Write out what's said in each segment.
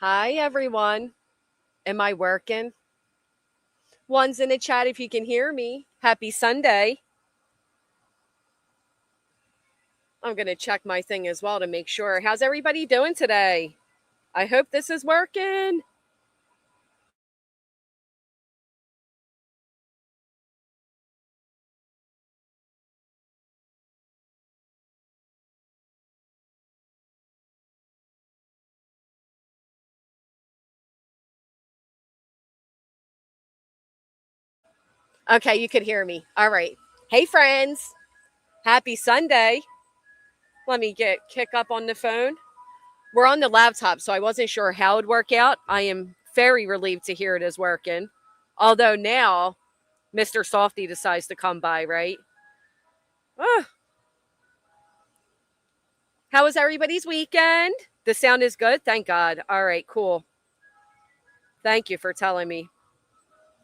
Hi, everyone. Am I working? One's in the chat if you can hear me. Happy Sunday. I'm going to check my thing as well to make sure. How's everybody doing today? I hope this is working. Okay, you could hear me. All right. Hey, friends. Happy Sunday. Let me kick up on the phone. We're on the laptop, so I wasn't sure how it'd work out. I am very relieved to hear it is working. Although now Mr. Softy decides to come by, right? Oh, how was everybody's weekend? The sound is good? Thank God. All right, cool. Thank you for telling me.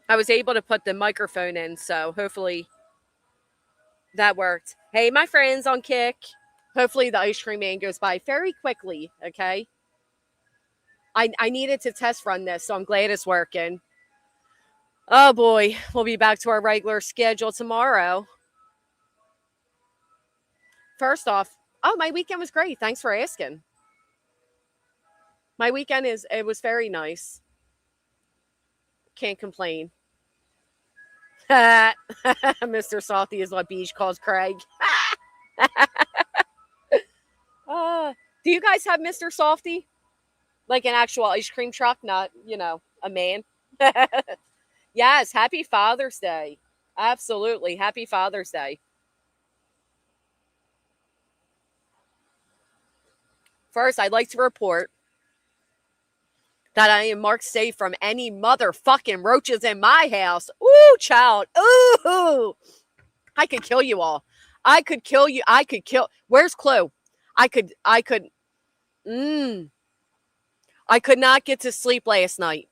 I was able to put the microphone in, so hopefully that worked. Hey, my friends on Kick. Hopefully the ice cream man goes by very quickly, okay? I needed to test run this, so I'm glad it's working. Oh boy, we'll be back to our regular schedule tomorrow. First off, my weekend was great. Thanks for asking. My weekend it was very nice. Can't complain. Mr. Salty is what Beach calls Craig. Do you guys have Mr. Softy? Like an actual ice cream truck, not, a man? Yes, happy Father's Day. Absolutely. Happy Father's Day. First, I'd like to report that I am marked safe from any motherfucking roaches in my house. Ooh, child. Ooh. I could kill you all. I could kill you. Where's Clue? I could I could not get to sleep last night.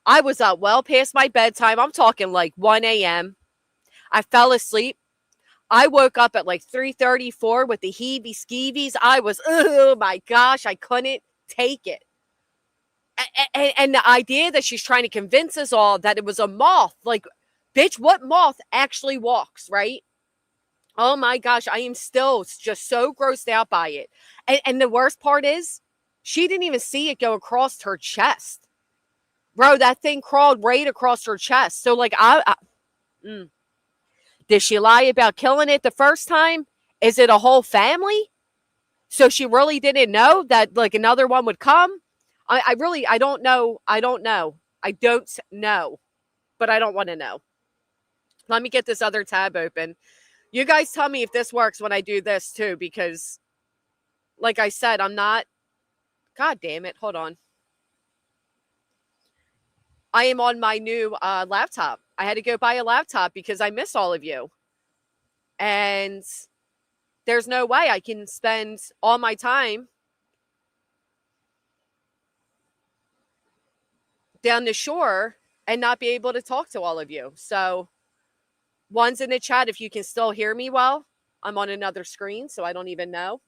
I was up well past my bedtime. I'm talking like 1 a.m. I fell asleep. I woke up at like 3:34 with the heebie skeevies. I was, oh my gosh, I couldn't take it. And the idea that she's trying to convince us all that it was a moth, like, bitch, what moth actually walks, right? Oh my gosh, I am still just so grossed out by it. And the worst part is, she didn't even see it go across her chest. Bro, that thing crawled right across her chest. So, like, did she lie about killing it the first time? Is it a whole family? So she really didn't know that, like, another one would come? I don't know. I don't know. I don't know. But I don't want to know. Let me get this other tab open. You guys tell me if this works when I do this too, because, like I said, I'm not. God damn it. Hold on. I am on my new laptop. I had to go buy a laptop because I miss all of you. And there's no way I can spend all my time down the shore and not be able to talk to all of you. So, one's in the chat if you can still hear me well. I'm on another screen, so I don't even know.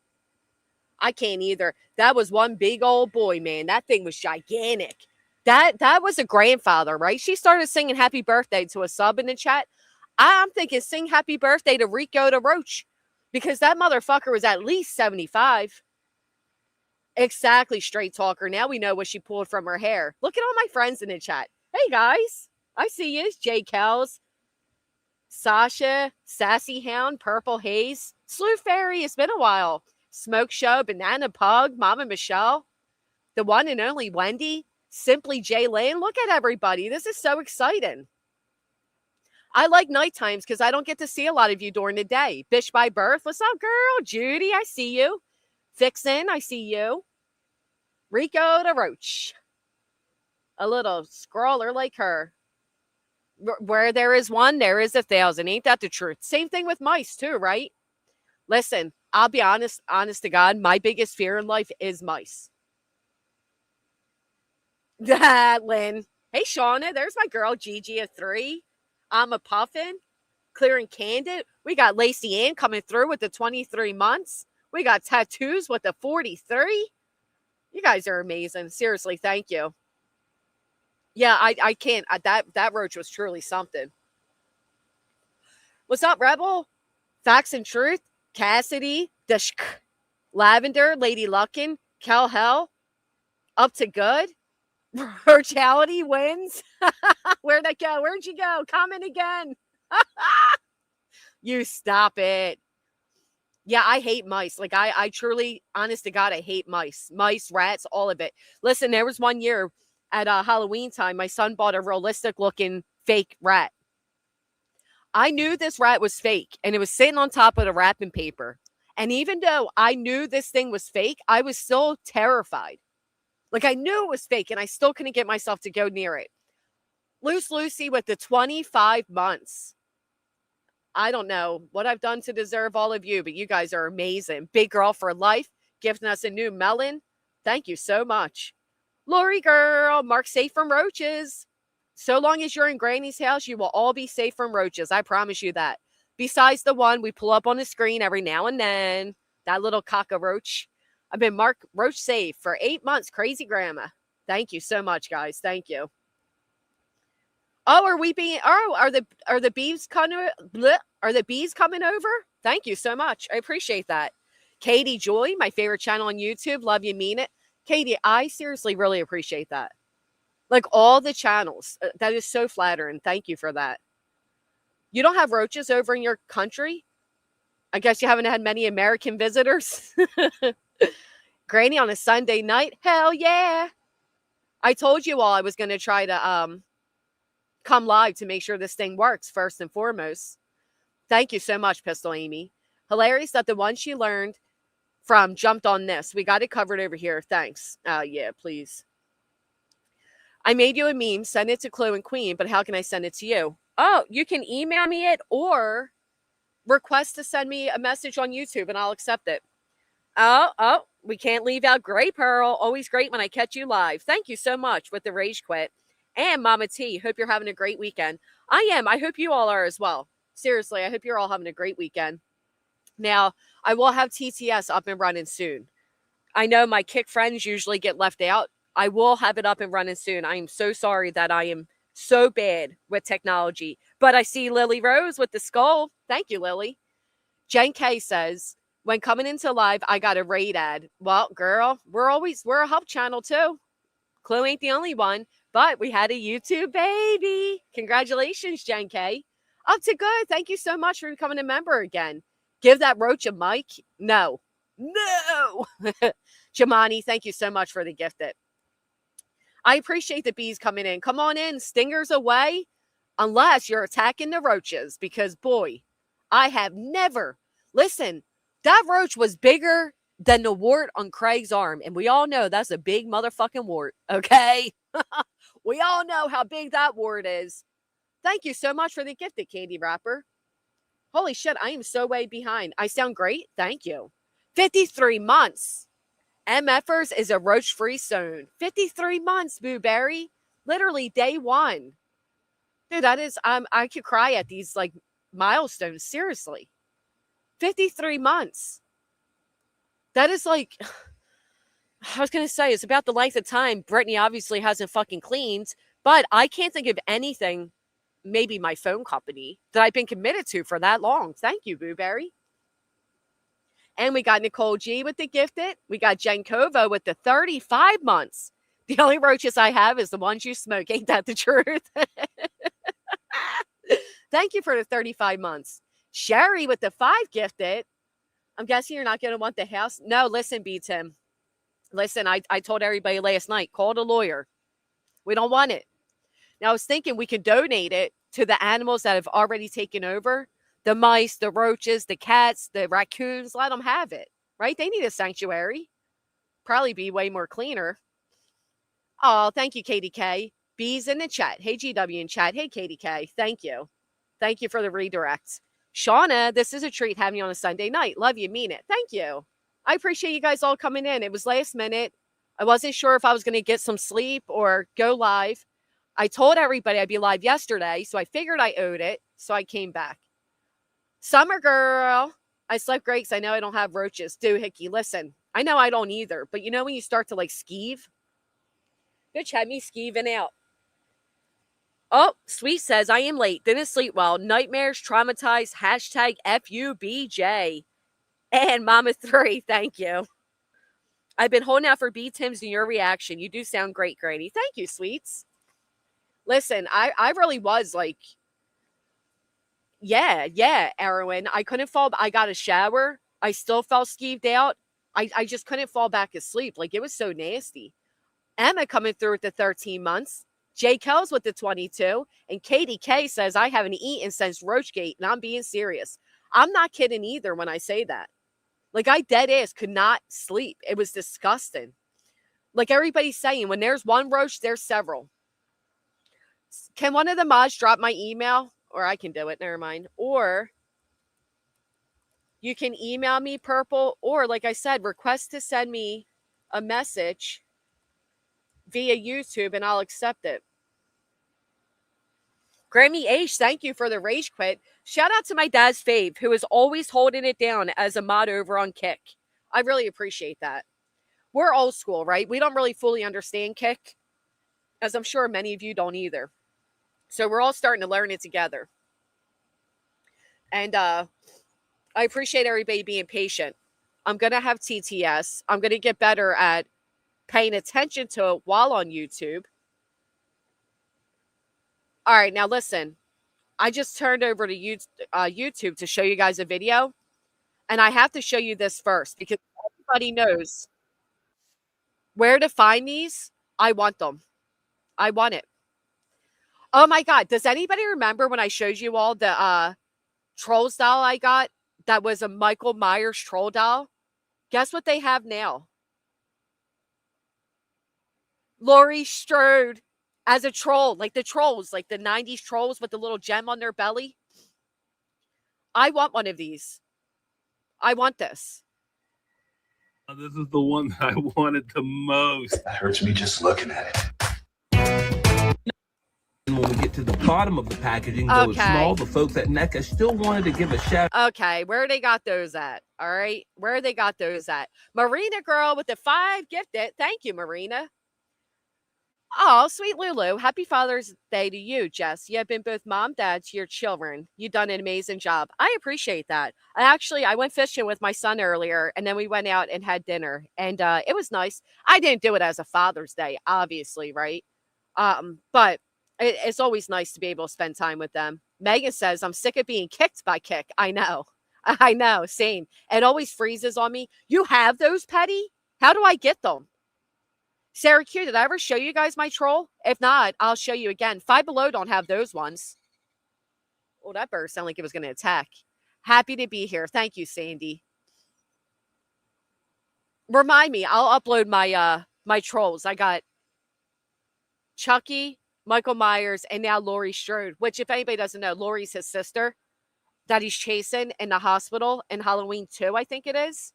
I can't either. That was one big old boy, man. That thing was gigantic. That was a grandfather, right? She started singing happy birthday to a sub in the chat. I'm thinking sing happy birthday to RICO to Roach, because that motherfucker was at least 75. Exactly, straight talker. Now we know what she pulled from her hair. Look at all my friends in the chat. Hey, guys. I see you. Jay Kells, Sasha, Sassy Hound, Purple Haze, Slew Fairy. It's been a while. Smoke Show, Banana Pug, Mama Michelle, the one and only Wendy, Simply Jay Lane. Look at everybody. This is so exciting. I like night times because I don't get to see a lot of you during the day. Bish by Birth. What's up, girl? Judy, I see you. Vixen, I see you. Rico to Roach. A little scrawler like her. Where there is one, there is 1,000. Ain't that the truth? Same thing with mice too, right? Listen, I'll be honest to God, my biggest fear in life is mice. Lynn. Hey, Shauna, there's my girl Gigi at 3. I'm a puffin. Clear and Candid. We got Lacey Ann coming through with the 23 months. We got Tattoos with the 43. You guys are amazing. Seriously, thank you. Yeah, I can't. That roach was truly something. What's up, Rebel? Facts and Truth, Cassidy, Dashk, Lavender, Lady Luckin, Cal Hell, Up to Good, Virtuality wins. Where'd that go? Where'd you go? Comment again. You stop it. Yeah, I hate mice. Like, I truly, honest to God, I hate mice. Mice, rats, all of it. Listen, there was one year at Halloween time, my son bought a realistic looking fake rat. I knew this rat was fake, and it was sitting on top of the wrapping paper. And even though I knew this thing was fake, I was still terrified. Like, I knew it was fake, and I still couldn't get myself to go near it. Loose Lucy with the 25 months. I don't know what I've done to deserve all of you, but you guys are amazing. Big Girl for Life, gifting us a new melon. Thank you so much. Lori Girl, Mark safe from roaches. So long as you're in Granny's house, you will all be safe from roaches. I promise you that. Besides the one we pull up on the screen every now and then, that little cockroach. I've been Mark Roach safe for 8 months. Crazy grandma. Thank you so much, guys. Thank you. Oh, are the bees coming? Are the bees coming over? Thank you so much. I appreciate that. Katie Joy, my favorite channel on YouTube. Love you, mean it. Katie, I seriously really appreciate that. Like all the channels. That is so flattering. Thank you for that. You don't have roaches over in your country? I guess you haven't had many American visitors. Granny on a Sunday night? Hell yeah. I told you all I was going to try to come live to make sure this thing works first and foremost. Thank you so much, Pistol Amy. Hilarious that the one she learned from jumped on this. We got it covered over here. Thanks. Yeah, please. I made you a meme. Send it to Chloe and Queen, but how can I send it to you? Oh, you can email me it or request to send me a message on YouTube and I'll accept it. Oh, we can't leave out Gray Pearl. Always great when I catch you live. Thank you so much with the rage quit. And Mama T, hope you're having a great weekend. I am. I hope you all are as well. Seriously, I hope you're all having a great weekend. Now, I will have TTS up and running soon. I know my Kick friends usually get left out. I will have it up and running soon. I am so sorry that I am so bad with technology. But I see Lily Rose with the skull. Thank you, Lily. Jen K says, when coming into live, I got a raid ad. Well, girl, we're a help channel too. Chloe ain't the only one. But we had a YouTube baby. Congratulations, Jen K. Up to good. Thank you so much for becoming a member again. Give that roach a mic. No. Jamani, thank you so much for the gifted. I appreciate the bees coming in. Come on in. Stingers away. Unless you're attacking the roaches. Because, boy, I have never. Listen, that roach was bigger than the wart on Craig's arm. And we all know that's a big motherfucking wart. Okay? We all know how big that wart is. Thank you so much for the gifted candy wrapper. Holy shit, I am so way behind. I sound great? Thank you. 53 months. MFers is a roach-free zone. 53 months, Boo Berry. Literally day one. Dude, that is, I could cry at these, like, milestones. Seriously. 53 months. That is like... I was going to say, it's about the length of time Brittany obviously hasn't fucking cleaned, but I can't think of anything, maybe my phone company, that I've been committed to for that long. Thank you, Boo Berry. And we got Nicole G with the gifted. We got Jen Kovo with the 35 months. The only roaches I have is the ones you smoke. Ain't that the truth? Thank you for the 35 months. Sherry with the 5 gifted. I'm guessing you're not going to want the house. No, listen, B. Tim. Listen, I told everybody last night, call the lawyer. We don't want it. Now, I was thinking we could donate it to the animals that have already taken over. The mice, the roaches, the cats, the raccoons. Let them have it, right? They need a sanctuary. Probably be way more cleaner. Oh, thank you, Katie K. Bees in the chat. Hey, GW in chat. Hey, Katie K. Thank you. Thank you for the redirect. Shauna, this is a treat having you on a Sunday night. Love you, mean it. Thank you. I appreciate you guys all coming in. It was last minute. I wasn't sure if I was going to get some sleep or go live. I told everybody I'd be live yesterday, so I figured I owed it, so I came back. Summer girl. I slept great because I know I don't have roaches. Doohickey, listen. I know I don't either, but you know when you start to like skeeve? Bitch had me skeeving out. Oh, Sweet says, I am late. Didn't sleep well. Nightmares, traumatized, hashtag FUBJ. And Mama 3, thank you. I've been holding out for B-Tims and your reaction. You do sound great, Granny. Thank you, Sweets. Listen, I really was like, yeah, Erwin. I couldn't fall. I got a shower. I still felt skeeved out. I just couldn't fall back asleep. Like, it was so nasty. Emma coming through with the 13 months. Jay Kells with the 22. And Katie K says, I haven't eaten since Roachgate, and I'm being serious. I'm not kidding either when I say that. Like, I dead ass could not sleep. It was disgusting. Like everybody's saying, when there's one roach, there's several. Can one of the mods drop my email? Or I can do it, never mind. Or you can email me, Purple. Or, like I said, request to send me a message via YouTube, and I'll accept it. Grammy H, thank you for the rage quit. Shout out to my dad's fave, who is always holding it down as a mod over on Kick. I really appreciate that. We're old school, right? We don't really fully understand Kick, as I'm sure many of you don't either. So we're all starting to learn it together. And I appreciate everybody being patient. I'm going to have TTS. I'm going to get better at paying attention to it while on YouTube. All right, now listen. I just turned over to YouTube to show you guys a video. And I have to show you this first because everybody knows where to find these. I want them. I want it. Oh my God. Does anybody remember when I showed you all the Trolls doll I got that was a Michael Myers troll doll? Guess what they have now? Laurie Strode as a troll, like the trolls, like the 90s trolls with the little gem on their belly. I want one of these. I want this. This is the one that I wanted the most. That hurts me just looking at it. And when we get to the bottom of the packaging, though it's small, the folks at NECA still wanted to give a shout. Okay, where they got those at? All right, where they got those at? Marina Girl with the 5 gifted. Thank you, Marina. Oh, sweet Lulu. Happy Father's Day to you, Jess. You have been both mom, dad to your children. You've done an amazing job. I appreciate that. I went fishing with my son earlier, and then we went out and had dinner, and it was nice. I didn't do it as a Father's Day, obviously, right? But it's always nice to be able to spend time with them. Megan says, I'm sick of being kicked by Kick. I know. I know. Same. It always freezes on me. You have those, Petty? How do I get them? Sarah Q, did I ever show you guys my troll? If not, I'll show you again. Five Below don't have those ones. Oh, that bird sounded like it was going to attack. Happy to be here. Thank you, Sandy. Remind me, I'll upload my trolls. I got Chucky, Michael Myers, and now Laurie Strode, which, if anybody doesn't know, Laurie's his sister that he's chasing in the hospital in Halloween 2, I think it is.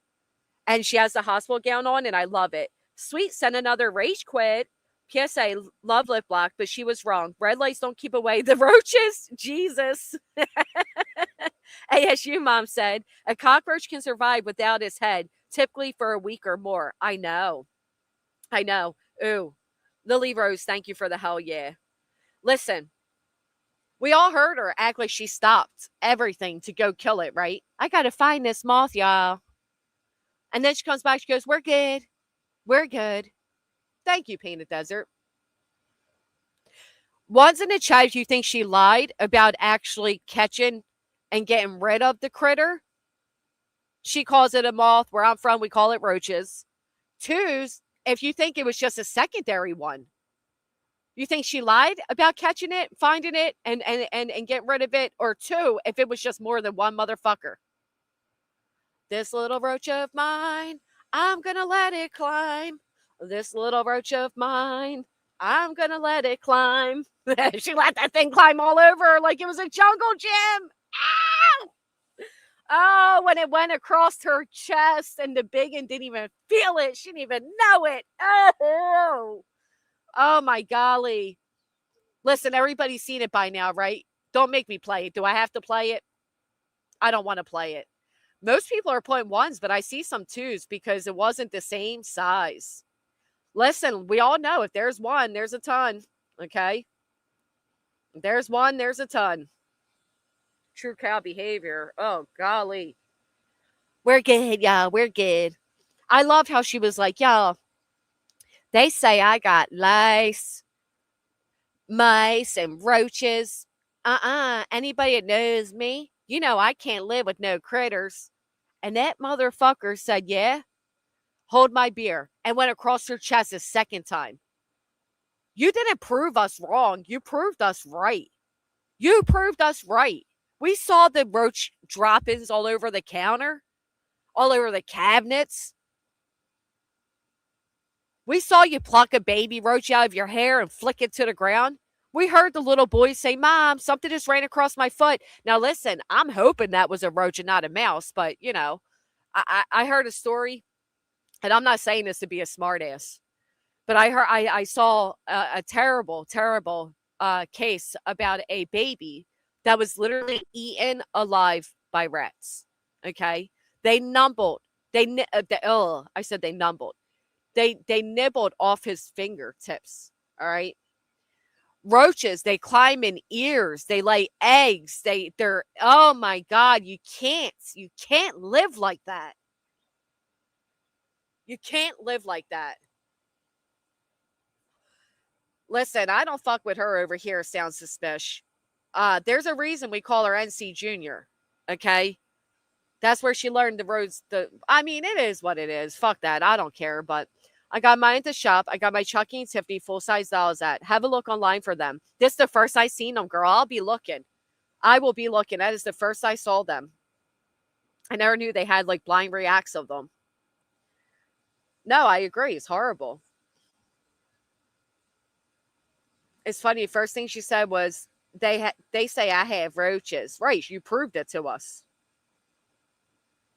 And she has the hospital gown on, and I love it. Sweet sent another rage quit. PSA, love lip block, but she was wrong. Red lights don't keep away the roaches. Jesus. ASU mom said, a cockroach can survive without his head, typically for a week or more. I know. Ooh. Lily Rose, thank you for the hell yeah. Listen, we all heard her act like she stopped everything to go kill it, right? I got to find this moth, y'all. And then she comes back, she goes, we're good. We're good. Thank you, Painted Desert. One's in the chat if you think she lied about actually catching and getting rid of the critter. She calls it a moth. Where I'm from, we call it roaches. Two's, if you think it was just a secondary one. You think she lied about catching it, finding it, and getting rid of it? Or two, if it was just more than one motherfucker. This little roach of mine, I'm gonna let it climb. This little roach of mine, I'm gonna let it climb. She let that thing climb all over her like it was a jungle gym. Ow! Oh, when it went across her chest and the biggin didn't even feel it. She didn't even know it. Oh my golly. Listen, everybody's seen it by now, right? Don't make me play it. Do I have to play it? I don't want to play it. Most people are putting 1s, but I see some 2s because it wasn't the same size. Listen, we all know if there's 1, there's a ton. Okay? If there's 1, there's a ton. True cow behavior. Oh, golly. We're good, y'all. We're good. I love how she was like, y'all, they say I got lice, mice, and roaches. Anybody that knows me, you know I can't live with no critters. And that motherfucker said, yeah, hold my beer, and went across her chest a second time. You didn't prove us wrong. You proved us right. You proved us right. We saw the roach droppings all over the counter, all over the cabinets. We saw you pluck a baby roach out of your hair and flick it to the ground. We heard the little boy say, Mom, something just ran across my foot. Now, listen, I'm hoping that was a roach and not a mouse, but, you know, I heard a story, and I'm not saying this to be a smartass, but I saw a terrible, terrible case about a baby that was literally eaten alive by rats. Okay? They nibbled. I said they nibbled. They nibbled off his fingertips. All right. Roaches, they climb in ears, they lay eggs, they're oh my God, you can't live like that. You can't live like that. Listen, I don't fuck with her over here, sounds suspicious. There's a reason we call her NC Junior. Okay? That's where she learned the roads. I mean, it is what it is. Fuck that. I don't care. But I got mine at the shop. I got my Chucky and Tiffany full-size dolls at. Have a look online for them. This is the first I seen them, girl. I'll be looking. I will be looking. That is the first I saw them. I never knew they had like blind reacts of them. No, I agree. It's horrible. It's funny. First thing she said was, they say I have roaches. Right. You proved it to us.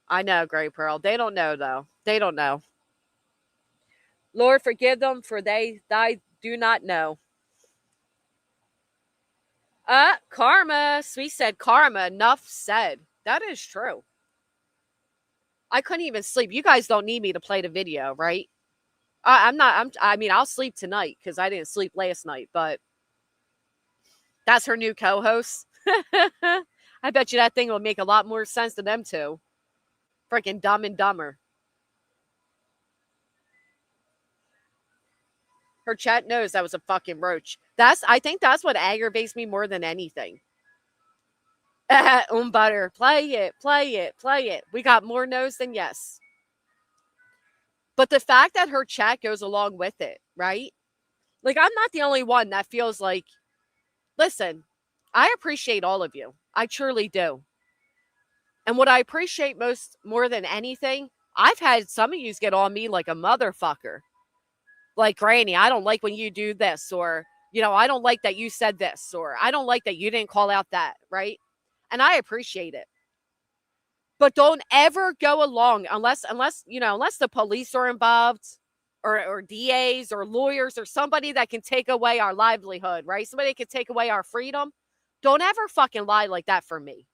I know, Gray Pearl. They don't know, though. They don't know. Lord, forgive them, for they do not know. Karma. Sweet said karma. Enough said. That is true. I couldn't even sleep. You guys don't need me to play the video, right? I mean, I'll sleep tonight because I didn't sleep last night, but that's her new co-host. I bet you that thing will make a lot more sense to them two. Freaking Dumb and Dumber. Her chat knows that was a fucking roach. I think that's what aggravates me more than anything. Butter. Play it, play it, play it. We got more no's than yes. But the fact that her chat goes along with it, right? Like, I'm not the only one that feels like, listen, I appreciate all of you. I truly do. And what I appreciate more than anything, I've had some of you get on me like a motherfucker. Like, Granny, I don't like when you do this, or, you know, I don't like that you said this, or I don't like that you didn't call out that, right? And I appreciate it. But don't ever go along unless the police are involved, or DAs or lawyers or somebody that can take away our livelihood, right? Somebody that can take away our freedom. Don't ever fucking lie like that for me.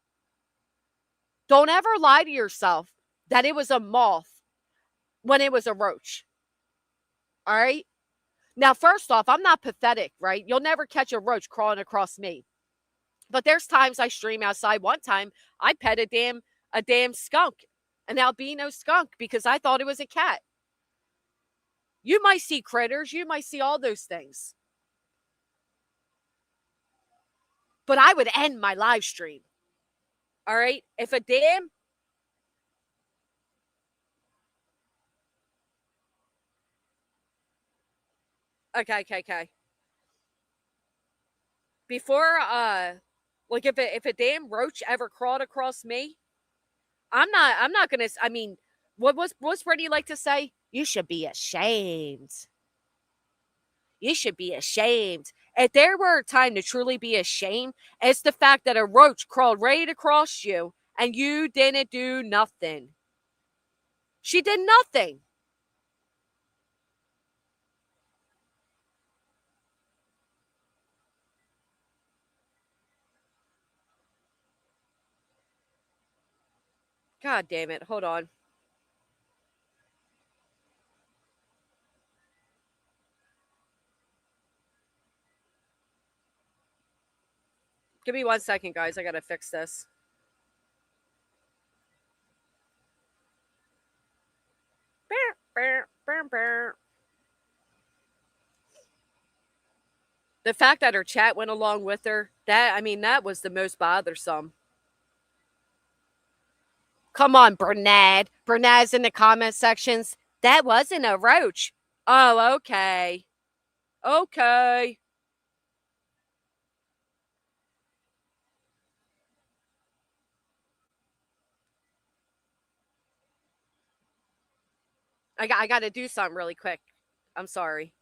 Don't ever lie to yourself that it was a moth when it was a roach. All right? Now, first off, I'm not pathetic, right? You'll never catch a roach crawling across me. But there's times I stream outside. One time, I pet a damn skunk, an albino skunk, because I thought it was a cat. You might see critters. You might see all those things. But I would end my live stream. All right? If a damn... Okay. Before, like, if a damn roach ever crawled across me, I'm not gonna, I mean, what's Freddie like to say? You should be ashamed. You should be ashamed. If there were a time to truly be ashamed, it's the fact that a roach crawled right across you and you didn't do nothing. She did nothing. God damn it. Hold on. Give me 1 second, guys. I gotta fix this. The fact that her chat went along with her, that was the most bothersome. Come on, Bernard. Bernard's in the comment sections. That wasn't a roach. Oh, okay. Okay. I got to do something really quick. I'm sorry.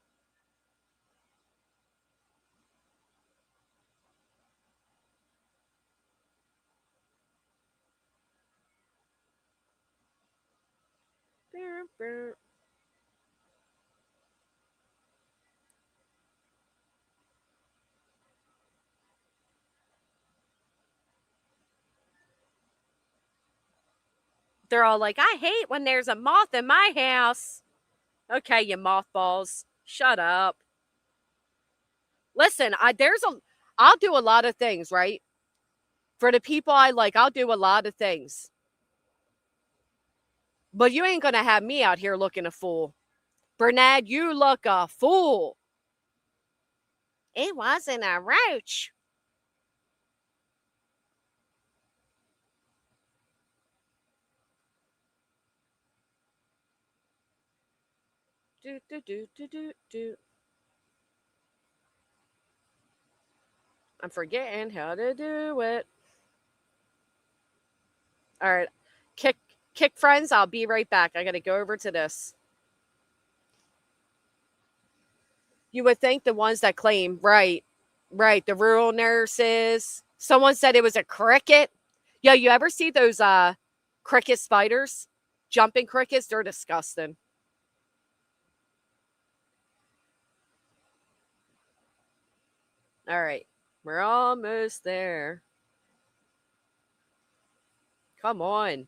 They're all like, I hate when there's a moth in my house. Okay, you mothballs. Shut up. Listen, I'll do a lot of things, right? For the people I like, I'll do a lot of things. But you ain't going to have me out here looking a fool. Bernard, you look a fool. It wasn't a roach. Do, do, do, do, do, do. I'm forgetting how to do it. All right. Kick friends, I'll be right back. I got to go over to this. You would think the ones that claim, right, the rural nurses. Someone said it was a cricket. Yo, you ever see those cricket spiders? Jumping crickets? They're disgusting. All right. We're almost there. Come on.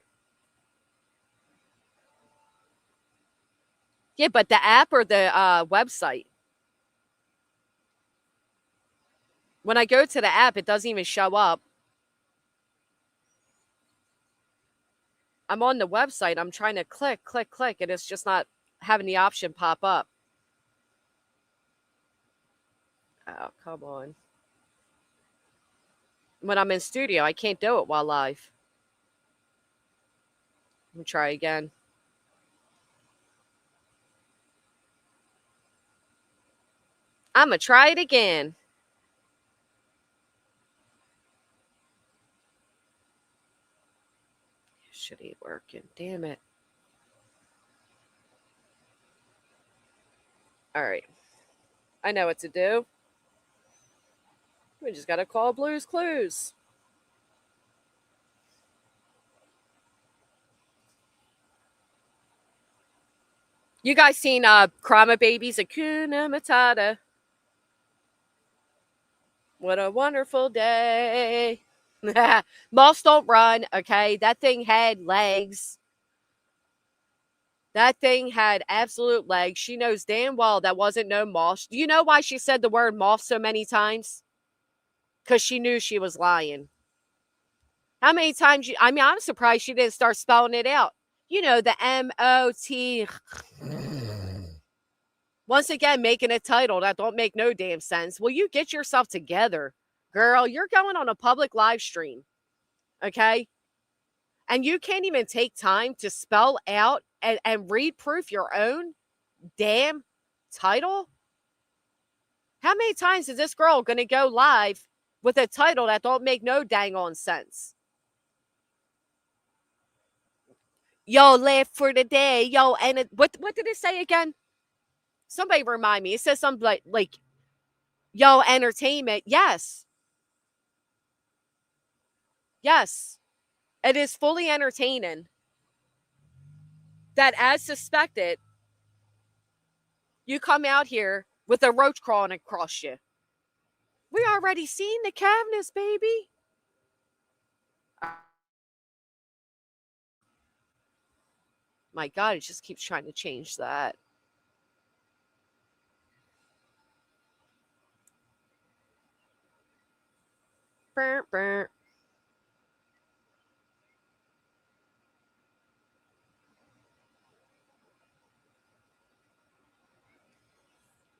Yeah, but the app or the website? When I go to the app, it doesn't even show up. I'm on the website. I'm trying to click, and it's just not having the option pop up. Oh, come on. When I'm in studio, I can't do it while live. Let me try again. I'm going to try it again. Shit ain't working. Damn it. All right. I know what to do. We just got to call Blue's Clues. You guys seen Krama Babies, Hakuna Matata? What a wonderful day. Moths don't run, okay? That thing had legs. That thing had absolute legs. She knows damn well that wasn't no moth. Do you know why she said the word moth so many times? Because she knew she was lying. How many times I'm surprised she didn't start spelling it out. You know, the M-O-T. Once again, making a title that don't make no damn sense. Will you get yourself together? Girl, you're going on a public live stream. Okay? And you can't even take time to spell out and read proof your own damn title? How many times is this girl going to go live with a title that don't make no dang on sense? Yo, live for the day. Yo, and what did it say again? Somebody remind me. It says something like yo, entertainment. Yes. Yes. It is fully entertaining that, as suspected, you come out here with a roach crawling across you. We already seen the cabinets, baby. My God, it just keeps trying to change that. Burr, burr.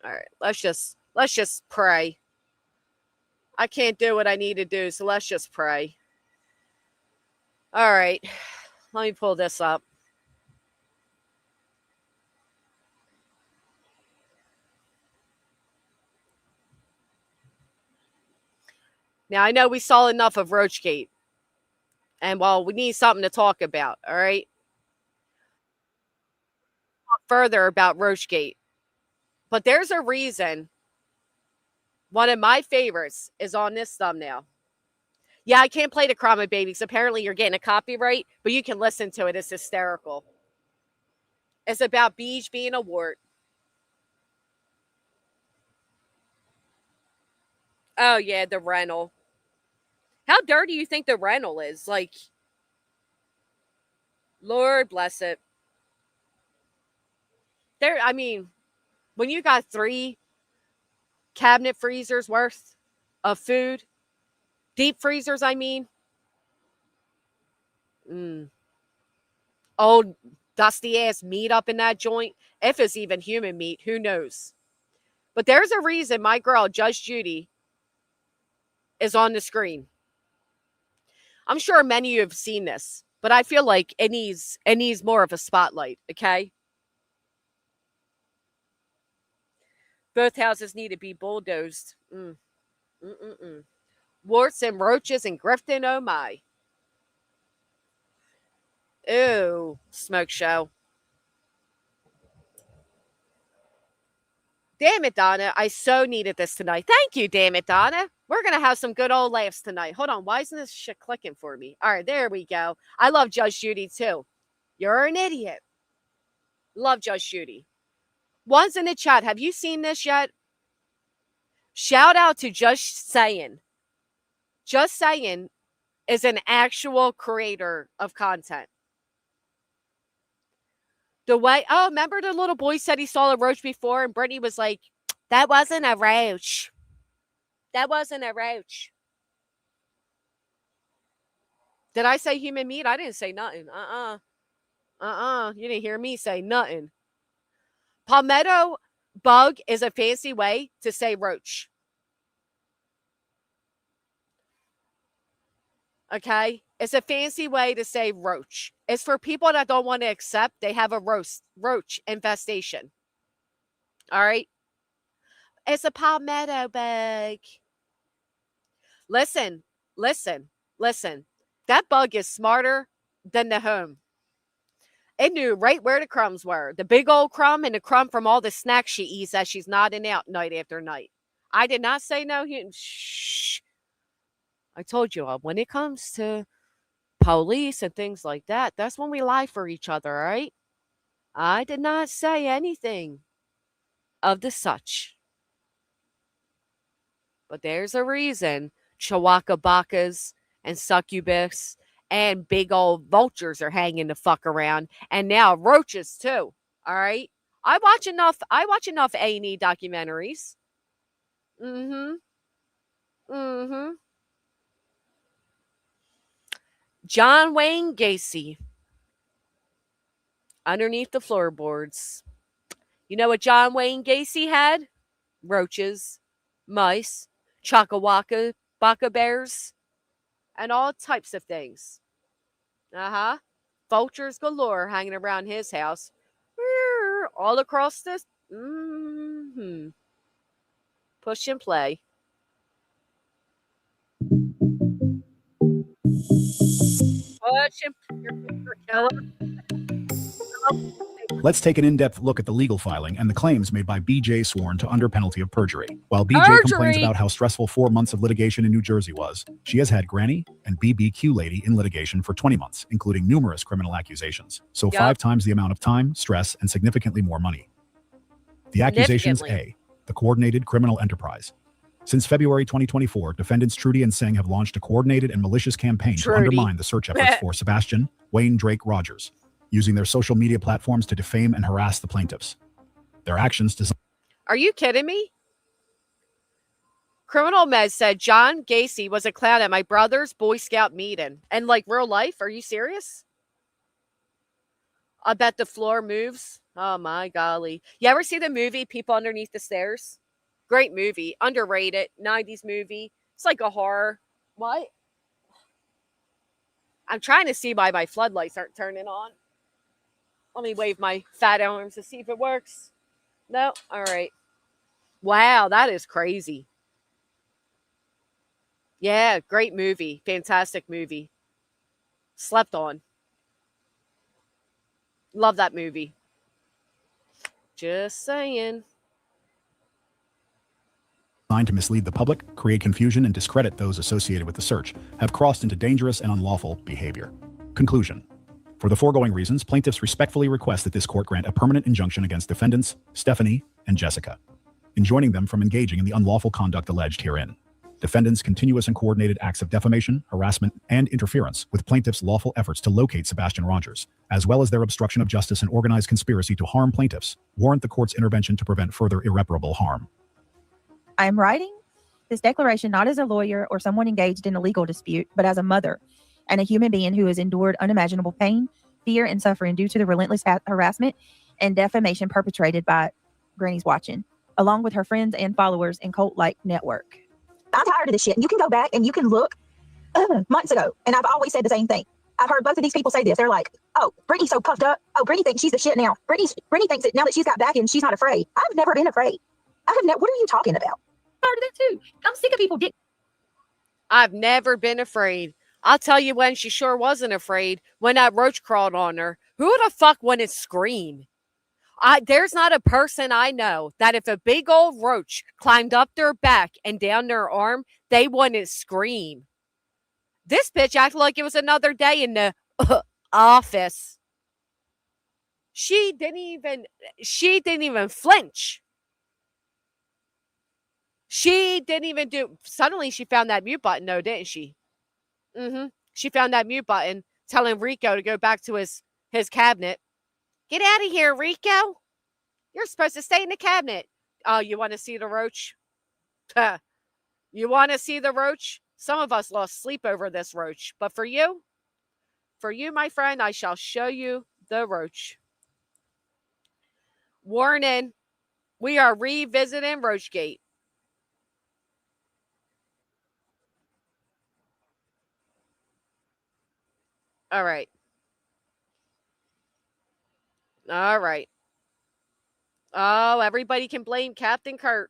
All right, let's just pray. I can't do what I need to do, so let's just pray. All right, let me pull this up. Now, I know we saw enough of Roachgate. And, well, we need something to talk about, all right? Talk further about Roachgate. But there's a reason one of my favorites is on this thumbnail. Yeah, I can't play the Crime Babies. Apparently, you're getting a copyright, but you can listen to it. It's hysterical. It's about Beej being a wart. Oh, yeah, the rental. How dirty do you think the rental is? Like, Lord bless it. There, I mean, when you got 3 cabinet freezers worth of food, deep freezers, I mean. Old dusty ass meat up in that joint. If it's even human meat, who knows? But there's a reason my girl, Judge Judy, is on the screen. I'm sure many of you have seen this, but I feel like it needs more of a spotlight, okay? Both houses need to be bulldozed. Warts and roaches and Grifton, oh my. Ooh, smoke show. Damn it, Donna. I so needed this tonight. Thank you, damn it, Donna. We're going to have some good old laughs tonight. Hold on. Why isn't this shit clicking for me? All right, there we go. I love Judge Judy, too. You're an idiot. Love Judge Judy. One's in the chat. Have you seen this yet? Shout out to Just Saying. Just Saying is an actual creator of content. The way, oh, remember the little boy said he saw a roach before, and Brittany was like, that wasn't a roach. That wasn't a roach. Did I say human meat? I didn't say nothing. You didn't hear me say nothing. Palmetto bug is a fancy way to say roach. Okay? It's a fancy way to say roach. It's for people that don't want to accept they have a roach infestation. All right? It's a palmetto bug. Listen. That bug is smarter than the home. It knew right where the crumbs were. The big old crumb and the crumb from all the snacks she eats as she's nodding out night after night. I did not say no. Shh. I told you, when it comes to police and things like that, that's when we lie for each other, all right? I did not say anything of the such. But there's a reason Chewbacca and succubus and big old vultures are hanging the fuck around. And now roaches too, all right? I watch enough A&E documentaries. John Wayne Gacy. Underneath the floorboards. You know what John Wayne Gacy had? Roaches, mice, chakawaka, baka bears, and all types of things. Vultures galore hanging around his house. All across this. Push and play. Let's take an in-depth look at the legal filing and the claims made by BJ sworn to under penalty of perjury. While BJ complains about how stressful 4 months of litigation in New Jersey was, she has had Granny and BBQ Lady in litigation for 20 months, including numerous criminal accusations. So 5 times the amount of time, stress, and significantly more money. The accusations: A, the coordinated criminal enterprise. Since February 2024, defendants Trudy and Singh have launched a coordinated and malicious campaign to undermine the search efforts for Sebastian Wayne Drake Rogers. using their social media platforms to defame and harass the plaintiffs. Their actions Are you kidding me? Criminal Med said John Gacy was a clown at my brother's Boy Scout meeting. And like real life, are you serious? I bet the floor moves. Oh my golly. You ever see the movie People Underneath the Stairs? Great movie. Underrated. 90s movie. It's like a horror. What? I'm trying to see why my floodlights aren't turning on. Let me wave my fat arms to see if it works. No? All right. Wow, that is crazy. Yeah, great movie. Fantastic movie. Slept on. Love that movie. Just saying. designed to mislead the public, create confusion, and discredit those associated with the search, have crossed into dangerous and unlawful behavior. Conclusion. For the foregoing reasons, plaintiffs respectfully request that this court grant a permanent injunction against defendants Stephanie and Jessica, enjoining them from engaging in the unlawful conduct alleged herein. Defendants' continuous and coordinated acts of defamation, harassment, and interference with plaintiffs' lawful efforts to locate Sebastian Rogers, as well as their obstruction of justice and organized conspiracy to harm plaintiffs, warrant the court's intervention to prevent further irreparable harm. I am writing this declaration not as a lawyer or someone engaged in a legal dispute, but as a mother and a human being who has endured unimaginable pain, fear, and suffering due to the relentless harassment and defamation perpetrated by Granny's Watching, along with her friends and followers in cult-like network. I'm tired of this shit. You can go back and you can look months ago, and I've always said the same thing. I've heard both of these people say this. They're like, oh, Brittany's so puffed up. Oh, Brittany thinks she's the shit now. Brittany thinks that now that she's got back and she's not afraid. I've never been afraid. What are you talking about? I'm tired of that too. I'm sick of people I've never been afraid. I'll tell you when she sure wasn't afraid, when that roach crawled on her. Who the fuck wouldn't scream? There's not a person I know that if a big old roach climbed up their back and down their arm, they wouldn't scream. This bitch acted like it was another day in the office. She didn't even flinch. She didn't even do. Suddenly she found that mute button though, didn't she? She found that mute button telling RICO to go back to his cabinet. Get out of here, RICO. You're supposed to stay in the cabinet. Oh, you want to see the roach? You want to see the roach? Some of us lost sleep over this roach. But for you, my friend, I shall show you the roach. Warning, we are revisiting Roachgate. All right. All right. Oh, everybody can blame Captain Kurt.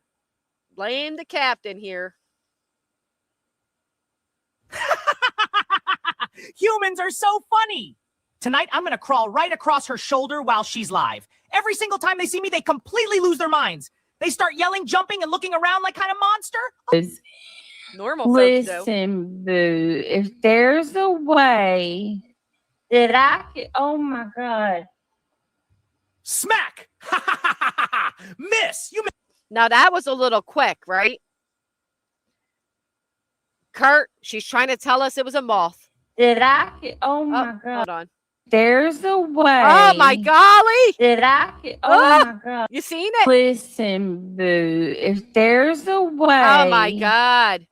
Blame the captain here. Humans are so funny. Tonight, I'm going to crawl right across her shoulder while she's live. Every single time they see me, they completely lose their minds. They start yelling, jumping, and looking around like kind of monster. Normal folks do. Listen, boo, if there's a way that I could, oh my God. Smack! Miss! You miss. Now that was a little quick, right? Kurt, she's trying to tell us it was a moth. That I could, oh my God. Hold on. There's a way. Oh my golly! That I could, oh my God. You seen it? Listen, boo, if there's a way. Oh my God.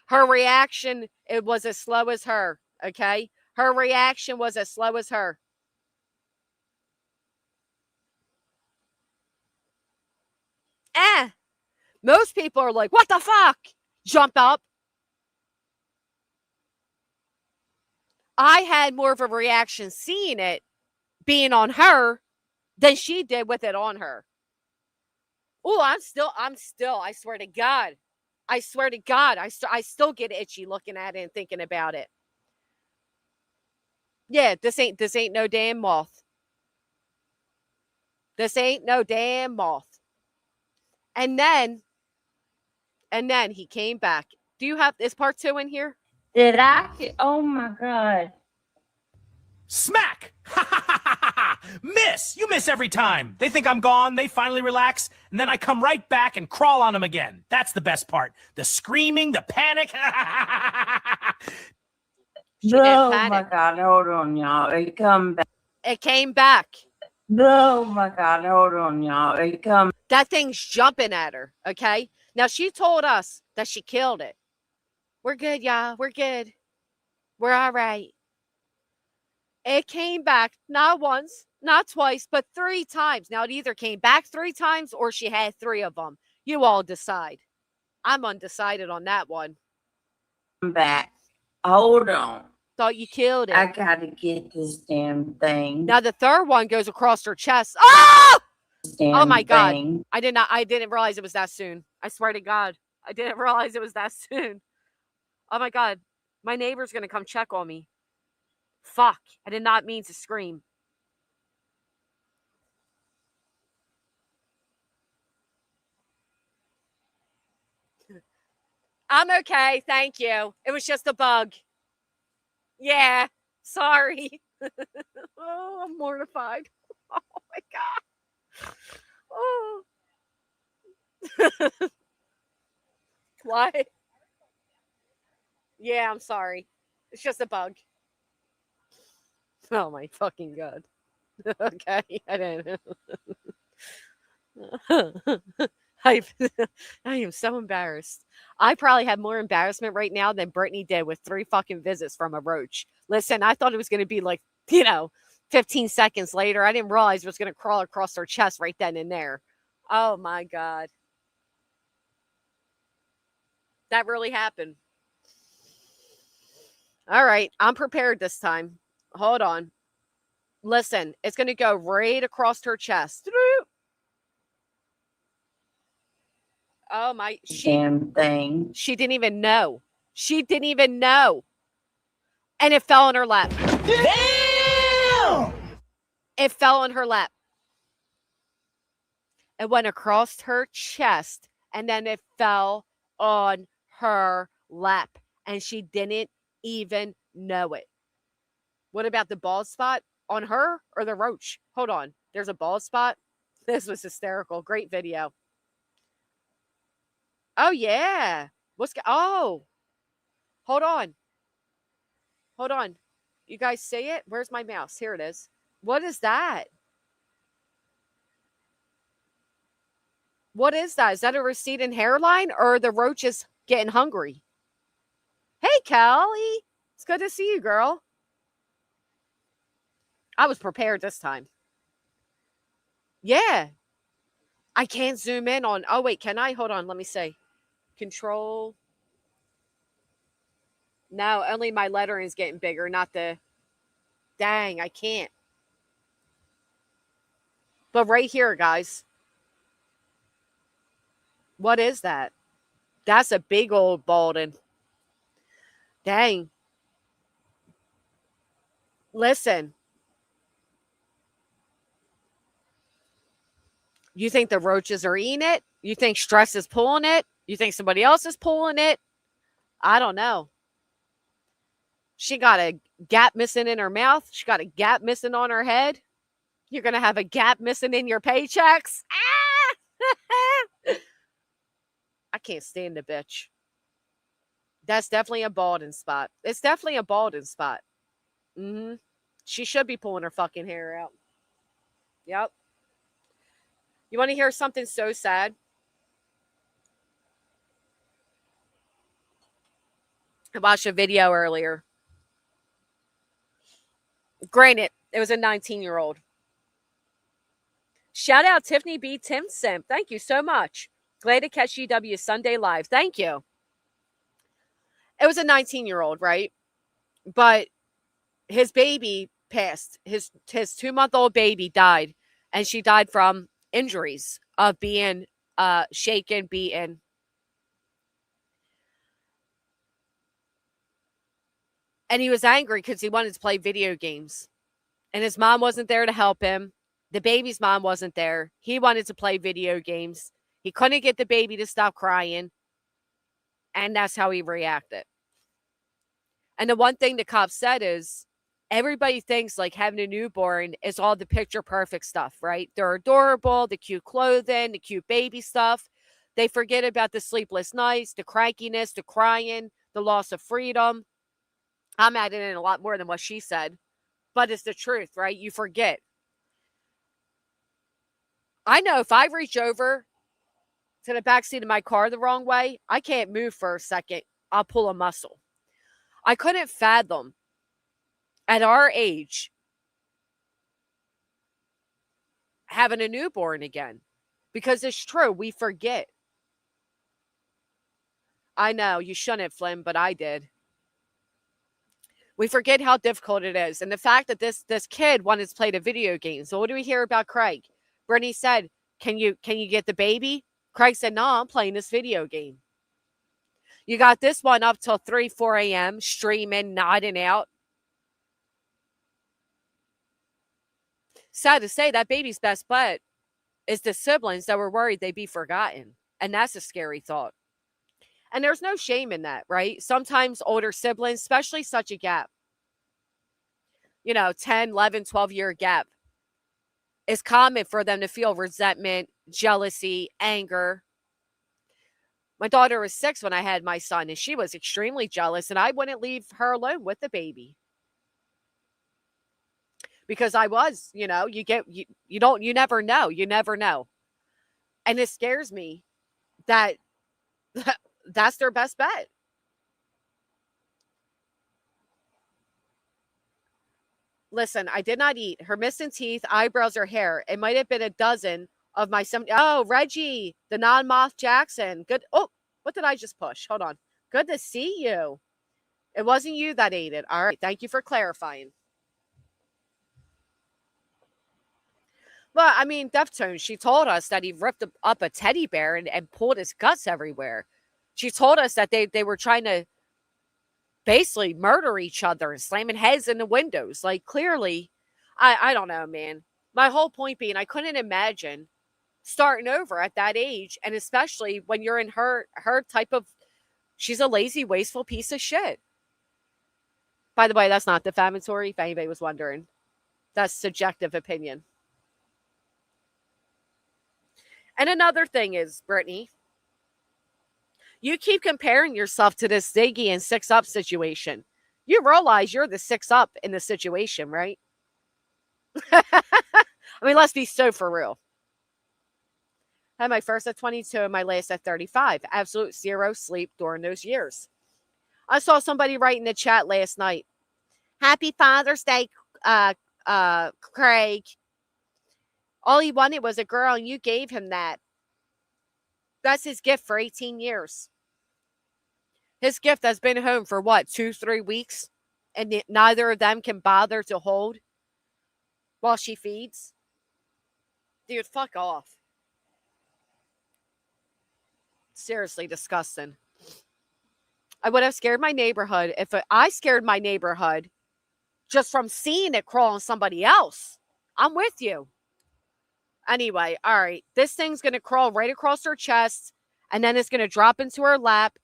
Her reaction, it was as slow as her, okay? Her reaction was as slow as her. Most people are like, what the fuck? Jump up. I had more of a reaction seeing it being on her than she did with it on her. Oh, I'm still, I swear to God. I still get itchy looking at it and thinking about it. Yeah, this ain't no damn moth. This ain't no damn moth. And then he came back. Do you have, is part 2 in here? Did I? Oh my God. Smack! Miss! You miss every time. They think I'm gone, they finally relax, and then I come right back and crawl on them again. That's the best part. The screaming, the panic. Oh my God, hold on, y'all. It come back. It came back. Oh my God, hold on, y'all. It comes. That thing's jumping at her, okay? Now, she told us that she killed it. We're good, y'all. We're good. We're all right. It came back not once, not twice, but 3 times. Now, it either came back 3 times or she had 3 of them. You all decide. I'm undecided on that one. Back. Hold on. Thought you killed it. I gotta get this damn thing. Now, the third one goes across her chest. Oh! Oh my God. Thing. I didn't realize it was that soon. I swear to God. I didn't realize it was that soon. Oh my God. My neighbor's going to come check on me. Fuck. I did not mean to scream. I'm okay. Thank you. It was just a bug. Yeah. Sorry. Oh, I'm mortified. Oh my God. Oh. What? Yeah, I'm sorry. It's just a bug. Oh my fucking God. Okay, I didn't. I am so embarrassed. I probably have more embarrassment right now than Brittany did with 3 fucking visits from a roach. Listen, I thought it was going to be like, 15 seconds later. I didn't realize it was going to crawl across her chest right then and there. Oh my God. That really happened. All right, I'm prepared this time. Hold on. Listen, it's going to go right across her chest. Oh my. Damn thing. She didn't even know. She didn't even know. And it fell in her lap. Damn! It fell in her lap. It went across her chest and then it fell on her lap. And she didn't even know it. What about the bald spot on her or the roach? Hold on. There's a bald spot. This was hysterical. Great video. Oh, yeah. Oh. Hold on. Hold on. You guys see it? Where's my mouse? Here it is. What is that? What is that? Is that a receding hairline or the roach is getting hungry? Hey, Callie. It's good to see you, girl. I was prepared this time. Yeah. I can't zoom in on. Oh, wait. Can I? Hold on. Let me see. Control. No, only my lettering is getting bigger, not the. Dang, I can't. But right here, guys. What is that? That's a big old balding. Dang. Listen. You think the roaches are eating it? You think stress is pulling it? You think somebody else is pulling it? I don't know. She got a gap missing in her mouth. She got a gap missing on her head. You're going to have a gap missing in your paychecks. Ah! I can't stand the bitch. That's definitely a balding spot. It's definitely a balding spot. Mm-hmm. She should be pulling her fucking hair out. Yep. You want to hear something so sad? I watched a video earlier. Granted, it was a 19-year-old. Shout out Tiffany B. Timson. Thank you so much. Glad to catch GW Sunday Live. Thank you. It was a 19-year-old, right? But his baby passed. His 2-month-old baby died. And she died from injuries of being shaken, beaten. And he was angry because he wanted to play video games. And his mom wasn't there to help him. The baby's mom wasn't there. He wanted to play video games. He couldn't get the baby to stop crying. And that's how he reacted. And the one thing the cops said is, everybody thinks like having a newborn is all the picture perfect stuff, right? They're adorable, the cute clothing, the cute baby stuff. They forget about the sleepless nights, the crankiness, the crying, the loss of freedom. I'm adding in a lot more than what she said. but it's the truth, right? You forget. I know if I reach over to the backseat of my car the wrong way, I can't move for a second. I'll pull a muscle. I couldn't fathom at our age having a newborn again, because it's true. We forget. I know you shouldn't, Flynn, but I did. We forget how difficult it is. And the fact that this kid wanted to play the video game. So what do we hear about Craig? Brittany said, can you get the baby? Craig said, no, I'm playing this video game. You got this one up till 3, 4 a.m. streaming, nodding out. Sad to say, that baby's best bet is the siblings that were worried they'd be forgotten. And that's a scary thought. And there's no shame in that, right? Sometimes older siblings, especially such a gap, 10, 11, 12-year gap, it's common for them to feel resentment, jealousy, anger. My daughter was 6 when I had my son, and she was extremely jealous, and I wouldn't leave her alone with the baby. Because I was, you never know. You never know. And it scares me that that's their best bet. Listen, I did not eat. Her missing teeth, eyebrows, or hair. It might have been a dozen of my 70. Oh, Reggie, the non-moth Jackson. Good. Oh, what did I just push? Hold on. Good to see you. It wasn't you that ate it. All right. Thank you for clarifying. Well, I mean, Deftones, she told us that he ripped up a teddy bear and pulled his guts everywhere. She told us that they were trying to basically murder each other and slamming heads in the windows. Like, clearly, I don't know, man. My whole point being, I couldn't imagine starting over at that age, and especially when you're in her type of, she's a lazy, wasteful piece of shit. By the way, that's not defamatory, if anybody was wondering. That's subjective opinion. And another thing is, Brittany, you keep comparing yourself to this Ziggy and 6-Up situation. You realize you're the 6-Up in the situation, right? I mean, let's be so for real. I had my first at 22 and my last at 35. Absolute zero sleep during those years. I saw somebody write in the chat last night, Happy Father's Day, Craig. All he wanted was a girl, and you gave him that. That's his gift for 18 years. His gift has been home for what, 2-3 weeks? And neither of them can bother to hold while she feeds? Dude, fuck off. Seriously disgusting. I would have scared my neighborhood if I scared my neighborhood just from seeing it crawl on somebody else. I'm with you. Anyway, all right. This thing's going to crawl right across her chest, and then it's going to drop into her lap.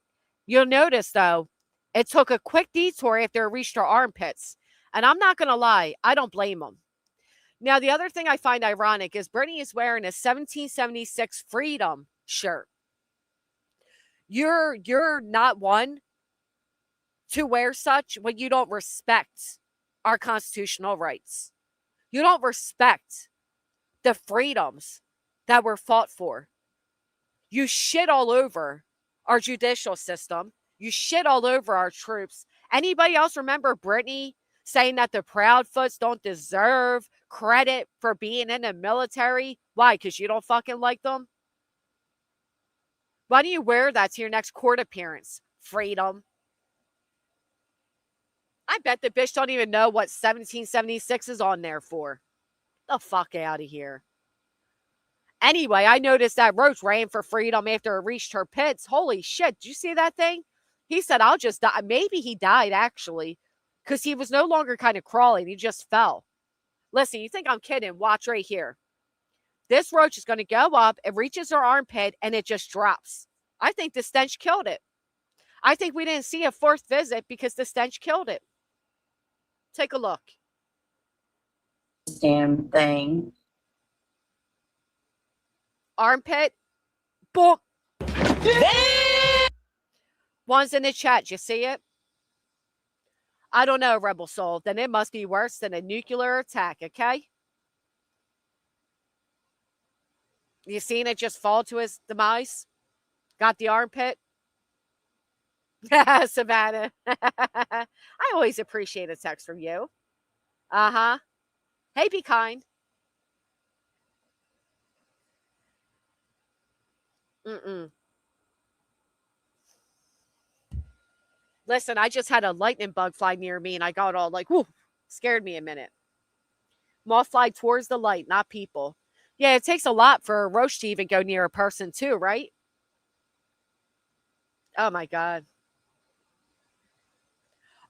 You'll notice, though, it took a quick detour after it reached her armpits. And I'm not going to lie, I don't blame them. Now, the other thing I find ironic is Brittany is wearing a 1776 Freedom shirt. You're not one to wear such when you don't respect our constitutional rights. You don't respect the freedoms that were fought for. You shit all over our judicial system. You shit all over our troops. Anybody else remember Brittany saying that the Proudfoots don't deserve credit for being in the military? Why? Because you don't fucking like them? Why don't you wear that to your next court appearance? Freedom. I bet the bitch don't even know what 1776 is on there for. The fuck out of here. Anyway, I noticed that Roach ran for freedom after it reached her pits. Holy shit. Did you see that thing? He said, I'll just die. Maybe he died, actually, because he was no longer kind of crawling. He just fell. Listen, you think I'm kidding? Watch right here. This roach is going to go up. It reaches her armpit, and it just drops. I think the stench killed it. I think we didn't see a fourth visit because the stench killed it. Take a look. Damn thing. Armpit. Boom. One's in the chat. You see it? I don't know, Rebel Soul. Then it must be worse than a nuclear attack, okay? You seen it just fall to his demise? Got the armpit? Savannah. I always appreciate a text from you. Uh-huh. Hey, be kind. Mm-mm. Listen, I just had a lightning bug fly near me, and I got all like, whoo, scared me a minute. Moth fly towards the light, not people. Yeah, it takes a lot for a roach to even go near a person too, right? Oh, my God.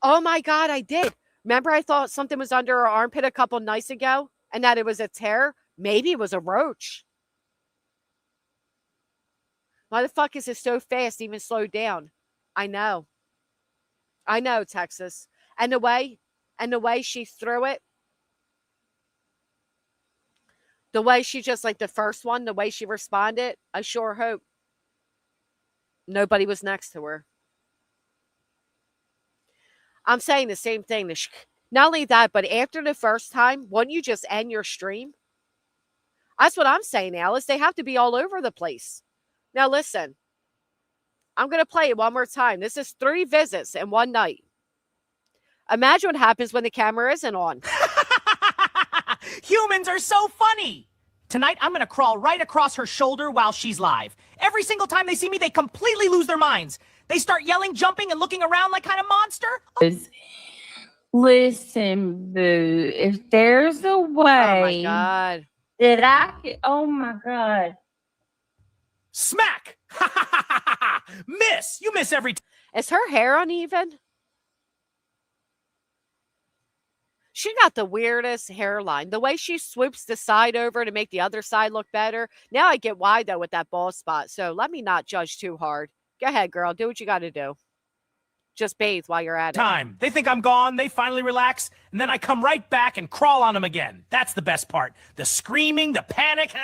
Oh, my God, I did. Remember I thought something was under her armpit a couple nights ago and that it was a tear? Maybe it was a roach. Why the fuck is it so fast, even slowed down? I know. I know, Texas. And the way she threw it, the way she just, like the first one, the way she responded, I sure hope nobody was next to her. I'm saying the same thing. Not only that, but after the first time, wouldn't you just end your stream? That's what I'm saying, Alice. They have to be all over the place. Now, listen. I'm going to play it one more time. This is 3 visits in one night. Imagine what happens when the camera isn't on. Humans are so funny. Tonight, I'm going to crawl right across her shoulder while she's live. Every single time they see me, they completely lose their minds. They start yelling, jumping, and looking around like kind of monster. Listen, boo, if there's a way oh my God. that I could, oh my God. Smack! Miss! You miss every time. Is her hair uneven? She got the weirdest hairline. The way she swoops the side over to make the other side look better. Now I get why, though, with that bald spot. So let me not judge too hard. Go ahead, girl. Do what you got to do. Just bathe while you're at it. They think I'm gone. They finally relax. And then I come right back and crawl on them again. That's the best part. The screaming, the panic.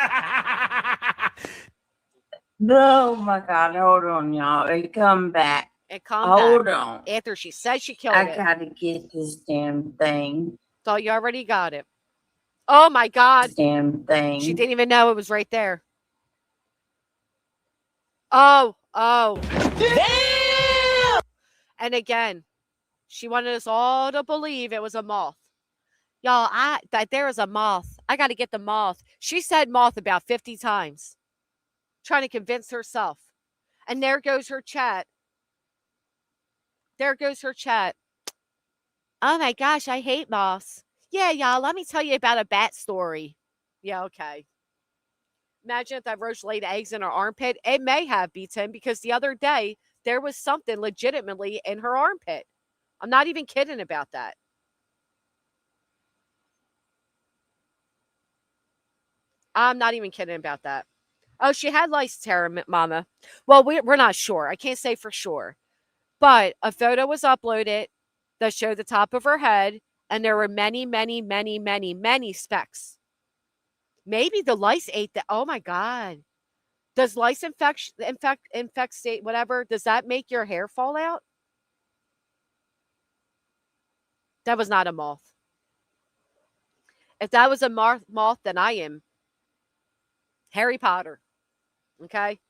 Oh my God, hold on, y'all. It come back. It come hold back. on. After she said she killed I it. gotta get this damn thing. Thought you already got it. Oh my God. This damn thing. She didn't even know it was right there. Oh. Damn! And again, she wanted us all to believe it was a moth. Y'all, that there is a moth. I got to get the moth. She said moth about 50 times. Trying to convince herself. And there goes her chat. There goes her chat. Oh my gosh, I hate moths. Yeah, y'all, let me tell you about a bat story. Yeah, okay. Imagine if that roach laid eggs in her armpit. It may have, B10, because the other day, there was something legitimately in her armpit. I'm not even kidding about that. I'm not even kidding about that. Oh, she had lice, Tara, Mama. Well, we're not sure. I can't say for sure. But a photo was uploaded that showed the top of her head, and there were many, many, many, many, many specks. Maybe the lice ate the. Oh my God! Does lice infect state whatever? Does that make your hair fall out? That was not a moth. If that was a moth, then I am Harry Potter. Okay.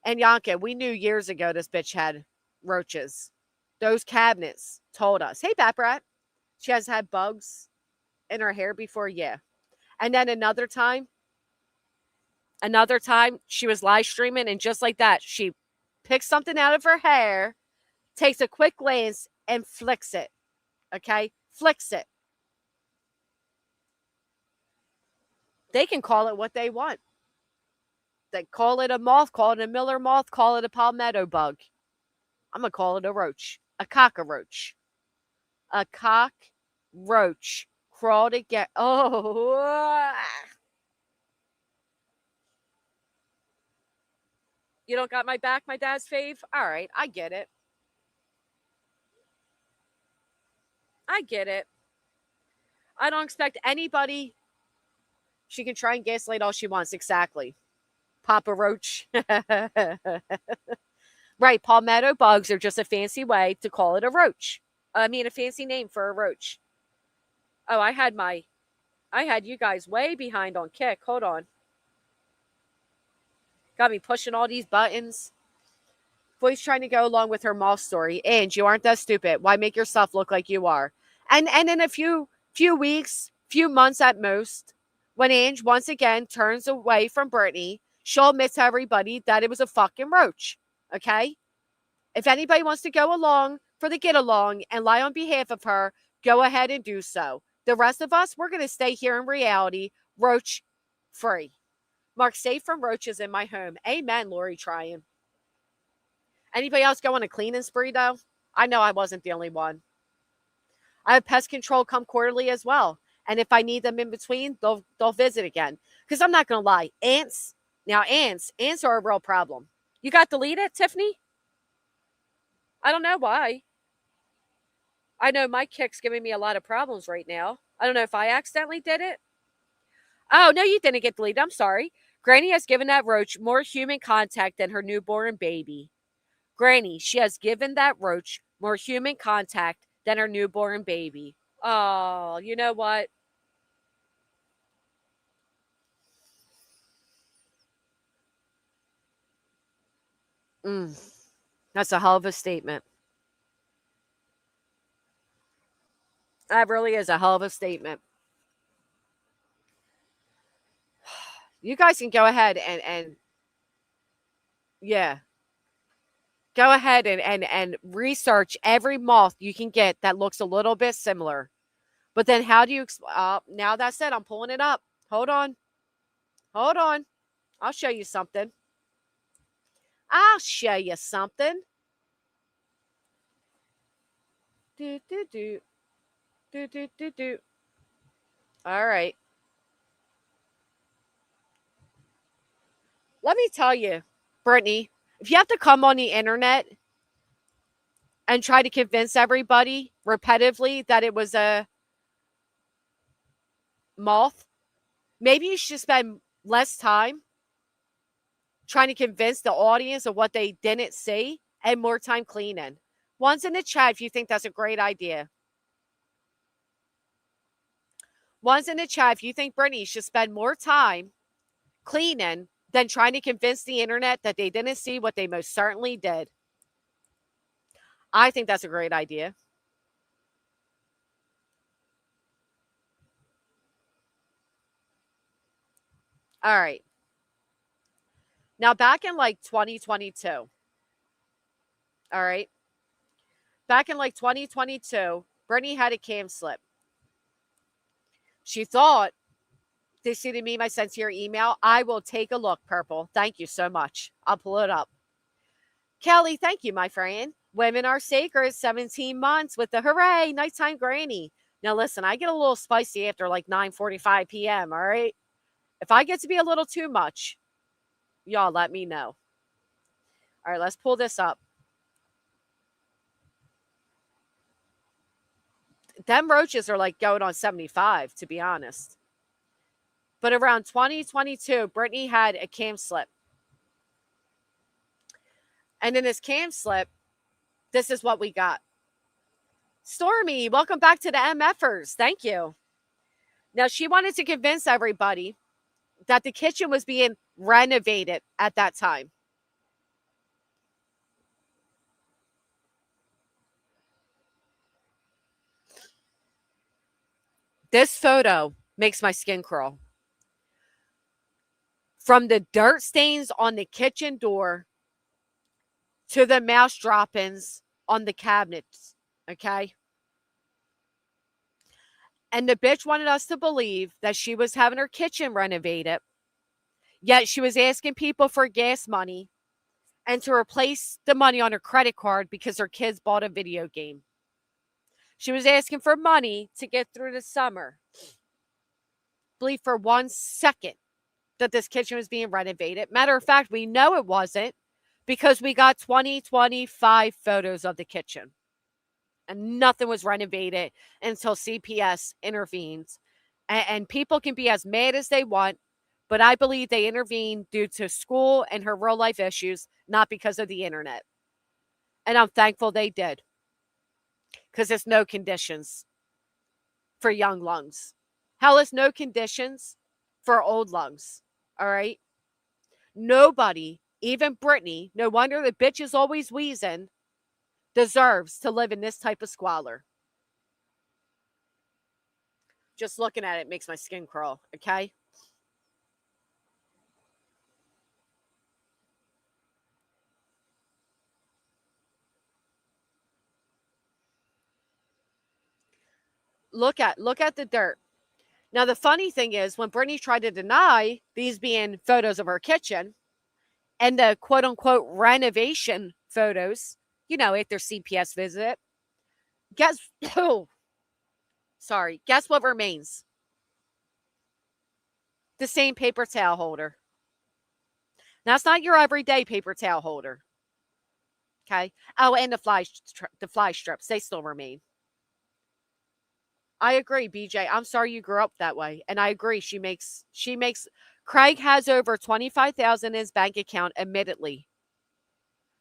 And Yanka, we knew years ago this bitch had roaches. Those cabinets told us. Hey, Bat Brat. She has had bugs in her hair before. Yeah. And then another time, she was live streaming, and just like that, she picks something out of her hair, takes a quick glance, and flicks it. Okay? Flicks it. They can call it what they want. They call it a moth, call it a Miller moth, call it a palmetto bug. I'm going to call it a roach. A cockroach. A cockroach crawled again. Oh. You don't got my back, my dad's fave? All right, I get it. I get it. I don't expect anybody. She can try and gaslight all she wants. Exactly. Papa Roach. Right, palmetto bugs are just a fancy way to call it a roach. I mean, a fancy name for a roach. Oh, I had you guys way behind on Kick. Hold on. Got me pushing all these buttons. Voice trying to go along with her moth story. And you aren't that stupid. Why make yourself look like you are? And in a few weeks, few months at most, when Ange once again turns away from Brittany, she'll admit to everybody that it was a fucking roach. Okay? If anybody wants to go along for the get along and lie on behalf of her, go ahead and do so. The rest of us, we're going to stay here in reality, roach free. Mark, safe from roaches in my home. Amen, Lori Tryon. Anybody else go on a cleaning spree, though? I know I wasn't the only one. I have pest control come quarterly as well. And if I need them in between, they'll visit again. Because I'm not going to lie. Ants are a real problem. You got deleted, Tiffany? I don't know why. I know my Kick's giving me a lot of problems right now. I don't know if I accidentally did it. Oh, no, you didn't get deleted. I'm sorry. Granny has given that roach more human contact than her newborn baby. Granny, she has given that roach more human contact than her newborn baby. Oh, you know what? That's a hell of a statement. That really is a hell of a statement. You guys can go ahead and yeah. Go ahead and research every moth you can get that looks a little bit similar. But then how do you... now that said, I'm pulling it up. Hold on. I'll show you something. Do. All right. Let me tell you, Brittany, if you have to come on the internet and try to convince everybody repetitively that it was a moth, maybe you should spend less time trying to convince the audience of what they didn't see and more time cleaning. One's in the chat if you think that's a great idea. One's in the chat if you think Brittany should spend more time cleaning than trying to convince the internet that they didn't see what they most certainly did. I think that's a great idea. All right. Now, back in like 2022. All right. Back in like 2022, Brittany had a cam slip. She thought, they see to me, my sent to your email. I will take a look, Purple. Thank you so much. I'll pull it up. Kelly, thank you, my friend. Women are sacred, 17 months with the hooray, nighttime granny. Now, listen, I get a little spicy after like 9:45 p.m., all right? If I get to be a little too much, y'all let me know. All right, let's pull this up. Them roaches are like going on 75, to be honest. But around 2022, Brittany had a cam slip. And in this cam slip, this is what we got. Stormy, welcome back to the MFers. Thank you. Now, she wanted to convince everybody that the kitchen was being renovated at that time. This photo makes my skin crawl. From the dirt stains on the kitchen door to the mouse droppings on the cabinets, okay? And the bitch wanted us to believe that she was having her kitchen renovated, yet she was asking people for gas money and to replace the money on her credit card because her kids bought a video game. She was asking for money to get through the summer. Believe for 1 second that this kitchen was being renovated. Matter of fact, we know it wasn't because we got 2025 photos of the kitchen. And nothing was renovated until CPS intervenes. And people can be as mad as they want, but I believe they intervened due to school and her real life issues, not because of the internet. And I'm thankful they did. Because there's no conditions for young lungs. Hell, is no conditions for old lungs. All right? Nobody, even Brittany, no wonder the bitch is always wheezing, deserves to live in this type of squalor. Just looking at it makes my skin crawl, okay? Look at the dirt. Now, the funny thing is, when Brittany tried to deny these being photos of her kitchen and the quote-unquote renovation photos, at their CPS visit, guess what remains? The same paper towel holder. Now, it's not your everyday paper towel holder. Okay? Oh, and the fly strips, they still remain. I agree, BJ. I'm sorry you grew up that way. And I agree. She makes Craig has over $25,000 in his bank account, admittedly.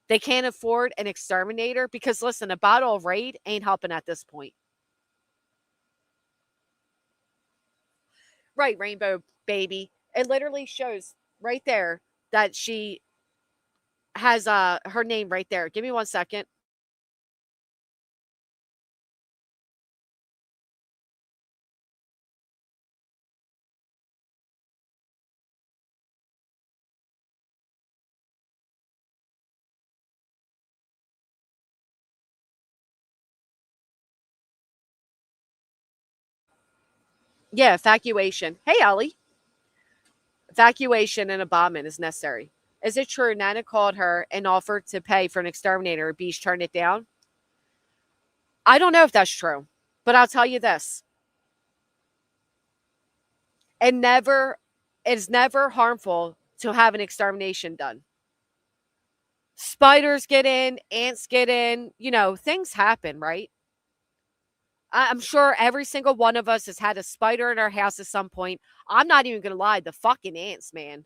They can't afford an exterminator because, listen, a bottle of Raid ain't helping at this point. Right, Rainbow Baby. It literally shows right there that she has her name right there. Give me 1 second. Yeah, evacuation. Hey, Ellie. Evacuation and abandonment is necessary. Is it true Nana called her and offered to pay for an exterminator? Beach turned it down? I don't know if that's true, but I'll tell you this. It's never harmful to have an extermination done. Spiders get in, ants get in, things happen, right? I'm sure every single one of us has had a spider in our house at some point. I'm not even going to lie. The fucking ants, man.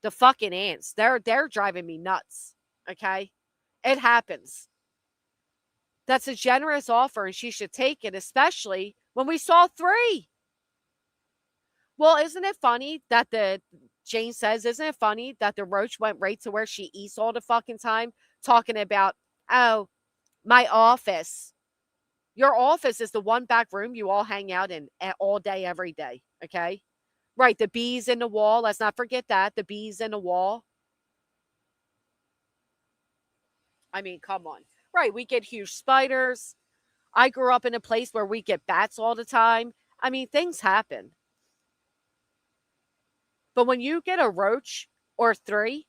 The fucking ants. They're driving me nuts. Okay? It happens. That's a generous offer and she should take it, especially when we saw 3. Well, isn't it funny that Jane says, isn't it funny that the roach went right to where she eats all the fucking time, talking about, oh, my office. Your office is the one back room you all hang out in all day, every day. Okay? Right. The bees in the wall. Let's not forget that. The bees in the wall. I mean, come on. Right. We get huge spiders. I grew up in a place where we get bats all the time. I mean, things happen. But when you get a roach or 3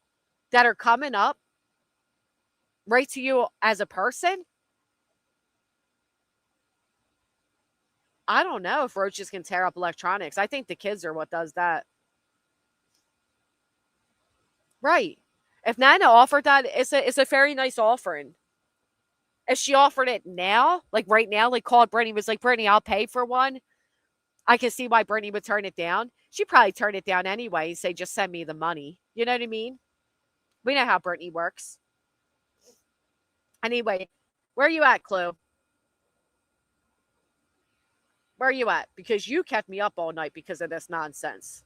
that are coming up right to you as a person, I don't know if roaches can tear up electronics. I think the kids are what does that. Right. If Nana offered that, it's a very nice offering. If she offered it now, like right now, like called Brittany, was like, Brittany, I'll pay for one. I can see why Brittany would turn it down. She'd probably turn it down anyway, say, just send me the money. You know what I mean? We know how Brittany works. Anyway, where are you at, Clue? Where are you at? Because you kept me up all night because of this nonsense.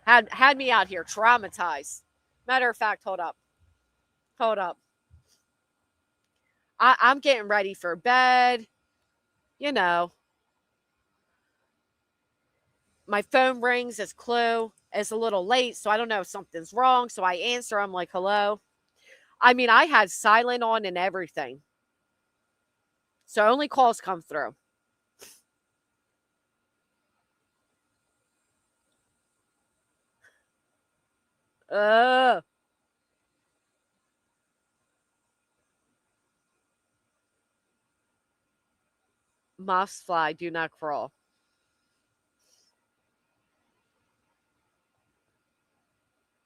Had me out here traumatized. Matter of fact, hold up. I'm getting ready for bed. My phone rings as Clue. It's a little late, so I don't know if something's wrong. So I answer. I'm like, hello. I mean, I had silent on and everything. So only calls come through. Moths fly, do not crawl.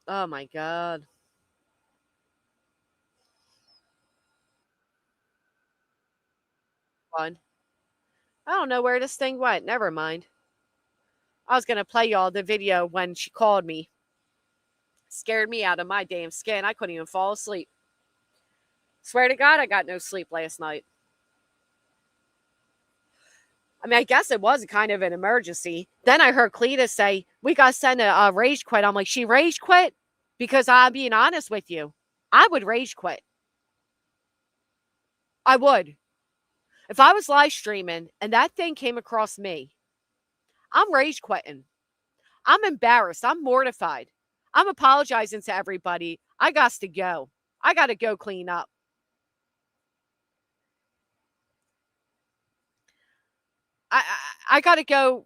Oh my God. Fun. I don't know where this thing went. Never mind. I was going to play y'all the video when she called me. Scared me out of my damn skin. I couldn't even fall asleep. Swear to God, I got no sleep last night. I mean, I guess it was kind of an emergency. Then I heard Cleta say, we got to send a rage quit. I'm like, she rage quit? Because I'm being honest with you. I would rage quit. I would. If I was live streaming and that thing came across me, I'm rage quitting. I'm embarrassed. I'm mortified. I'm apologizing to everybody. I got to go. I got to go clean up. I got to go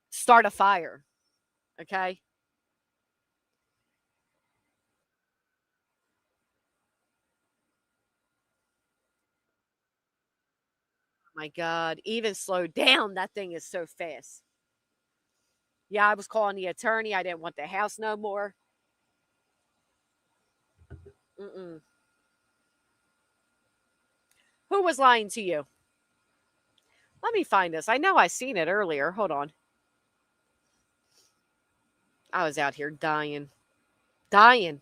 start a fire. Okay? My God, even slow down. That thing is so fast. Yeah, I was calling the attorney. I didn't want the house no more. Mm-mm. Who was lying to you? Let me find this. I know I seen it earlier. Hold on. I was out here dying. Dying.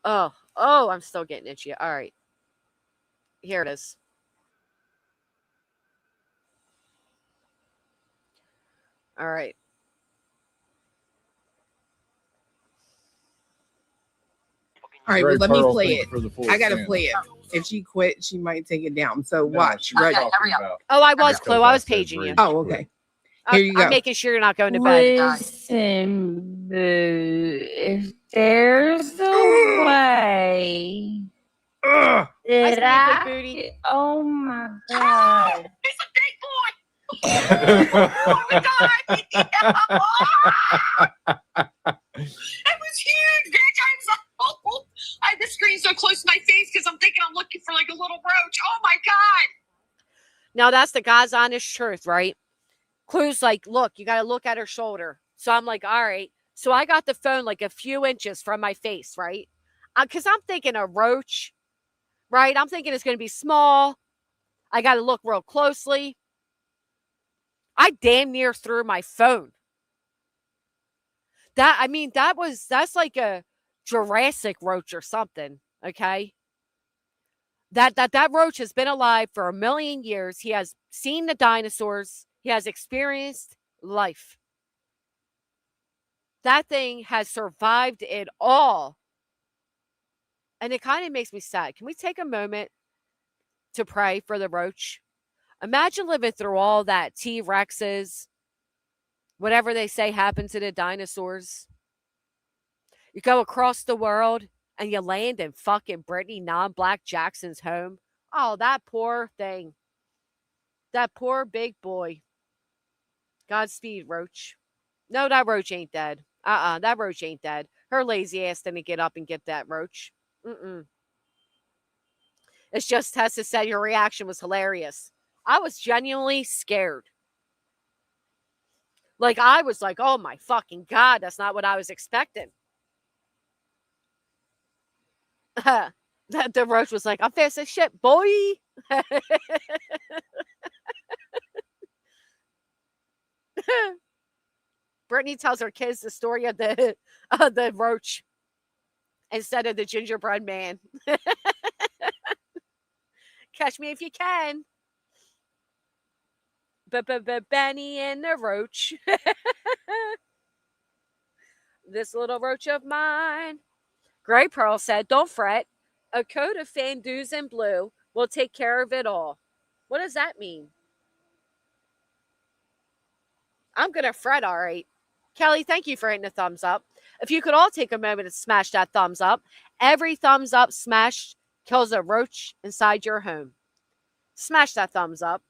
Oh, I'm still getting itchy. All right. Here it is. All right. All right, well, let me play it. I gotta play it. If she quit, she might take it down. So watch. Right. Oh, I was, Chloe. I was paging you. Oh, okay. Here you go. I'm making sure you're not going to bed. Listen, boo. If there's a way that I... Oh, my God. He's a big boy. Oh my God. It was huge, bitch. I had the screen so close to my face because I'm thinking I'm looking for like a little roach. Oh my God. Now that's the God's honest truth, right? Clue's like, look, you got to look at her shoulder. So I'm like, all right. So I got the phone like a few inches from my face, right? Because I'm thinking a roach, right? I'm thinking it's going to be small. I got to look real closely. I damn near threw my phone. That's like a Jurassic roach or something, okay? That roach has been alive for 1 million years. He has seen the dinosaurs. He has experienced life. That thing has survived it all. And it kind of makes me sad. Can we take a moment to pray for the roach? Imagine living through all that T-Rexes, whatever they say happened to the dinosaurs. You go across the world and you land in fucking Brittany non-black Jackson's home. Oh, that poor thing. That poor big boy. Godspeed, Roach. No, that Roach ain't dead. That Roach ain't dead. Her lazy ass didn't get up and get that Roach. It's just Tessa said your reaction was hilarious. I was genuinely scared. Like, I was like, oh my fucking God, that's not what I was expecting. The Roach was like, I'm fast as shit, boy. Brittany tells her kids the story of the Roach instead of the gingerbread man. Catch me if you can. Benny and the Roach. This little roach of mine. Gray Pearl said, don't fret. A coat of Fandoos in blue will take care of it all. What does that mean? I'm going to fret, all right. Kelly, thank you for hitting the thumbs up. If you could all take a moment to smash that thumbs up. Every thumbs up smashed kills a roach inside your home. Smash that thumbs up.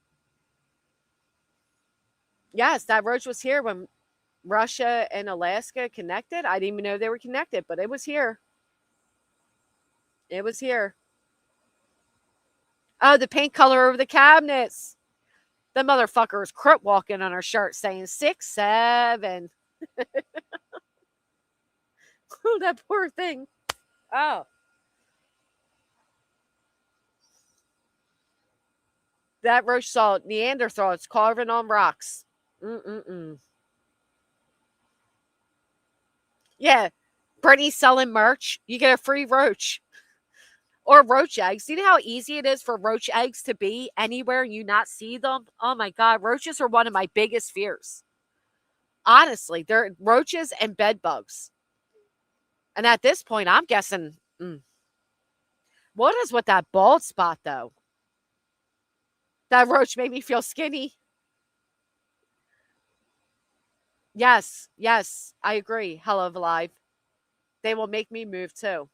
Yes, that roach was here when Russia and Alaska connected. I didn't even know they were connected, but it was here. It was here. Oh, the paint color over the cabinets. The motherfucker is crip walking on her shirt saying 6, 7. Oh, that poor thing. Oh. That roach saw Neanderthals carving on rocks. Yeah. Brittany's selling merch. You get a free roach. Or roach eggs. You know how easy it is for roach eggs to be anywhere and you not see them? Oh my God. Roaches are one of my biggest fears. Honestly, they're roaches and bed bugs. And at this point, I'm guessing, what is with that bald spot, though? That roach made me feel skinny. Yes, I agree. Hell of alive. They will make me move too.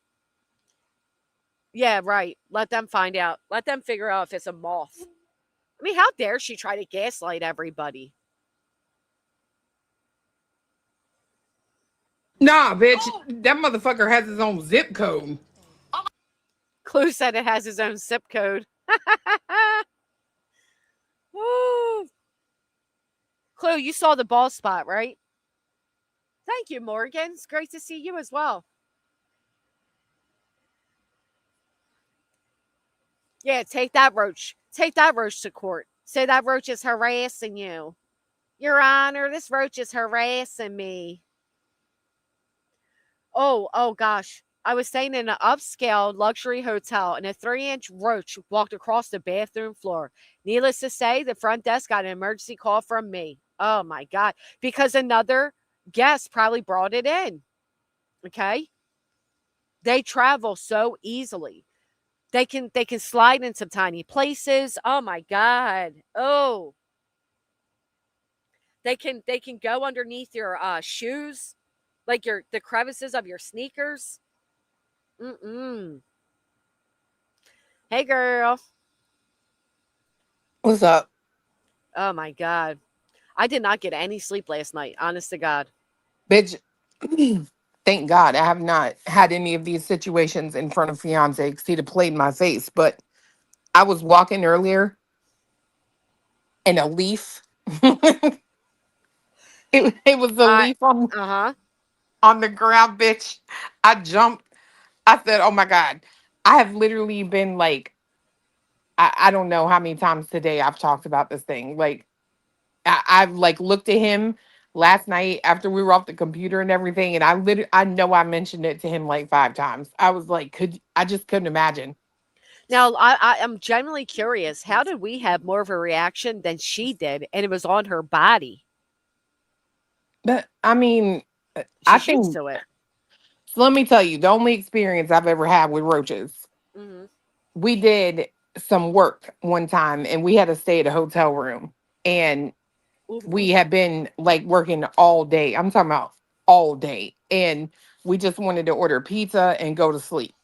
Yeah, right. Let them find out. Let them figure out if it's a moth. I mean, how dare she try to gaslight everybody? Nah, bitch. That motherfucker has his own zip code. Clue said it has his own zip code. Woo. Clue, you saw the bald spot, right? Thank you, Morgan. It's great to see you as well. Yeah, take that roach. Take that roach to court. Say that roach is harassing you. Your Honor, this roach is harassing me. Oh gosh. I was staying in an upscale luxury hotel and a 3-inch roach walked across the bathroom floor. Needless to say, the front desk got an emergency call from me. Oh my God. Because another guest probably brought it in. Okay? They travel so easily. They can slide in some tiny places. Oh my God. Oh. They can go underneath your shoes, like the crevices of your sneakers. Hey girl. What's up? Oh my God. I did not get any sleep last night, honest to God. Bitch, thank God I have not had any of these situations in front of fiance because he'd have played in my face. But I was walking earlier and a leaf. it was a leaf on the ground, bitch. I jumped. I said, oh my God. I have literally been like, I don't know how many times today I've talked about this thing. Like, I've like looked at him last night after we were off the computer and everything, and I know I mentioned it to him like 5 times. I was like, I just couldn't imagine. Now, I'm genuinely curious. How did we have more of a reaction than she did, and it was on her body? But I mean, I think to it. So let me tell you, the only experience I've ever had with roaches. We did some work one time, and we had to stay at a hotel room, and we had been like working all day. I'm talking about all day. And we just wanted to order pizza and go to sleep.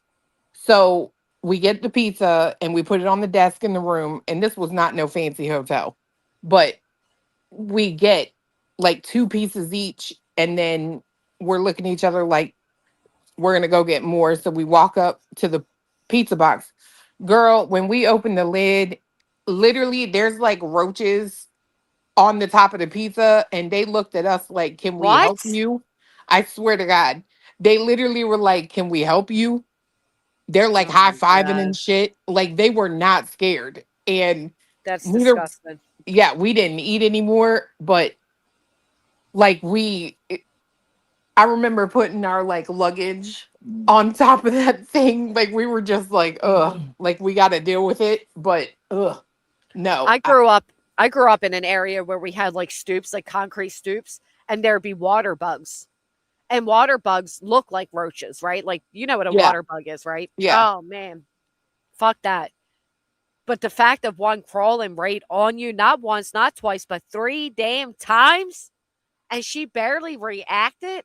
So we get the pizza and we put it on the desk in the room. And this was not no fancy hotel, but we get like 2 pieces each. And then we're looking at each other like we're going to go get more. So we walk up to the pizza box. Girl, when we open the lid, literally there's like roaches on the top of the pizza, and they looked at us like, can we help you? I swear to God, they literally were like, can we help you? They're like high-fiving and shit. Like, they were not scared. And that's disgusting. Yeah, we didn't eat anymore, but like I remember putting our like luggage on top of that thing. Like, we were just like, ugh, like we got to deal with it. But ugh, no. I grew up in an area where we had like stoops, like concrete stoops, and there'd be water bugs. And water bugs look like roaches, right? Like, you know what a water bug is, right? Yeah. Oh man. Fuck that. But the fact of one crawling right on you, not once, not twice, but 3 damn times, and she barely reacted.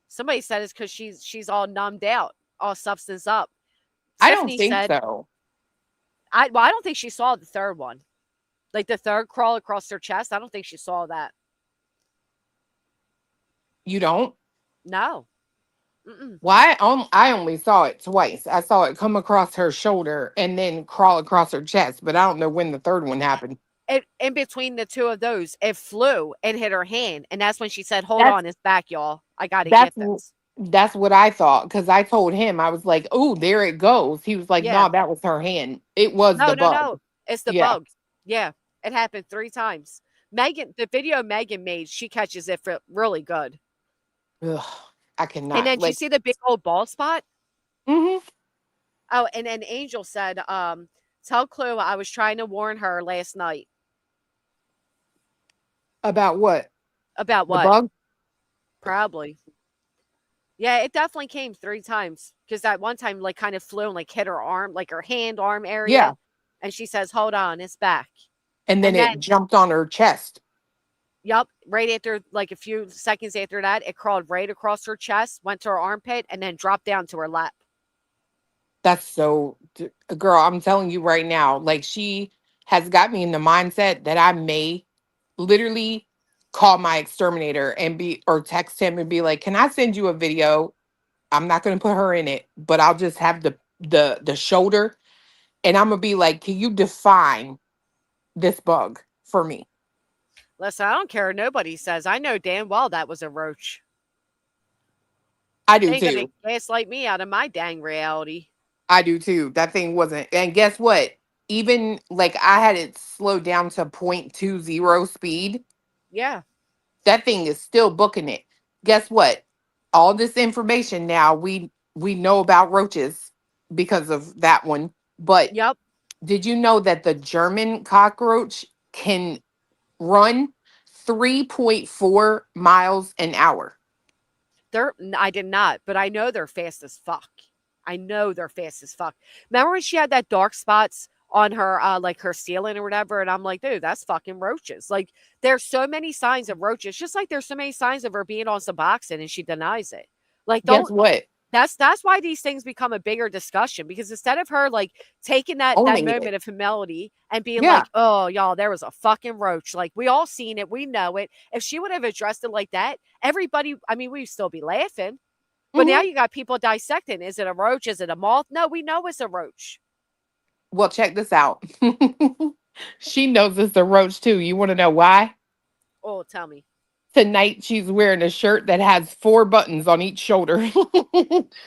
Somebody said it's because she's all numbed out, all substance up. I don't think so. I don't think she saw the third one. Like the third crawl across her chest. I don't think she saw that. You don't? No. Why? I only saw it twice. I saw it come across her shoulder and then crawl across her chest, but I don't know when the third one happened. In between the two of those, it flew and hit her hand. And that's when she said, hold on, it's back, y'all. I got to get this. That's what I thought, because I told him, I was like, oh, there it goes. He was like, no, that was her hand. It was the bug. No, it's the bug. Yeah, it happened 3 times. Megan, the video Megan made, she catches it really good. Ugh. I cannot. And then did you see the big old bald spot? Mm-hmm. Oh, and then Angel said, tell Clue I was trying to warn her last night. About what? About what? The bug? Probably. Yeah, it definitely came 3 times. Because that one time, like, kind of flew and, like, hit her arm, like, her arm area. Yeah. And she says, hold on, it's back. And then it jumped on her chest. Yep. Right after, like, a few seconds after that, it crawled right across her chest, went to her armpit, and then dropped down to her lap. That's so, girl, I'm telling you right now, like, she has got me in the mindset that I may literally call my exterminator or text him and be like, can I send you a video? I'm not going to put her in it, but I'll just have the shoulder. And I'm going to be like, can you define this bug for me? Listen, I don't care what nobody says. I know damn well that was a roach. I do They ain't too. gonna gaslight me out of my dang reality. I do too. That thing wasn't. And guess what? Even like I had it slowed down to 0.20 speed. Yeah. That thing is still booking it. Guess what? All this information now we know about roaches because of that one. But yep. Did you know that the German cockroach can run 3.4 miles an hour? I did not, but I know they're fast as fuck. Remember when she had that dark spots on her, like her ceiling or whatever? And I'm like, dude, that's fucking roaches. Like, there's so many signs of roaches, just like there's so many signs of her being on Suboxone and she denies it. Like, guess what? That's why these things become a bigger discussion, because instead of her like taking that moment of humility and being like, oh, y'all, there was a fucking roach. Like, we all seen it. We know it. If she would have addressed it like that, everybody, I mean, we'd still be laughing. But now you got people dissecting. Is it a roach? Is it a moth? No, we know it's a roach. Well, check this out. She knows it's a roach too. You want to know why? Oh, tell me. Tonight she's wearing a shirt that has 4 buttons on each shoulder.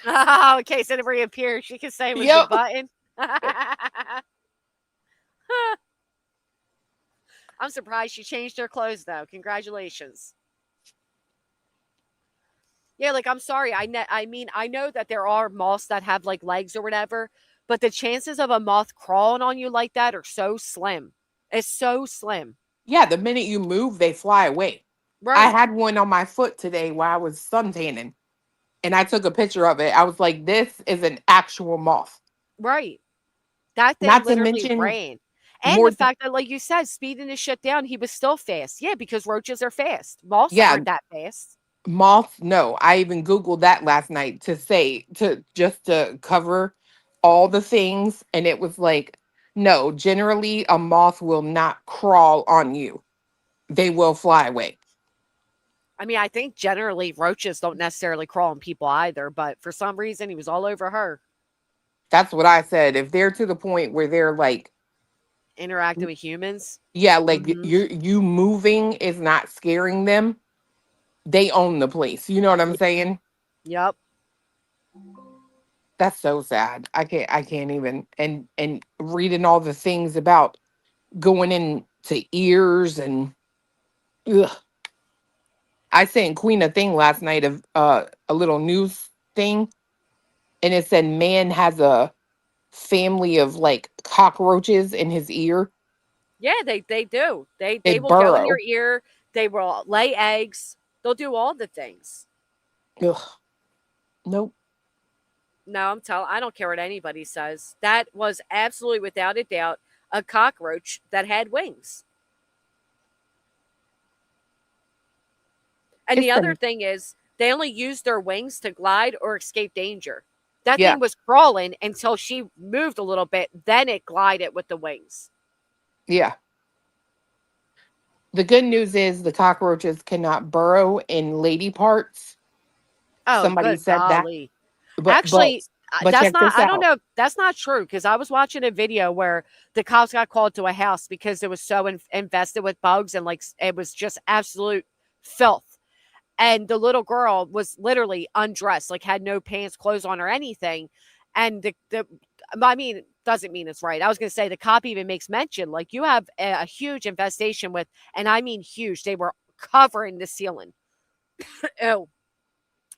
Oh, in case it reappears, she can say it was the button. I'm surprised she changed her clothes though. Congratulations. Yeah, like, I'm sorry. I mean, I know that there are moths that have like legs or whatever, but the chances of a moth crawling on you like that are so slim. It's so slim. Yeah, the minute you move, they fly away. Right. I had one on my foot today while I was suntanning, and I took a picture of it. I was like, this is an actual moth. Right. That thing literally ran. And the fact that, like you said, speeding his shit down, he was still fast. Yeah, because roaches are fast. Moths aren't that fast. Moths, no. I even Googled that last night to cover all the things. And it was like, no, generally a moth will not crawl on you. They will fly away. I mean, I think generally roaches don't necessarily crawl on people either, but for some reason he was all over her. That's what I said. If they're to the point where they're like interacting with humans. Yeah, like you moving is not scaring them. They own the place. You know what I'm saying? Yep. That's so sad. I can't even and reading all the things about going into ears and ugh. I sent Queen a thing last night of a little news thing, and it said man has a family of like cockroaches in his ear. Yeah, they do. They will burrow. Go in your ear. They will lay eggs. They'll do all the things. Ugh. Nope. No, I don't care what anybody says. That was absolutely, without a doubt, a cockroach that had wings. And the other thing is, they only used their wings to glide or escape danger. That thing was crawling until she moved a little bit. Then it glided with the wings. Yeah. The good news is the cockroaches cannot burrow in lady parts. Oh, somebody said golly. that. Actually, but that's not. I don't out. know. That's not true, because I was watching a video where the cops got called to a house because it was so infested with bugs and like it was just absolute filth. And the little girl was literally undressed, like had no pants, clothes on, or anything. And I mean, doesn't mean it's right. I was going to say the cop even makes mention, like, you have a huge infestation with, and I mean huge. They were covering the ceiling. Oh,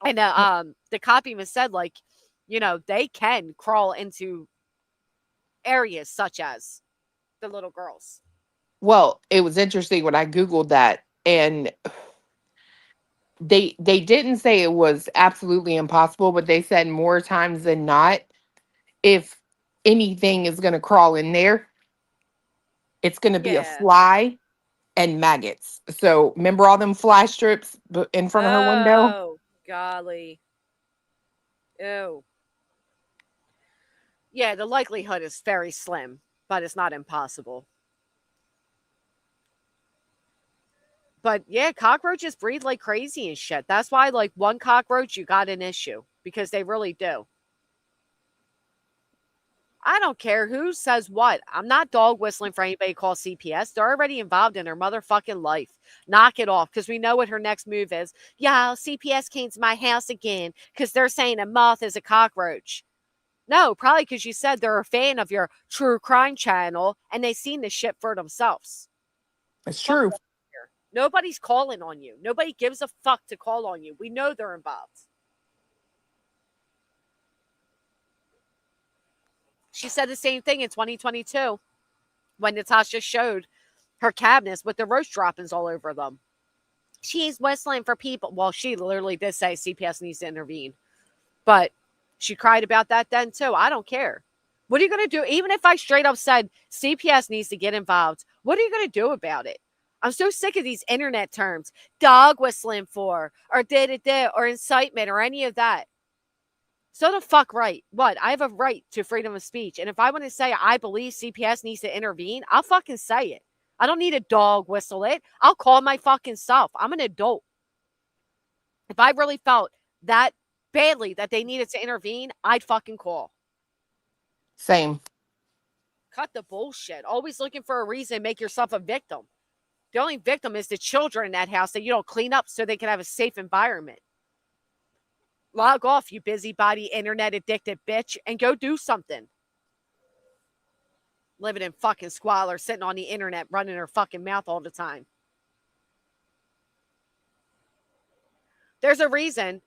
And the cop even said, like, you know, they can crawl into areas such as the little girls. Well, it was interesting when I Googled that, and they didn't say it was absolutely impossible, but they said more times than not, if anything is going to crawl in there, it's going to be a fly and maggots. So remember all them fly strips in front of her window? Oh, golly. Ew. Yeah, the likelihood is very slim, but it's not impossible. But yeah, cockroaches breed like crazy and shit. That's why, like, one cockroach, you got an issue, because they really do. I don't care who says what. I'm not dog whistling for anybody to call CPS. They're already involved in her motherfucking life. Knock it off, because we know what her next move is. Yeah, CPS came to my house again because they're saying a moth is a cockroach. No, probably because you said they're a fan of your true crime channel and they've seen this shit for themselves. It's true. Nobody's calling on you. Nobody gives a fuck to call on you. We know they're involved. She said the same thing in 2022 when Natasha showed her cabinets with the roach droppings all over them. She's whistling for people. Well, she literally did say CPS needs to intervene. But she cried about that then too. I don't care. What are you going to do? Even if I straight up said CPS needs to get involved, what are you going to do about it? I'm so sick of these internet terms. Dog whistling for, or da-da-da, or incitement, or any of that. So the fuck right. What? I have a right to freedom of speech. And if I want to say I believe CPS needs to intervene, I'll fucking say it. I don't need a dog whistle it. I'll call my fucking self. I'm an adult. If I really felt that badly that they needed to intervene, I'd fucking call. Same. Cut the bullshit. Always looking for a reason to make yourself a victim. The only victim is the children in that house that you don't clean up so they can have a safe environment. Log off, you busybody, internet addicted bitch, and go do something. Living in fucking squalor, sitting on the internet, running her fucking mouth all the time. There's a reason.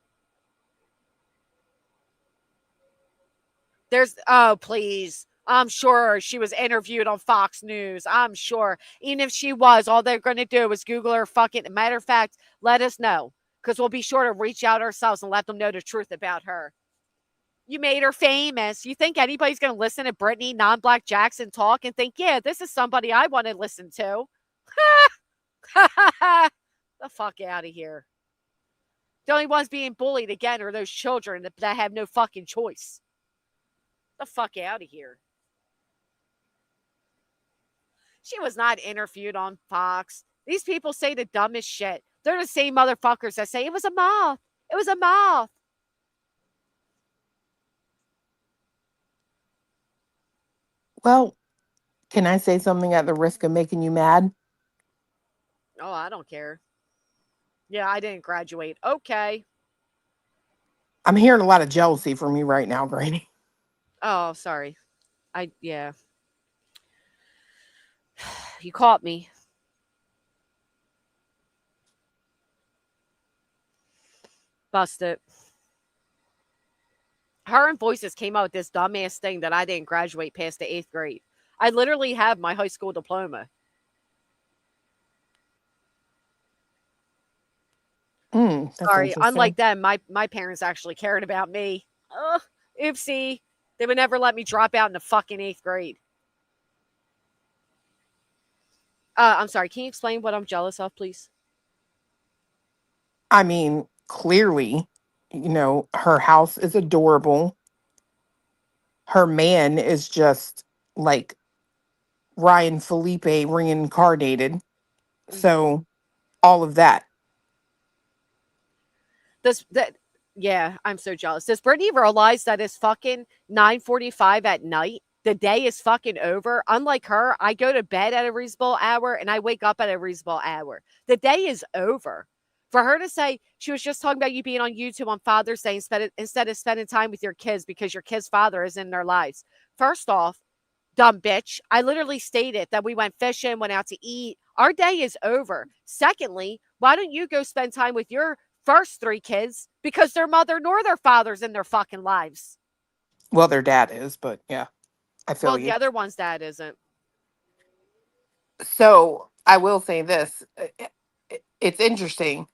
Oh, please. I'm sure she was interviewed on Fox News. I'm sure. Even if she was, all they're going to do is Google her fucking. Matter of fact, let us know. Because we'll be sure to reach out ourselves and let them know the truth about her. You made her famous. You think anybody's going to listen to Brittany non-black Jackson talk and think, yeah, this is somebody I want to listen to? The fuck out of here. The only ones being bullied again are those children that have no fucking choice. The fuck out of here. She was not interviewed on Fox. These people say the dumbest shit. They're the same motherfuckers that say, it was a moth. It was a moth. Well, can I say something at the risk of making you mad? Oh, I don't care. Yeah, I didn't graduate. Okay. I'm hearing a lot of jealousy from you right now, Brady. Oh, sorry. Yeah. You caught me. Busted. Her and Voices came out with this dumbass thing that I didn't graduate past the 8th grade. I literally have my high school diploma. Sorry, unlike them, my parents actually cared about me. Oopsie. They would never let me drop out in the fucking 8th grade. I'm sorry, can you explain what I'm jealous of, please? I mean, clearly, you know, her house is adorable. Her man is just like Ryan Felipe reincarnated. Mm-hmm. So, all of that. Yeah, I'm so jealous. Does Brittany realize that it's fucking 9:45 at night? The day is fucking over. Unlike her, I go to bed at a reasonable hour and I wake up at a reasonable hour. The day is over. For her to say she was just talking about you being on YouTube on Father's Day instead of spending time with your kids because your kid's father is in their lives. First off, dumb bitch, I literally stated that we went fishing, went out to eat. Our day is over. Secondly, why don't you go spend time with your first 3 kids because their mother nor their father's in their fucking lives. Well, their dad is, but yeah, I feel Well, you. the other one's dad isn't. So I will say this. It's interesting.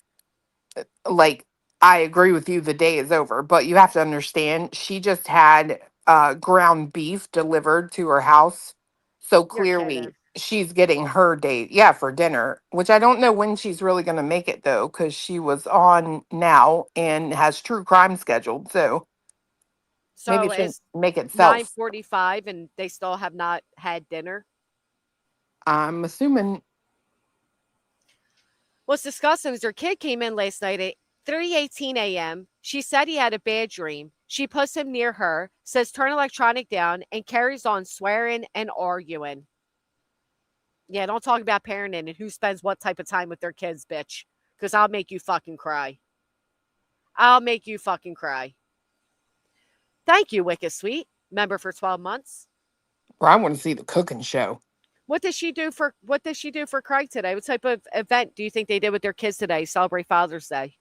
Like, I agree with you, the day is over, but you have to understand, she just had ground beef delivered to her house. So You're clearly kidding. she's getting her date, yeah, for dinner, which I don't know when she's really going to make it though, because she was on Now and has true crime scheduled. So maybe So it shouldn't it's make itself. 9:45 and they still have not had dinner. I'm assuming. What's disgusting is her kid came in last night at 3:18 a.m. She said he had a bad dream. She puts him near her, says turn electronic down, and carries on swearing and arguing. Yeah, don't talk about parenting and who spends what type of time with their kids, bitch. Because I'll make you fucking cry. I'll make you fucking cry. Thank you, Wicked Sweet. Member for 12 months. Or I want to see the cooking show. What does she do for Craig today? What type of event do you think they did with their kids today? Celebrate Father's Day.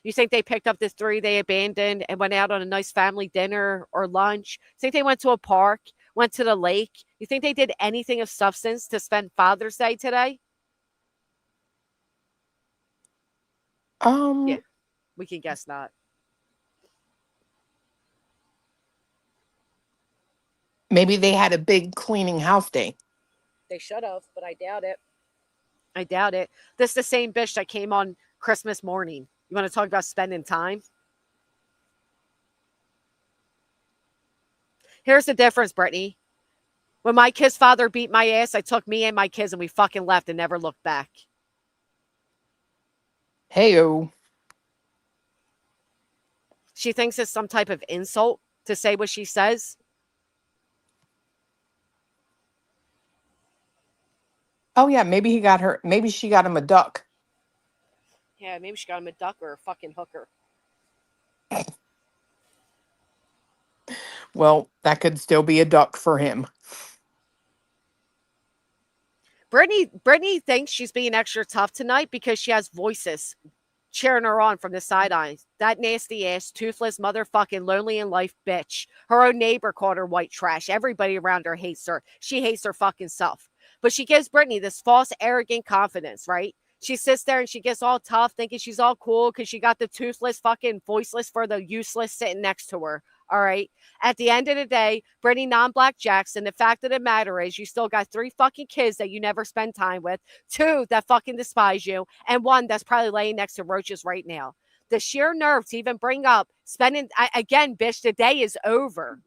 You think they picked up the 3 they abandoned and went out on a nice family dinner or lunch? You think they went to a park, went to the lake? You think they did anything of substance to spend Father's Day today? Yeah, we can guess not. Maybe they had a big cleaning house day. They should have, but I doubt it. I doubt it. This is the same bitch that came on Christmas morning. You want to talk about spending time? Here's the difference, Brittany. When my kid's father beat my ass, I took me and my kids and we fucking left and never looked back. Hey-o. She thinks it's some type of insult to say what she says. Oh, yeah, maybe he got her. Maybe she got him a duck. Yeah, maybe she got him a duck or a fucking hooker. Well, that could still be a duck for him. Brittany thinks she's being extra tough tonight because she has voices cheering her on from the sidelines. That nasty ass, toothless, motherfucking lonely in life bitch. Her own neighbor called her white trash. Everybody around her hates her. She hates her fucking self. But she gives Brittany this false, arrogant confidence, right? She sits there and she gets all tough, thinking she's all cool because she got the toothless, fucking voiceless for the useless sitting next to her. All right. At the end of the day, Brittany non-black Jackson, the fact of the matter is you still got 3 fucking kids that you never spend time with, 2 that fucking despise you, and 1 that's probably laying next to roaches right now. The sheer nerve to even bring up spending, again, bitch, the day is over.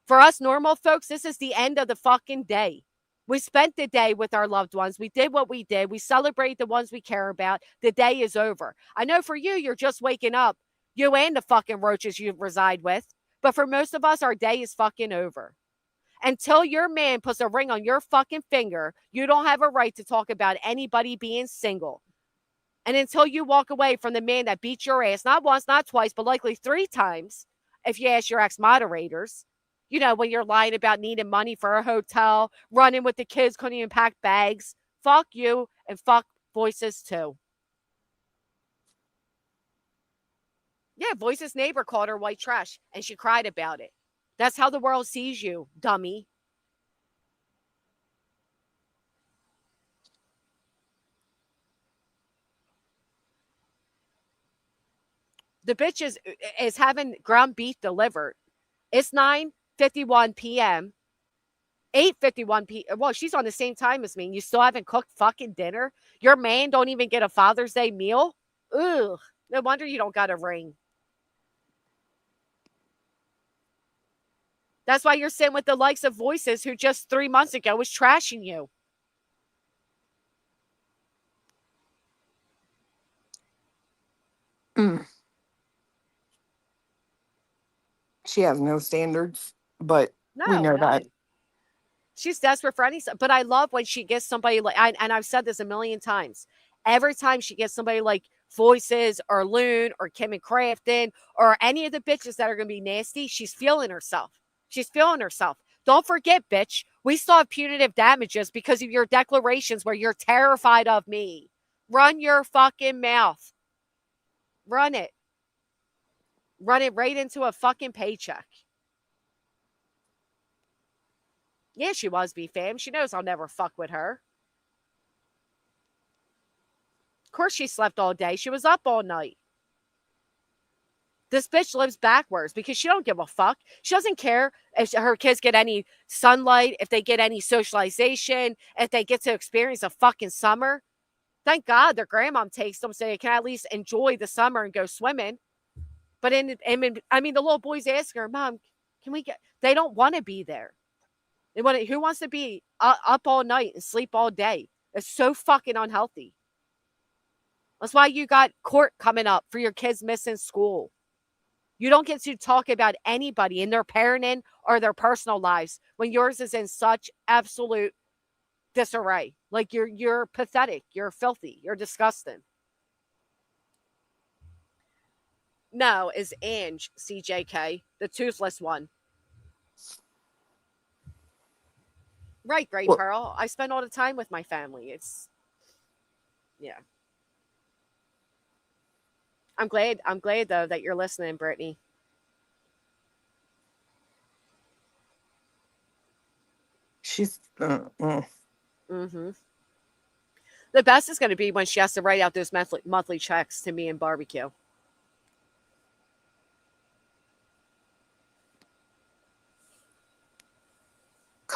For us normal folks, this is the end of the fucking day. We spent the day with our loved ones. We did what we did. We celebrate the ones we care about. The day is over. I know for you, you're just waking up. You and the fucking roaches you reside with. But for most of us, our day is fucking over. Until your man puts a ring on your fucking finger, you don't have a right to talk about anybody being single. And until you walk away from the man that beat your ass, not once, not twice, but likely 3 times, if you ask your ex-moderators, you know, when you're lying about needing money for a hotel, running with the kids, couldn't even pack bags, fuck you and fuck Voices too. Yeah, Voice's neighbor called her white trash, and she cried about it. That's how the world sees you, dummy. The bitch is having ground beef delivered. It's 9:51 p.m. 8:51 p.m. Well, she's on the same time as me, and you still haven't cooked fucking dinner? Your man don't even get a Father's Day meal? Ugh. No wonder you don't got a ring. That's why you're sitting with the likes of Voices, who just 3 months ago was trashing you. She has no standards, but we know that. She's desperate for any, but I love when she gets somebody like, and I've said this a million times, every time she gets somebody like Voices or Loon or Kim and Crafton or any of the bitches that are going to be nasty, she's feeling herself. She's feeling herself. Don't forget, bitch, we still have punitive damages because of your declarations where you're terrified of me. Run your fucking mouth. Run it. Run it right into a fucking paycheck. Yeah, she was B-fam. She knows I'll never fuck with her. Of course she slept all day. She was up all night. This bitch lives backwards because she don't give a fuck. She doesn't care if her kids get any sunlight, if they get any socialization, if they get to experience a fucking summer. Thank God their grandmom takes them so they can at least enjoy the summer and go swimming. But the little boy's asking her, Mom, can we get... They don't want to be there. Who wants to be up all night and sleep all day? It's so fucking unhealthy. That's why you got court coming up for your kids missing school. You don't get to talk about anybody in their parenting or their personal lives when yours is in such absolute disarray. Like you're pathetic. You're filthy. You're disgusting. No, is Ange, CJK, the toothless one. Right, Great Pearl. I spend all the time with my family. Yeah. I'm glad though that you're listening, Brittany. She's Mm-hmm. The best is going to be when she has to write out those monthly checks to me and barbecue.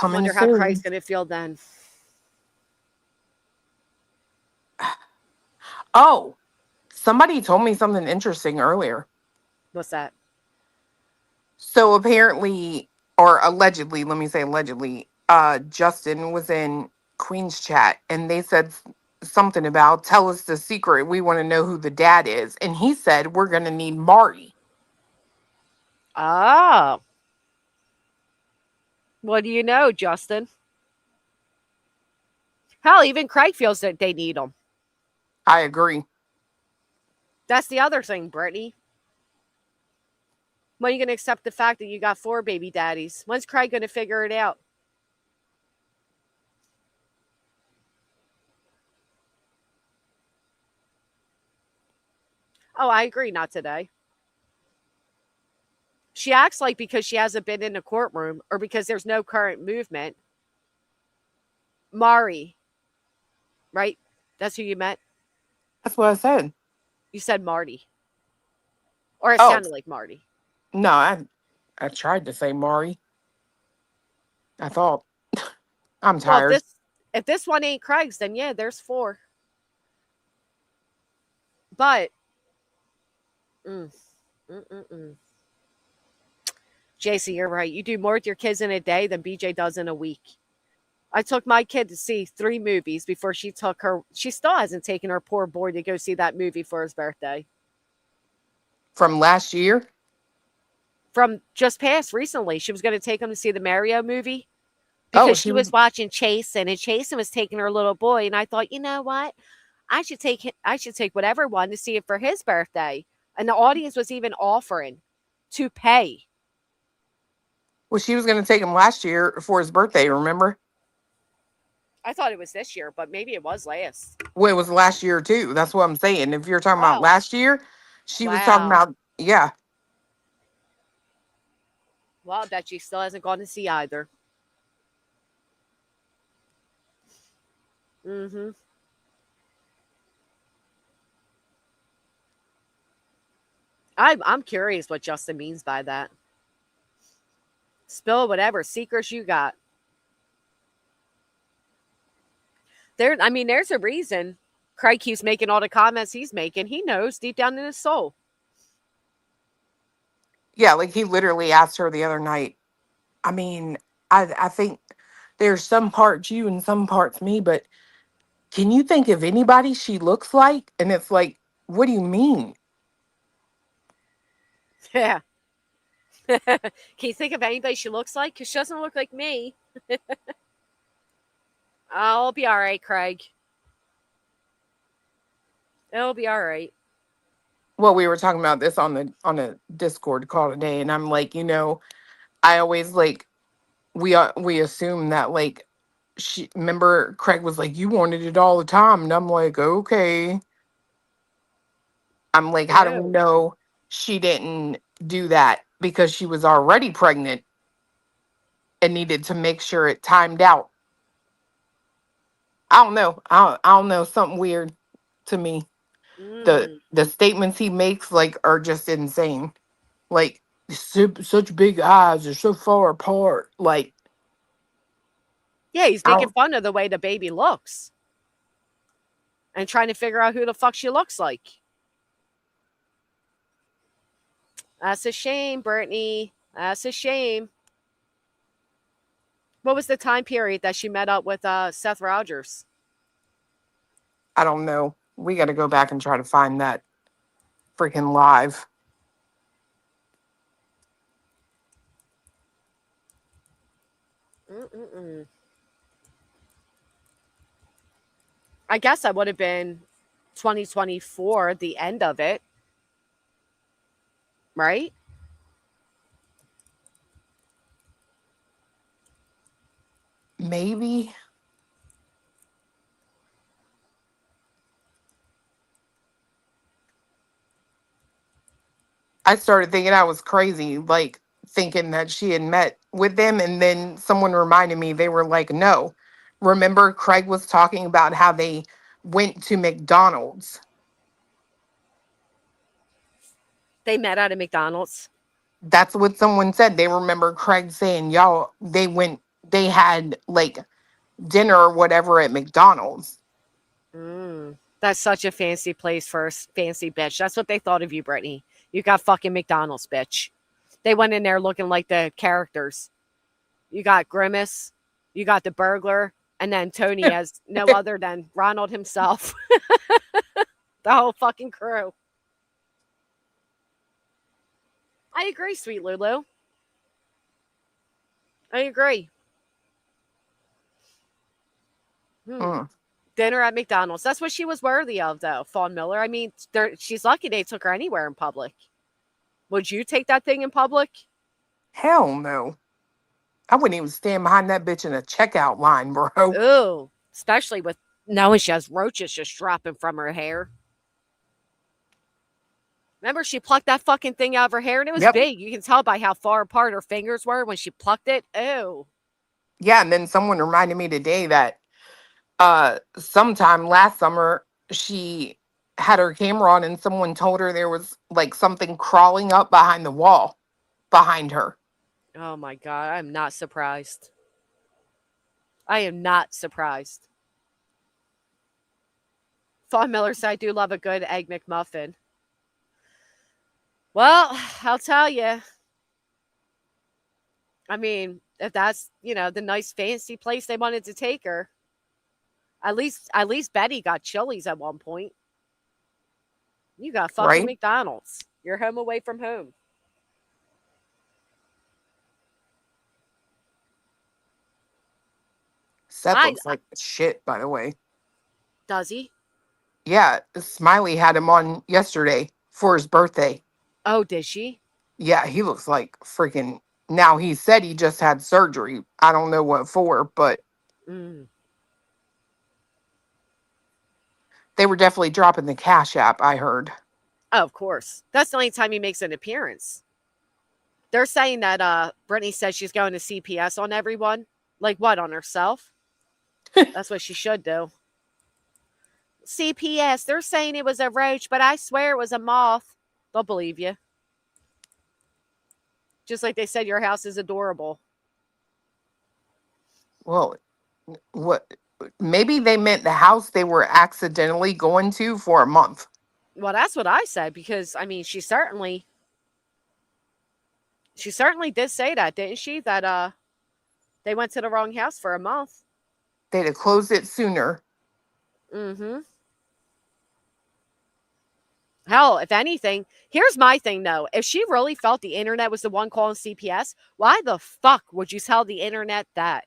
I wonder how Craig's going to feel then. Oh, somebody told me something interesting earlier. What's that? So apparently, or allegedly, let me say allegedly, Justin was in Queen's chat and they said something about, tell us the secret. We want to know who the dad is. And he said, we're going to need Marty. Oh. What do you know, Justin? Hell, even Craig feels that they need him. I agree. That's the other thing, Brittany. When are you going to accept the fact that you got 4 baby daddies? When's Craig going to figure it out? Oh, I agree. Not today. She acts like because she hasn't been in the courtroom or because there's no current movement. Mari. Right? That's who you meant? That's what I said. You said Marty. Or it sounded like Marty. No, I tried to say Mari. I thought. I'm tired. Well, if this one ain't Craig's, then yeah, there's 4. But JC, you're right. You do more with your kids in a day than BJ does in a week. I took my kid to see 3 movies before she took her. She still hasn't taken her poor boy to go see that movie for his birthday. From last year? From just past recently. She was going to take him to see the Mario movie because she was watching Chasen, and Chasen was taking her little boy. And I thought, you know what? I should take whatever one to see it for his birthday. And the audience was even offering to pay. Well, she was going to take him last year for his birthday, remember? I thought it was this year, but maybe it was last. Well, it was last year, too. That's what I'm saying. If you're talking about last year, she was talking about, yeah. Well, I bet she still hasn't gone to see either. Mm-hmm. I'm curious what Justin means by that. Spill whatever secrets you got. There's a reason Craig keeps making all the comments he's making. He knows deep down in his soul. Yeah, like he literally asked her the other night. I mean, I think there's some parts you and some parts me, but can you think of anybody she looks like? And it's like, what do you mean? Yeah. Can you think of anybody she looks like? Because she doesn't look like me. I'll be all right, Craig. It'll be all right. Well, we were talking about this on a Discord call today, and I'm like, I always we assume that remember Craig was like, you wanted it all the time, and I'm like, okay. I'm like, how do we know she didn't do that because she was already pregnant and needed to make sure it timed out? I don't know. I don't know. Something weird to me. The statements he makes like are just insane. Like such big eyes are so far apart. Like, yeah, he's making fun of the way the baby looks and trying to figure out who the fuck she looks like. That's a shame, Brittany. That's a shame. What was the time period that she met up with Seth Rogers? I don't know. We got to go back and try to find that freaking live. I guess that would have been 2024, the end of it. Right? Maybe. I started thinking I was crazy, like thinking that she had met with them. And then someone reminded me, they were like, no. Remember, Craig was talking about how they went to McDonald's. They met at a McDonald's. That's what someone said. They remember Craig saying, y'all, they had like dinner or whatever at McDonald's. That's such a fancy place for a fancy bitch. That's what they thought of you, Brittany. You got fucking McDonald's, bitch. They went in there looking like the characters. You got Grimace, you got the burglar, and then Tony as no other than Ronald himself. The whole fucking crew. I agree, sweet Lulu. I agree. Dinner at McDonald's. That's what she was worthy of, though, Fawn Miller. I mean, she's lucky they took her anywhere in public. Would you take that thing in public? Hell no. I wouldn't even stand behind that bitch in a checkout line, bro. Ooh, especially with knowing she has roaches just dropping from her hair. Remember, she plucked that fucking thing out of her hair, and it was big. You can tell by how far apart her fingers were when she plucked it. Ew. Yeah, and then someone reminded me today that sometime last summer she had her camera on and someone told her there was like something crawling up behind the wall behind her. Oh my God, I'm not surprised. I am not surprised. Fawn Miller said, I do love a good Egg McMuffin. Well, I'll tell you. I mean, if that's, the nice fancy place they wanted to take her, at least Betty got Chili's at one point. You got fucking McDonald's. You're home away from home. Seth looks like shit, by the way. Does he? Yeah, Smiley had him on yesterday for his birthday. Oh, did she? Yeah, he looks like freaking... Now, he said he just had surgery. I don't know what for, but... They were definitely dropping the Cash App, I heard. Oh, of course. That's the only time he makes an appearance. They're saying that Brittany says she's going to CPS on everyone. Like what, on herself? That's what she should do. CPS, they're saying it was a roach, but I swear it was a moth. They'll believe you. Just like they said your house is adorable. Well, what? Maybe they meant the house they were accidentally going to for a month. Well, that's what I said, because, I mean, she certainly did say that, didn't she? That they went to the wrong house for a month. They'd have closed it sooner. Hell, if anything, here's my thing, though. If she really felt the internet was the one calling CPS, why the fuck would you tell the internet that?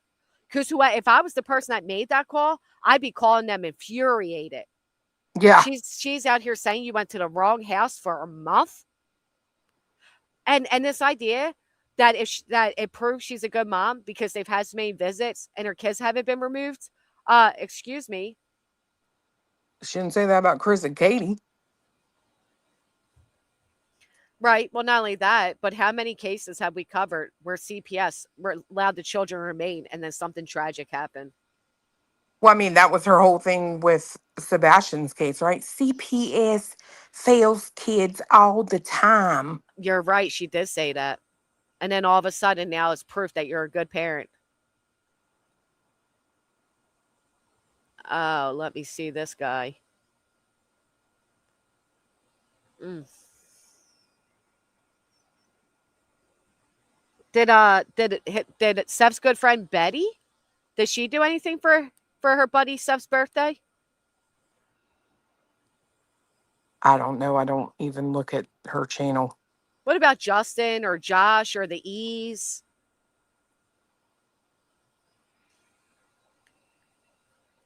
Because if I was the person that made that call, I'd be calling them infuriated. Yeah. She's out here saying you went to the wrong house for a month. And this idea that that it proves she's a good mom because they've had so many visits and her kids haven't been removed. Excuse me. Shouldn't say that about Chris and Katie. Right. Well, not only that, but how many cases have we covered where CPS were allowed the children to remain and then something tragic happened? Well, I mean, that was her whole thing with Sebastian's case, right? CPS fails kids all the time. You're right. She did say that. And then all of a sudden now it's proof that you're a good parent. Oh, let me see this guy. Did Sev's good friend Betty? Did she do anything for her buddy Sev's birthday? I don't know. I don't even look at her channel. What about Justin or Josh or the E's?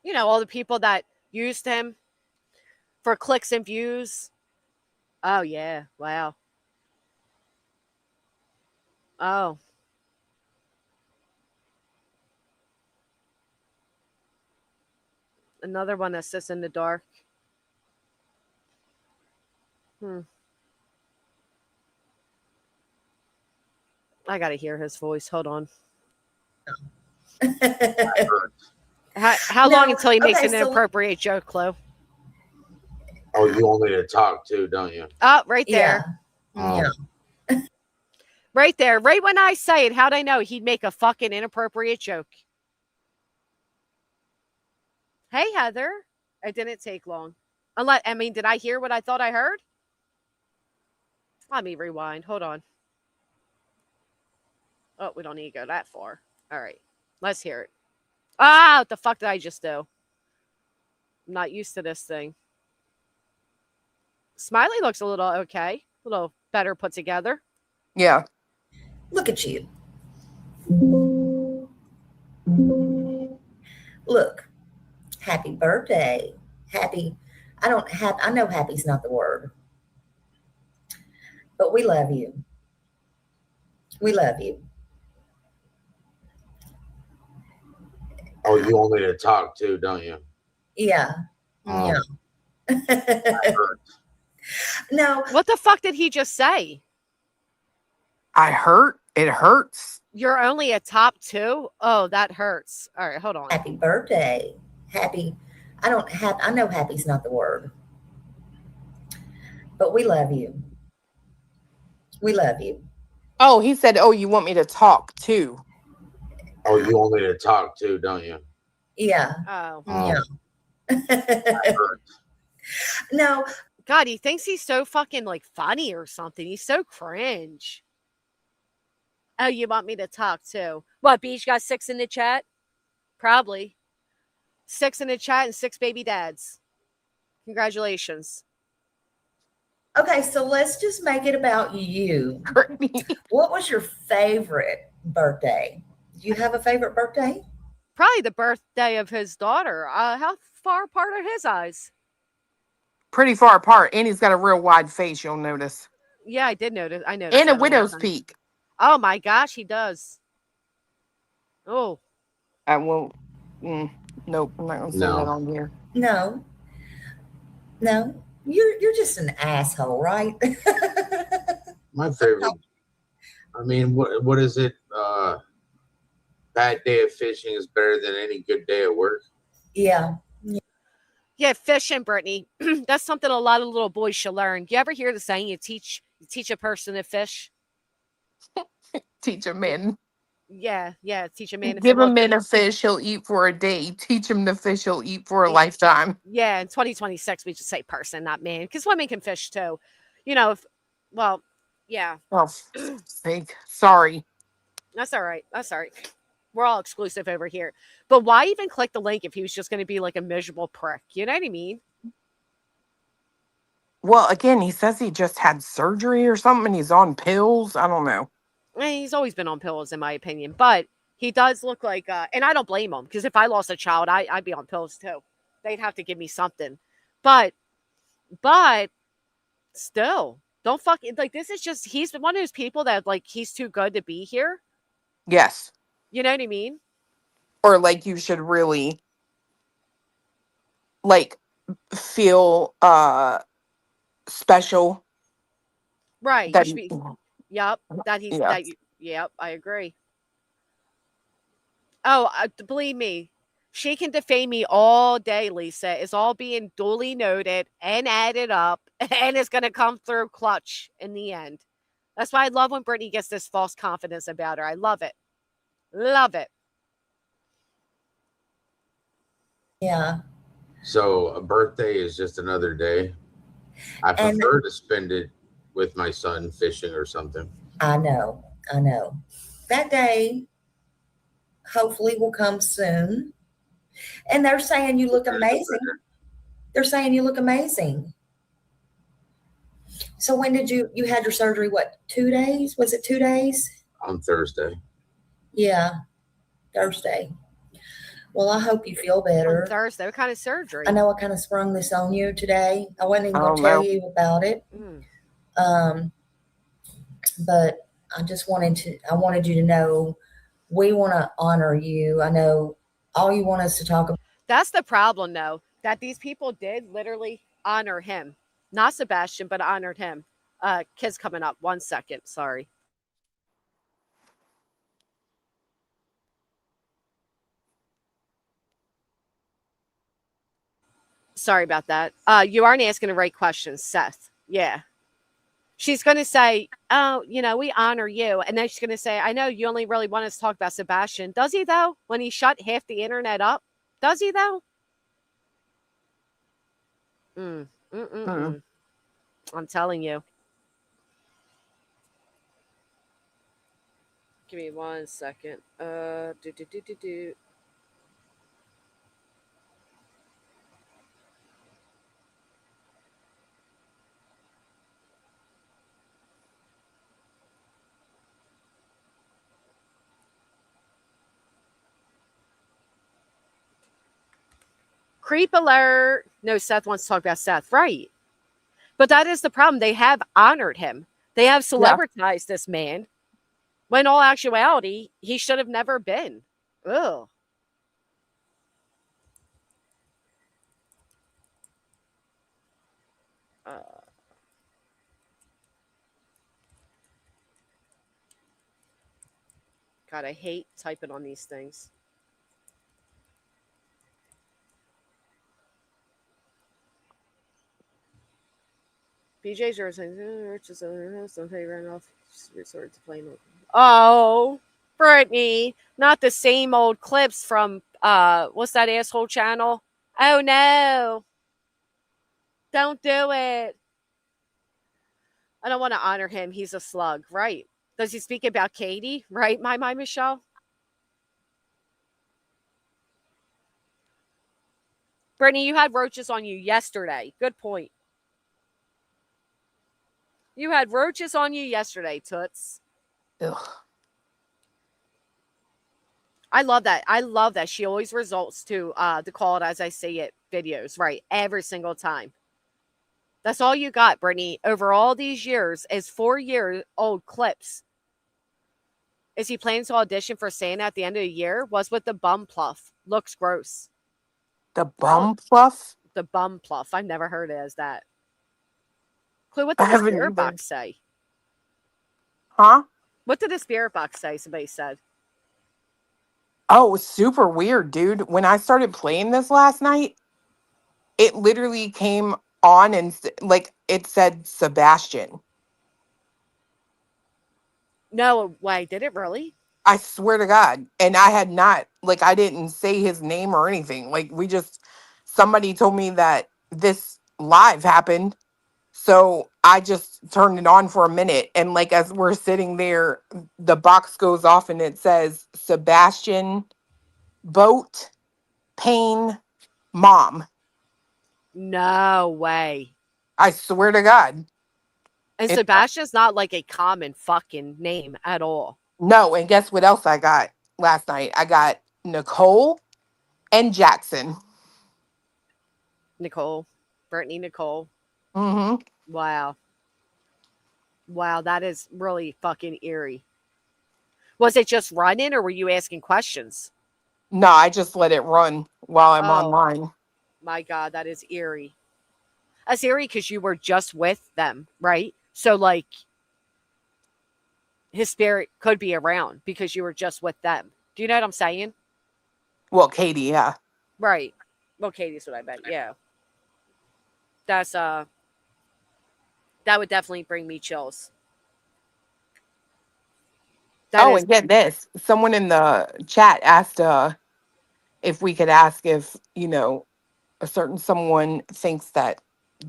You know, all the people that used him for clicks and views. Oh, yeah. Wow. Oh. Another one that sits in the dark. I got to hear his voice. Hold on. How long until he makes an inappropriate joke, Chloe? Oh, you want me to talk too, don't you? Oh, right there. Yeah. Right there. Right when I say it, how'd I know he'd make a fucking inappropriate joke? Hey, Heather. It didn't take long. Did I hear what I thought I heard? Let me rewind. Hold on. Oh, we don't need to go that far. All right. Let's hear it. Ah, what the fuck did I just do? I'm not used to this thing. Smiley looks a little okay. A little better put together. Yeah. Look at you. Look. Happy birthday. Happy. I know happy's not the word. But we love you. We love you. Oh, you want me to talk too, don't you? Yeah. Yeah. No. What the fuck did he just say? I hurt. It hurts. You're only a top 2? Oh, that hurts. All right, hold on. Happy birthday. Happy. I know happy's not the word. But we love you. We love you. Oh, he said, oh, you want me to talk too? Oh, you want me to talk too, don't you? Yeah. Oh. Yeah. No. God, he thinks he's so fucking like funny or something. He's so cringe. Oh, you want me to talk too? What, Beach got 6 in the chat? Probably. 6 in the chat and 6 baby dads. Congratulations. Okay, so let's just make it about you. What was your favorite birthday? Do you have a favorite birthday? Probably the birthday of his daughter. How far apart are his eyes? Pretty far apart, and he's got a real wide face, you'll notice. Yeah, I did notice. I noticed. And a widow's peak. Oh my gosh, he does. Oh. I won't. Nope, I'm not going to say that on here. No. You're just an asshole, right? My favorite. I mean, what is it? Bad day of fishing is better than any good day at work. Yeah. Yeah, fishing, Brittany. That's something a lot of little boys should learn. You ever hear the saying, you teach a person to fish? Teach a man. Yeah, teach a man to fish. Give a man a fish, he'll eat for a day. Teach him to fish, he'll eat for a lifetime. Yeah, in 2026, we just say person, not man, because women can fish too. You know, yeah. Oh, sake. Sorry. That's all right. We're all exclusive over here. But why even click the link if he was just going to be like a miserable prick? You know what I mean? Well, again, he says he just had surgery or something and he's on pills. I don't know. He's always been on pills, in my opinion. But he does look like, and I don't blame him, because if I lost a child, I'd be on pills too. They'd have to give me something. But still, don't fucking, like, this is just, he's one of those people that, like, he's too good to be here. Yes. You know what I mean? Or like you should really like feel special Right. That, Yep. That he's yeah. that. Yep. I agree. Oh, believe me, she can defame me all day, Lisa. It's all being duly noted and added up, and it's going to come through clutch in the end. That's why I love when Brittany gets this false confidence about her. I love it. Love it. Yeah. So a birthday is just another day. I prefer to spend it with my son fishing or something. I know. That day hopefully will come soon. And they're saying you look amazing. They're saying you look amazing. So when did you had your surgery? What, 2 days? Was it 2 days? On Thursday. Yeah, Thursday. Well, I hope you feel better. On Thursday. What kind of surgery? I know I kind of sprung this on you today. I wasn't even going to tell you about it. But I just wanted you to know we want to honor you. I know all you want us to talk about. That's the problem, though, that these people did literally honor him. Not Sebastian, but honored him. Kid's coming up. 1 second. Sorry. Sorry about that. You aren't asking the right questions, Seth. Yeah. She's going to say, oh, we honor you. And then she's going to say, I know you only really want us to talk about Sebastian. Does he, though? When he shut half the internet up? Does he, though? I'm telling you. Give me 1 second. Creep alert. No, Seth wants to talk about Seth. Right. But that is the problem. They have honored him. They have celebritized this man. When in all actuality, he should have never been. Ugh. God, I hate typing on these things. BJ's yours. Don't pay rent off. Resort to plain. Oh, Brittany, not the same old clips from what's that asshole channel? Oh no, don't do it. I don't want to honor him. He's a slug, right? Does he speak about Katie? Right, my Michelle? Brittany, you had roaches on you yesterday. Good point. You had roaches on you yesterday, Toots. Ugh. I love that. I love that she always results to the Call It As I Say It videos, right? Every single time. That's all you got, Brittany. Over all these years is 4-year-old clips. Is he planning to audition for Santa at the end of the year? Was with the bum pluff. Looks gross. The bum pluff? The bum pluff. I've never heard it as that. Clue, what did the spirit box say? Huh? What did the spirit box say? Somebody said. Oh, it was super weird, dude. When I started playing this last night, it literally came on and it said Sebastian. No way. Did it really? I swear to God. And I had not, I didn't say his name or anything. Somebody told me that this live happened. So I just turned it on for a minute. And as we're sitting there, the box goes off and it says Sebastian, boat, pain, mom. No way. I swear to God. And Sebastian's not a common fucking name at all. No. And guess what else I got last night? I got Nicole and Jackson. Nicole. Brittany Nicole. Mm-hmm. Wow. Wow, that is really fucking eerie. Was it just running or were you asking questions? No, I just let it run while I'm online. My God, that is eerie. That's eerie because you were just with them, right? So his spirit could be around because you were just with them. Do you know what I'm saying? Well, Katie, yeah. Right. Well, Katie's what I meant. Yeah. That's that would definitely bring me chills. And get this. Someone in the chat asked if we could ask if, a certain someone thinks that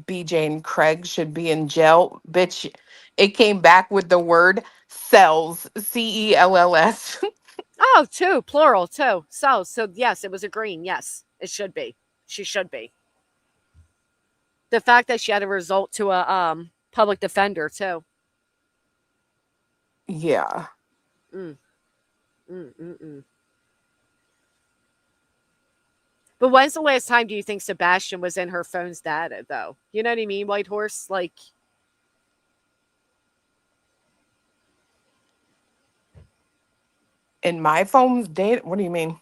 BJ and Craig should be in jail. Bitch, it came back with the word cells. CELLS. Oh, two, plural, two. So yes, it was agreeing. Yes, it should be. She should be. The fact that she had a result to a public defender too. Yeah. But when's the last time do you think Sebastian was in her phone's data, though? You know what I mean, White Horse? Like, in my phone's data? What do you mean?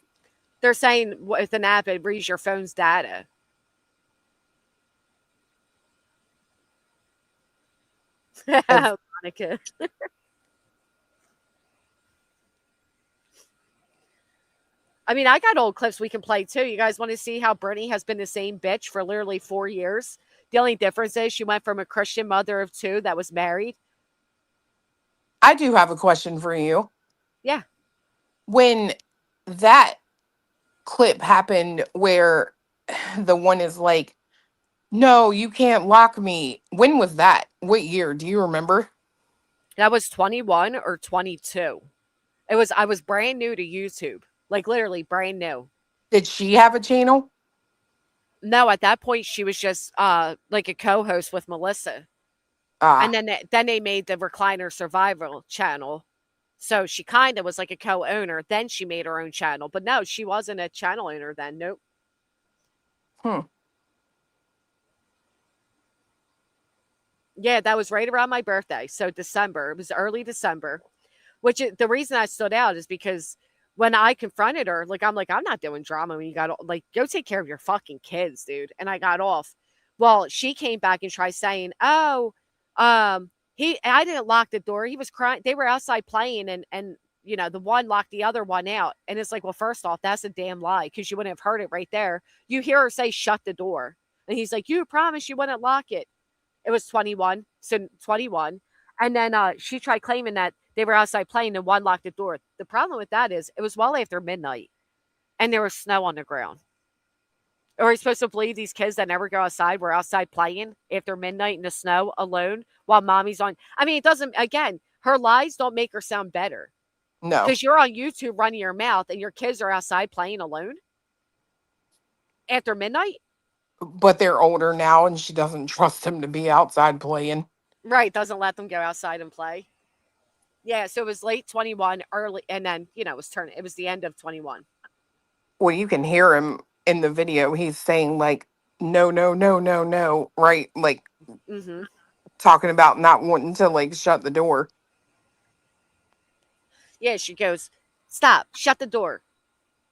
They're saying with an app, it reads your phone's data. Monica. I mean, I got old clips we can play too. You guys want to see how Brittany has been the same bitch for literally 4 years? The only difference is she went from a Christian mother of 2 that was married. I do have a question for you. Yeah. When that clip happened where the one is like, no, you can't lock me. When was that? What year? Do you remember? That was 21 or 22. I was brand new to YouTube. Like literally brand new. Did she have a channel? No, at that point she was just like a co-host with Melissa. And then they made the Recliner Survival channel. So she kind of was like a co-owner. Then she made her own channel. But no, she wasn't a channel owner then. Nope. Yeah, that was right around my birthday. So December. It was early December. Which the reason I stood out is because when I confronted her, like, I'm not doing drama when you got, like, go take care of your fucking kids, dude. And I got off. Well, she came back and tried saying, oh, I didn't lock the door. He was crying. They were outside playing and the one locked the other one out. And it's like, well, first off, that's a damn lie because you wouldn't have heard it right there. You hear her say, shut the door. And he's like, you promised you wouldn't lock it. It was 21. So 21. And then she tried claiming that they were outside playing and one locked the door. The problem with that is it was well after midnight and there was snow on the ground. Are we supposed to believe these kids that never go outside were outside playing after midnight in the snow alone while mommy's on? I mean, it doesn't, again, her lies don't make her sound better. No. Because you're on YouTube running your mouth and your kids are outside playing alone after midnight. But they're older now and she doesn't trust them to be outside playing. Right. Doesn't let them go outside and play. Yeah. So it was late 21, early. And then, it was the end of 21. Well, you can hear him in the video. He's saying like, no, no, no, no, no. Right. Like talking about not wanting to like shut the door. Yeah. She goes, stop, shut the door.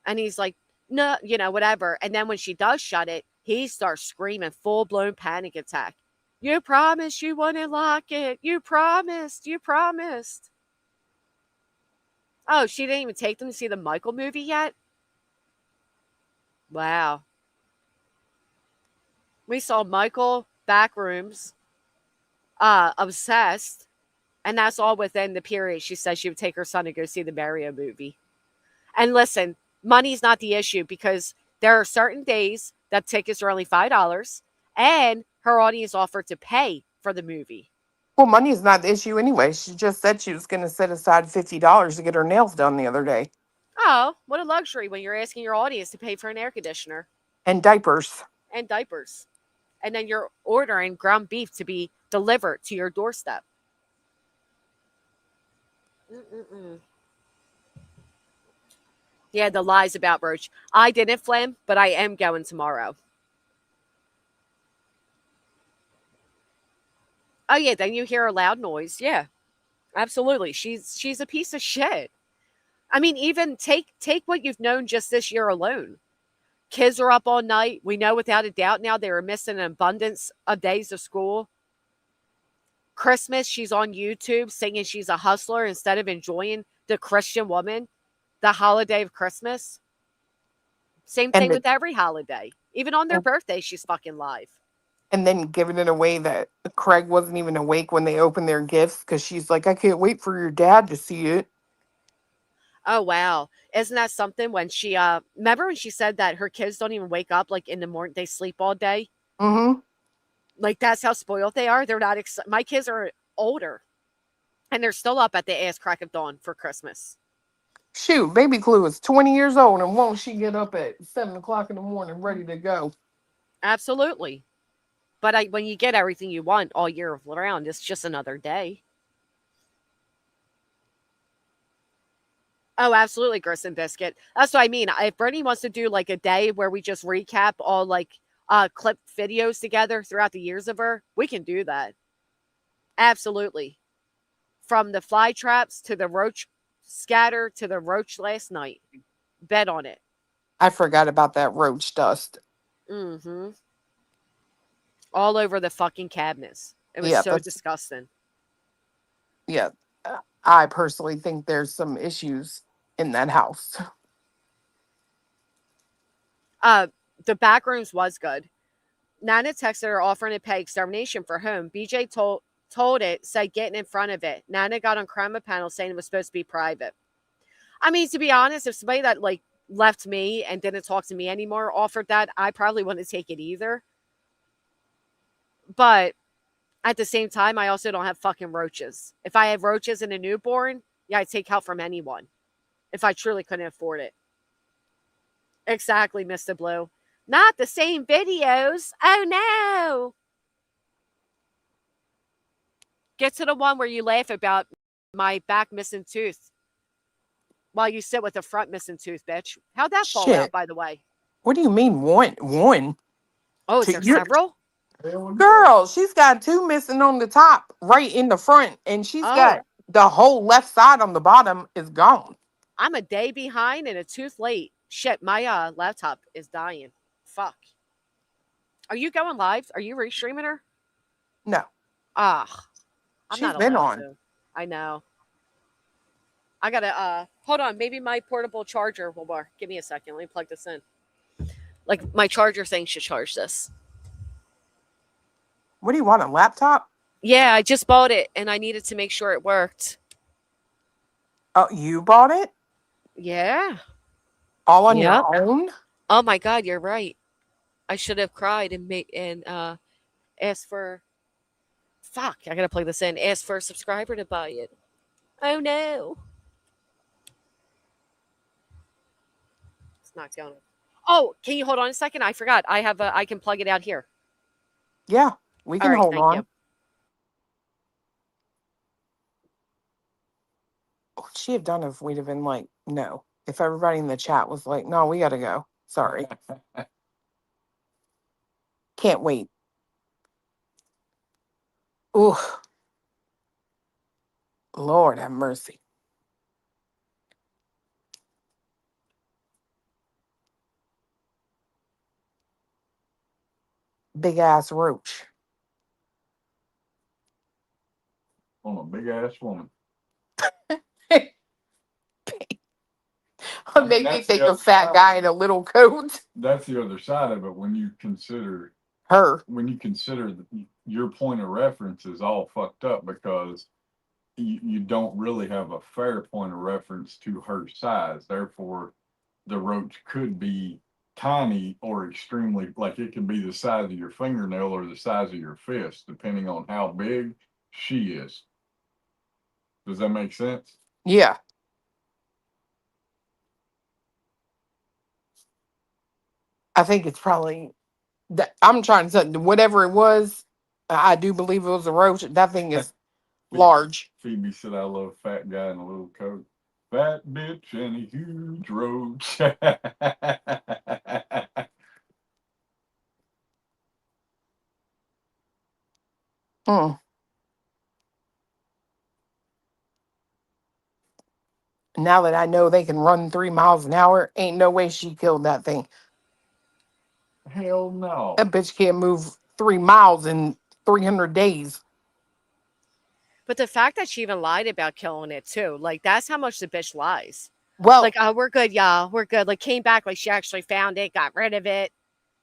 And he's like, no, whatever. And then when she does shut it, he starts screaming, full blown panic attack. You promised you wouldn't lock it. You promised. You promised. Oh, she didn't even take them to see the Michael movie yet? Wow. We saw Michael, Backrooms, Obsessed, and that's all within the period she said she would take her son to go see the Mario movie. And listen, money's not the issue because there are certain days that tickets are only $5 and her audience offered to pay for the movie. Well, money is not the issue anyway. She just said she was going to set aside $50 to get her nails done the other day. Oh, what a luxury when you're asking your audience to pay for an air conditioner. And diapers. And diapers. And then you're ordering ground beef to be delivered to your doorstep. Yeah, the lies about Roach. I didn't, Flim, but I am going tomorrow. Oh, yeah, then you hear a loud noise. Yeah, absolutely. She's a piece of shit. I mean, even take what you've known just this year alone. Kids are up all night. We know without a doubt now they were missing an abundance of days of school. Christmas, she's on YouTube singing she's a hustler instead of enjoying the Christian woman, the holiday of Christmas. Same thing with every holiday. Even on their birthday, she's fucking live. And then giving it away that Craig wasn't even awake when they opened their gifts because she's like, I can't wait for your dad to see it. Oh, wow. Isn't that something when she, remember when she said that her kids don't even wake up like in the morning, they sleep all day? Mm-hmm. Like that's how spoiled they are. They're not, my kids are older and they're still up at the ass crack of dawn for Christmas. Shoot, baby Clue is 20 years old and won't she get up at 7 o'clock in the morning ready to go? Absolutely. But when you get everything you want all year round, it's just another day. Oh, absolutely, Grissom Biscuit. That's what I mean. If Brittany wants to do like a day where we just recap all like clip videos together throughout the years of her, we can do that. Absolutely. From the fly traps to the roach scatter to the roach last night. Bet on it. I forgot about that roach dust. Mm-hmm. All over the fucking cabinets. It was so disgusting. Yeah. I personally think there's some issues in that house. The back rooms was good. Nana texted her offering to pay extermination for whom. BJ told it, said getting in front of it. Nana got on crime panel saying it was supposed to be private. I mean, to be honest, if somebody that like left me and didn't talk to me anymore offered that, I probably wouldn't take it either. But at the same time, I also don't have fucking roaches. If I have roaches and a newborn, yeah, I'd take help from anyone. If I truly couldn't afford it. Exactly, Mr. Blue. Not the same videos. Oh, no. Get to the one where you laugh about my back missing tooth while you sit with the front missing tooth, bitch. How'd that fall out, by the way? What do you mean one? Oh, is there several? Girl, she's got 2 missing on the top, right in the front, and she's got the whole left side on the bottom is gone. I'm a day behind and a tooth late. Shit, my laptop is dying. Fuck. Are you going live? Are you restreaming her? No. I'm She's not been allowed on. to. I know. I gotta hold on. Maybe my portable charger will work. Give me a second. Let me plug this in. Like my charger saying should charge this. What do you want, a laptop? Yeah, I just bought it and I needed to make sure it worked. Oh, you bought it? Yeah. All on your own? Oh my God, you're right. I should have cried and asked for. Fuck, I gotta plug this in. Ask for a subscriber to buy it. Oh no. It's not going. Oh, can you hold on a second? I forgot. I can plug it out here. Yeah, we can hold on. What would she have done if we'd have been like, no? If everybody in the chat was like, no, we gotta go. Sorry. Can't wait. Ooh. Lord have mercy. Big ass roach. On a big ass woman. Make me think of fat guy in a little coat. That's the other side of it. When you consider her, when you consider your point of reference is all fucked up because you don't really have a fair point of reference to her size. Therefore, the roach could be tiny or extremely, like it can be the size of your fingernail or the size of your fist, depending on how big she is. Does that make sense? Yeah. I think it's probably that I'm trying to say whatever it was. I do believe it was a roach. That thing is large. Phoebe said, "I love fat guy in a little coat, fat bitch and a huge roach." Now that I know they can run 3 miles an hour, ain't no way she killed that thing. Hell no. That bitch can't move 3 miles in 300 days. But the fact that she even lied about killing it too, like that's how much the bitch lies. Well, like, oh, we're good, y'all. We're good. Like came back like she actually found it, got rid of it.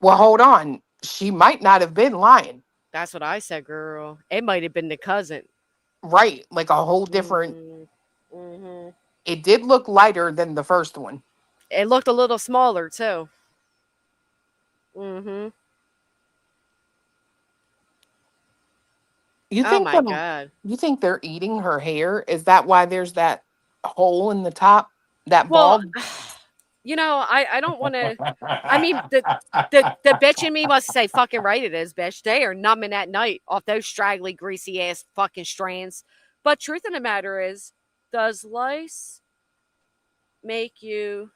well, hold on. She might not have been lying. That's what I said, girl. It might have been the cousin. Right. Like a whole different. Mm-hmm. It did look lighter than the first one. It looked a little smaller too. Mm-hmm. You Oh think my God. You think they're eating her hair? Is that why there's that hole in the top? That Well, bald? you know, I don't want to. I mean, the bitch in me wants to say, "Fucking right, it is, bitch." They are numbing at night off those straggly, greasy ass fucking strands. But truth of the matter is, does lice make you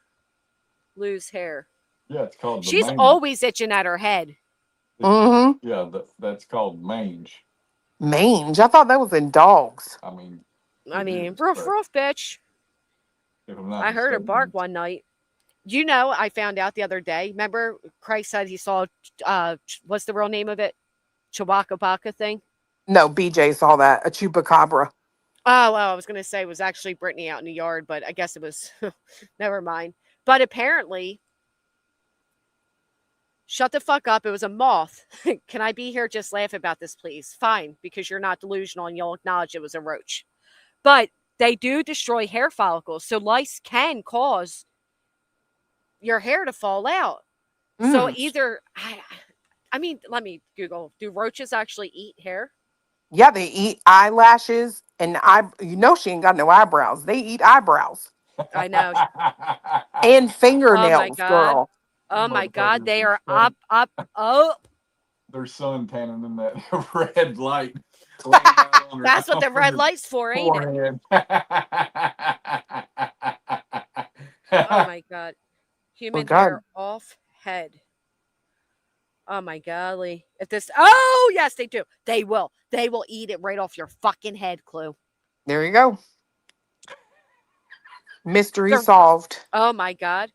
lose hair? Yeah, it's called the She's mange. always itching at her head. Mm-hmm. Yeah, that's called mange. Mange? I thought that was in dogs. I mean, Roof, bitch. if I'm not I heard her mistaken. bark one night. You know, I found out the other day. Remember, Christ said he saw, what's the real name of it? Chewbacca Baka thing? No, BJ saw that. A chupacabra. Oh, well, I was going to say it was actually Brittany out in the yard, but I guess it was, never mind. But apparently, shut the fuck up. It was a moth. Can I be here? Just laugh about this, please. Fine, because you're not delusional and you'll acknowledge it was a roach. But they do destroy hair follicles. So lice can cause your hair to fall out. So either, I mean, let me Google. Do roaches actually eat hair? Yeah, they eat eyelashes and you know she ain't got no eyebrows. They eat eyebrows. I know. And Oh fingernails, my God. girl. Oh my God. They are up. They're sun tanning in that red light. That's what the red light's for, ain't it? Oh my God. Human hair off head. Oh my golly. If this, oh yes, they do. They will eat it right off your fucking head, Clue. There you go. Mystery solved. Oh my God.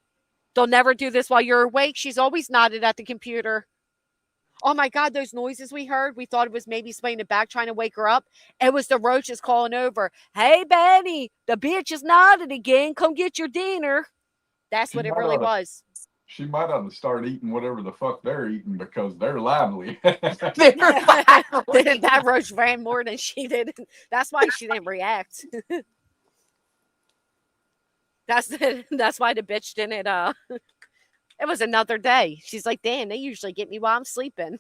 They'll never do this while you're awake. She's always nodded at the computer. Oh my God, those noises we heard, we thought it was maybe somebody in the back trying to wake her up. It was the roaches calling over. Hey, Benny, the bitch is nodded again. Come get your dinner. That's what it really was. She might have to start eating whatever the fuck they're eating because they're lively. That roach ran more than she did. That's why she didn't react. That's why the bitch didn't. It was another day. She's like, damn, they usually get me while I'm sleeping.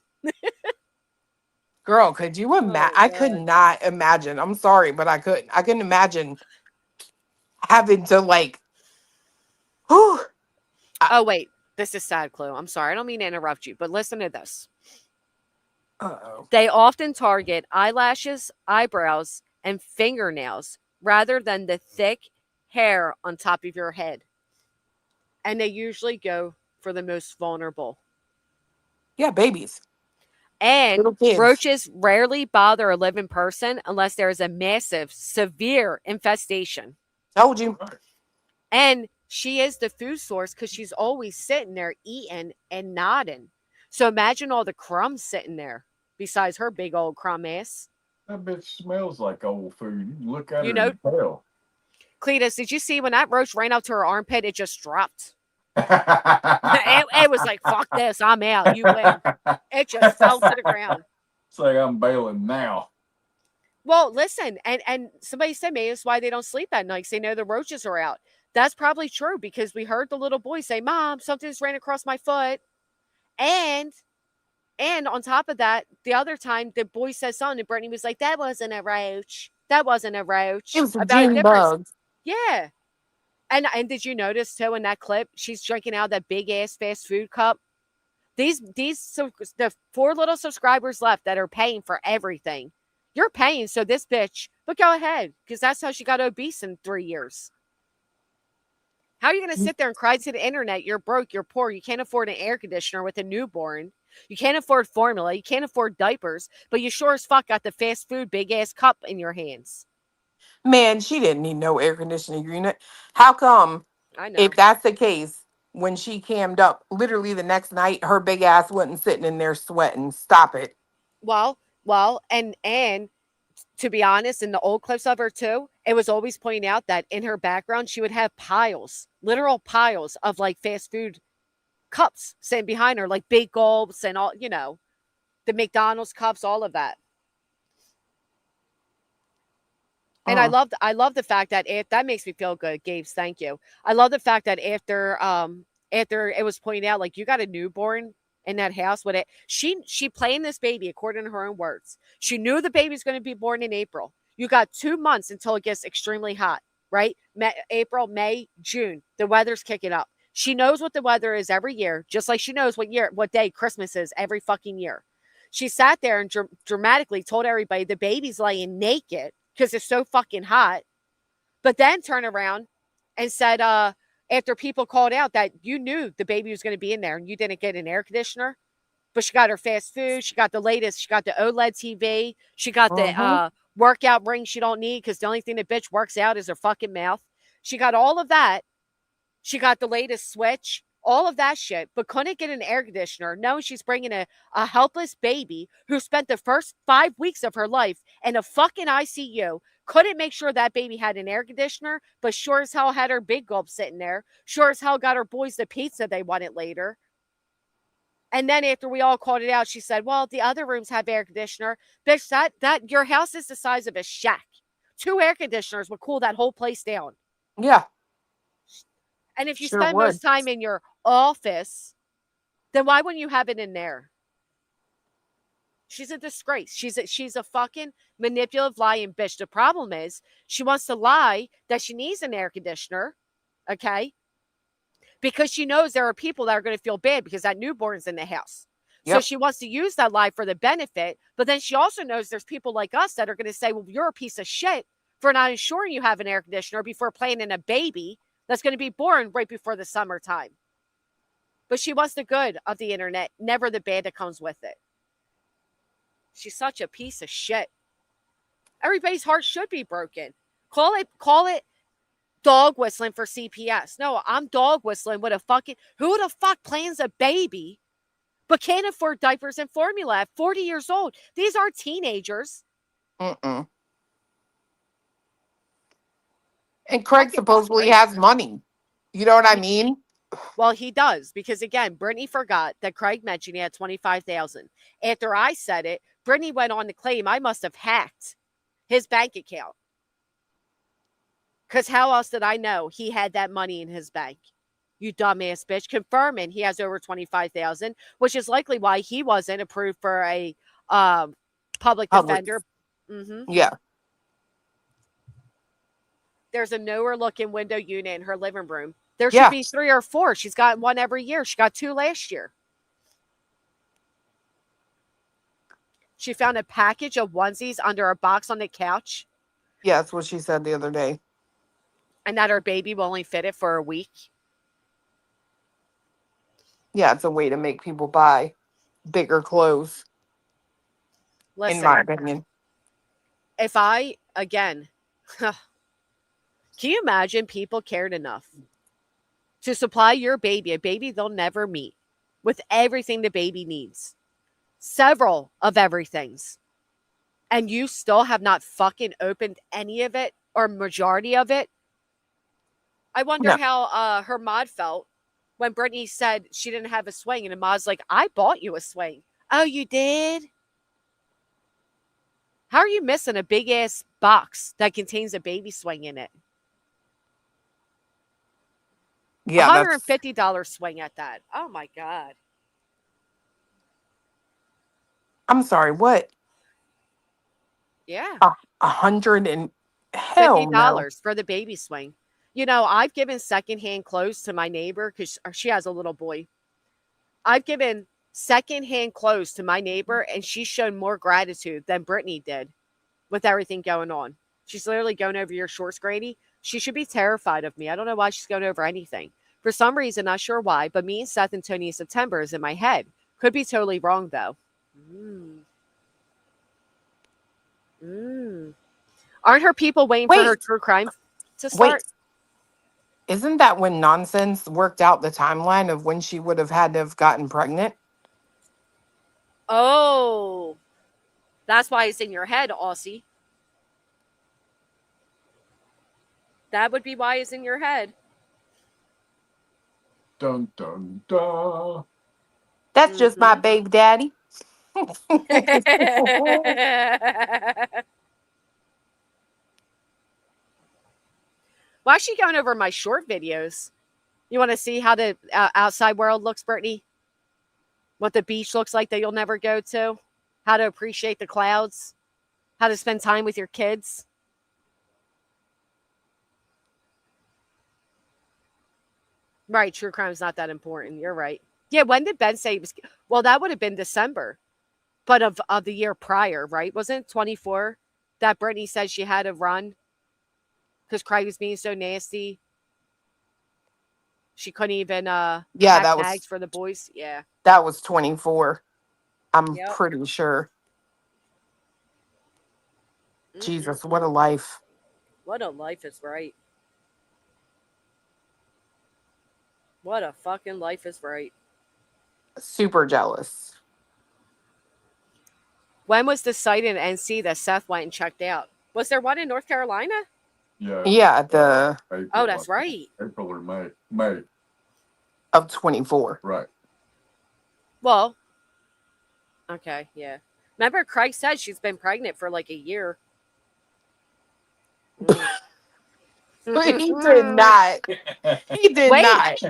Girl, could you imagine? I could not imagine. I'm sorry, but I couldn't. I couldn't imagine having to like. Oh wait, this is sad, Clue. I'm sorry, I don't mean to interrupt you, but listen to this. Uh-oh. They often target eyelashes, eyebrows, and fingernails rather than the thick hair on top of your head. And they usually go for the most vulnerable. Yeah, babies. And roaches rarely bother a living person unless there is a massive, severe infestation. Told you. And she is the food source because she's always sitting there eating and nodding. So imagine all the crumbs sitting there besides her big old crumb ass. That bitch smells like old food. You look at her know, and tell. Cletus, did you see when that roach ran up to her armpit, it just dropped? it was like, fuck this, I'm out. You win. It just fell to the ground. It's like I'm bailing now. Well, listen, and somebody said maybe it's why they don't sleep at night because they know the roaches are out. That's probably true because we heard the little boy say, Mom, something just ran across my foot. And on top of that, the other time the boy said something and Brittany was like, that wasn't a roach. That wasn't a roach. It was a June bug. Yeah. And did you notice too in that clip, she's drinking out of that big ass fast food cup. The 4 little subscribers left that are paying for everything. You're paying, so this bitch, but go ahead, because that's how she got obese in 3 years. How are you going to sit there and cry to the internet? You're broke, you're poor, you can't afford an air conditioner with a newborn. You can't afford formula, you can't afford diapers, but you sure as fuck got the fast food big ass cup in your hands. Man, she didn't need no air conditioning unit. How come, I know. if that's the case, when she cammed up, literally the next night, her big ass wasn't sitting in there sweating? Stop it. Well, and to be honest, in the old clips of her too, it was always pointing out that in her background, she would have piles, literal piles of like fast food cups sitting behind her, like big gulps and all, you know, the McDonald's cups, all of that. And I love the fact that that makes me feel good, Gabe. Thank you. I love the fact that after it was pointed out, like, you got a newborn in that house with it. She planned this baby according to her own words. She knew the baby's going to be born in April. You got 2 months until it gets extremely hot, right? April, May, June. The weather's kicking up. She knows what the weather is every year, just like she knows what day Christmas is every fucking year. She sat there and dramatically told everybody the baby's laying naked because it's so fucking hot, but then turn around and said, after people called out that you knew the baby was going to be in there and you didn't get an air conditioner, but she got her fast food, she got the latest, she got the OLED TV, she got the workout ring she don't need because the only thing the bitch works out is her fucking mouth. She got all of that. She got the latest Switch, all of that shit, but couldn't get an air conditioner, knowing she's bringing a helpless baby who spent the first 5 weeks of her life in a fucking ICU, couldn't make sure that baby had an air conditioner, but sure as hell had her big gulp sitting there, sure as hell got her boys the pizza they wanted later. And then after we all called it out, she said, well, the other rooms have air conditioner. Bitch, that your house is the size of a shack. 2 air conditioners would cool that whole place down. Yeah. And if you spend most time in your office, then why wouldn't you have it in there? She's a disgrace. She's a fucking manipulative, lying bitch. The problem is she wants to lie that she needs an air conditioner, okay? Because she knows there are people that are going to feel bad because that newborn's in the house. Yep. So she wants to use that lie for the benefit, but then she also knows there's people like us that are going to say, well, you're a piece of shit for not ensuring you have an air conditioner before planning a baby that's going to be born right before the summertime. But she wants the good of the internet, never the bad that comes with it. She's such a piece of shit. Everybody's heart should be broken. Call it dog whistling for CPS. No, I'm dog whistling with a fucking... Who the fuck plans a baby but can't afford diapers and formula at 40 years old? These are teenagers. And Craig supposedly has money. You know what I mean? Well, he does, because again, Brittany forgot that Craig mentioned he had $25,000. After I said it, Brittany went on to claim I must have hacked his bank account. Because how else did I know he had that money in his bank? You dumbass bitch. Confirming he has over $25,000, which is likely why he wasn't approved for a public defender. Yeah. There's a nowhere looking window unit in her living room. There should be 3 or 4. She's got one every year. She got 2 last year. She found a package of onesies under a box on the couch. Yeah, that's what she said the other day. And that her baby will only fit it for a week. Yeah, it's a way to make people buy bigger clothes. Listen, in my opinion. If I, again, can you imagine people cared enough to supply your baby, a baby they'll never meet, with everything the baby needs? Several of everythings. And you still have not fucking opened any of it or majority of it? I wonder how her mod felt when Brittany said she didn't have a swing, and Mod's like, I bought you a swing. Oh, you did? How are you missing a big ass box that contains a baby swing in it? Yeah, $150 swing at that. Oh my God. I'm sorry, what? Yeah. $150 for the baby swing. You know, I've given secondhand clothes to my neighbor because she has a little boy. I've given secondhand clothes to my neighbor, and she's shown more gratitude than Brittany did with everything going on. She's literally going over your shorts, Grady. She should be terrified of me. I don't know why she's going over anything. For some reason, not sure why, but me and Seth and Tony in September is in my head. Could be totally wrong, though. Aren't her people waiting for her true crime to start? Isn't that when Nonsense worked out the timeline of when she would have had to have gotten pregnant? Oh, that's why it's in your head, Aussie. That would be why it's in your head. Dun dun dun. That's just my baby daddy. Well, actually going over my short videos. You want to see how the outside world looks, Brittany? What the beach looks like that you'll never go to? How to appreciate the clouds? How to spend time with your kids? Right, true crime is not that important. You're right. Yeah, when did Ben say it was? Well, that would have been December, but of the year prior, right? Wasn't it 24 that Brittany said she had to run because Craig was being so nasty? She couldn't even yeah, pack that bags was for the boys. Yeah. that was 24. I'm Yep. pretty sure. Jesus, what a Mm-mm-mm. life. What a life is right. What a fucking life is right. Super jealous. When was the site in NC that Seth went and checked out? Was there one in North Carolina? Yeah. Yeah, the April, Oh, that's right. April or May. May. of 24. Right. Well, okay, yeah. Remember, Craig said she's been pregnant for like a year. He did not. He did Wait. not.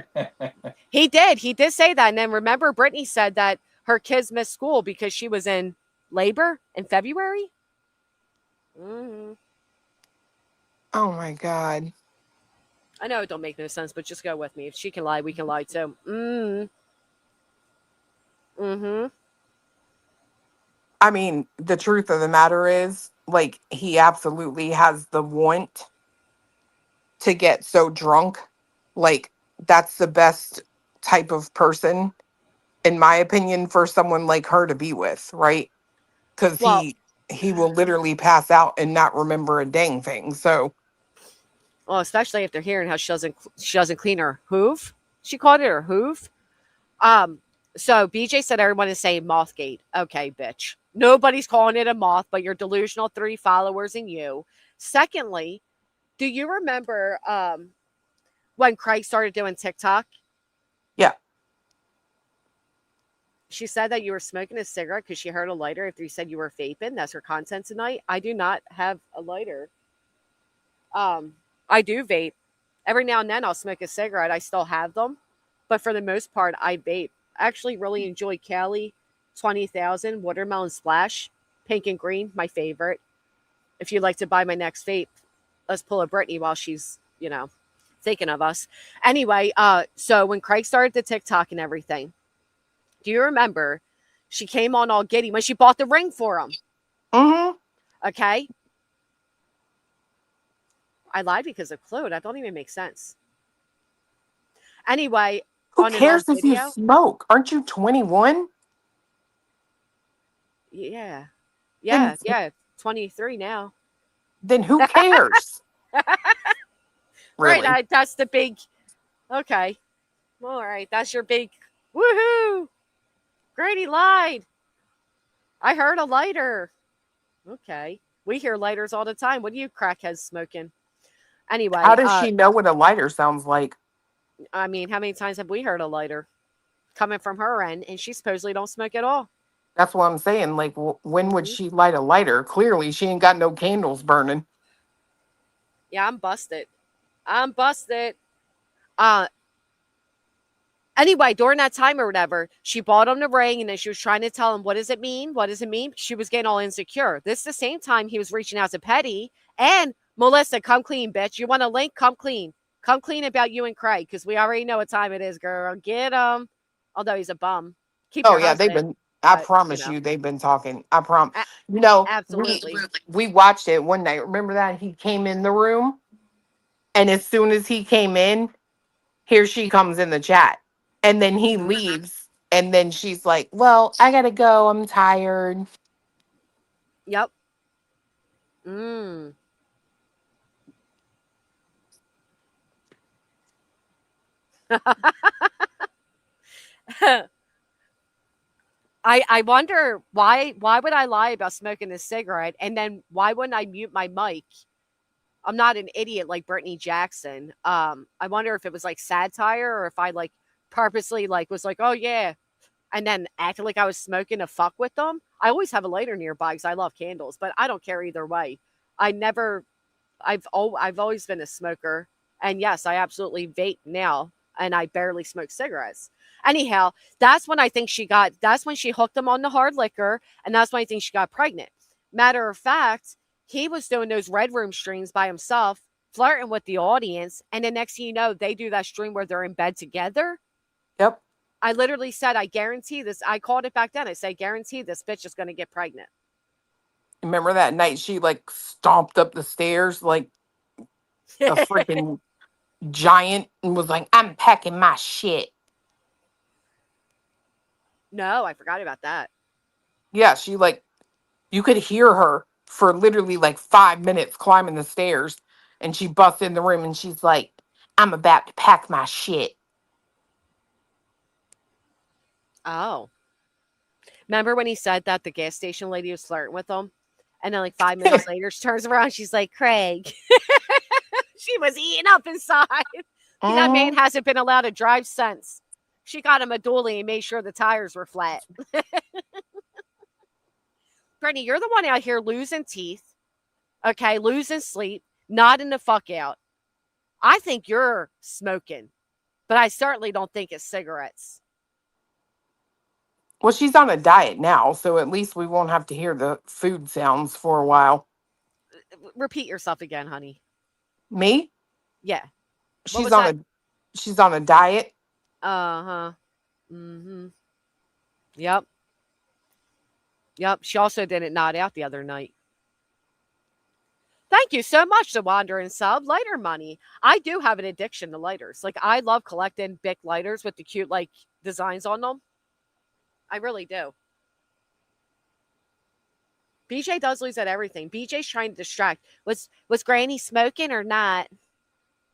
He did. He did say that. And then remember, Brittany said that her kids missed school because she was in labor in February. Mm-hmm. Oh my God. I know it don't make no sense, but just go with me. If she can lie, we can lie too. Mm-hmm. I mean, the truth of the matter is, like, he absolutely has the want to get so drunk. Like, that's the best type of person, in my opinion, for someone like her to be with, right? Because Well, he will literally pass out and not remember a dang thing. So, well, especially after hearing how she doesn't clean her hoof. She called it her hoof. So BJ said everyone is saying Mothgate. Okay, bitch. Nobody's calling it a moth, but your delusional 3 followers and you. Secondly, do you remember when Craig started doing TikTok? yeah. She said that you were smoking a cigarette because she heard a lighter after you said you were vaping. That's her content tonight. I do not have a lighter. I do vape. Every now and then I'll smoke a cigarette. I still have them. But for the most part, I vape. I actually really enjoy Cali 20,000 Watermelon Splash. Pink and green, my favorite. If you'd like to buy my next vape, let's pull a Brittany while she's, thinking of us. Anyway, so when Craig started the TikTok and everything, do you remember she came on all giddy when she bought the ring for him? Mm-hmm. Okay. I lied because of Clue. That don't even make sense. Anyway, Who on cares an old if you video, smoke? Aren't you 21? yeah, 23 now. Then who cares? Really? Right, that's the big. Okay, all right, that's your big. Woohoo! Grady lied. I heard a lighter. Okay, we hear lighters all the time. What are you crackheads smoking? Anyway, How does she know what a lighter sounds like? I mean, how many times have we heard a lighter coming from her end, and she supposedly don't smoke at all? That's what I'm saying. Like, when would she light a lighter? Clearly, she ain't got no candles burning. Yeah, I'm busted. Anyway, during that time or whatever, she bought him the ring, and then she was trying to tell him, what does it mean? What does it mean? She was getting all insecure. This is the same time he was reaching out to Petty and Melissa, come clean, bitch. You want a link? Come clean. Come clean about you and Craig, because we already know what time it is, girl. Get him. Although he's a bum. Keep your husband, I but, promise you, they've been talking. I promise. Absolutely. We watched it one night. Remember that? He came in the room, and as soon as he came in, here she comes in the chat. And then he leaves, and then she's like, well, I gotta go. I'm tired. Yep. I wonder why would I lie about smoking a cigarette, and then why wouldn't I mute my mic I'm not an idiot like Brittany Jackson. I wonder if it was like satire or if I like purposely like was like, oh yeah, and then acted like I was smoking to fuck with them. I always have a lighter nearby because I love candles, but I don't care either way. I've always been a smoker, and yes, I absolutely vape now, and I barely smoke cigarettes. Anyhow, that's when that's when she hooked him on the hard liquor, and that's when I think she got pregnant. Matter of fact, he was doing those red room streams by himself, flirting with the audience, and the next thing you know, they do that stream where they're in bed together. Yep. I literally said, I guarantee this. I called it back then. I said, I guarantee this bitch is going to get pregnant. Remember that night she like stomped up the stairs like a freaking giant and was like, I'm packing my shit. No, I forgot about that. Yeah, she like, you could hear her for literally like 5 minutes climbing the stairs, and she busts in the room and she's like, I'm about to pack my shit. Oh. Remember when he said that the gas station lady was flirting with him? And then like 5 minutes later, she turns around, she's like, Craig. She was eating up inside. That man hasn't been allowed to drive since. She got him a dually and made sure the tires were flat. Brittany, you're the one out here losing teeth, okay, losing sleep, nodding the fuck out. I think you're smoking, but I certainly don't think it's cigarettes. Well, she's on a diet now, so at least we won't have to hear the food sounds for a while. Repeat yourself again, honey. Me? Yeah. She's on a diet. Uh-huh. Mm-hmm. Yep. She also didn't nod out the other night. Thank you so much, the Wandering Sub. Lighter money. I do have an addiction to lighters. Like, I love collecting Bic lighters with the cute, like, designs on them. I really do. BJ does lose at everything. BJ's trying to distract. Was Granny smoking or not?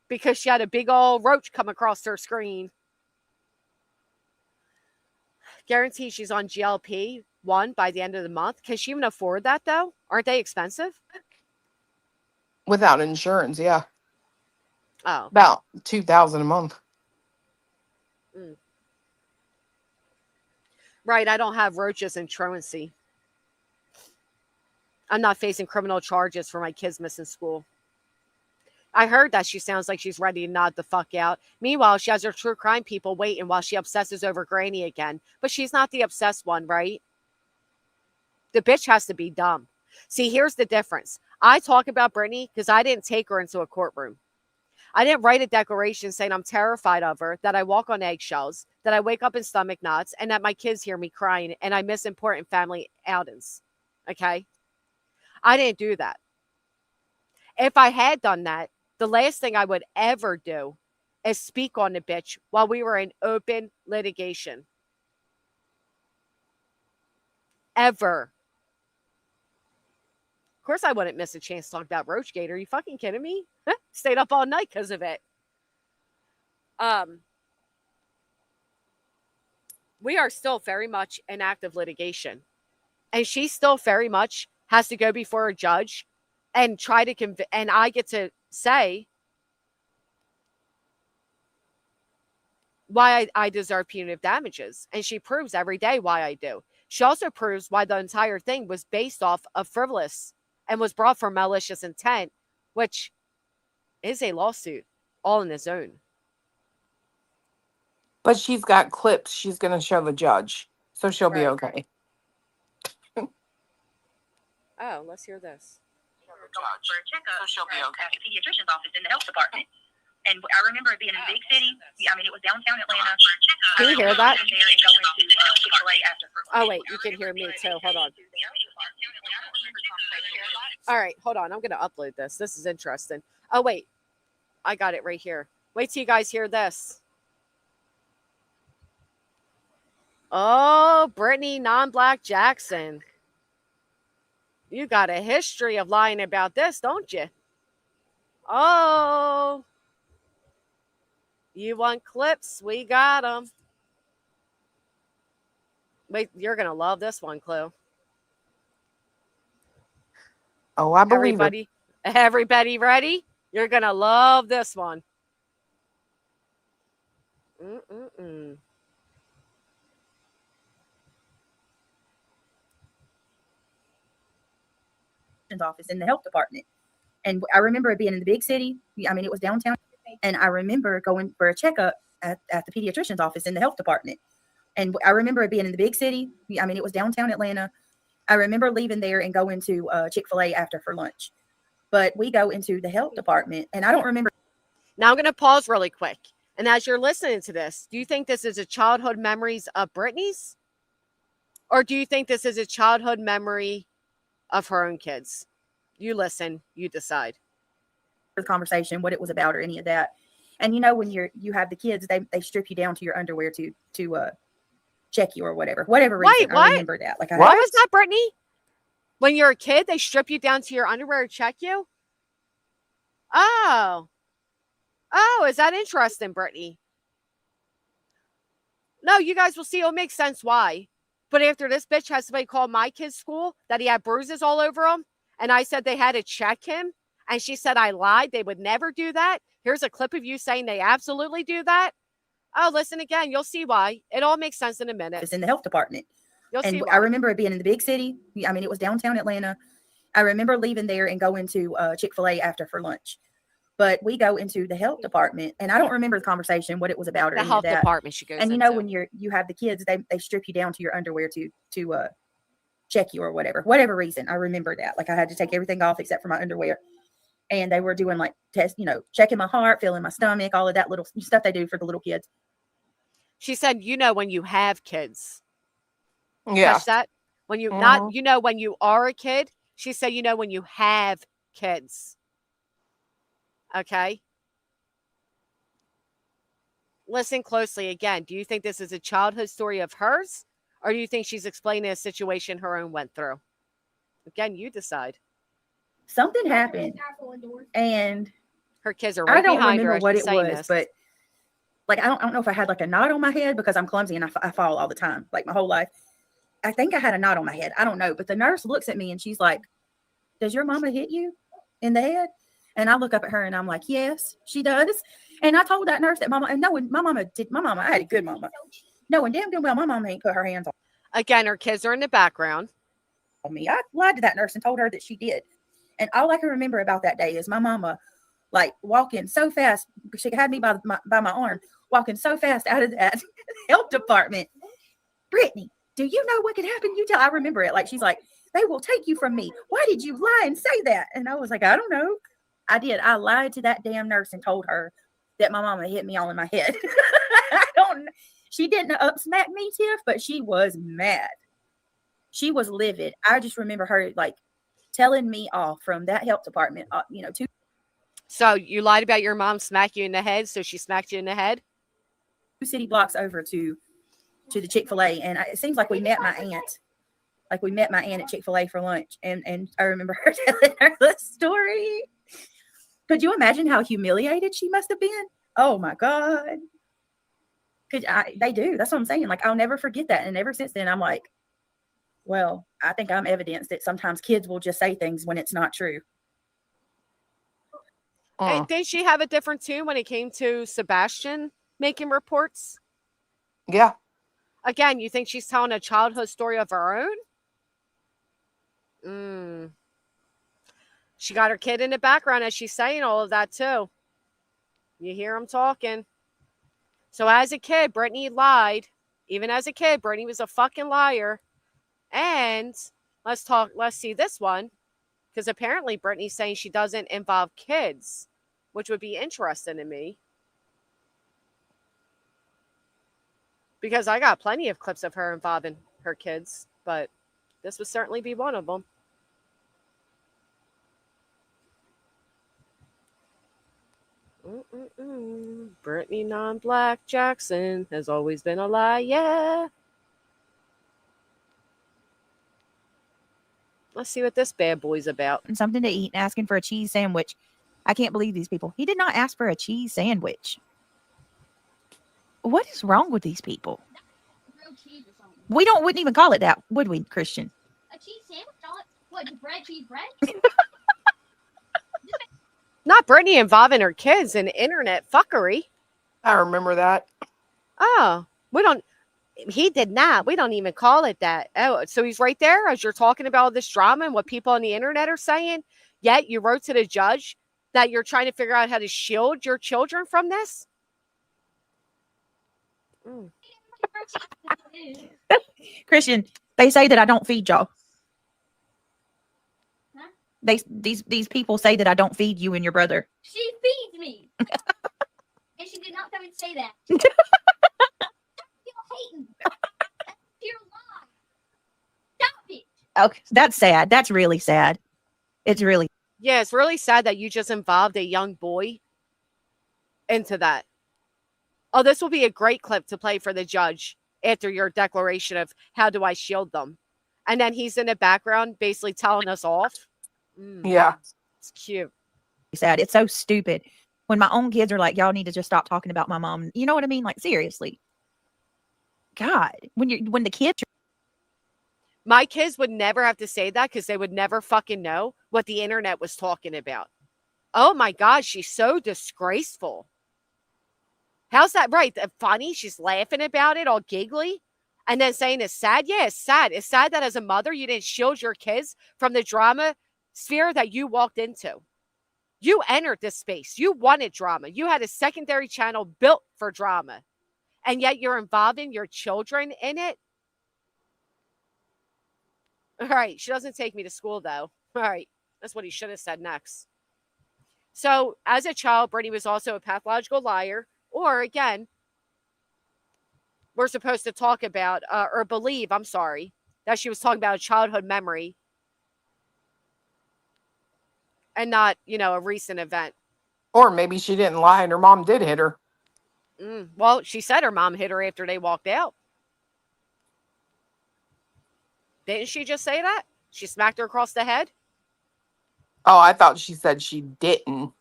Because she had a big old roach come across her screen. Guarantee she's on GLP-1 by the end of the month. Can she even afford that, though? Aren't they expensive? Without insurance, yeah. Oh. About $2,000 a month. Mm. Right, I don't have roaches and truancy. I'm not facing criminal charges for my kids missing school. I heard that she sounds like she's ready to nod the fuck out. Meanwhile, she has her true crime people waiting while she obsesses over Granny again. But she's not the obsessed one, right? The bitch has to be dumb. See, here's the difference. I talk about Brittany because I didn't take her into a courtroom. I didn't write a declaration saying I'm terrified of her, that I walk on eggshells, that I wake up in stomach knots, and that my kids hear me crying and I miss important family outings. Okay? I didn't do that. If I had done that, the last thing I would ever do is speak on the bitch while we were in open litigation. Ever. Of course I wouldn't miss a chance to talk about Roachgate. Are you fucking kidding me? Stayed up all night because of it. We are still very much in active litigation. And she still very much has to go before a judge and try to convince, and I get to say why I deserve punitive damages. And she proves every day why I do. She also proves why the entire thing was based off of frivolous and was brought for malicious intent, which is a lawsuit all in its own. But she's got clips she's going to show the judge, so she'll be okay. Oh, let's hear this. For a checkup, so she'll be okay. At the pediatrician's office in the health department. And I remember it being in a big city. I mean, it was downtown Atlanta. Can you hear that? Oh, wait, you can hear me too. Hold on. All right, hold on. I'm going to upload this. This is interesting. Oh, wait. I got it right here. Wait till you guys hear this. Oh, Brittany non-black Jackson. You got a history of lying about this, don't you? Oh. You want clips? We got them. Wait, you're going to love this one, Clue. Oh, I believe Everybody, it. Everybody ready? You're going to love this one. Office in the health department. And I remember it being in the big city. I mean, it was downtown. And I remember going for a checkup at the pediatrician's office in the health department. And I remember it being in the big city. I mean, it was downtown Atlanta. I remember leaving there and going to Chick-fil-A after for lunch. But we go into the health department, and I don't remember. Now I'm going to pause really quick. And as you're listening to this, do you think this is a childhood memories of Brittany's? Or do you think this is a childhood memory of her own kids? You listen, you decide. The conversation, what it was about, or any of that. And you know, when you have the kids, they strip you down to your underwear to check you or whatever reason. Wait, what? I remember that. Like, what was that, Brittany? When you're a kid, they strip you down to your underwear to check you? Oh, is that interesting, Brittany? No, you guys will see. It'll make sense why. But after this bitch has somebody call my kid's school that he had bruises all over him, and I said they had to check him, and she said I lied. They would never do that. Here's a clip of you saying they absolutely do that. Oh, listen again. You'll see why. It all makes sense in a minute. It's in the health department. You'll see why. I remember it being in the big city. I mean, it was downtown Atlanta. I remember leaving there and going to Chick-fil-A after for lunch. But we go into the health department, and I don't remember the conversation, what it was about, or the any health of that. department she goes and you into. know, when you have the kids, they strip you down to your underwear to check you or whatever reason. I remember that. Like, I had to take everything off except for my underwear. And they were doing like tests, checking my heart, feeling my stomach, all of that little stuff they do for the little kids. She said, when you have kids. Yeah. Catch that? When you not, when you are a kid. She said, when you have kids. Okay. Listen closely again. Do you think this is a childhood story of hers? Or do you think she's explaining a situation her own went through? Again, you decide. Something happened. And her kids are right behind her. I don't remember what it was, but like, I don't know if I had like a knot on my head because I'm clumsy and I fall all the time, like my whole life. I think I had a knot on my head. I don't know. But the nurse looks at me and she's like, does your mama hit you in the head? And I look up at her and I'm like, yes, she does. And I told that nurse that I had a good mama. No, and damn well, my mama ain't put her hands on. Again, her kids are in the background. Me, I lied to that nurse and told her that she did. And all I can remember about that day is my mama, like, walking so fast. She had me by my arm, walking so fast out of that health department. Brittany, do you know what could happen? I remember it. Like, she's like, they will take you from me. Why did you lie and say that? And I was like, I don't know. I did. I lied to that damn nurse and told her that my mama hit me all in my head. She didn't upsmack me, Tiff, but she was mad. She was livid. I just remember her like telling me off from that health department, So you lied about your mom smacked you in the head, so she smacked you in the head? 2 city blocks over to the Chick-fil-A, and it seems like we met my aunt. Like, we met my aunt at Chick-fil-A for lunch, and I remember her telling her the story. Could you imagine how humiliated she must have been? Oh my God. They do. That's what I'm saying. Like, I'll never forget that. And ever since then, I'm like, well, I think I'm evidence that sometimes kids will just say things when it's not true. And did she have a different tune when it came to Sebastian making reports? Yeah. Again, you think she's telling a childhood story of her own? She got her kid in the background as she's saying all of that too. You hear him talking. So as a kid, Brittany lied. Even as a kid, Brittany was a fucking liar. And let's see this one. Because apparently Brittany's saying she doesn't involve kids, which would be interesting to me. Because I got plenty of clips of her involving her kids, but this would certainly be one of them. Brittany non-black Jackson has always been a lie, yeah. Let's see what this bad boy's about. And something to eat and asking for a cheese sandwich. I can't believe these people. He did not ask for a cheese sandwich. What is wrong with these people? We wouldn't even call it that, would we, Christian? A cheese sandwich? What, bread, cheese, bread? Not Brittany involving her kids in internet fuckery. I remember that. Oh, he did not. We don't even call it that. Oh, so he's right there as you're talking about all this drama and what people on the internet are saying. Yet you wrote to the judge that you're trying to figure out how to shield your children from this. Christian, they say that I don't feed y'all. Huh? These people say that I don't feed you and your brother. She feeds me. And she did not come and say that. Hating. You're lying. Stop it. Okay, that's sad. That's really sad. It's really. Yeah, it's really sad that you just involved a young boy into that. Oh, this will be a great clip to play for the judge after your declaration of how do I shield them. And then he's in the background basically telling us off. Yeah. It's cute. Sad. It's so stupid. When my own kids are like, y'all need to just stop talking about my mom. You know what I mean? Like, seriously. God, when the kids. My kids would never have to say that because they would never fucking know what the internet was talking about. Oh my God, she's so disgraceful. How's that right? Funny? She's laughing about it, all giggly, and then saying it's sad. Yeah, it's sad. It's sad that as a mother, you didn't shield your kids from the drama sphere that you walked into. You entered this space. You wanted drama. You had a secondary channel built for drama, and yet you're involving your children in it. All right, she doesn't take me to school, though. All right, that's what he should have said next. So, as a child, Brittany was also a pathological liar. Or, again, we're supposed to talk about, or believe, I'm sorry, that she was talking about a childhood memory and not, a recent event. Or maybe she didn't lie and her mom did hit her. Well, she said her mom hit her after they walked out. Didn't she just say that? She smacked her across the head? Oh, I thought she said she didn't.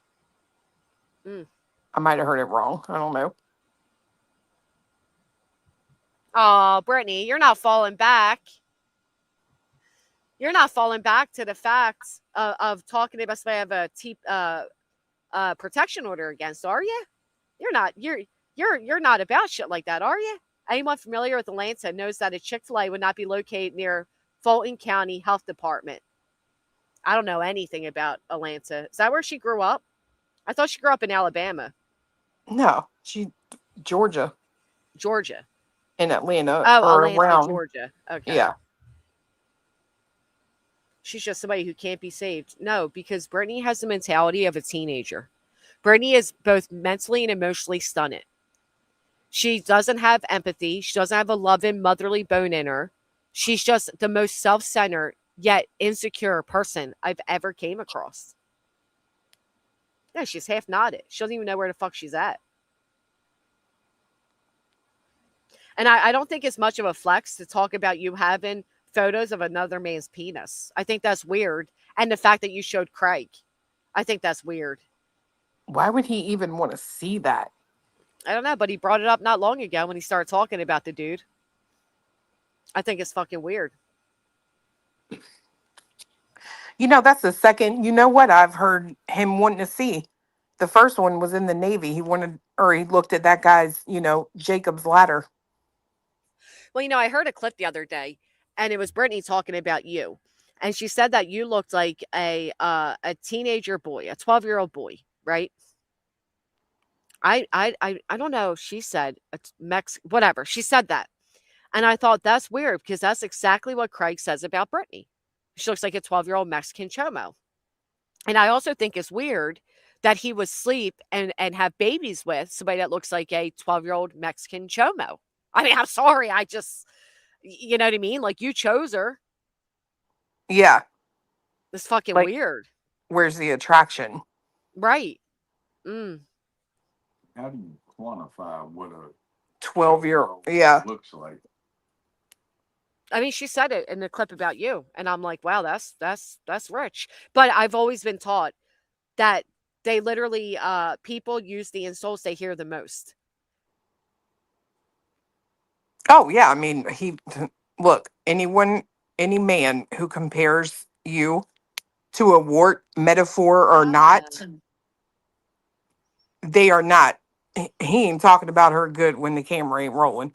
I might have heard it wrong. I don't know. Oh, Brittany, you're not falling back. You're not falling back to the facts of talking about somebody have a protection order against, are you? You're not. You're not about shit like that, are you? Anyone familiar with Atlanta knows that a Chick-fil-A would not be located near Fulton County Health Department. I don't know anything about Atlanta. Is that where she grew up? I thought she grew up in Alabama. No, Georgia. Georgia. In Atlanta. Oh, or Atlanta, around. Georgia. Okay. Yeah. She's just somebody who can't be saved. No, because Brittany has the mentality of a teenager. Brittany is both mentally and emotionally stunted. She doesn't have empathy. She doesn't have a loving, motherly bone in her. She's just the most self-centered, yet insecure person I've ever came across. Yeah, she's half nodded. She doesn't even know where the fuck she's at. And I don't think it's much of a flex to talk about you having photos of another man's penis. I think that's weird. And the fact that you showed Craig, I think that's weird. Why would he even want to see that? I don't know, but he brought it up not long ago when he started talking about the dude. I think it's fucking weird. That's the second. You know what I've heard him wanting to see? The first one was in the Navy. He looked at that guy's, Jacob's ladder. Well, I heard a clip the other day, and it was Brittany talking about you. And she said that you looked like a teenager boy, a 12-year-old boy, right? I don't know. She said whatever. She said that. And I thought that's weird because that's exactly what Craig says about Brittany. She looks like a 12-year-old Mexican chomo. And I also think it's weird that he would sleep and have babies with somebody that looks like a 12-year-old Mexican chomo. I mean, I'm sorry. I just, you know what I mean? Like, you chose her. Yeah. It's fucking weird. Where's the attraction? Right. How do you quantify what a 12-year-old looks like? I mean, she said it in the clip about you, and I'm like, wow, that's rich. But I've always been taught that they literally people use the insults they hear the most. Oh yeah, I mean, any man who compares you to a wart, metaphor or not, they are not. He ain't talking about her good when the camera ain't rolling.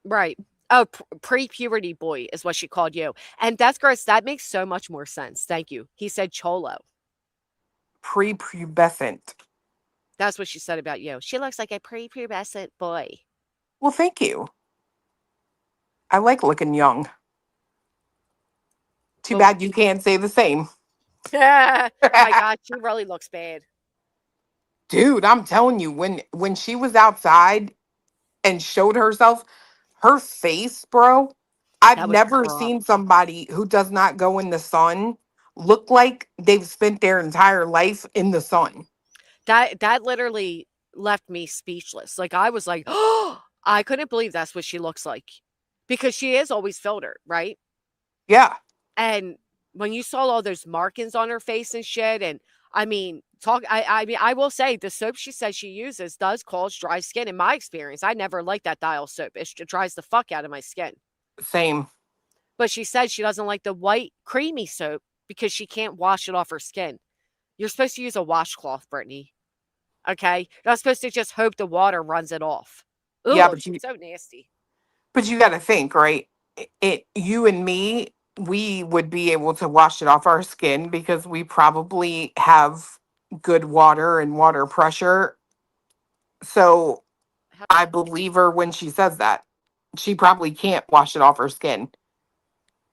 Right. Oh, pre-puberty boy is what she called you. And that's gross. That makes so much more sense. Thank you. He said cholo. Prepubescent. That's what she said about you. She looks like a prepubescent boy. Well, thank you. I like looking young. Too bad you can't say the same. My God, she really looks bad. Dude, I'm telling you, when she was outside and showed herself, her face, bro, I've That was never rough. seen somebody who does not go in the sun look like they've spent their entire life in the sun. That literally left me speechless. Like, I was like, oh, I couldn't believe that's what she looks like. Because she is always filtered, right? Yeah. And when you saw all those markings on her face and shit, and I mean, I will say the soap she says she uses does cause dry skin. In my experience, I never liked that Dial soap. It dries the fuck out of my skin. Same. But she said she doesn't like the white creamy soap because she can't wash it off her skin. You're supposed to use a washcloth, Brittany. Okay? You're not supposed to just hope the water runs it off. Ooh, Yeah, but she's so nasty. But you got to think, right? You and me, we would be able to wash it off our skin because we probably have good water and water pressure. So I believe her when she says that. She probably can't wash it off her skin.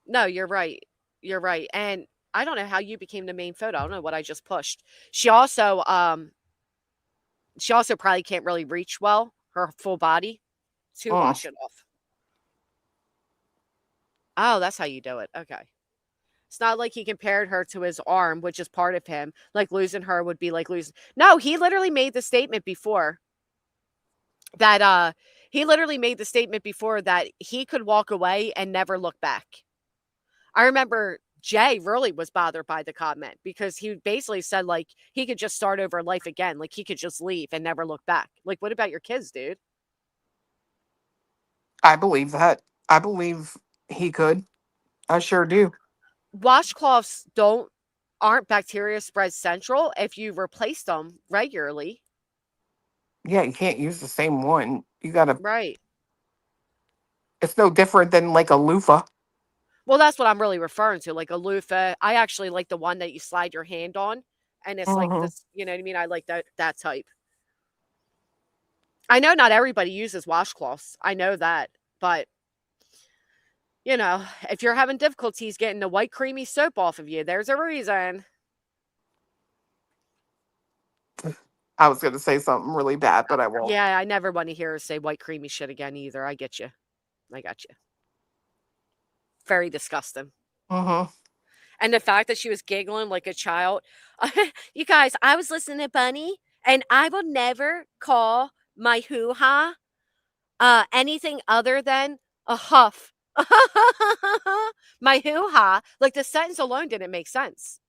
No, you're right. You're right. And I don't know how you became the main photo. I don't know what I just pushed. She also probably can't really reach well her full body to wash it off. Oh, that's how you do it. Okay. It's not like he compared her to his arm, which is part of him. Like losing her would be like losing. No, he literally made the statement before that he could walk away and never look back. I remember Jay really was bothered by the comment because he basically said like he could just start over life again. Like he could just leave and never look back. Like, what about your kids, dude? I believe that. I believe he could. I sure do. Washcloths aren't bacteria spread central if you replace them regularly. Yeah, you can't use the same one. You gotta. Right. It's no different than like a loofah. Well, that's what I'm really referring to, like a loofah. I actually like the one that you slide your hand on, and it's like this. You know what I mean? I like that type. I know not everybody uses washcloths. I know that, but you know, if you're having difficulties getting the white creamy soap off of you, there's a reason. I was gonna say something really bad, but I won't. Yeah, I never want to hear her say white creamy shit again either. I get you. I got you. Very disgusting. And the fact that she was giggling like a child. You guys, I was listening to Bunny, and I will never call my hoo-ha anything other than a huff. My hoo-ha. Like, the sentence alone didn't make sense.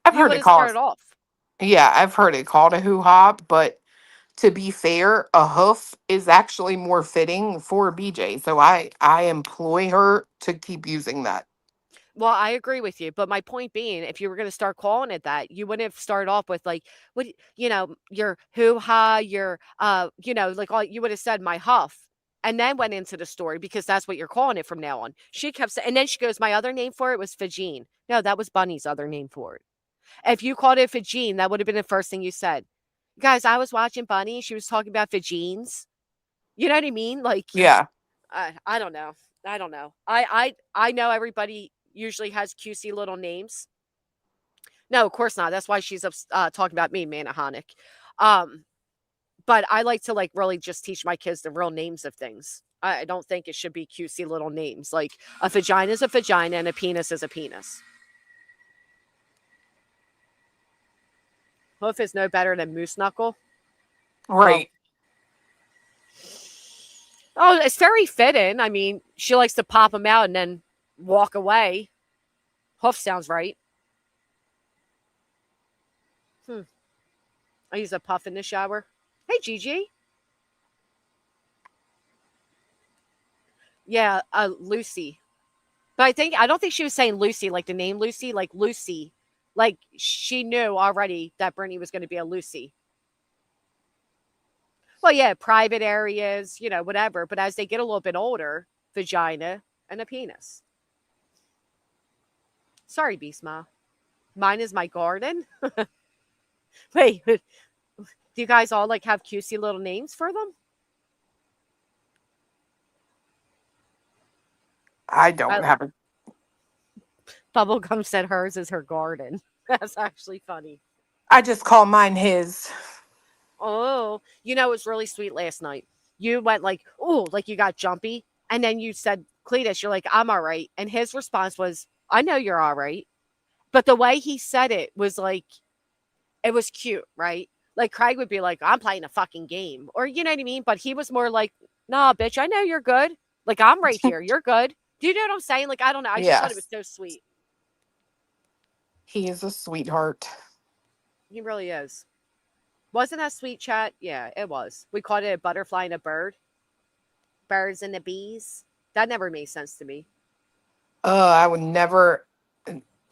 I've heard it called. Off. Yeah, I've heard it called a hoo-ha, but to be fair, a hoof is actually more fitting for BJ. So I employ her to keep using that. Well, I agree with you, but my point being, if you were going to start calling it that, you wouldn't have started off with like, what, you know, your hoo-ha, your, you know, like all you would have said my huff, and then went into the story because that's what you're calling it from now on. She kept saying, and then she goes, my other name for it was Fajine. No, that was Bunny's other name for it. If you called it Fajine, that would have been the first thing you said. Guys, I was watching Bunny. She was talking about Fajines. You know what I mean? Like, yeah. I don't know. I don't know. I know everybody usually has cutesy little names. No, of course not. That's why she's talking about me, Manahonic. But I like to like really just teach my kids the real names of things. I don't think it should be cutesy little names. Like a vagina is a vagina and a penis is a penis. Hoof is no better than moose knuckle. Right. Oh, it's very fitting. I mean, she likes to pop them out and then walk away. Hoof sounds right. I use a puff in the shower. Hey, Gigi. Yeah, Lucy. But I don't think she was saying Lucy, like the name Lucy, like Lucy. Like, she knew already that Brittany was going to be a Lucy. Well, yeah, private areas, whatever. But as they get a little bit older, vagina and a penis. Sorry, Beastma. Mine is my garden. Wait, do you guys all like have cutesy little names for them? I don't have a. Bubblegum said hers is her garden. That's actually funny. I just call mine his. Oh, it was really sweet last night. You went like, oh, like you got jumpy. And then you said, Cletus, you're like, I'm all right. And his response was, I know you're all right. But the way he said it was like, it was cute, right? Like Craig would be like, I'm playing a fucking game. Or you know what I mean? But he was more like, nah, bitch, I know you're good. Like, I'm right here. You're good. Do you know what I'm saying? Like, I don't know. I just thought it was so sweet. He is a sweetheart. He really is. Wasn't that sweet, chat? Yeah, it was. We called it a butterfly and a bird. Birds and the bees. That never made sense to me. I would never.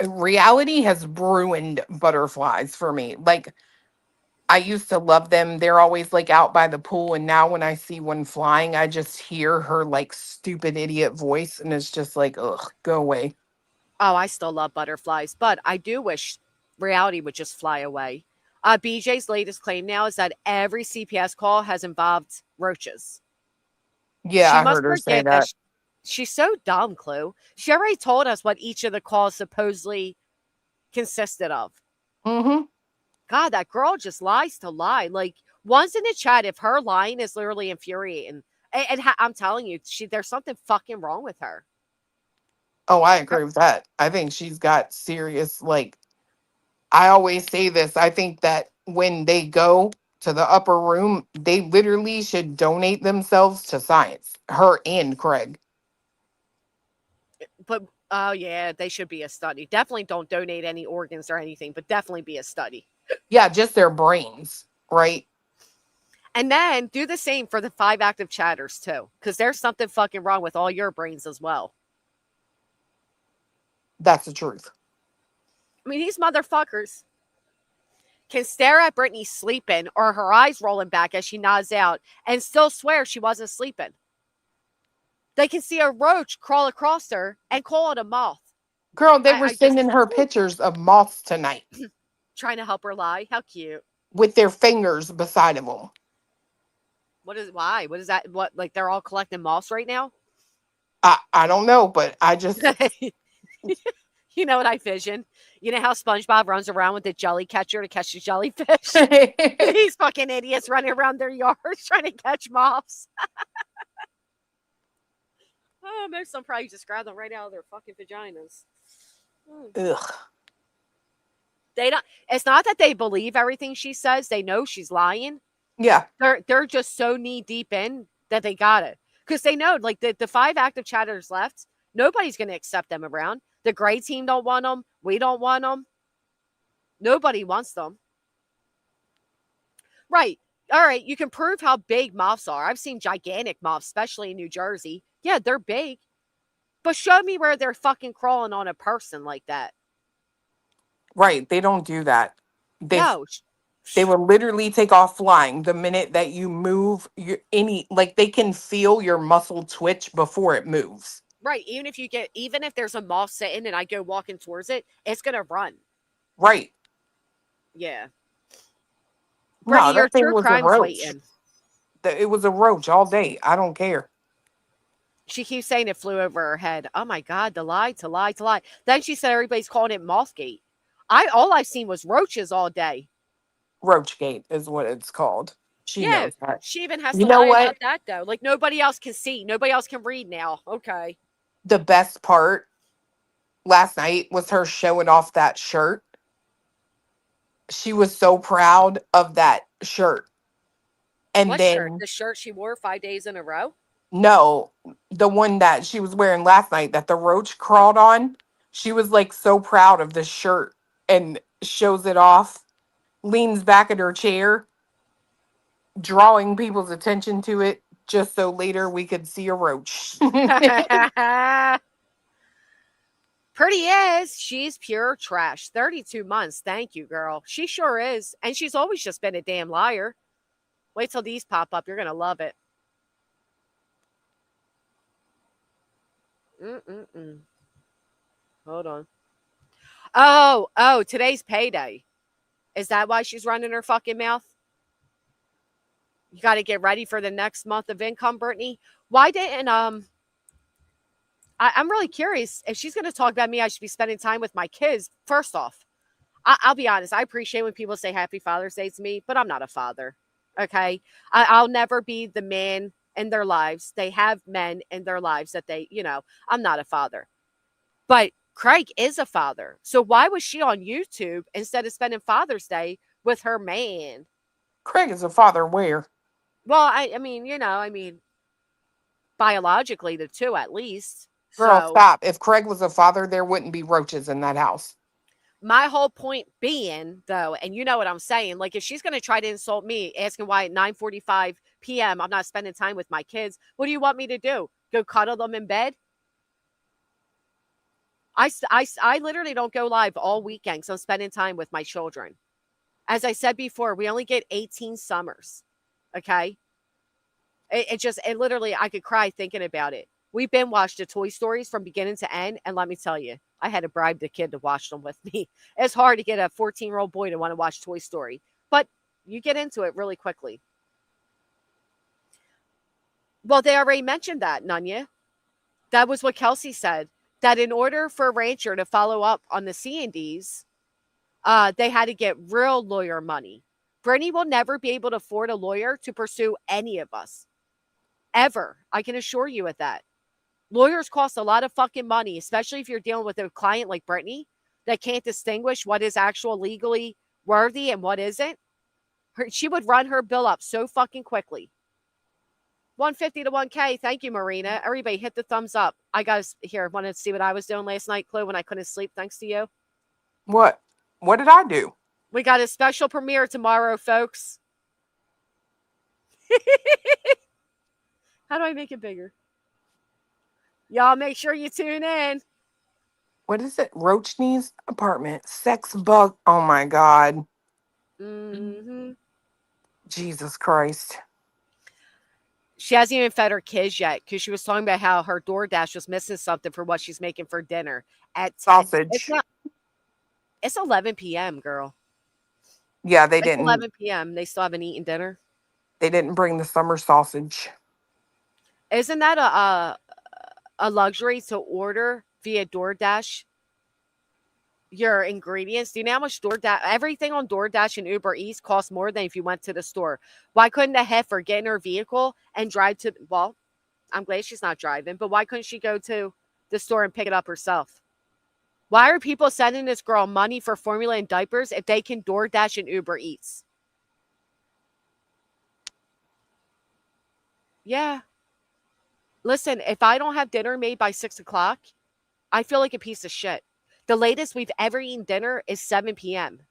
Reality has ruined butterflies for me. Like, I used to love them. They're always like out by the pool. And now when I see one flying, I just hear her like stupid idiot voice. And it's just like, ugh, go away. Oh, I still love butterflies. But I do wish reality would just fly away. BJ's latest claim now is that every CPS call has involved roaches. Yeah, I heard her say that. She's so dumb, Clue. She already told us what each of the calls supposedly consisted of. Mm-hmm. God, that girl just lies to lie. Like, once in the chat, if her lying is literally infuriating, and I'm telling you, there's something fucking wrong with her. Oh, I agree with that. I think she's got serious, like, I always say this. I think that when they go to the upper room, they literally should donate themselves to science. Her and Craig. But, oh, yeah, they should be a study. Definitely don't donate any organs or anything, but definitely be a study. Yeah, just their brains, right? And then do the same for the 5 active chatters, too, because there's something fucking wrong with all your brains as well. That's the truth. I mean, these motherfuckers can stare at Brittany sleeping or her eyes rolling back as she nods out and still swear she wasn't sleeping. They can see a roach crawl across her and call it a moth. Girl, they were sending her pictures of moths tonight. Trying to help her lie. How cute. With their fingers beside of them. Why? What is that? What, like they're all collecting moths right now? I don't know, but I just... You know what I vision? You know how SpongeBob runs around with the jelly catcher to catch the jellyfish? These fucking idiots running around their yards trying to catch moths. Oh, most of them probably just grab them right out of their fucking vaginas. Ugh. They don't. It's not that they believe everything she says. They know she's lying. Yeah. They're just so knee deep in that they got it. Because they know, like, the 5 active chatters left, nobody's going to accept them around. The gray team don't want them. We don't want them. Nobody wants them. Right. All right. You can prove how big moths are. I've seen gigantic moths, especially in New Jersey. Yeah, they're big. But show me where they're fucking crawling on a person like that. Right. They don't do that. No. They will literally take off flying the minute that you move they can feel your muscle twitch before it moves. Right. Even if there's a moth sitting and I go walking towards it, it's going to run. Right. Yeah. No, Brittany, your that thing true was a crime's roach. waiting. It was a roach all day. I don't care. She keeps saying it flew over her head. Oh my God, to lie. Then she said everybody's calling it Mothgate. All I've seen was roaches all day. Roachgate is what it's called. She knows that. She even has to lie about that though. Like nobody else can see. Nobody else can read now. Okay. The best part last night was her showing off that shirt. She was so proud of that shirt. And what then shirt? The shirt she wore 5 days in a row? No, the one that she was wearing last night that the roach crawled on. She was like so proud of the shirt and shows it off, leans back in her chair, drawing people's attention to it just so later we could see a roach. Pretty is. She's pure trash. 32 months. Thank you, girl. She sure is. And she's always just been a damn liar. Wait till these pop up. You're going to love it. Hold on. Oh, today's payday. Is that why she's running her fucking mouth? You got to get ready for the next month of income, Brittany. Why didn't, I'm really curious. If she's going to talk about me, I should be spending time with my kids. First off, I'll be honest. I appreciate when people say Happy Father's Day to me, but I'm not a father. Okay. I'll never be the man in their lives. They have men in their lives that they, I'm not a father. But Craig is a father. So why was she on YouTube instead of spending Father's Day with her man? Craig is a father where? Well, I mean, biologically, the two at least. Girl, So, stop. If Craig was a father, there wouldn't be roaches in that house. My whole point being, though, and you know what I'm saying, like if she's going to try to insult me, asking why at 9:45 p.m. I'm not spending time with my kids, what do you want me to do? Go cuddle them in bed? I literally don't go live all weekend, so I'm spending time with my children. As I said before, we only get 18 summers. Okay? It literally, I could cry thinking about it. We binge-watched the Toy Stories from beginning to end, and let me tell you, I had to bribe the kid to watch them with me. It's hard to get a 14-year-old boy to want to watch Toy Story, but you get into it really quickly. Well, they already mentioned that, Nunya. That was what Kelsey said, that in order for Rancher to follow up on the C&Ds, they had to get real lawyer money. Brittany will never be able to afford a lawyer to pursue any of us. Ever. I can assure you of that. Lawyers cost a lot of fucking money, especially if you're dealing with a client like Brittany that can't distinguish what is actual legally worthy and what isn't. She would run her bill up so fucking quickly. 150 to 1K. Thank you, Marina. Everybody hit the thumbs up. I guys here wanted to see what I was doing last night, Chloe, when I couldn't sleep, thanks to you. What? What did I do? We got a special premiere tomorrow, folks. How do I make it bigger? Y'all make sure you tune in. What is it? Roachne's apartment. Sex bug. Oh my God. Mm-hmm. Jesus Christ. She hasn't even fed her kids yet because she was talking about how her DoorDash was missing something for what she's making for dinner. At sausage. It's 11 p.m., girl. Yeah, they it's didn't. 11 p.m. They still haven't eaten dinner. They didn't bring the summer sausage. Isn't that a luxury to order via DoorDash your ingredients? Do you know how much everything on DoorDash and Uber Eats costs more than if you went to the store? Why couldn't the heifer get in her vehicle and drive to, well, I'm glad she's not driving, but why couldn't she go to the store and pick it up herself? Why are people sending this girl money for formula and diapers if they can DoorDash and Uber Eats? Yeah. Listen, if I don't have dinner made by 6 o'clock, I feel like a piece of shit. The latest we've ever eaten dinner is 7 p.m.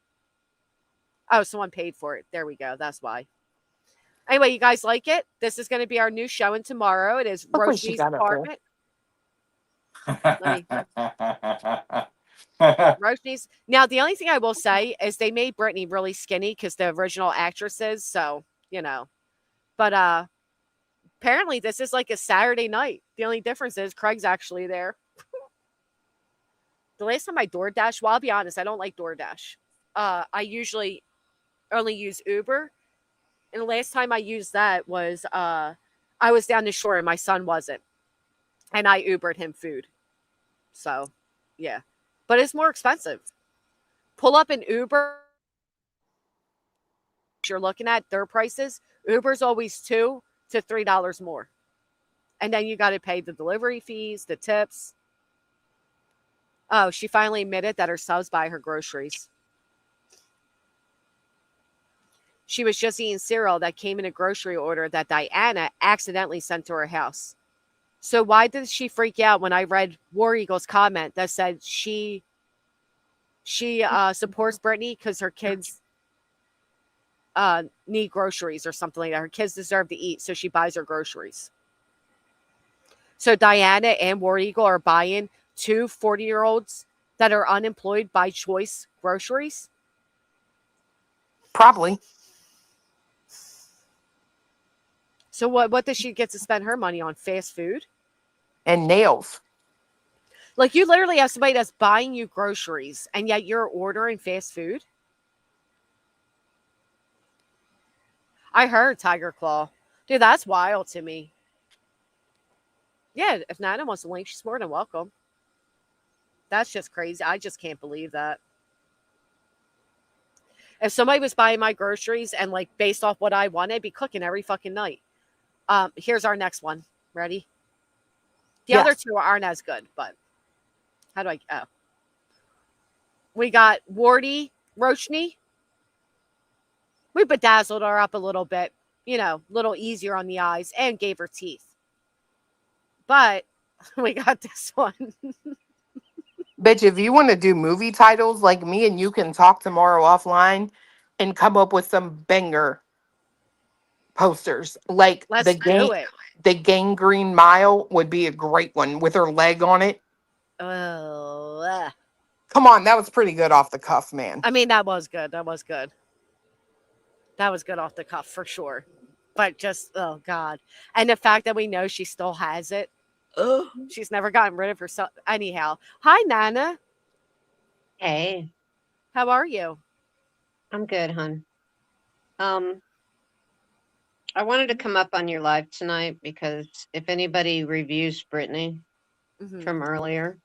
Oh, someone paid for it. There we go. That's why. Anyway, you guys like it? This is going to be our new show, and tomorrow it is Roach's apartment. Roach's. Now, the only thing I will say is they made Brittany really skinny because the original actresses. So, but apparently this is like a Saturday night. The only difference is Craig's actually there. The last time I DoorDash, well, I'll be honest, I don't like DoorDash. I usually only use Uber. And the last time I used that was I was down the shore and my son wasn't. And I Ubered him food. So, yeah. But it's more expensive. Pull up an Uber. You're looking at their prices. Uber's always $2 to $3 more. And then you got to pay the delivery fees, the tips. Oh, she finally admitted that her subs buy her groceries. She was just eating cereal that came in a grocery order that Diana accidentally sent to her house. So why did she freak out when I read War Eagle's comment that said she supports Brittany because her kids need groceries or something like that. Her kids deserve to eat, so she buys her groceries. So Diana and War Eagle are buying 2 40-year-olds that are unemployed by choice groceries? Probably. So what does she get to spend her money on? Fast food? And nails. Like, you literally have somebody that's buying you groceries, and yet you're ordering fast food? I heard Tiger Claw. Dude, that's wild to me. Yeah, if Nana wants a link, she's more than welcome. That's just crazy. I just can't believe that. If somebody was buying my groceries and, like, based off what I wanted, I'd be cooking every fucking night. Here's our next one. Ready? The other two aren't as good, but how do I... Oh. We got Wardy Roachny. We bedazzled her up a little bit, you know, a little easier on the eyes, and gave her teeth. But we got this one. Bitch, if you want to do movie titles, like me and you can talk tomorrow offline and come up with some banger posters. Like Let's do it. The Gangrene Mile would be a great one with her leg on it. Oh, come on, that was pretty good off the cuff, man. I mean, that was good. That was good. That was good off the cuff for sure. But just, oh God. And the fact that we know she still has it. Ugh, she's never gotten rid of herself. Anyhow. Hi, Nana. Hey. How are you? I'm good, hon. I wanted to come up on your live tonight because if anybody reviews Brittany from earlier,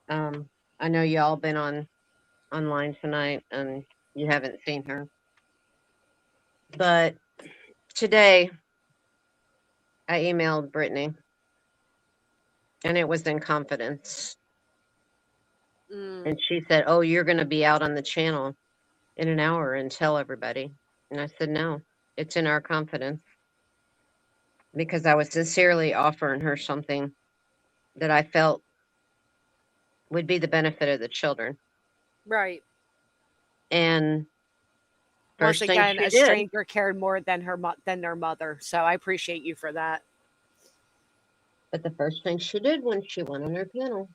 I know y'all been online tonight and you haven't seen her. But today I emailed Brittany and it was in confidence. And she said, "Oh, you're going to be out on the channel in an hour and tell everybody." And I said, "No, it's in our confidence." Because I was sincerely offering her something that I felt would be the benefit of the children. Right. And once first thing again, she a did, stranger cared more than their mother. So I appreciate you for that. But the first thing she did when she went on her panel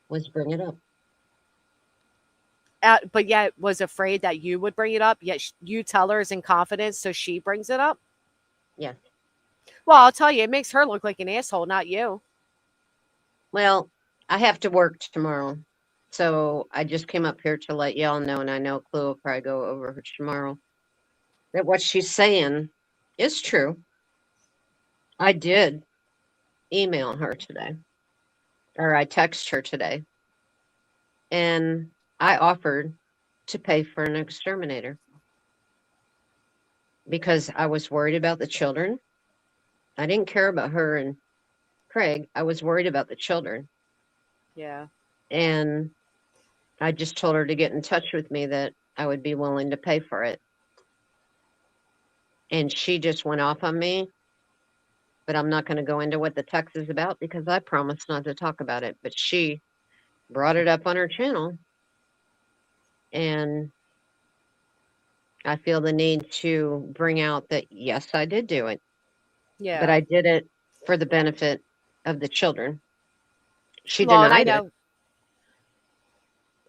was bring it up. But yet was afraid that you would bring it up. Yet you tell her is in confidence, so she brings it up. Yes. Well, I'll tell you, it makes her look like an asshole, not you. Well, I have to work tomorrow. So I just came up here to let y'all know, and I know Chloe will probably go over her tomorrow, that what she's saying is true. I did email her today, or I texted her today, and I offered to pay for an exterminator because I was worried about the children. I didn't care about her and Craig. I was worried about the children. Yeah. And I just told her to get in touch with me that I would be willing to pay for it. And she just went off on me. But I'm not going to go into what the text is about because I promised not to talk about it. But she brought it up on her channel. And I feel the need to bring out that, yes, I did do it. Yeah. But I did it for the benefit of the children. She well, denied and it.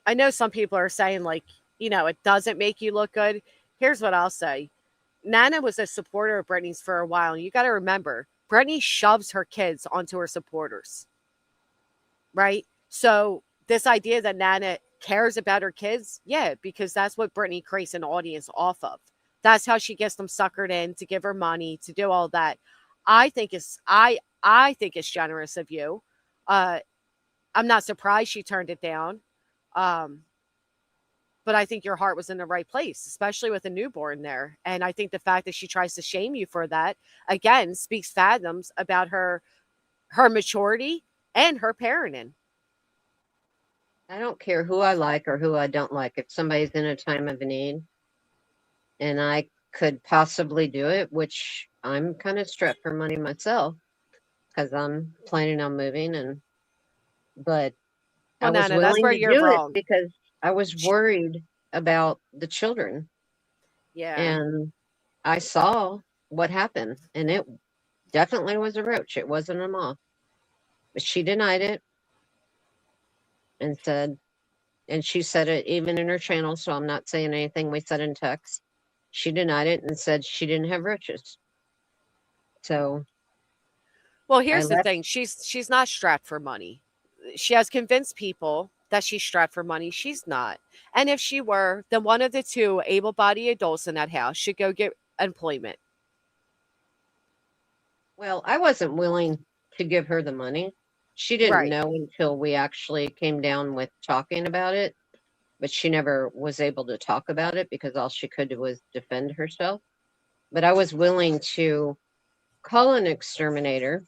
I know some people are saying, like, you know, it doesn't make you look good. Here's what I'll say. Nana was a supporter of Brittany's for a while. And you got to remember, Brittany shoves her kids onto her supporters. Right? So this idea that Nana cares about her kids, yeah, because that's what Brittany creates an audience off of. That's how she gets them suckered in to give her money, to do all that. I think it's generous of you. I'm not surprised she turned it down. But I think your heart was in the right place, especially with a newborn there. And I think the fact that she tries to shame you for that, again, speaks fathoms about her maturity and her parenting. I don't care who I like or who I don't like. If somebody's in a time of need and I could possibly do it, which I'm kind of strapped for money myself because I'm planning on moving, but I was Nana, that's willing where to you're do wrong. it because I was worried about the children. Yeah. And I saw what happened, and it definitely was a roach. It wasn't a moth. But she denied it and said, and she said it even in her channel, so I'm not saying anything we said in text. She denied it and said she didn't have roaches. So, well, here's the thing: she's not strapped for money. She has convinced people that she's strapped for money. She's not. And if she were, then one of the two able-bodied adults in that house should go get employment. Well, I wasn't willing to give her the money. She didn't know until we actually came down with talking about it, but she never was able to talk about it because all she could do was defend herself. But I was willing to call an exterminator,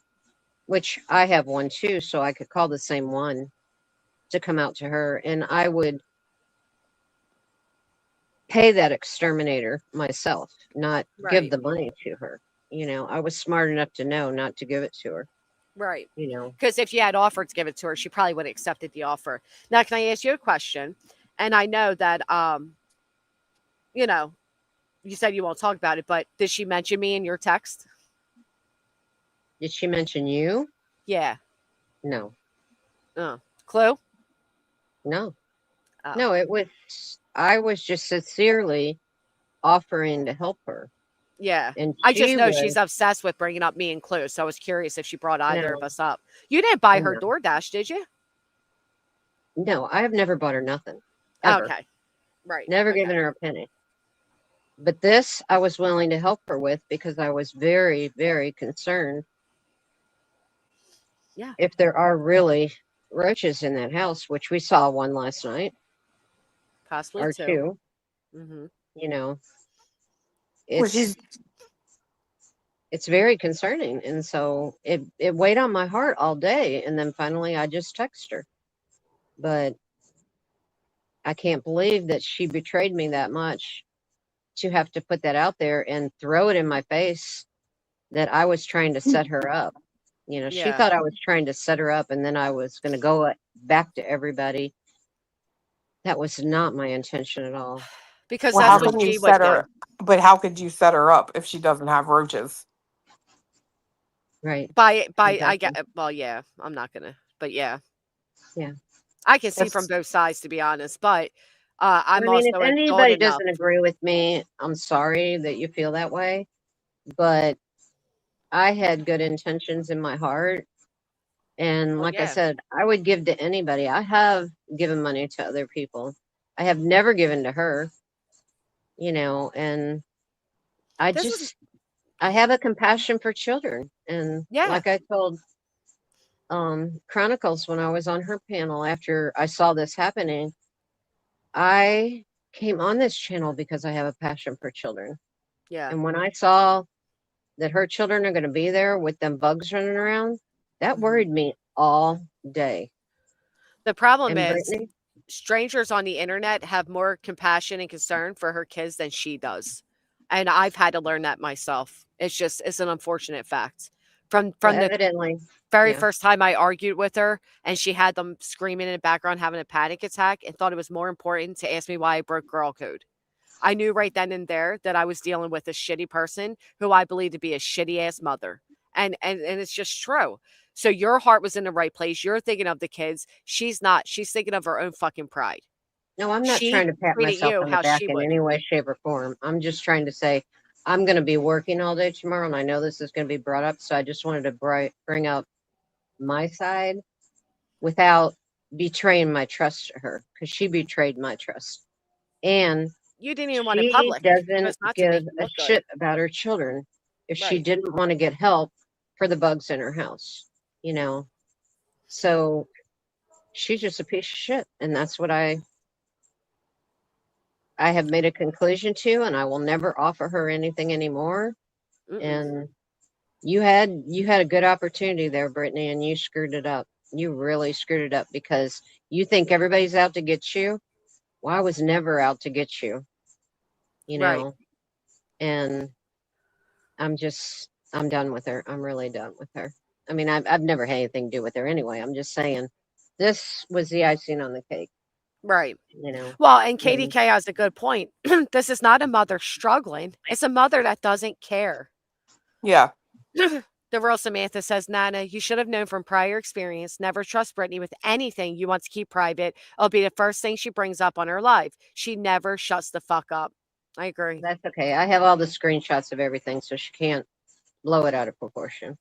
which I have one too, so I could call the same one to come out to her, and I would pay that exterminator myself, not give the money to her. You know, I was smart enough to know not to give it to her. Right. You know, because if you had offered to give it to her, she probably would have accepted the offer. Now, can I ask you a question? And I know that, you know, you said you won't talk about it, but did she mention me in your text? Did she mention you? Yeah. No. Clue? No. Oh. No, I was just sincerely offering to help her. Yeah. And I just know she's obsessed with bringing up me and Clue, so I was curious if she brought either of us up. You didn't buy her DoorDash, did you? No, I have never bought her nothing. Ever. Okay. Right. Never given her a penny. But this I was willing to help her with because I was very, very concerned. Yeah. If there are really roaches in that house, which we saw one last night. Possibly or two. Mm-hmm. You know, it's very concerning. And so it weighed on my heart all day. And then finally I just texted her. But I can't believe that she betrayed me that much to have to put that out there and throw it in my face that I was trying to set her up. You know, she thought I was trying to set her up and then I was going to go back to everybody. That was not my intention at all. Because well, that's how what can you she would set do. her? But how could you set her up if she doesn't have roaches? Right. I get, well, yeah, I'm not gonna, but yeah. I can see from both sides, to be honest, but I'm I mean, also if adult anybody enough. doesn't agree with me, I'm sorry that you feel that way, but I had good intentions in my heart. And Well, like I yeah. said, I would give to anybody. I have given money to other people. I have never given to her, you know, and I have a compassion for children. And like I told Chronicles when I was on her panel after I saw this happening, I came on this channel because I have a passion for children. Yeah. And when I saw that her children are going to be there with them bugs running around, that worried me all day. The problem And is Brittany? strangers on the internet have more compassion and concern for her kids than she does. And I've had to learn that myself. It's an unfortunate fact. From the evidently very first time I argued with her and she had them screaming in the background, having a panic attack, and thought it was more important to ask me why I broke girl code. I knew right then and there that I was dealing with a shitty person who I believe to be a shitty ass mother. And it's just true. So your heart was in the right place. You're thinking of the kids. She's not. She's thinking of her own fucking pride. No, I'm not trying to pat treated myself you on the how back she in would. any way, shape, or form. I'm just trying to say I'm going to be working all day tomorrow, and I know this is going to be brought up, so I just wanted to bring up my side without betraying my trust to her, because she betrayed my trust. And you didn't even want it she public. doesn't give a shit about her children if she didn't want to get help for the bugs in her house, you know. So she's just a piece of shit, and that's what I have made a conclusion to, and I will never offer her anything anymore. And you had a good opportunity there, Brittany, and you screwed it up. You really screwed it up because you think everybody's out to get you. Well, I was never out to get you, you know. And I'm done with her. I'm really done with her. I mean, I've never had anything to do with her anyway. I'm just saying this was the icing on the cake. Right. You know. Well, and KDK has a good point. This is not a mother struggling. It's a mother that doesn't care. Yeah. The real Samantha says, Nana, you should have known from prior experience, never trust Brittany with anything you want to keep private. It'll be the first thing she brings up on her live. She never shuts the fuck up. I agree. That's okay. I have all the screenshots of everything, so she can't blow it out of proportion.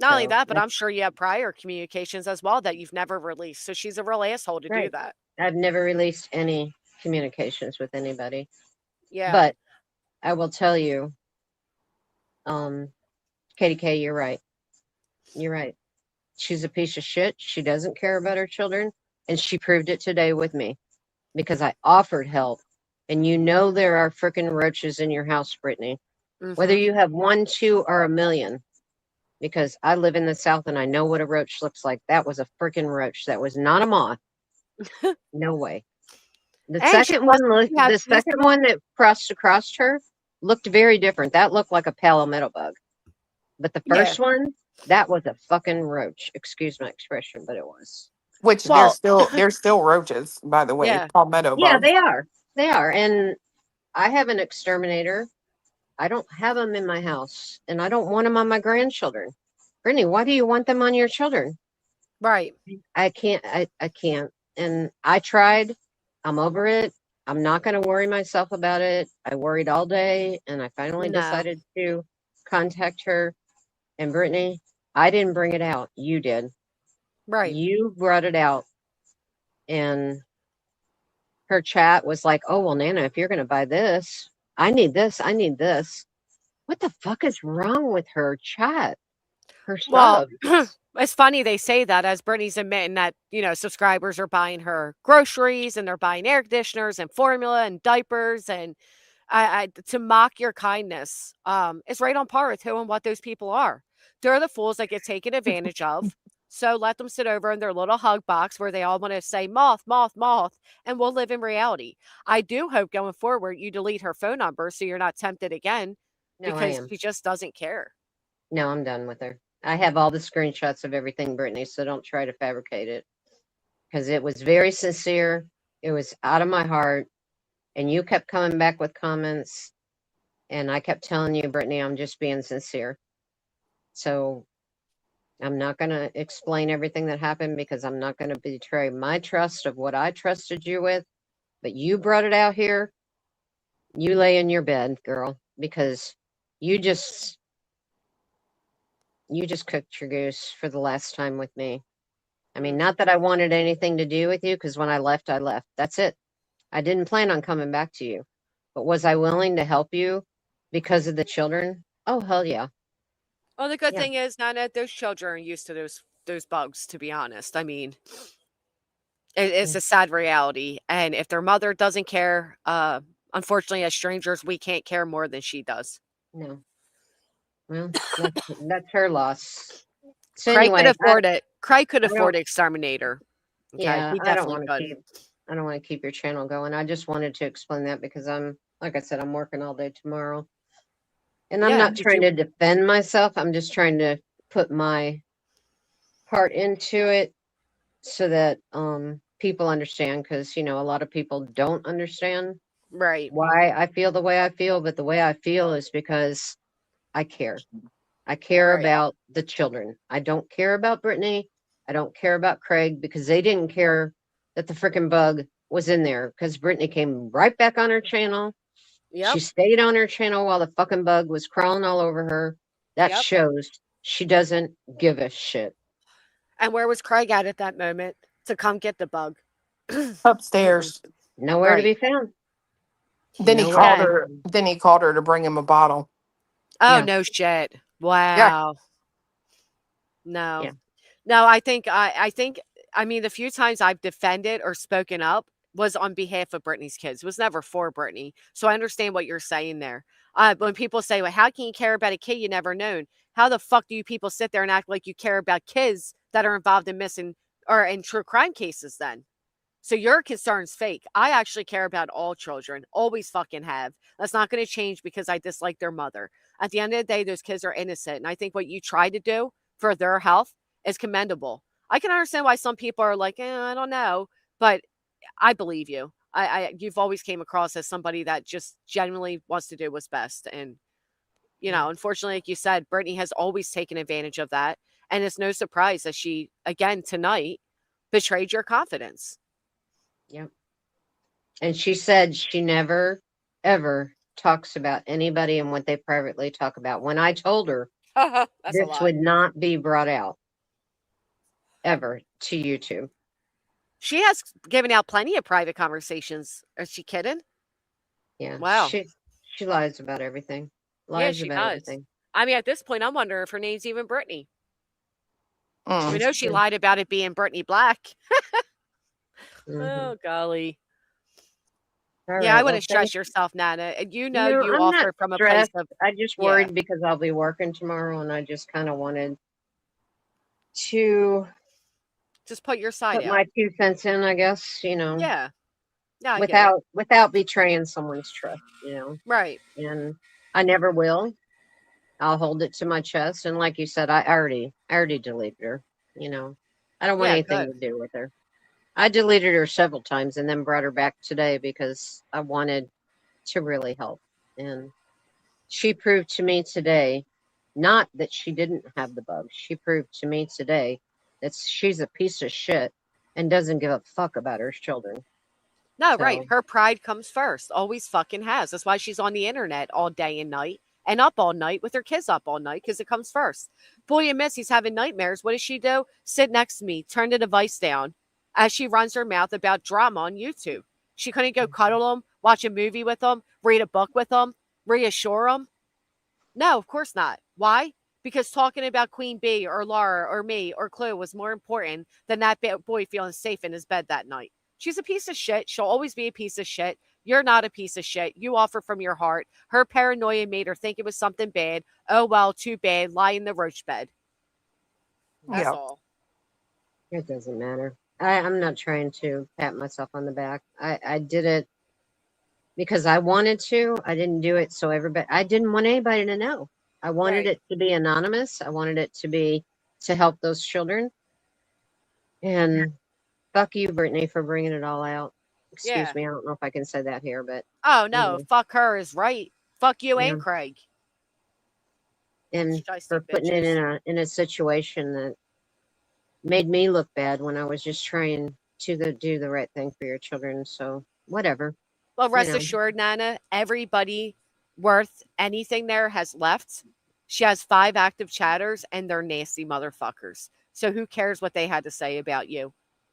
Not only that, but I'm sure you have prior communications as well that you've never released. So she's a real asshole to do that. I've never released any communications with anybody. Yeah. But I will tell you, Katie K, you're right. You're right. She's a piece of shit. She doesn't care about her children. And she proved it today with me because I offered help. And you know there are freaking roaches in your house, Brittany. Whether you have 1, 2, or 1,000,000. Because I live in the South and I know what a roach looks like. That was a freaking roach. That was not a moth. No way. The second one that crossed across her looked very different. That looked like a palmetto bug. But the first one, that was a fucking roach. Excuse my expression, but it was. Which they're still roaches, by the way. Palmetto bugs. Yeah, they are. They are. And I have an exterminator. I don't have them in my house, and I don't want them on my grandchildren. Brittany, why do you want them on your children? Right. I can't. I can't. And I tried. I'm over it. I'm not going to worry myself about it. I worried all day, and I finally decided to contact her. And Brittany, I didn't bring it out. You did. Right. You brought it out. And her chat was like, oh, well, Nana, if you're going to buy this, I need this. I need this. What the fuck is wrong with her chat? Her Well, subs. it's funny they say that as Brittany's admitting that, you know, subscribers are buying her groceries and they're buying air conditioners and formula and diapers. And to mock your kindness is right on par with who and what those people are. They're the fools that get taken advantage of. So let them sit over in their little hug box where they all want to say moth, moth, moth, and we'll live in reality. I do hope going forward you delete her phone number so you're not tempted again No, I because am. she just doesn't care. No, I'm done with her. I have all the screenshots of everything, Brittany, so don't try to fabricate it. Because it was very sincere. It was out of my heart. And you kept coming back with comments. And I kept telling you, Brittany, I'm just being sincere. So I'm not going to explain everything that happened because I'm not going to betray my trust of what I trusted you with. But you brought it out here. You lay in your bed, girl, because you just cooked your goose for the last time with me. I mean, not that I wanted anything to do with you, because when I left, I left. That's it. I didn't plan on coming back to you. But was I willing to help you because of the children? Oh, hell yeah. Well, the good thing is, Nana, those children are used to those bugs, to be honest. I mean, it's a sad reality. And if their mother doesn't care, unfortunately, as strangers, we can't care more than she does. No. Well, that's her loss. So Craig anyway, could afford it. Craig could afford Exterminator. Okay? Yeah, He I don't definitely want to could. I don't want to keep your channel going. I just wanted to explain that because like I said, I'm working all day tomorrow. And I'm not trying to defend myself. I'm just trying to put my part into it so that people understand, because a lot of people don't understand why I feel the way I feel, but the way I feel is because I care. I care about the children. I don't care about Brittany. I don't care about Craig, because they didn't care that the freaking bug was in there, because Brittany came right back on her channel. She stayed on her channel while the fucking bug was crawling all over her. That shows she doesn't give a shit. And where was Craig at that moment to come get the bug? Upstairs. Nowhere to be found. Then he called her. Then he called her to bring him a bottle. Oh, no shit. Wow. No. Yeah. No, I think, I mean, the few times I've defended or spoken up was on behalf of Brittany's kids. It was never for Brittany. So I understand what you're saying there. When people say, well, how can you care about a kid you never known? How the fuck do you people sit there and act like you care about kids that are involved in missing or in true crime cases then? So your concern's fake. I actually care about all children. Always fucking have. That's not going to change because I dislike their mother. At the end of the day, those kids are innocent. And I think what you try to do for their health is commendable. I can understand why some people are like, I don't know. But I believe you. You've always came across as somebody that just genuinely wants to do what's best. And You know, unfortunately, like you said, Brittany has always taken advantage of that. And it's no surprise that she, again, tonight, betrayed your confidence. Yep. And she said she never, ever talks about anybody and what they privately talk about. When I told her this would not be brought out ever to YouTube. She has given out plenty of private conversations. Is she kidding? Yeah. Wow. She lies about everything. Lies about everything. I mean, at this point, I'm wondering if her name's even Brittany. We know That's she true. lied about it being Brittany Black. Mhm. Oh, golly. All Yeah, I right, wouldn't well, stress yourself, Nana. You know, No, you I'm not offer from a place stressed. of. I just Yeah. worried because I'll be working tomorrow, and I just kind of wanted to Just put your side put out. my 2 cents in, I guess, you know, Yeah. Yeah, I get it. without betraying someone's trust, you know. Right. And I never will. I'll hold it to my chest, and like you said, I already deleted her. You know, I don't want Yeah, anything good. to do with her. I deleted her several times and then brought her back today because I wanted to really help. And she proved to me today, not that she didn't have the bug. She proved to me today that she's a piece of shit and doesn't give a fuck about her children. No, So- right. Her pride comes first. Always fucking has. That's why she's on the internet all day and night and up all night with her kids up all night because it comes first. Boy and Missy's having nightmares. What does she do? Sit next to me, turn the device down as she runs her mouth about drama on YouTube. She couldn't go cuddle them, watch a movie with them, read a book with them, reassure them. No, of course not. Why? Because talking about Queen Bee or Laura or me or Chloe was more important than that boy feeling safe in his bed that night. She's a piece of shit. She'll always be a piece of shit. You're not a piece of shit. You offer from your heart. Her paranoia made her think it was something bad. Oh, well, too bad. Lie in the roach bed. That's all. It doesn't matter. I'm not trying to pat myself on the back. I did it because I wanted to. I didn't do it so everybody. I didn't want anybody to know. I wanted it to be anonymous. I wanted it to be to help those children. And fuck you, Brittany, for bringing it all out. Excuse me. I don't know if I can say that here, but Oh, no. Fuck her is right. Fuck you and Yeah. Craig. And Shiesty for putting it bitches. in a situation that made me look bad when I was just trying to do the right thing for your children. So whatever. Well, rest know. assured, Nana, everybody worth anything there has left. She has 5 active chatters, and they're nasty motherfuckers. So who cares what they had to say about you?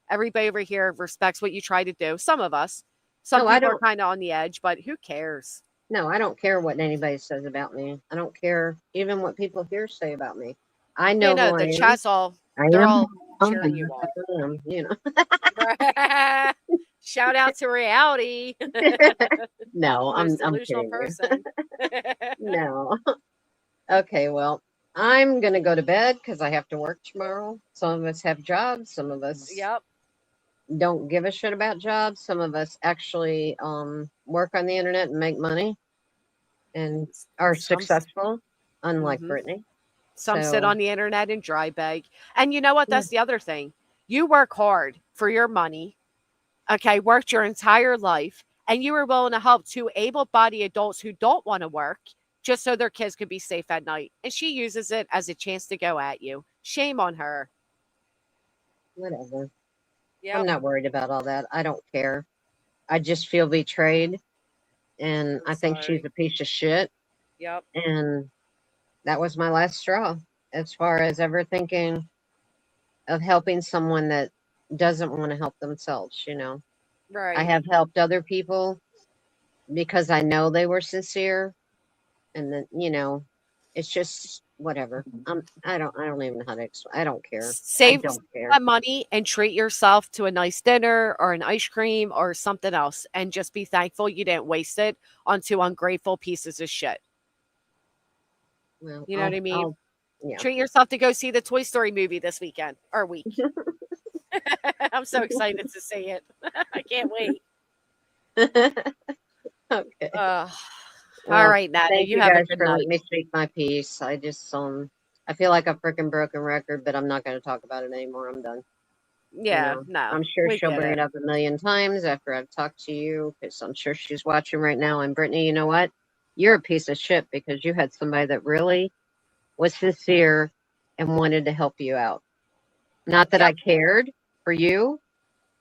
Everybody over here respects what you try to do. Some of us. Some No, I people are don't- kind of on the edge, but who cares? No, I don't care what anybody says about me. I don't care even what people here say about me. I know You know, who the I am. chat's all, I they're am all who I cheering you on. am, you know. Shout out to reality. No, I'm Most kidding delusional you. person. No. Okay, well, I'm gonna go to bed because I have to work tomorrow. Some of us have jobs. Some of us Yep. don't give a shit about jobs. Some of us actually work on the internet and make money and are successful, unlike Brittany. Some sit So- on the internet and dry beg. And you know what? That's the other thing. You work hard for your money, okay, worked your entire life, and you were willing to help 2 able-bodied adults who don't want to work just so their kids could be safe at night. And she uses it as a chance to go at you. Shame on her. Whatever. Yep. I'm not worried about all that. I don't care. I just feel betrayed. And I think she's a piece of shit. Yep. And that was my last straw as far as ever thinking of helping someone that doesn't want to help themselves, you know. Right. I have helped other people because I know they were sincere. And then, you know, it's just whatever. I don't even know how to explain. I don't care. Save I don't care. that money and treat yourself to a nice dinner or an ice cream or something else. And just be thankful you didn't waste it on 2 ungrateful pieces of shit. Well, You know what I mean? Yeah. Treat yourself to go see the Toy Story movie this weekend or week. I'm so excited to see it. I can't wait. Okay. All Well, right, Nana, thank you have a guys good for night. letting me speak my piece. I just I feel like a freaking broken record, but I'm not going to talk about it anymore. I'm done. Yeah, no. I'm sure we she'll get bring it it. up a million times after I've talked to you, because I'm sure she's watching right now. And Brittany, you know what? you're a piece of shit because you had somebody that really was sincere and wanted to help you out. Not that I cared for you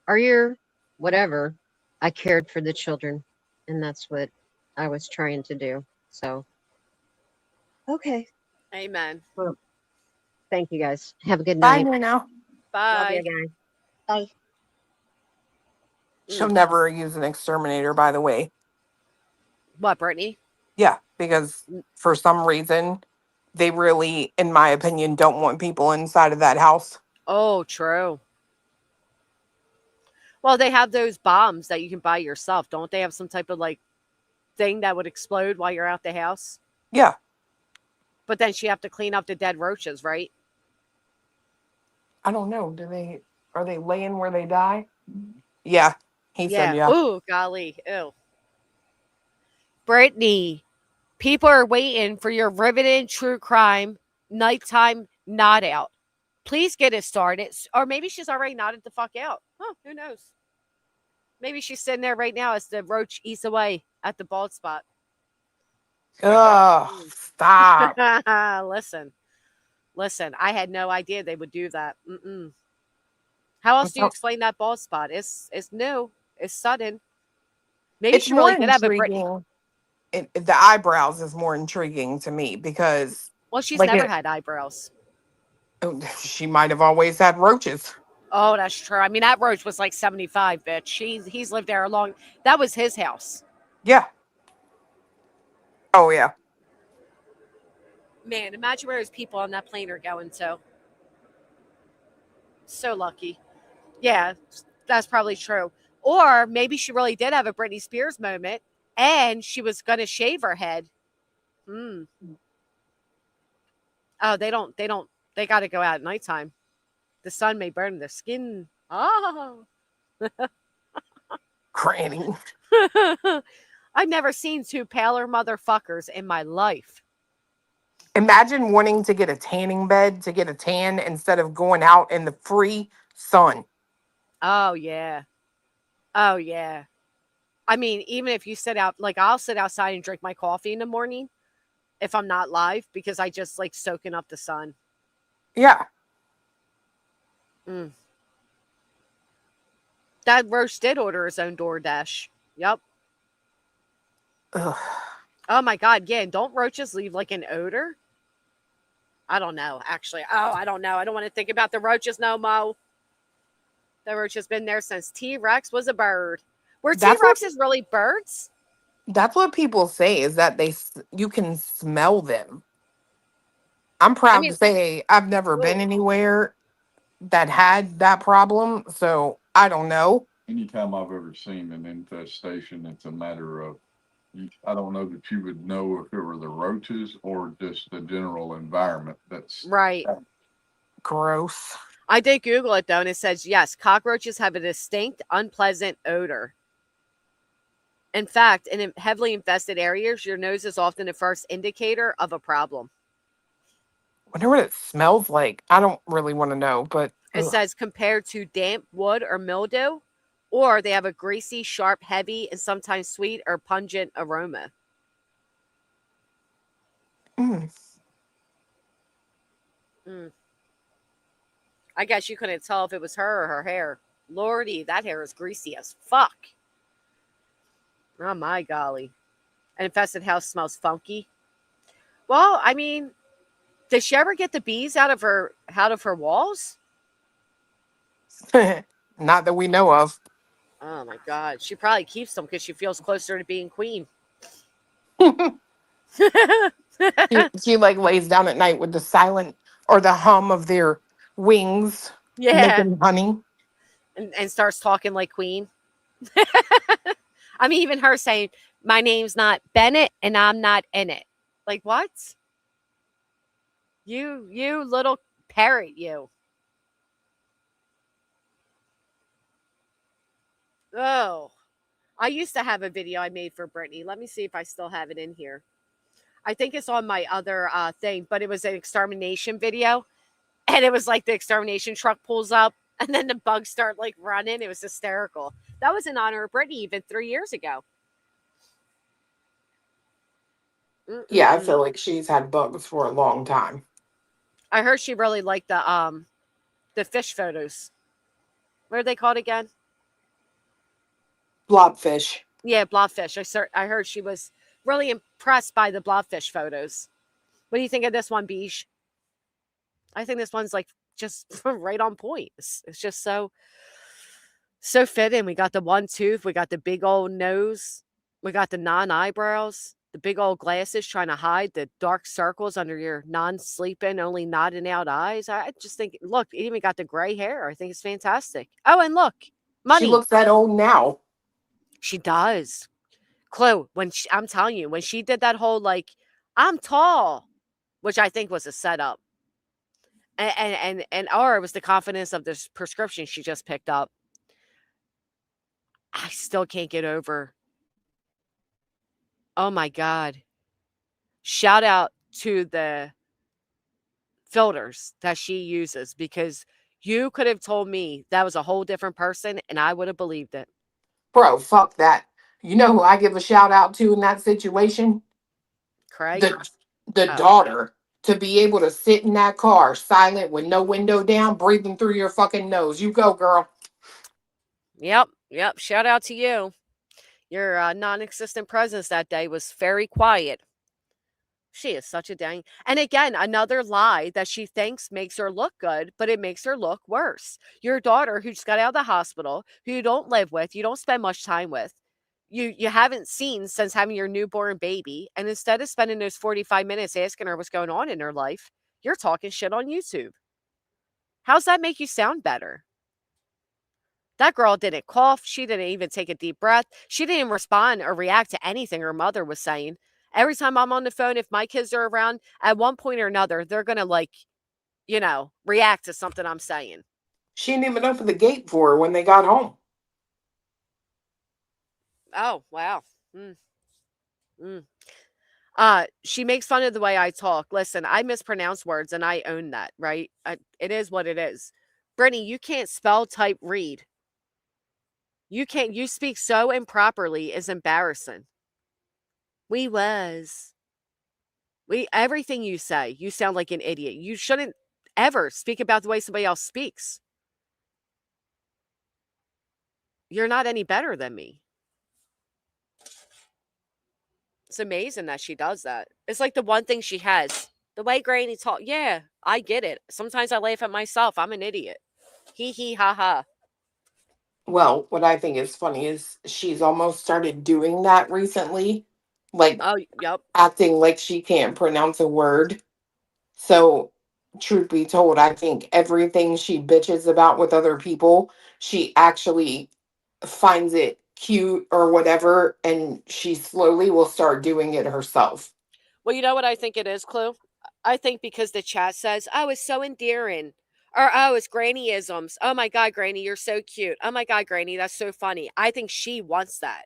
or your whatever. I cared for the children, and that's what I was trying to do. So, okay. Amen. Well, thank you guys. Have a good Bye night. now. Love Bye. you guys. Bye. She'll never use an exterminator, by the way. What, Brittany? Yeah, because for some reason, they really, in my opinion, don't want people inside of that house. Oh, true. Well, they have those bombs that you can buy yourself. Don't they have some type of like thing that would explode while you're out the house? Yeah. But then you have to clean up the dead roaches, right? I don't know. Are they laying where they die? Yeah. He said yeah. Ooh, golly. Ew. Brittany, people are waiting for your riveting true crime nighttime nod out. Please get it started. Or maybe she's already nodded the fuck out. Huh, who knows? Maybe she's sitting there right now as the roach eats away at the bald spot. Ugh, stop. Listen, I had no idea they would do that. How else do you explain that bald spot? It's new. It's sudden. Maybe It's she really more did have a Brittany. The eyebrows is more intriguing to me because... Well, she's never had eyebrows. She might have always had roaches. Oh, that's true. I mean, that roach was like 75, bitch. He's lived there a long... That was his house. Yeah. Oh, yeah. Man, imagine where his people on that plane are going to. So lucky. Yeah, that's probably true. Or maybe she really did have a Britney Spears moment and she was going to shave her head. Oh, they got to go out at nighttime. The sun may burn their skin. Oh. Granny. I've never seen two paler motherfuckers in my life. Imagine wanting to get a tanning bed to get a tan instead of going out in the free sun. Oh, yeah. Oh, yeah. I mean, even if you sit out, like I'll sit outside and drink my coffee in the morning if I'm not live because I just like soaking up the sun. Yeah. That Roach did order his own DoorDash. Yep. Ugh. Oh my God. Yeah. Don't roaches leave like an odor? I don't know, actually. Oh, I don't know. I don't want to think about the roaches no more. The roach has been there since T-Rex was a bird. Were T-Rexes really birds? That's what people say is that you can smell them. I'm proud to say I've never been anywhere that had that problem, so I don't know. Anytime I've ever seen an infestation, it's a matter of, I don't know that you would know if it were the roaches or just the general environment. That's right. Gross. I did Google it though, and it says yes, cockroaches have a distinct, unpleasant odor. In fact, in heavily infested areas, your nose is often the first indicator of a problem. I wonder what it smells like. I don't really want to know, but it says compared to damp wood or mildew, or they have a greasy, sharp, heavy, and sometimes sweet or pungent aroma. I guess you couldn't tell if it was her or her hair. Lordy, that hair is greasy as fuck. Oh my golly. An infested house smells funky. Well, I mean, did she ever get the bees out of her walls? Not that we know of. Oh my God. She probably keeps them because she feels closer to being queen. she like lays down at night with the silent or the hum of their wings. Yeah. Making honey. And starts talking like queen. I mean, even her saying, my name's not Bennett and I'm not in it. Like, what? You little parrot, you. Oh, I used to have a video I made for Brittany. Let me see if I still have it in here. I think it's on my other thing, but it was an extermination video. And it was like the extermination truck pulls up and then the bugs start like running. It was hysterical. That was in honor of Brittany even 3 years ago. Yeah, I feel like she's had bugs for a long time. I heard she really liked the fish photos. What are they called again? Blobfish. Yeah, blobfish. I heard she was really impressed by the blobfish photos. What do you think of this one, Beige? I think this one's like just right on point. It's just so fitting. We got the one tooth, we got the big old nose, we got the non-eyebrows, the big old glasses trying to hide the dark circles under your non-sleeping, only nodding out eyes. I just think, look, it even got the gray hair. I think it's fantastic. Oh, and look, money. She looks that old now. She does. Chloe, I'm telling you, when she did that whole like, I'm tall, which I think was a setup. Or it was the confidence of this prescription she just picked up. I still can't get over. Oh my God. Shout out to the filters that she uses, because you could have told me that was a whole different person and I would have believed it. Bro, fuck that. You know who I give a shout out to in that situation? Craig? The daughter. To be able to sit in that car silent with no window down, breathing through your fucking nose. You go, girl. Yep. Shout out to you. Your non-existent presence that day was very quiet. She is such a dang. And again, another lie that she thinks makes her look good, but it makes her look worse. Your daughter, who just got out of the hospital, who you don't live with, you don't spend much time with, you haven't seen since having your newborn baby, and instead of spending those 45 minutes asking her what's going on in her life, you're talking shit on YouTube. How's that make you sound better? That girl didn't cough. She didn't even take a deep breath. She didn't respond or react to anything her mother was saying. Every time I'm on the phone, if my kids are around, at one point or another, they're going to react to something I'm saying. She didn't even open the gate for her when they got home. Oh, wow. She makes fun of the way I talk. Listen, I mispronounce words and I own that, right? It is what it is. Brittany, you can't spell, type, read. You speak so improperly, is embarrassing. Everything you say, you sound like an idiot. You shouldn't ever speak about the way somebody else speaks. You're not any better than me. It's amazing that she does that. It's like the one thing she has. The way Granny talk. Yeah, I get it. Sometimes I laugh at myself. I'm an idiot. Hee hee ha ha. Well, what I think is funny is she's almost started doing that recently. Like, oh, yep. Acting like she can't pronounce a word. So, truth be told, I think everything she bitches about with other people, she actually finds it cute or whatever, and she slowly will start doing it herself. Well, you know what I think it is, Clue? I think because the chat says, oh, it's so endearing. Or, oh, it's Grannyisms. Oh my God, Granny, you're so cute. Oh my God, Granny, that's so funny. I think she wants that.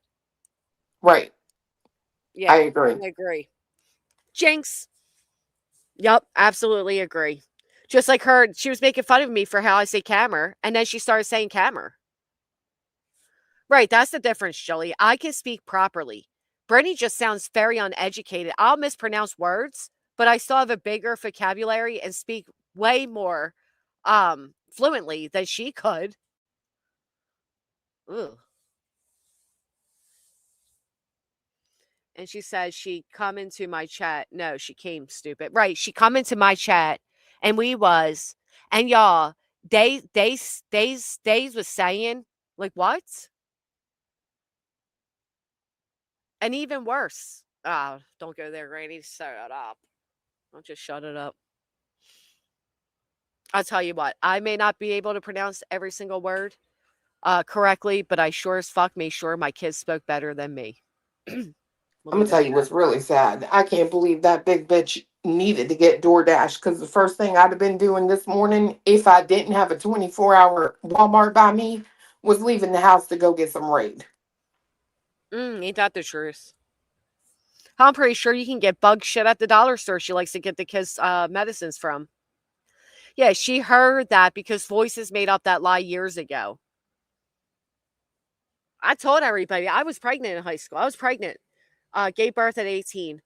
Right. Yeah, I agree. I agree. Jinx. Yep, absolutely agree. Just like her, she was making fun of me for how I say camera, and then she started saying camera. Right, that's the difference, Jolie. I can speak properly. Brittany just sounds very uneducated. I'll mispronounce words, but I still have a bigger vocabulary and speak way more fluently than she could. Ugh. And she says she come into my chat. No, she came, stupid. Right, she come into my chat, and and y'all, Days was saying, like, what? And even worse. Don't go there, Granny. Shut it up. Don't just shut it up. I'll tell you what, I may not be able to pronounce every single word correctly, but I sure as fuck made sure my kids spoke better than me. I'm gonna tell you what's really sad. I can't believe that big bitch needed to get DoorDash, because the first thing I'd have been doing this morning, if I didn't have a 24-hour Walmart by me, was leaving the house to go get some Raid. Ain't that the truth? I'm pretty sure you can get bug shit at the dollar store she likes to get the kids' medicines from. Yeah, she heard that because Voices made up that lie years ago. I told everybody I was pregnant in high school. I was pregnant. Gave birth at 18.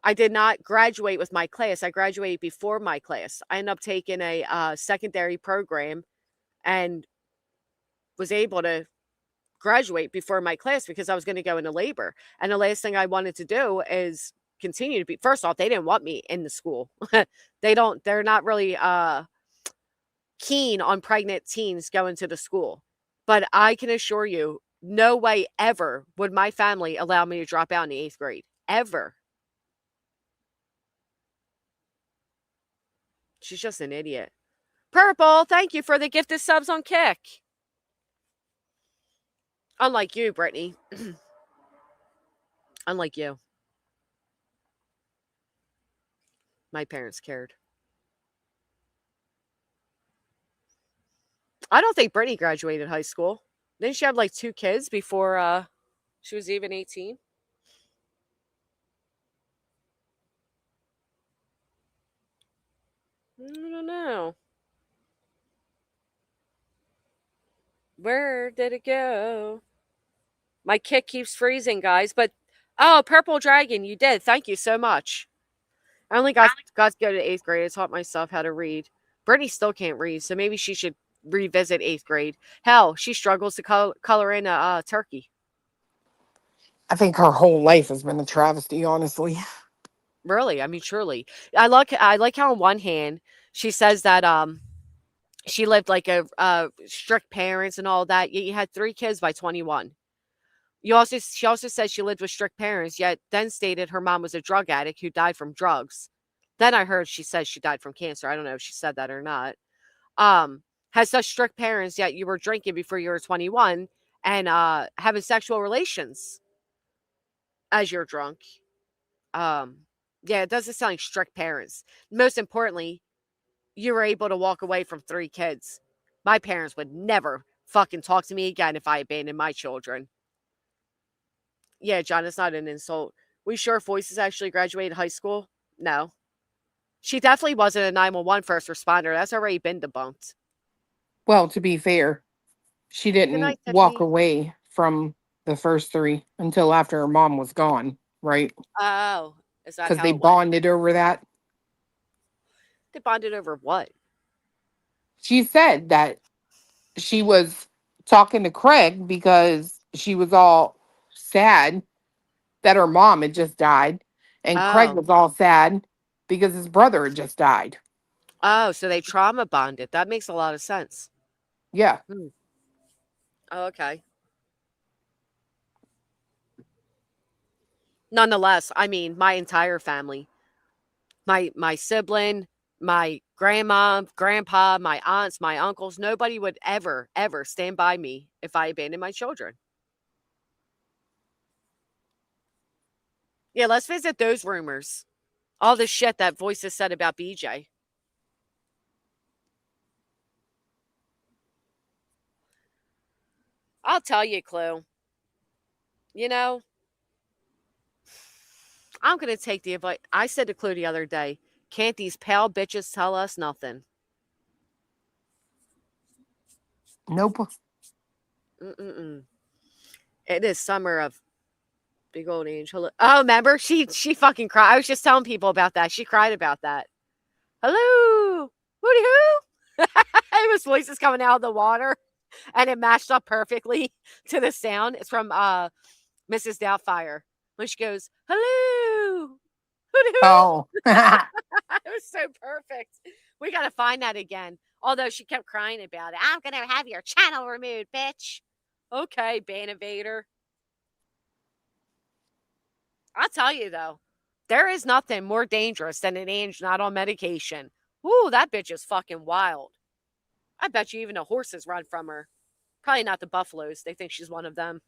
I did not graduate with my class. I graduated before my class. I ended up taking a secondary program and was able to graduate before my class because I was going to go into labor. And the last thing I wanted to do is continue to be, first off, they didn't want me in the school. They're not really keen on pregnant teens going to the school. But I can assure you, no way ever would my family allow me to drop out in the 8th grade. Ever. She's just an idiot. Purple, thank you for the gifted subs on Kick. Unlike you, Brittany. Unlike you. My parents cared. I don't think Brittany graduated high school. Didn't she have like 2 kids before she was even 18? I don't know. Where did it go? My Kick keeps freezing, guys. But, oh, Purple Dragon, you did. Thank you so much. I only got to go to 8th grade. I taught myself how to read. Brittany still can't read, so maybe she should revisit 8th grade. Hell, she struggles to color in a turkey. I think her whole life has been a travesty, honestly. Really? I mean, truly. I like how on one hand she says that she lived like a strict parents and all that. Yet you had 3 kids by 21. She also said she lived with strict parents, yet then stated her mom was a drug addict who died from drugs. Then I heard she says she died from cancer. I don't know if she said that or not. Has such strict parents, yet you were drinking before you were 21 and having sexual relations as you're drunk. Yeah, it doesn't sound like strict parents. Most importantly, you were able to walk away from 3 kids. My parents would never fucking talk to me again if I abandoned my children. Yeah, John, it's not an insult. We sure Voices actually graduated high school? No. She definitely wasn't a 911 first responder. That's already been debunked. Well, to be fair, she didn't walk away from the first 3 until after her mom was gone, right? Oh, is that because how they it went? bonded over that. They bonded over what? She said that she was talking to Craig because she was all sad that her mom had just died, and Craig Oh. was all sad because his brother had just died. Oh, so they trauma bonded. That makes a lot of sense. Yeah. Oh, okay. Nonetheless, I mean, my entire family, my sibling, my grandma, grandpa, my aunts, my uncles, nobody would ever stand by me if I abandoned my children. Yeah, let's visit those rumors. All the shit that Voices said about BJ. I'll tell you, Clue. You know, I'm going to take the advice. I said to Clue the other day, can't these pale bitches tell us nothing? Nope. It is summer of big old angel. Oh, remember? She fucking cried. I was just telling people about that. She cried about that. Hello. Hooty hoo. It was Voices coming out of the water. And it matched up perfectly to the sound. It's from Mrs. Doubtfire. When she goes, hello. Hooty hoo. Oh. It was so perfect. We got to find that again. Although she kept crying about it. I'm going to have your channel removed, bitch. Okay, Ban Invader. I'll tell you, though, there is nothing more dangerous than an Ange not on medication. Ooh, that bitch is fucking wild. I bet you even the horses run from her. Probably not the buffaloes. They think she's one of them.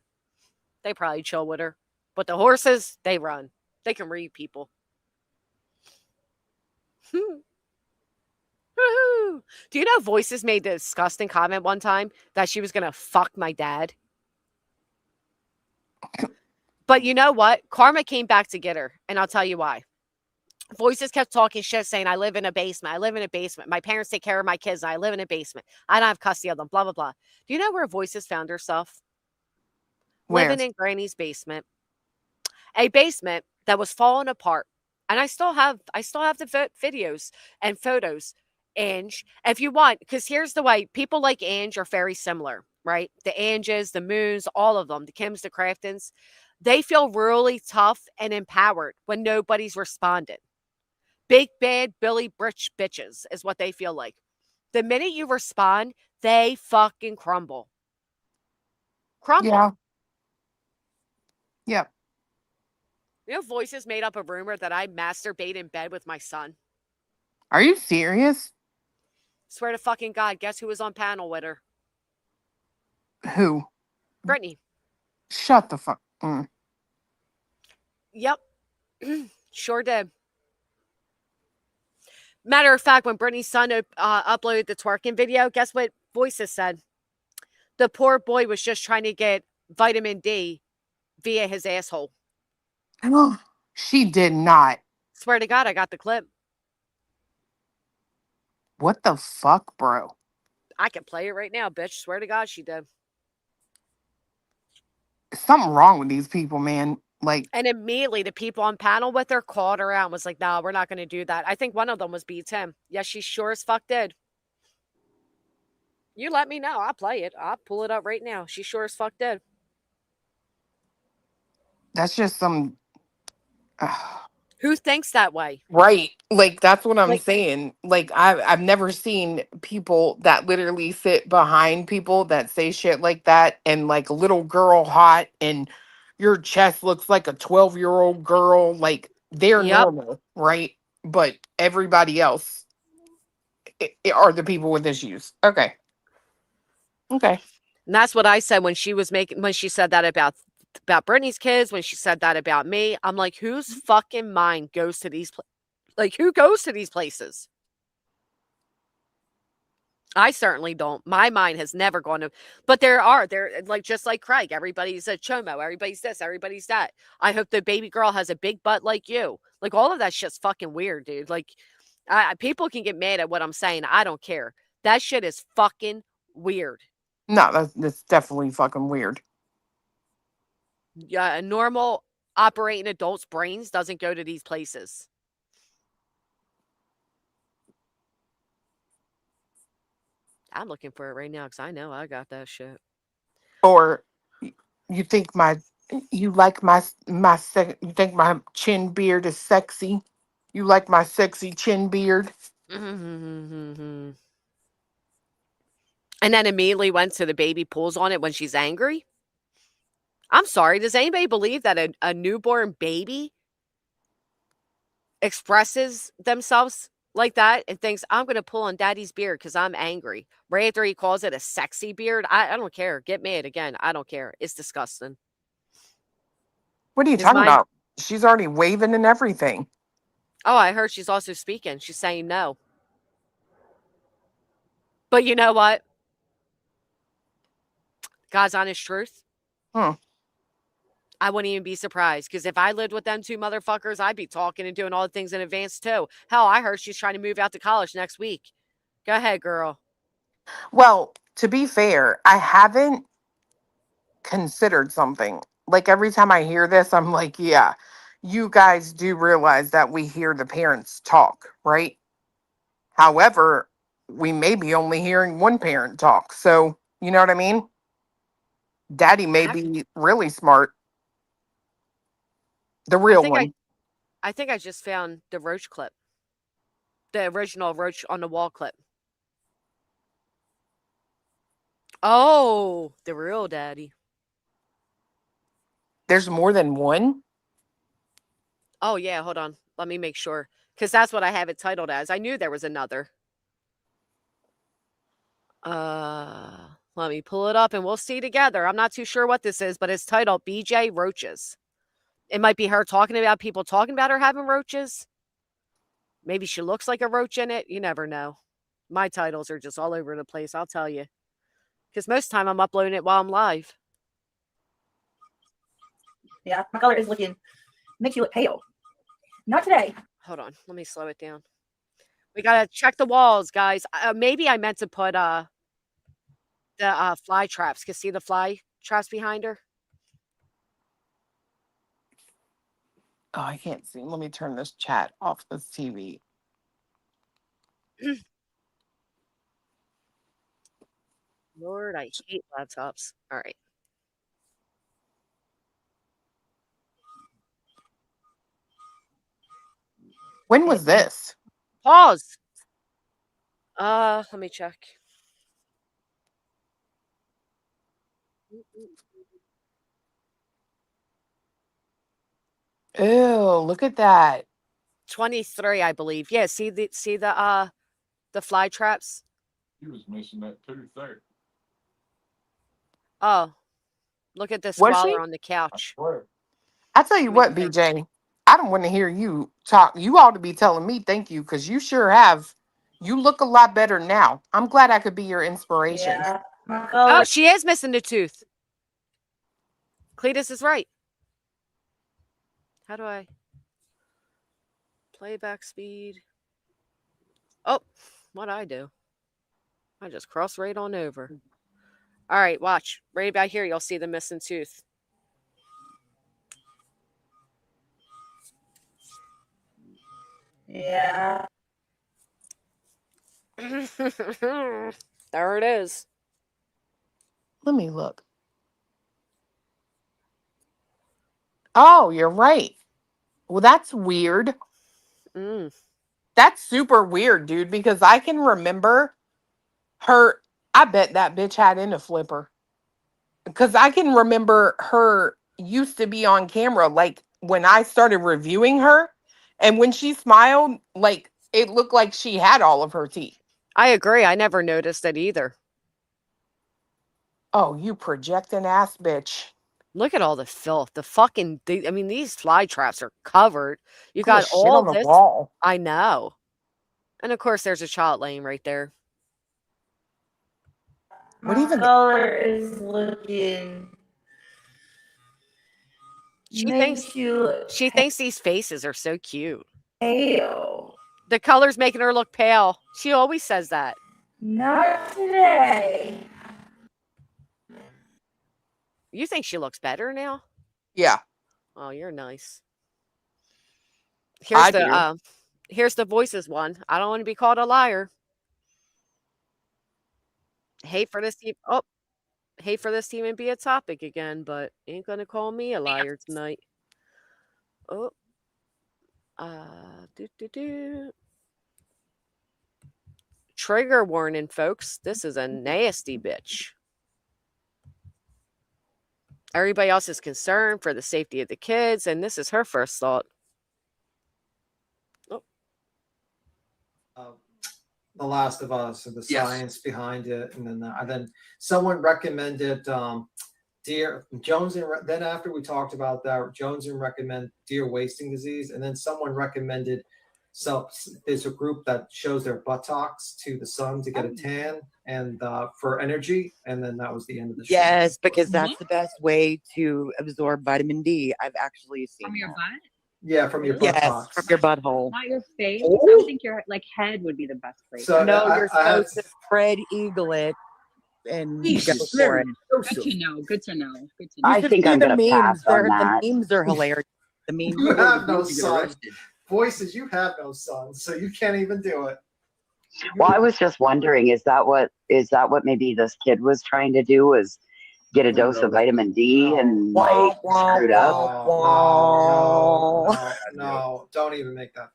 They probably chill with her. But the horses, they run. They can read people. Do you know Voices made the disgusting comment one time that she was going to fuck my dad? But you know what? Karma came back to get her. And I'll tell you why. Voices kept talking shit, saying, I live in a basement. I live in a basement. My parents take care of my kids. And I live in a basement. I don't have custody of them. Blah, blah, blah. Do you know where Voices found herself? Where? Living in Granny's basement. A basement that was falling apart. And I still have the videos and photos. Ange, if you want, because here's the way people like Ange are very similar, right? The Anges, the Moons, all of them, the Kims, the Craftons, they feel really tough and empowered when nobody's responded. Big bad Billy Britch bitches is what they feel like. The minute you respond, they fucking crumble. Yeah. Yep. You know, Voices made up a rumor that I masturbate in bed with my son. Are you serious? Swear to fucking God, guess who was on panel with her? Who? Brittany. Shut the fuck. Yep. Sure did. Matter of fact, when Brittany's son uploaded the twerking video, guess what Voices said? The poor boy was just trying to get vitamin D via his asshole. She did not. Swear to God, I got the clip. What the fuck, bro? I can play it right now, bitch. Swear to God, she did. Something wrong with these people, man. Like, and immediately the people on panel with her called her out and was like, no, we're not going to do that. I think one of them was B10. Yes, she sure as fuck did. You let me know. I'll play it. I'll pull it up right now. She sure as fuck did. That's just some... Who thinks that way? Right. Like, that's what I'm saying. Like, I've never seen people that literally sit behind people that say shit like that and like a little girl hot and your chest looks like a 12-year-old girl. Like, they're normal, right? But everybody else are the people with issues. Okay. Okay. And that's what I said when she said that about Brittany's kids, when she said that about me. I'm like, whose fucking mind goes to these who goes to these places? I certainly don't. My mind has never gone to, but they're like, just like Craig, everybody's a chomo, everybody's this, everybody's that. I hope the baby girl has a big butt like you. Like, all of that shit's fucking weird, dude. Like, people can get mad at what I'm saying. I don't care. That shit is fucking weird. No, that's definitely fucking weird. Yeah, a normal operating adult's brains doesn't go to these places. I'm looking for it right now because I know I got that shit. Or you think you think my chin beard is sexy? You like my sexy chin beard? And then immediately went to the baby pulls on it when she's angry. I'm sorry. Does anybody believe that a newborn baby expresses themselves like that and thinks, I'm going to pull on daddy's beard because I'm angry? Right after he calls it a sexy beard. I don't care. Get mad again. I don't care. It's disgusting. What are you talking about? She's already waving and everything. Oh, I heard she's also speaking. She's saying no. But you know what? God's honest truth. I wouldn't even be surprised, because if I lived with them two motherfuckers, I'd be talking and doing all the things in advance too. Hell, I heard she's trying to move out to college next week. Go ahead, girl. Well, to be fair, I haven't considered something. Like, every time I hear this, I'm like, yeah, you guys do realize that we hear the parents talk, right? However, we may be only hearing one parent talk. So, you know what I mean? Daddy may be really smart. The real one. I think I just found the Roach clip. The original Roach on the wall clip. Oh, the real daddy. There's more than one? Oh, yeah. Hold on. Let me make sure. Because that's what I have it titled as. I knew there was another. Let me pull it up and we'll see together. I'm not too sure what this is, but it's titled BJ Roaches. It might be her talking about people talking about her having roaches. Maybe she looks like a roach in it. You never know. My titles are just all over the place, I'll tell you. Because most of the time I'm uploading it while I'm live. Yeah, my color is makes you look pale. Not today. Hold on. Let me slow it down. We got to check the walls, guys. Maybe I meant to put the fly traps. Can you see the fly traps behind her? Oh, I can't see. Let me turn this chat off this TV. Lord, I hate laptops. All right. When was this? Pause. Let me check. Ew, look at that. 23, I believe. Yeah, see the fly traps? He was missing that tooth there. Oh. Look at this Was she? squalor on the couch. I tell you what, BJ, I don't want to hear you talk. You ought to be telling me thank you because you sure have. You look a lot better now. I'm glad I could be your inspiration. Yeah. Oh, she is missing a tooth. Cletus is right. How do I? Playback speed. Oh, what'd I do? I just crossed right on over. All right, watch. Right about here, you'll see the missing tooth. Yeah. There it is. Let me look. Oh, you're right. Well, that's weird. That's super weird, dude, because I can remember her. I bet that bitch had in a flipper. Because I can remember her used to be on camera, like when I started reviewing her. And when she smiled, like it looked like she had all of her teeth. I agree. I never noticed it either. Oh, you projecting ass bitch. Look at all the filth. I mean, these fly traps are covered. You Full of got shit all on the this. wall. I know. And of course, there's a child laying right there. What even? Color is looking. She thinks these faces are so cute. Pale. The color's making her look pale. She always says that. Not today. You think she looks better now? Yeah. Oh, you're nice. I do. Here's the voices one. I don't want to be called a liar. Hate for this to even be a topic again, but ain't gonna call me a liar tonight. Oh. Trigger warning, folks. This is a nasty bitch. Everybody else is concerned for the safety of the kids, and this is her first thought. The Last of Us and the science behind it, and then someone recommended deer Jones, and then after we talked about that, Jones and recommend deer wasting disease, and then someone recommended. So there's a group that shows their buttocks to the sun to get a tan and for energy, and then that was the end of the show. Yes, because that's the best way to absorb vitamin D. I've actually seen from your butt. Yeah, from your Yes, buttocks. from your butthole. Not your face. Oh. I would think your head would be the best place. So no, I- you're I have- supposed to spread eagle it and go Jesus. for it. Good to know. Good to know. Good to know. You should see the memes. The memes are hilarious. The memes. You have no son. Voices, you have no son, so you can't even do it. Well, I was just wondering, is that what maybe this kid was trying to do, was get a dose of vitamin D and like screwed up? No, don't even make that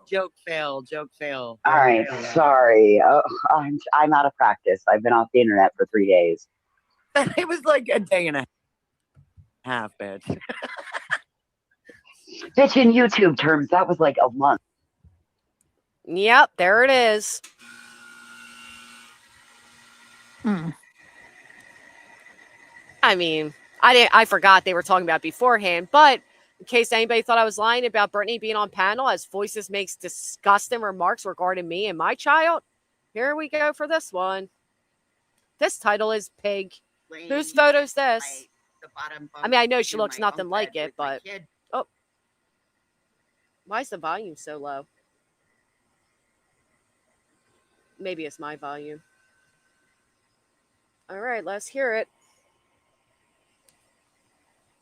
joke fail. Joke fail. All right, sorry. I'm out of practice. I've been off the internet for 3 days. It was like a day and a half, bitch. Bitch, in YouTube terms, that was like a month. Yep, there it is. I mean, I forgot they were talking about beforehand, but in case anybody thought I was lying about Brittany being on panel as Voices makes disgusting remarks regarding me and my child, here we go for this one. This title is Pig. Whose photo's this? I mean, I know she looks nothing like it, but... Oh. Why is the volume so low? Maybe it's my volume. All right, let's hear it.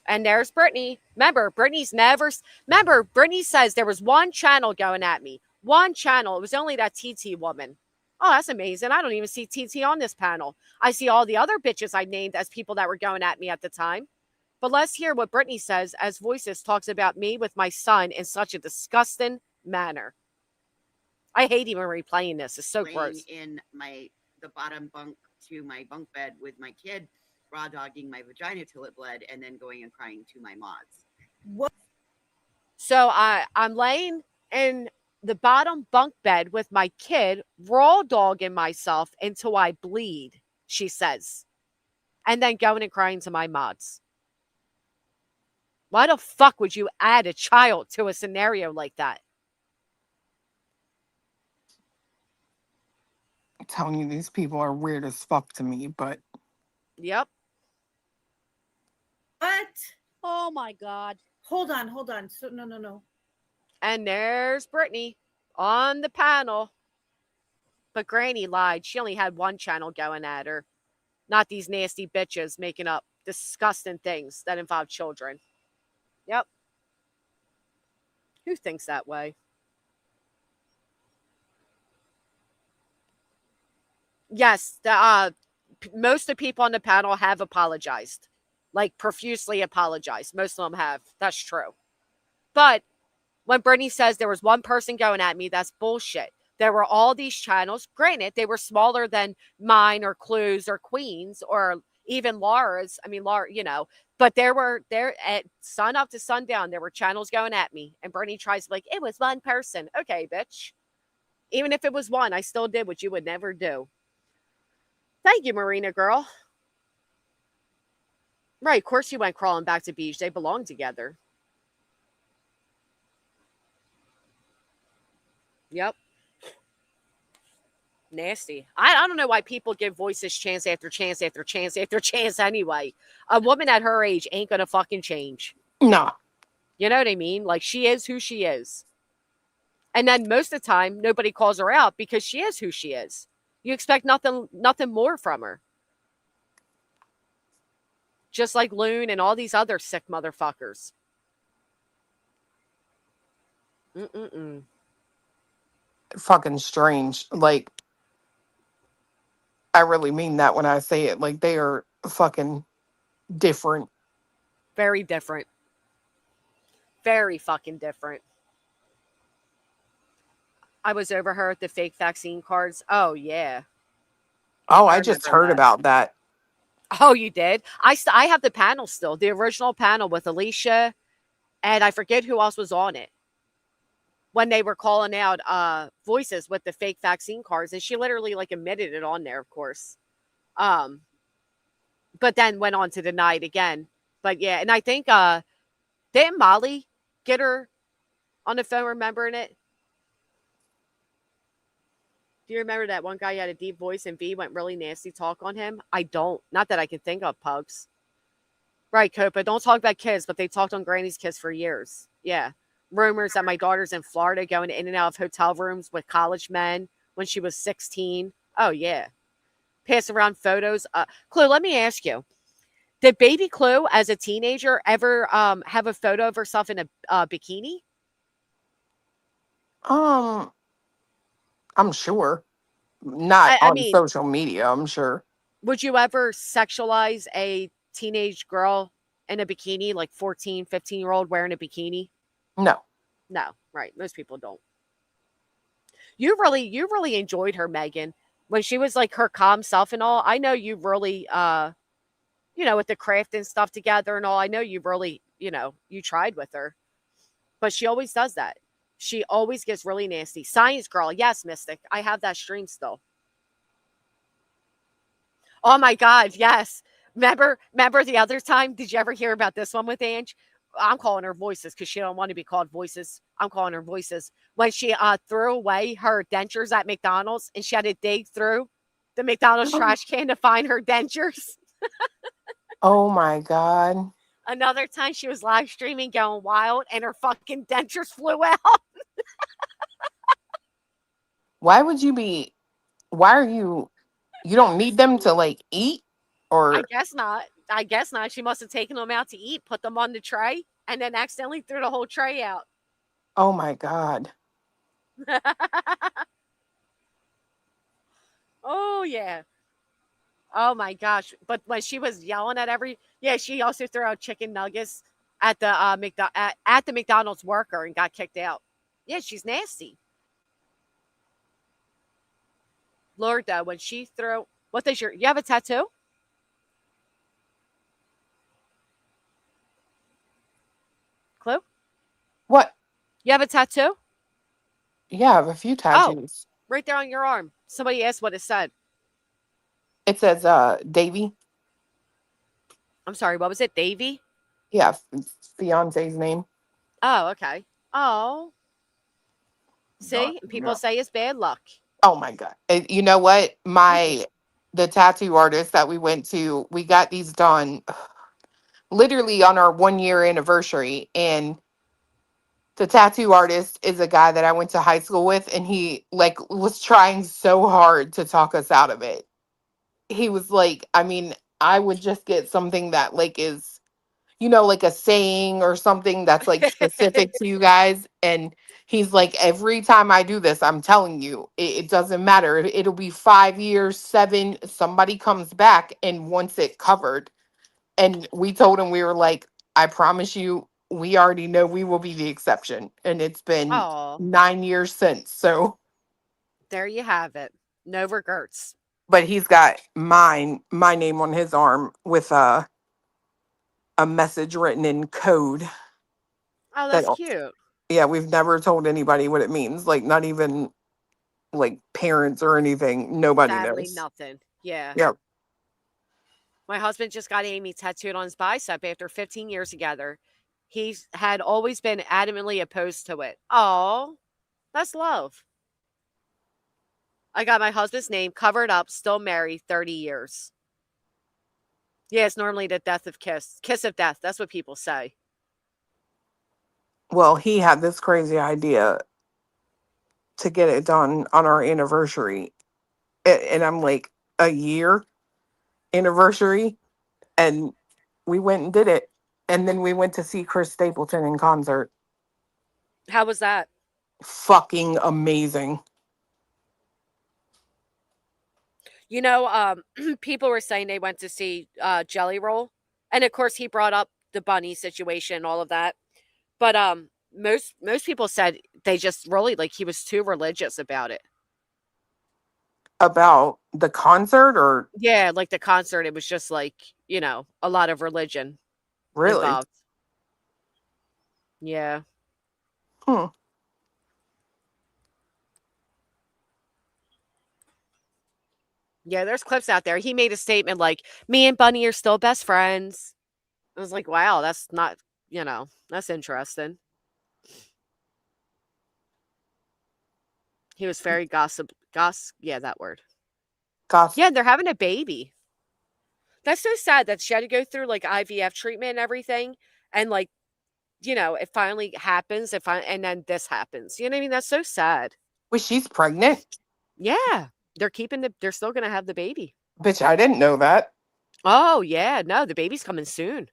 And there's Brittany. Remember, Brittany says there was one channel going at me. One channel. It was only that TT woman. Oh, that's amazing. I don't even see TT on this panel. I see all the other bitches I named as people that were going at me at the time. But let's hear what Brittany says as Voices talks about me with my son in such a disgusting manner. I hate even replaying this. It's so gross. In the bottom bunk to my bunk bed with my kid, raw dogging my vagina till it bled, and then going and crying to my mods. What? So I'm laying in the bottom bunk bed with my kid, raw dogging myself until I bleed, she says. And then going and crying to my mods. Why the fuck would you add a child to a scenario like that? I'm telling you, these people are weird as fuck to me, but. Yep. What? Oh my God. Hold on. So no. And there's Brittany on the panel. But Granny lied. She only had one channel going at her. Not these nasty bitches making up disgusting things that involve children. Yep. Who thinks that way? Yes, most of the people on the panel have apologized. Like, profusely apologized. Most of them have. That's true. But when Brittany says there was one person going at me, that's bullshit. There were all these channels. Granted, they were smaller than mine or Clues or Queen's or even Laura's. I mean, Laura, but there at sun up to sundown, there were channels going at me. And Brittany tries to be like, it was one person. Okay, bitch. Even if it was one, I still did what you would never do. Thank you, Marina girl. Right, of course you went crawling back to beach. They belong together. Yep. Nasty. I don't know why people give Voices chance after chance after chance after chance anyway. A woman at her age ain't gonna fucking change. No. You know what I mean? Like, she is who she is. And then most of the time, nobody calls her out because she is who she is. You expect nothing more from her. Just like Loon and all these other sick motherfuckers. Fucking strange. Like, I really mean that when I say it. Like, they are fucking different. Very different. Very fucking different. I was over her at the fake vaccine cards. Oh, yeah. Oh, I just heard about that. Oh, you did? I have the panel still. The original panel with Alicia. And I forget who else was on it. When they were calling out Voices with the fake vaccine cards. And she literally, like, admitted it on there, of course. But then went on to deny it again. But, yeah. And I think, didn't Molly get her on the phone remembering it? Do you remember that one guy had a deep voice and V went really nasty talk on him? I don't. Not that I can think of, Pugs. Right, Copa. Don't talk about kids, but they talked on Granny's kids for years. Yeah. Rumors that my daughter's in Florida going in and out of hotel rooms with college men when she was 16. Oh, yeah. Pass around photos. Clue, let me ask you. Did baby Clue, as a teenager, ever have a photo of herself in a bikini? I'm sure. Not on social media, I'm sure. Would you ever sexualize a teenage girl in a bikini, like 14, 15-year-old wearing a bikini? No. No, right. Most people don't. You really enjoyed her, Megan, when she was like her calm self and all. I know you really, with the craft and stuff together and all. I know you really, you tried with her. But she always does that. She always gets really nasty. Science girl. Yes, Mystic. I have that stream still. Oh, my God. Yes. Remember the other time? Did you ever hear about this one with Ange? I'm calling her Voices because she don't want to be called Voices. I'm calling her Voices. When she threw away her dentures at McDonald's and she had to dig through the McDonald's trash can to find her dentures. Oh, my God. Another time she was live streaming going wild and her fucking dentures flew out. Why are you don't need them to like eat? Or I guess not. I guess not. She must have taken them out to eat, put them on the tray, and then accidentally threw the whole tray out. Oh my God. Oh, yeah. Oh my gosh. But when she was yelling at she also threw out chicken nuggets at the at the McDonald's worker and got kicked out. Yeah, she's nasty. Lord, though, when she threw, you have a tattoo? Clue? What? You have a tattoo? Yeah, I have a few tattoos. Right there on your arm. Somebody asked what it said. It says Davy. I'm sorry, what was it? Davy? Yeah, fiance's name. Oh, okay. Oh. See? People say it's bad luck. Oh my God. You know what? The tattoo artist that we went to, we got these done literally on our 1 year anniversary. And the tattoo artist is a guy that I went to high school with, and he like was trying so hard to talk us out of it. He was like, I mean, I would just get something that like is, like a saying or something that's like specific to you guys. And he's like, every time I do this, I'm telling you, it doesn't matter. It'll be 5 years, 7, somebody comes back and wants it covered. And we told him, we were like, I promise you, we already know we will be the exception. And it's been 9 years since. So there you have it. No regrets. But he's got my name on his arm with a message written in code. Oh, that's cute. Yeah, we've never told anybody what it means. Like, not even like parents or anything. Nobody Sadly, knows. nothing. Yeah. Yep. My husband just got Amy tattooed on his bicep after 15 years together. He had always been adamantly opposed to it. Oh, that's love. I got my husband's name covered up, still married, 30 years. Yeah, it's normally the death of kiss of death. That's what people say. Well, he had this crazy idea to get it done on our anniversary. And I'm like, a year anniversary? And we went and did it. And then we went to see Chris Stapleton in concert. How was that? Fucking amazing. People were saying they went to see Jelly Roll. And of course, he brought up the bunny situation and all of that. But most people said they just really, like, he was too religious about it. About the concert? Or yeah, like the concert, it was just like, a lot of religion involved. Yeah. Yeah, there's clips out there. He made a statement like, me and Bunny are still best friends. I was like, wow, that's not, that's interesting. He was very yeah, that word. Gossip. Yeah, they're having a baby. That's so sad that she had to go through like IVF treatment and everything. And like, it finally happens. And then this happens. You know what I mean? That's so sad. Well, she's pregnant? Yeah. They're still going to have the baby. Bitch, I didn't know that. Oh, yeah. No, the baby's coming soon.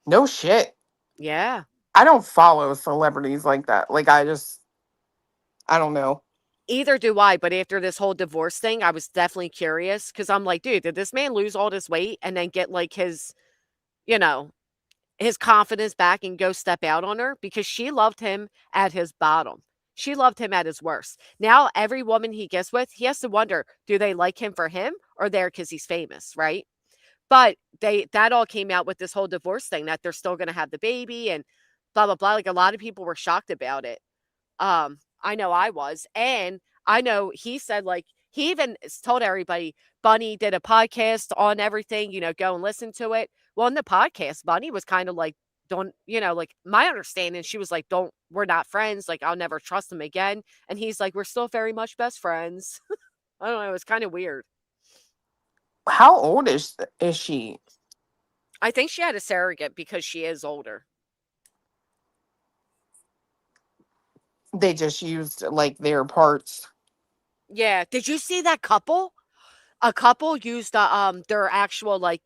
No shit. Yeah. I don't follow celebrities like that. Like, I don't know. Either do I, but after this whole divorce thing, I was definitely curious because I'm like, dude, did this man lose all this weight and then get like his confidence back and go step out on her? Because she loved him at his bottom. She loved him at his worst. Now, every woman he gets with, he has to wonder, do they like him for him or there because he's famous, right? But that all came out with this whole divorce thing, that they're still going to have the baby and blah, blah, blah. Like, a lot of people were shocked about it. I know I was. And I know he said, like, he even told everybody, Bunny did a podcast on everything, go and listen to it. Well, in the podcast, Bunny was kind of like, don't, like, my understanding, she was like, we're not friends. Like, I'll never trust him again. And he's like, we're still very much best friends. I don't know. It was kind of weird. How old is she? I think she had a surrogate because she is older. They just used like their parts. Yeah. Did you see that couple? A couple used their actual like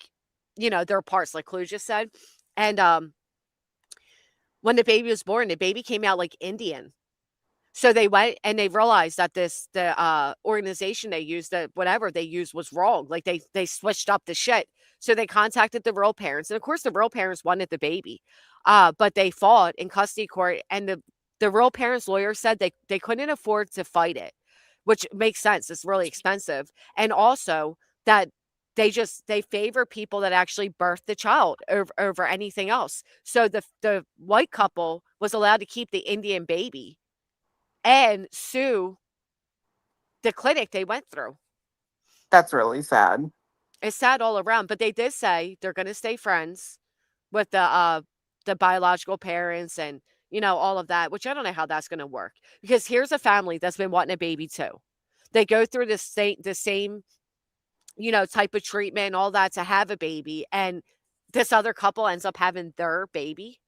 their parts, like Clue just said. And when the baby was born, the baby came out like Indian. So they went and they realized that the organization they used, that whatever they used was wrong. Like they switched up the shit. So they contacted the real parents, and of course the real parents wanted the baby, but they fought in custody court, and the real parents' lawyer said they couldn't afford to fight it, which makes sense. It's really expensive, and also that they favor people that actually birthed the child over anything else. So the white couple was allowed to keep the Indian baby and sue the clinic they went through. That's really sad. It's sad all around, but they did say they're going to stay friends with the biological parents and, all of that, which I don't know how that's going to work, because here's a family that's been wanting a baby too. They go through the same, type of treatment and all that to have a baby, and this other couple ends up having their baby.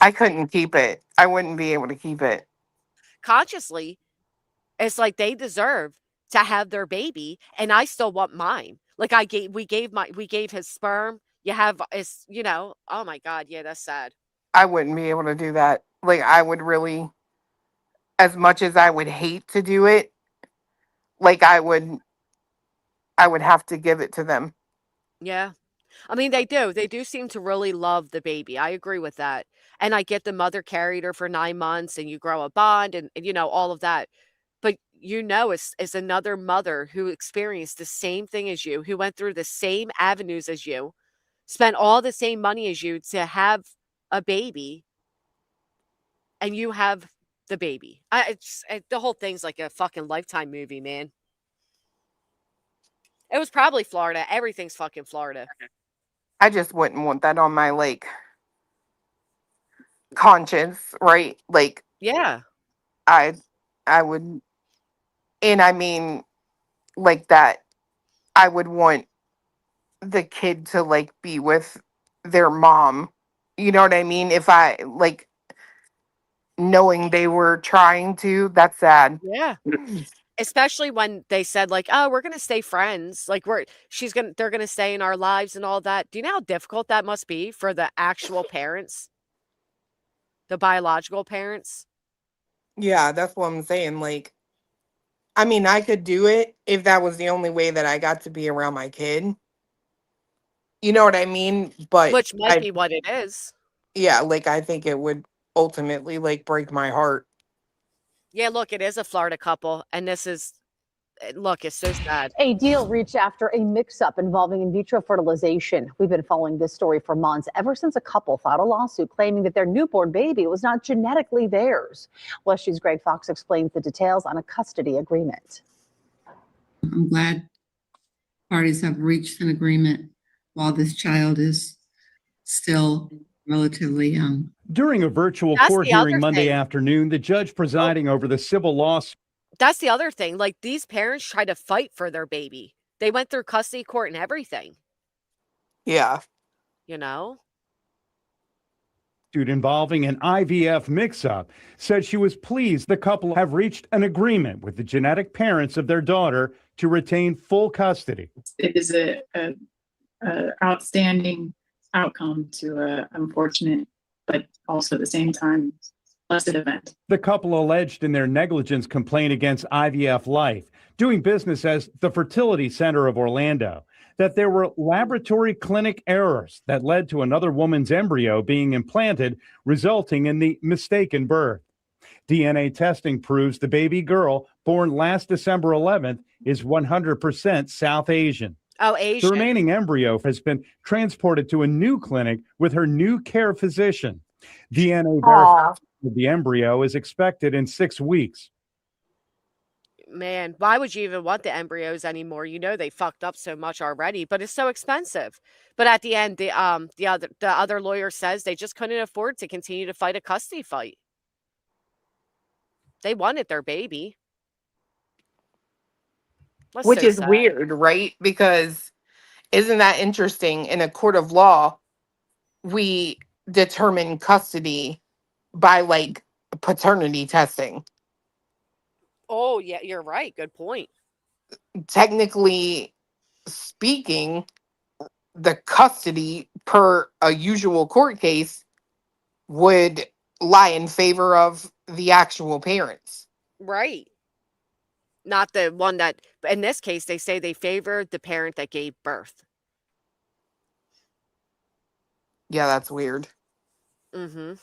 I couldn't keep it. I wouldn't be able to keep it. Consciously, it's like they deserve to have their baby, and I still want mine. Like we gave his sperm. You have is oh my God, yeah, that's sad. I wouldn't be able to do that. Like, I would really, as much as I would hate to do it, like I would have to give it to them. Yeah. I mean, they do seem to really love the baby. I agree with that. And I get the mother carried her for 9 months and you grow a bond and all of that. But it's another mother who experienced the same thing as you, who went through the same avenues as you, spent all the same money as you to have a baby, and you have the baby. The whole thing's like a fucking Lifetime movie, man. It was probably Florida. Everything's fucking Florida. I just wouldn't want that on my, like, conscience, right? Like, yeah, I would, and I mean, like that, I would want the kid to, like, be with their mom. You know what I mean? If I, like, knowing they were trying to, that's sad. Yeah. Especially when they said, like, oh, we're going to stay friends. Like, they're going to stay in our lives and all that. Do you know how difficult that must be for the actual parents? The biological parents? Yeah, that's what I'm saying. Like, I mean, I could do it if that was the only way that I got to be around my kid. You know what I mean? But which might be what it is. Yeah, like, I think it would ultimately, like, break my heart. Yeah, look, it is a Florida couple, and it's so sad. A deal reached after a mix-up involving in vitro fertilization. We've been following this story for months, ever since a couple filed a lawsuit claiming that their newborn baby was not genetically theirs. West News' Greg Fox explains the details on a custody agreement. I'm glad parties have reached an agreement while this child is still relatively young. During a virtual court hearing Monday afternoon, the judge presiding over the civil lawsuit. That's the other thing. Like, these parents try to fight for their baby. They went through custody court and everything. Yeah. Involving an IVF mix-up, said she was pleased the couple have reached an agreement with the genetic parents of their daughter to retain full custody. It is a outstanding outcome to a unfortunate, but also at the same time, blessed event. The couple alleged in their negligence complaint against IVF Life, doing business as the Fertility Center of Orlando, that there were laboratory clinic errors that led to another woman's embryo being implanted, resulting in the mistaken birth. DNA testing proves the baby girl, born last December 11th, is 100% South Asian. Oh, Asian. The remaining embryo has been transported to a new clinic with her new care physician. DNA verification of the embryo is expected in 6 weeks. Man, why would you even want the embryos anymore? They fucked up so much already, but it's so expensive. But at the end, the other lawyer says they just couldn't afford to continue to fight a custody fight. They wanted their baby. Which is weird, right? Because isn't that interesting? In a court of law, we determine custody by, like, paternity testing. Oh, yeah, you're right. Good point. Technically speaking, the custody per a usual court case would lie in favor of the actual parents. Right. Not the one that, in this case, they say they favored the parent that gave birth. Yeah, that's weird. Mm-hmm.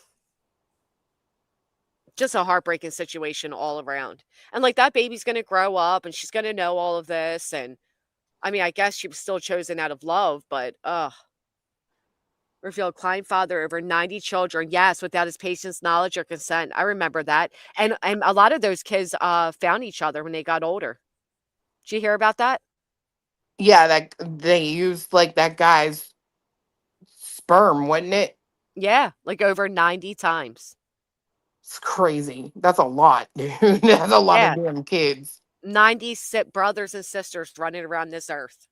Just a heartbreaking situation all around. And like that baby's going to grow up and she's going to know all of this. And I mean, I guess she was still chosen out of love, but revealed Klein father over 90 children. Yes, without his patient's knowledge or consent. I remember that. And a lot of those kids found each other when they got older. Did you hear about that? Yeah, that they used like that guy's sperm, wasn't it? Yeah, like over 90 times. It's crazy. That's a lot, dude. That's a lot of Yeah. damn kids. 90 brothers and sisters running around this earth.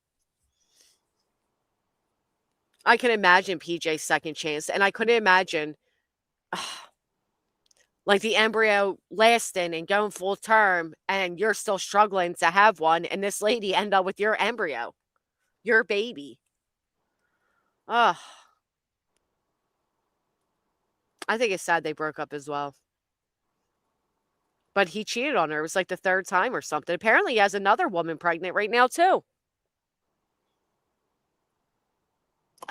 I can imagine PJ's second chance, and I couldn't imagine like the embryo lasting and going full term, and you're still struggling to have one, and this lady end up with your embryo, your baby. I think it's sad they broke up as well. But he cheated on her. It was like the third time or something. Apparently, he has another woman pregnant right now, too.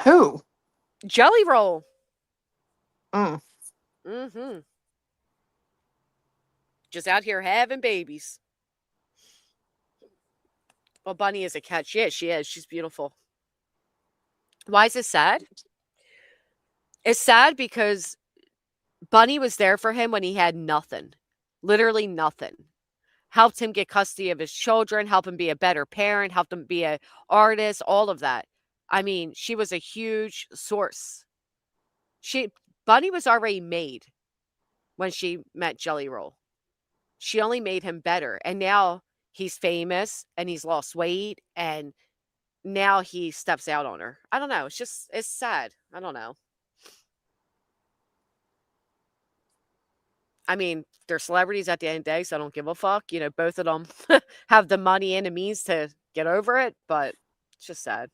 Who? Jelly Roll. Mm-hmm. Just out here having babies. Well, Bunny is a catch. Yeah, she is. She's beautiful. Why is it sad? It's sad because Bunny was there for him when he had nothing. Literally nothing. Helped him get custody of his children, helped him be a better parent, helped him be an artist, all of that. I mean, she was a huge source. Bunny was already made when she met Jelly Roll. She only made him better. And now he's famous and he's lost weight and now he steps out on her. I don't know. It's sad. I don't know. I mean, they're celebrities at the end of the day, so I don't give a fuck. You know, both of them have the money and the means to get over it, but it's just sad.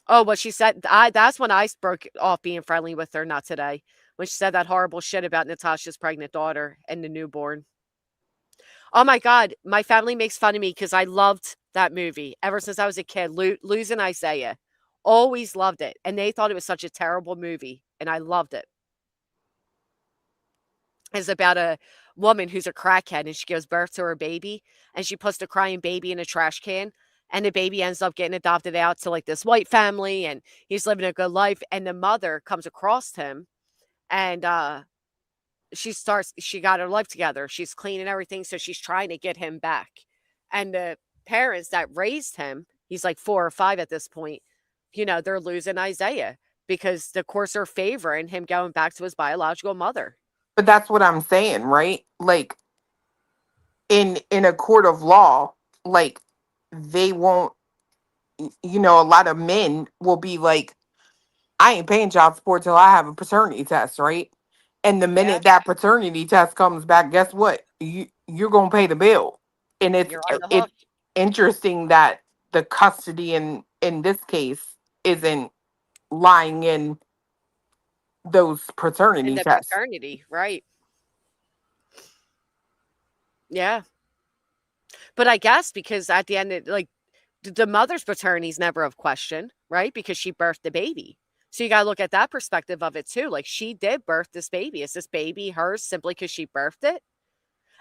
Oh, what she said, that's when I broke off being friendly with her, not today. When she said that horrible shit about Natasha's pregnant daughter and the newborn. Oh my God, my family makes fun of me because I loved that movie ever since I was a kid. Losing Isaiah. Always loved it. And they thought it was such a terrible movie, and I loved it. It's about a woman who's a crackhead and she gives birth to her baby and she puts the crying baby in a trash can and the baby ends up getting adopted out to like this white family and he's living a good life and the mother comes across him and she got her life together. She's clean and everything, so she's trying to get him back. And the parents that raised him, he's like 4 or 5 at this point, you know, they're losing Isaiah because the courts are favoring him going back to his biological mother. But that's what I'm saying, right? Like in a court of law, like they won't, you know, a lot of men will be like, I ain't paying child support till I have a paternity test, right? And the minute that paternity test comes back, guess what? You're gonna pay the bill. And it's interesting that the custody in this case isn't lying in those paternity In the tests. paternity, right. Yeah. But I guess because at the end, like, the mother's paternity is never of question, right? Because she birthed the baby. So you got to look at that perspective of it too. Like, she did birth this baby. Is this baby hers simply because she birthed it?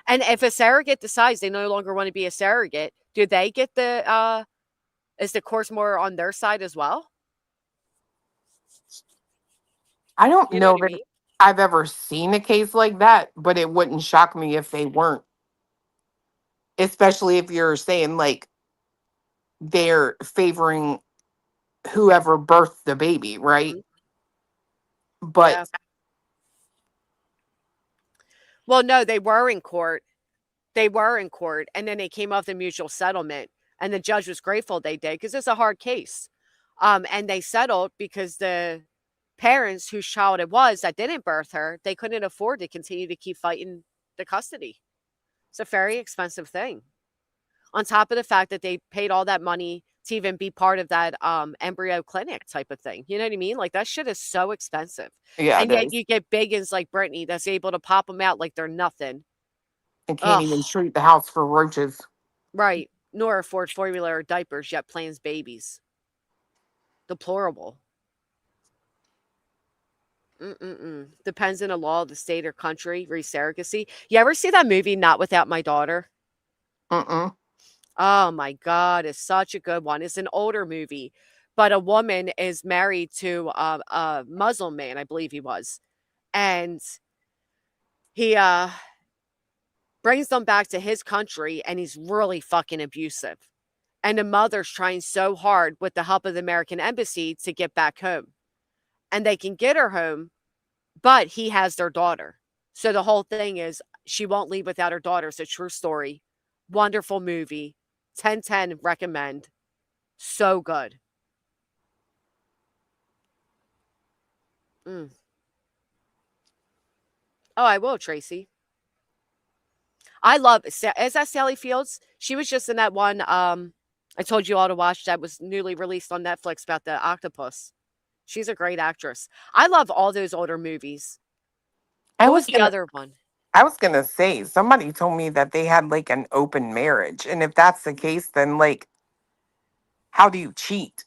And if a surrogate decides they no longer want to be a surrogate, do they get is the course more on their side as well? I don't know that I've ever seen a case like that, but it wouldn't shock me if they weren't. Especially if you're saying like they're favoring whoever birthed the baby, right? But well, no, they were in court. They were in court, and then they came off the mutual settlement, and the judge was grateful they did because it's a hard case. And they settled because the parents whose child it was that didn't birth her, they couldn't afford to continue to keep fighting the custody. It's a very expensive thing. On top of the fact that they paid all that money to even be part of that embryo clinic type of thing. You know what I mean? Like that shit is so expensive. Yeah, And it yet is. you get biggins like Brittany that's able to pop them out like they're nothing. And can't even treat the house for roaches. Right. Nor afford formula or diapers, yet plans babies. Deplorable. Depends on the law of the state or country, re-surrogacy. You ever see that movie, Not Without My Daughter? Oh my God, it's such a good one. It's an older movie, but a woman is married to a Muslim man, I believe he was. And he brings them back to his country and he's really fucking abusive. And the mother's trying so hard with the help of the American embassy to get back home. And they can get her home, but he has their daughter. So the whole thing is she won't leave without her daughter. It's a true story. Wonderful movie. 10/10 recommend. So good. Oh, I will, Tracy. I love, is that Sally Fields? She was just in that one I told you all to watch that was newly released on Netflix about the octopus. She's a great actress. I love all those older movies. What was the other one? I was gonna say, somebody told me that they had like an open marriage. And if that's the case, then like, how do you cheat?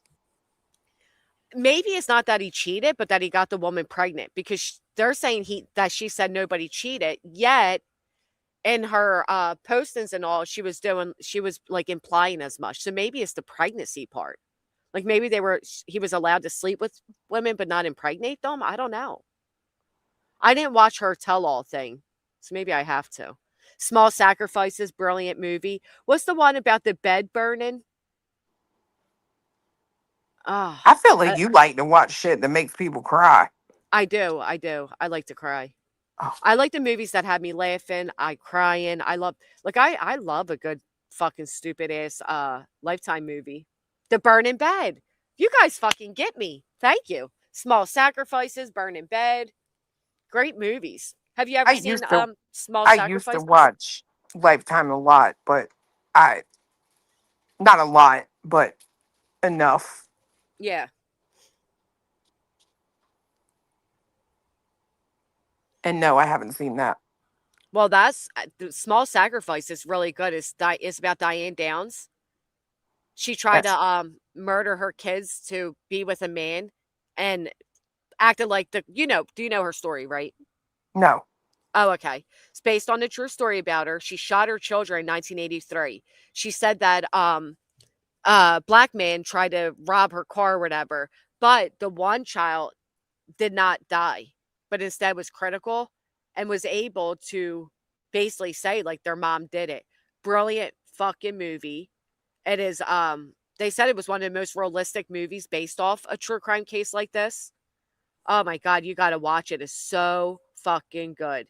Maybe it's not that he cheated, but that he got the woman pregnant because they're saying that she said nobody cheated, yet in her postings and all, she was like implying as much. So maybe it's the pregnancy part. Like maybe he was allowed to sleep with women but not impregnate them. I don't know. I didn't watch her tell-all thing, so maybe I have to. Small Sacrifices, brilliant movie. What's the one about the bed burning? Oh, I feel like you like to watch shit that makes people cry. I do. I like to cry. I like the movies that have me laughing, crying. I love a good fucking stupid ass Lifetime movie. The Burning Bed. You guys fucking get me. Thank you. Small Sacrifices, Burning Bed. Great movies. Have you ever seen Small I Sacrifices? used to watch Lifetime a lot, but not a lot, but enough. Yeah. And no, I haven't seen that. Well, that's the Small Sacrifice is really good. It's about Diane Downs. She tried to murder her kids to be with a man and acted like do you know her story, right? No. Oh, okay. It's based on a true story about her. She shot her children in 1983. She said that black man tried to rob her car or whatever, but the one child did not die, but instead was critical and was able to basically say like their mom did it. Brilliant fucking movie. It is they said it was one of the most realistic movies based off a true crime case like this. Oh my God, you got to watch it. It's so fucking good.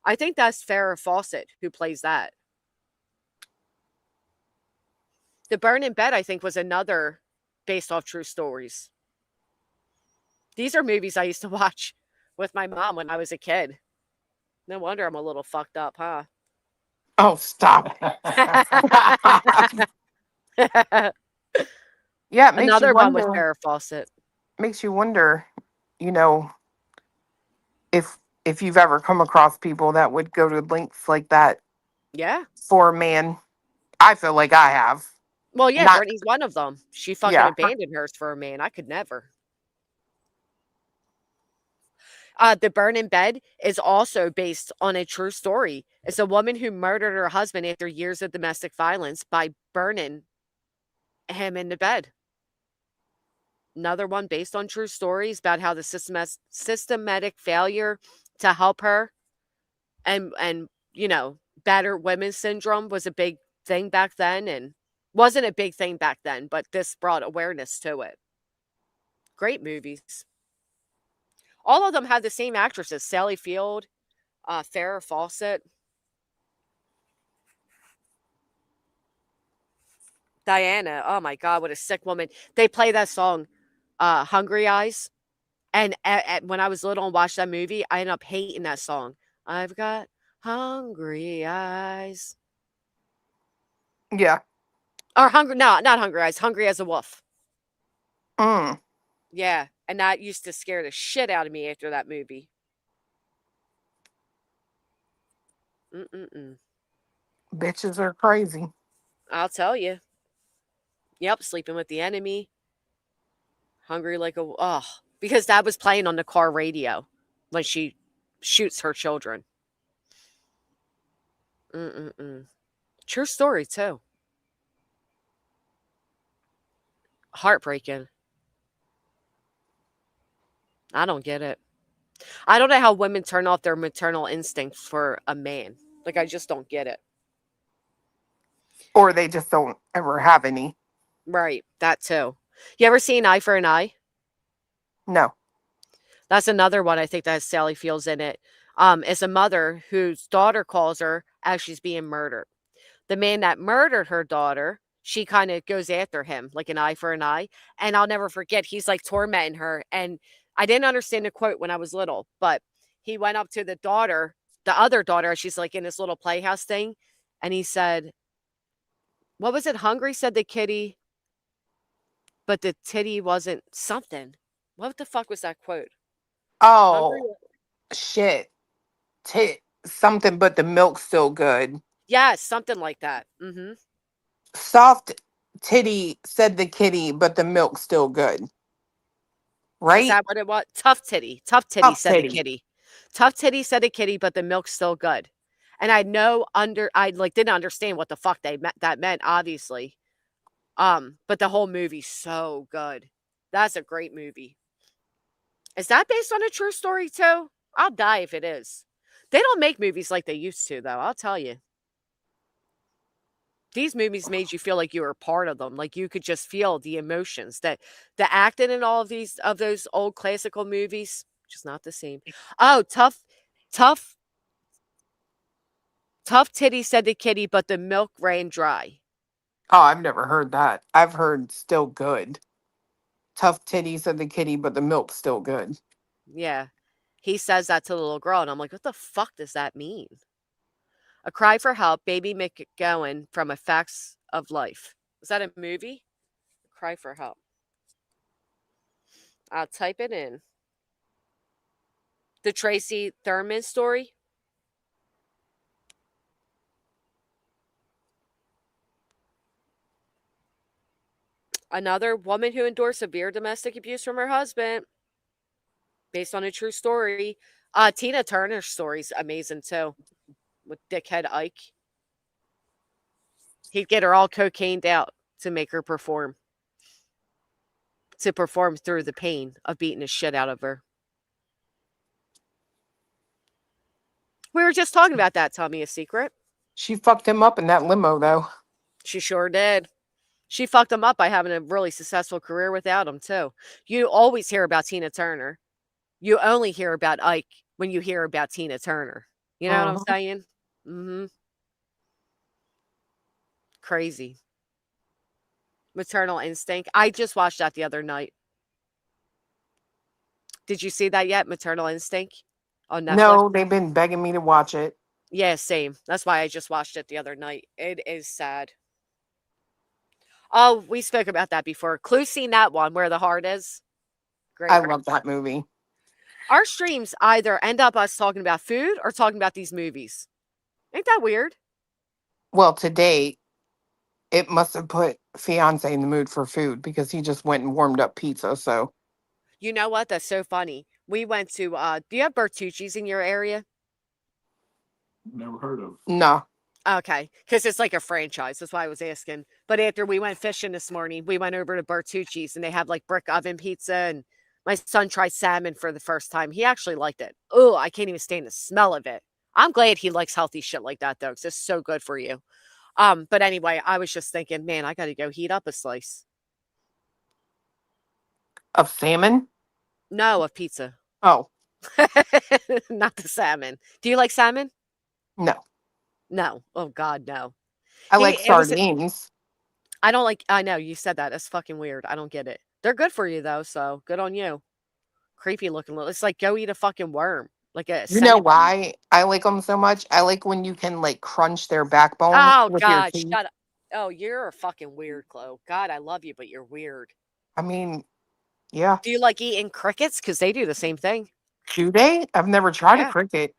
I think that's Farrah Fawcett who plays that. The Burning Bed, I think, was another based off true stories. These are movies I used to watch with my mom when I was a kid. No wonder I'm a little fucked up, huh? Oh, stop. Yeah, it makes Another you one with wonder. Farrah Fawcett. Makes you wonder, if you've ever come across people that would go to lengths like that. Yeah. For a man. I feel like I have. Well, yeah, Brittany's one of them. She fucking abandoned hers for a man. I could never. The Burning Bed is also based on a true story. It's a woman who murdered her husband after years of domestic violence by burning him in the bed. Another one based on true stories about how the systematic failure to help her and battered women's syndrome was a big thing back then, and wasn't a big thing back then, but this brought awareness to it. Great movies. All of them have the same actresses: Sally Field, Farrah Fawcett, Diana. Oh my God, what a sick woman! They play that song, "Hungry Eyes," and when I was little and watched that movie, I ended up hating that song. I've got hungry eyes. Yeah. Or Hungry, no, not Hungry Eyes, Hungry as a Wolf. Mm. Yeah, and that used to scare the shit out of me after that movie. Mm-mm-mm. Bitches are crazy. I'll tell you. Yep, Sleeping with the Enemy. Hungry like a... Oh, because that was playing on the car radio when she shoots her children. Mm-mm-mm. True story, too. Heartbreaking. I don't get it. I don't know how women turn off their maternal instincts for a man. Like, I just don't get it. Or they just don't ever have any. Right, that too. You ever seen Eye for an Eye? No. That's another one I think that has Sally Fields in it. It's a mother whose daughter calls her as she's being murdered. The man that murdered her daughter, she kind of goes after him like an eye for an eye. And I'll never forget, he's like tormenting her. And I didn't understand the quote when I was little, but he went up to the daughter, the other daughter, she's like in this little playhouse thing. And he said, what was it? Hungry, said the kitty, but the titty wasn't something. What the fuck was that quote? Hungry? Oh, shit. Something, but the milk's still good. Yeah, something like that. Mm-hmm. Soft titty, said the kitty, but the milk's still good. Right? Is that what it was? Tough titty. Tough titty, Tough said the titty. kitty. Tough titty, said the kitty, but the milk's still good. And I didn't understand what the fuck that meant, obviously. But the whole movie's so good. That's a great movie. Is that based on a true story too? I'll die if it is. They don't make movies like they used to, though, I'll tell you. These movies made you feel like you were part of them, like you could just feel the emotions. That the acting in all of those old classical movies, just not the same. Oh, tough titty, said the kitty, but the milk ran dry. Oh, I've never heard that. I've heard still good. Tough titty, said the kitty, but the milk's still good. Yeah. He says that to the little girl, and I'm like, what the fuck does that mean? A Cry for Help, Baby McGowan from A Facts of Life. Is that a movie? A Cry for Help. I'll type it in. The Tracy Thurman story. Another woman who endured severe domestic abuse from her husband. Based on a true story. Tina Turner's story's amazing too. With dickhead Ike. He'd get her all cocained out to make her perform. To perform through the pain of beating the shit out of her. We were just talking about that. Tell me a secret. She fucked him up in that limo, though. She sure did. She fucked him up by having a really successful career without him, too. You always hear about Tina Turner. You only hear about Ike when you hear about Tina Turner. You know what I'm saying? Mm-hmm. Crazy. Maternal Instinct. I just watched that the other night. Did you see that yet? Maternal Instinct on Netflix? No, they've been begging me to watch it. Yeah, same. That's why I just watched it the other night. It is sad. Oh, we spoke about that before. Clue, seen that one where the heart is? Great. I love that movie. Our streams either end up us talking about food or talking about these movies. Ain't that weird? Well, today, it must have put fiance in the mood for food because he just went and warmed up pizza. So, you know what? That's so funny. We went to, do you have Bertucci's in your area? Never heard of. No. Okay, because it's like a franchise. That's why I was asking. But after we went fishing this morning, we went over to Bertucci's and they have like brick oven pizza. And my son tried salmon for the first time. He actually liked it. Oh, I can't even stand the smell of it. I'm glad he likes healthy shit like that, though, because it's so good for you. But anyway, I was just thinking, man, I got to go heat up a slice. Of salmon? No, of pizza. Oh. Not the salmon. Do you like salmon? No. No. Oh, God, no. I like sardines. I don't like, I know, you said that. That's fucking weird. I don't get it. They're good for you, though, so good on you. Creepy looking. It's like, go eat a fucking worm. Like a You know why I like them so much? I like when you can like crunch their backbone with your teeth. Shut up. Oh, you're a fucking weird, Chloe. God, I love you, but you're weird. I mean, yeah. Do you like eating crickets? Because they do the same thing. Do they? I've never tried a Yeah. cricket.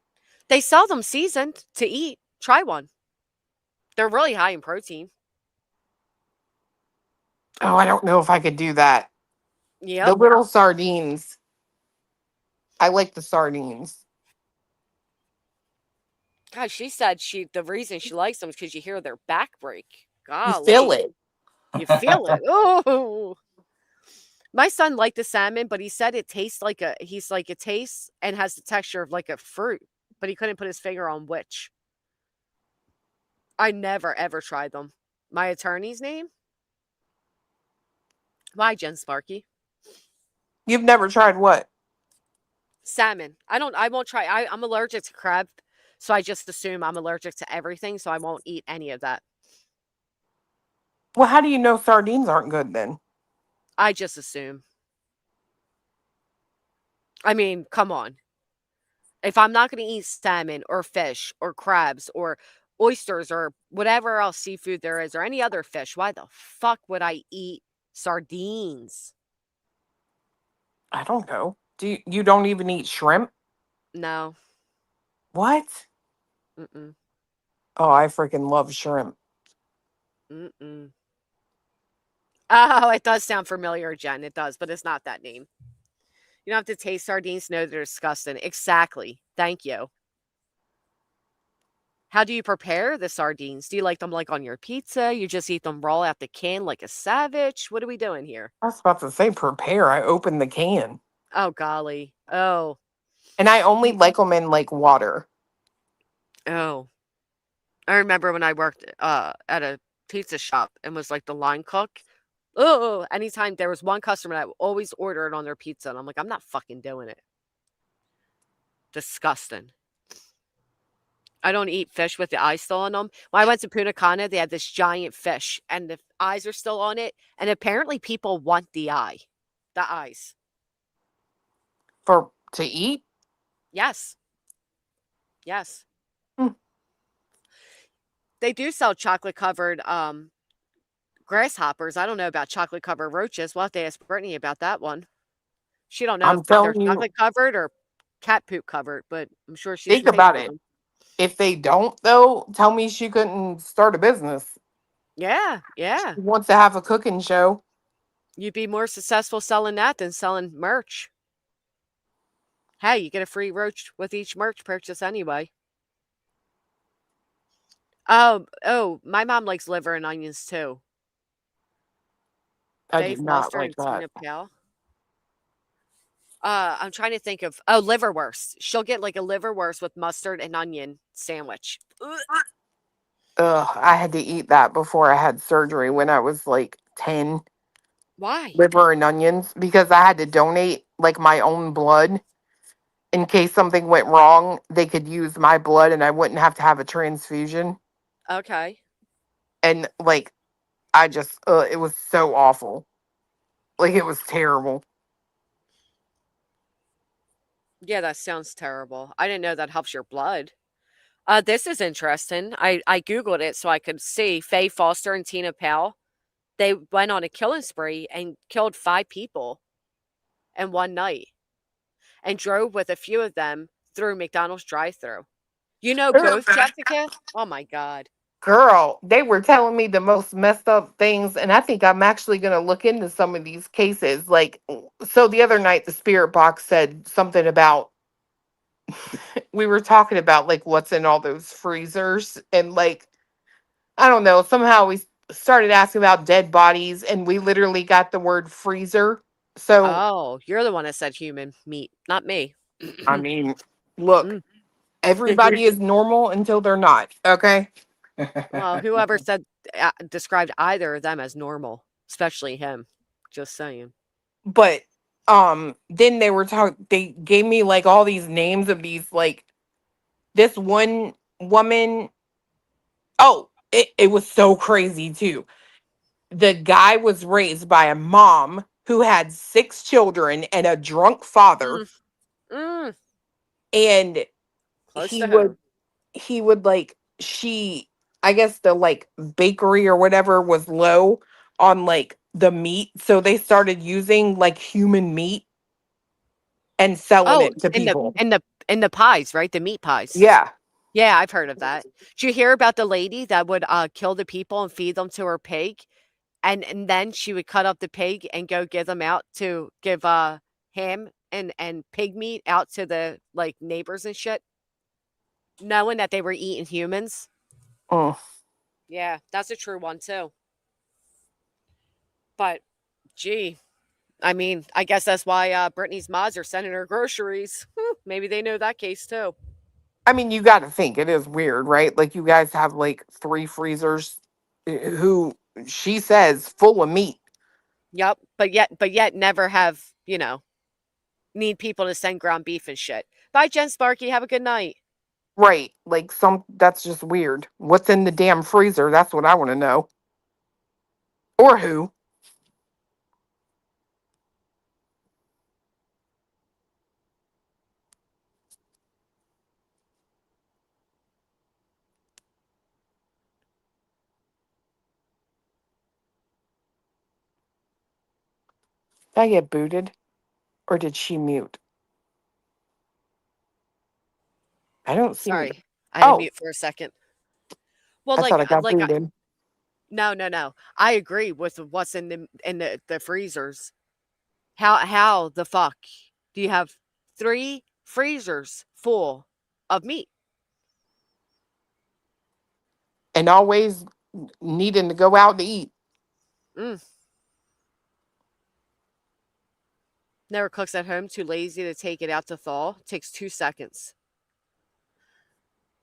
They sell them seasoned to eat. Try one. They're really high in protein. Oh, I don't know if I could do that. Yep. The little sardines. I like the sardines. God, she said the reason she likes them is because you hear their back break. You feel Golly. it. You feel it. Oh. My son liked the salmon, but he said it tastes like it tastes and has the texture of like a fruit, but he couldn't put his finger on which. I never ever tried them. My attorney's name? Why, Jen Sparky? You've never tried what? Salmon. I won't try. I'm allergic to crab, so I just assume I'm allergic to everything, so I won't eat any of that. Well, how do you know sardines aren't good then? I just assume. I mean, come on. If I'm not going to eat salmon or fish or crabs or oysters or whatever else seafood there is or any other fish, why the fuck would I eat sardines? I don't know. You don't even eat shrimp? No. What? Mm-mm. Oh, I freaking love shrimp. Mm-mm. Oh, it does sound familiar, Jen. It does, but it's not that name. You don't have to taste sardines to know they're disgusting. Exactly. Thank you. How do you prepare the sardines? Do you like them like on your pizza? You just eat them raw out the can like a savage? What are we doing here? I was about to say prepare. I open the can. Oh, golly. Oh. And I only like them in like water. Oh. I remember when I worked at a pizza shop and was like the line cook. Oh, anytime there was one customer that would always order it on their pizza. And I'm like, I'm not fucking doing it. Disgusting. I don't eat fish with the eyes still on them. When I went to Punta Cana, they had this giant fish and the eyes are still on it. And apparently people want the eyes. To eat? Yes. Yes. Hmm. They do sell chocolate covered grasshoppers. I don't know about chocolate covered roaches. We'll have to ask Brittany about that one. She don't know I'm if they're telling you, chocolate covered or cat poop covered, but I'm sure she's think about it. If they don't, though, tell me she couldn't start a business. Yeah, yeah. She wants to have a cooking show. You'd be more successful selling that than selling merch. Hey, you get a free roach with each merch purchase anyway. Oh, my mom likes liver and onions too. I Faye do not Foster like and that. Tina Pale. I'm trying to think of liverwurst. She'll get like a liverwurst with mustard and onion sandwich. Ugh. Ugh, I had to eat that before I had surgery when I was like 10. Why? Liver and onions, because I had to donate like my own blood in case something went wrong. They could use my blood and I wouldn't have to have a transfusion. Okay. And like, I just, it was so awful. Like, it was terrible. Yeah, that sounds terrible. I didn't know that helps your blood. This is interesting. I Googled it so I could see Faye Foster and Tina Pale. They went on a killing spree and killed 5 people in one night and drove with a few of them through McDonald's drive-thru. You know both, Jessica? Oh my God. Girl, they were telling me the most messed up things, and I think I'm actually going to look into some of these cases. Like, so the other night, the spirit box said something about, we were talking about like what's in all those freezers, and like, I don't know, somehow we started asking about dead bodies, and we literally got the word freezer. So, Oh, you're the one that said human meat, not me. I mean, look, everybody is normal until they're not, okay? Well, whoever said described either of them as normal, especially him. Just saying. But then they gave me like all these names of these, like this one woman. Oh, it was so crazy too. The guy was raised by a mom who had 6 children and a drunk father. And Close he to would home. he would like she I guess the like bakery or whatever was low on like the meat, so they started using like human meat and selling Oh, it to people. in the pies, right? The meat pies. Yeah. Yeah, I've heard of that. Did you hear about the lady that would kill the people and feed them to her pig? And then she would cut up the pig and go give them out to give ham and pig meat out to the like neighbors and shit, knowing that they were eating humans. Oh. Yeah, that's a true one too. But gee, I mean, I guess that's why Brittany's mods are sending her groceries. Maybe they know that case too. I mean, you got to think it is weird, right? Like you guys have like 3 freezers who she says full of meat. Yep, but yet never have, need people to send ground beef and shit. Bye, Jen Sparky. Have a good night. Right. Like that's just weird. What's in the damn freezer? That's what I want to know. Or who? Did I get booted? Or did she mute? I don't see her. Sorry, I had to Oh, mute for a second. Well, I thought I got like booted. no. I agree with what's in the freezers. How the fuck do you have 3 freezers full of meat? And always needing to go out to eat. Never cooks at home. Too lazy to take it out to thaw. Takes 2 seconds.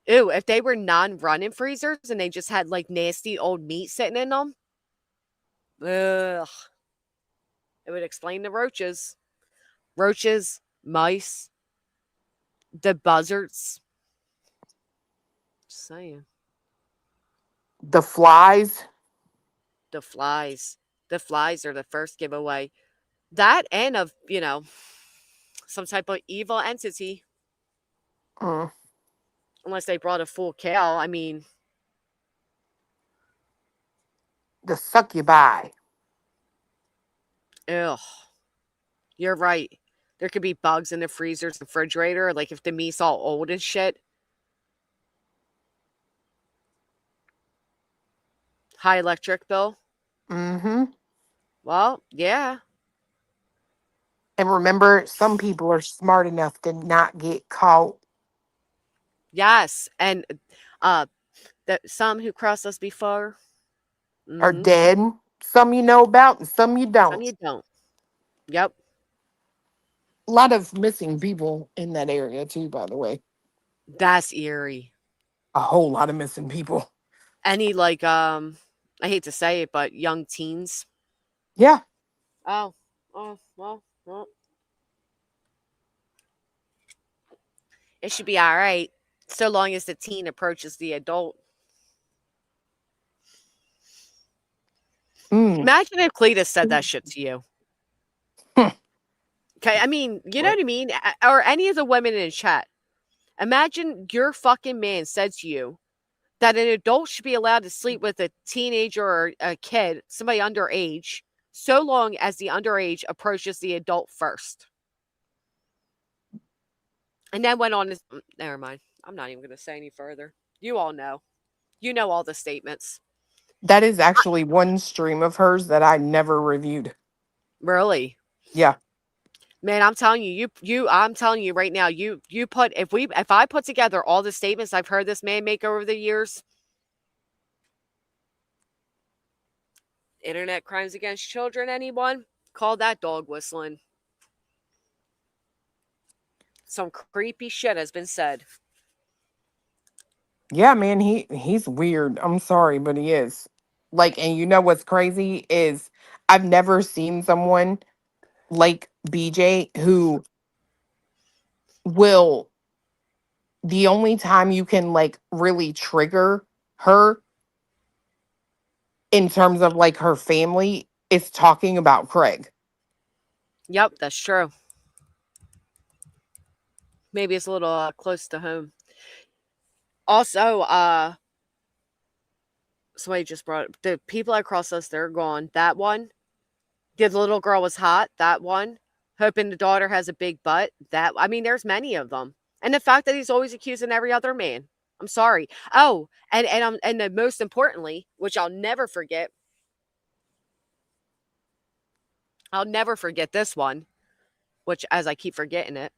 Ew, if they were non-running freezers and they just had like nasty old meat sitting in them, ugh, it would explain the roaches. Roaches, mice, the buzzards. Just saying. The flies. The flies. The flies are the first giveaway. That and of, some type of evil entity. Unless they brought a full cow. I mean, The succubi. ugh. You're right. There could be bugs in the freezer's refrigerator. Like if the meat's all old and shit. High electric bill. Mm-hmm. Well, yeah. And remember, some people are smart enough to not get caught. Yes. And that some who crossed us before Are dead. Some you know about and some you don't. Some you don't. Yep. A lot of missing people in that area too, by the way. That's eerie. A whole lot of missing people. Any like I hate to say it, but young teens. Yeah. Oh, well. It should be all right, so long as the teen approaches the adult. Imagine if Cletus said that shit to you. Okay, I mean, you know what I mean? Or any of the women in chat. Imagine your fucking man said to you that an adult should be allowed to sleep with a teenager or a kid, somebody underage, so long as the underage approaches the adult first. And then went on to, never mind. I'm not even going to say any further. You all know. You know all the statements. That is actually one stream of hers that I never reviewed. Really? Yeah. Man, I'm telling you, I'm telling you right now, you put, if I put together all the statements I've heard this man make over the years, internet crimes against children, anyone? Call that dog whistling. Some creepy shit has been said. Yeah, man, he's weird. I'm sorry, but he is. Like, and you know what's crazy is I've never seen someone like BJ who will, the only time you can like really trigger her in terms of like her family is talking about Craig. Yep, that's true. Maybe it's a little close to home. Also, somebody just brought the people across us. They're gone. That one. The little girl was hot. That one. Hoping the daughter has a big butt. That, I mean, there's many of them. And the fact that he's always accusing every other man. I'm sorry. Oh, and the most importantly, which I'll never forget. I'll never forget this one, which as I keep forgetting it.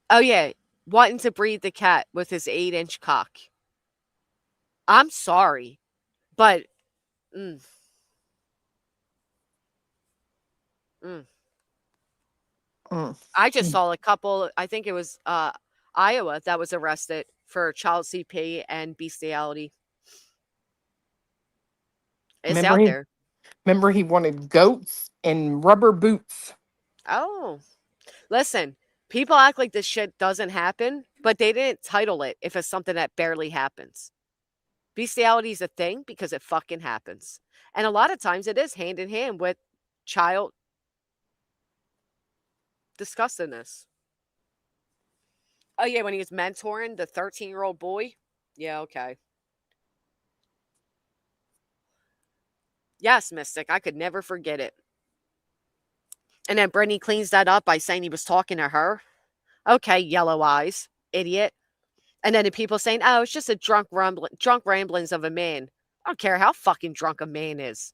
Oh yeah, wanting to breed the cat with his 8-inch cock. I'm sorry, but mm, mm. I just saw a couple, I think it was Iowa, that was arrested for child CP and bestiality. It's Remember out he, there. remember he wanted goats and rubber boots. Oh, listen, people act like this shit doesn't happen, but they didn't title it if it's something that barely happens. Bestiality is a thing because it fucking happens. And a lot of times it is hand in hand with child disgustingness. Oh, yeah, when he was mentoring the 13-year-old boy. Yeah, okay. Yes, Mystic, I could never forget it. And then Brittany cleans that up by saying he was talking to her. Okay, yellow eyes, idiot. And then the people saying, oh, it's just a drunk ramblings of a man. I don't care how fucking drunk a man is.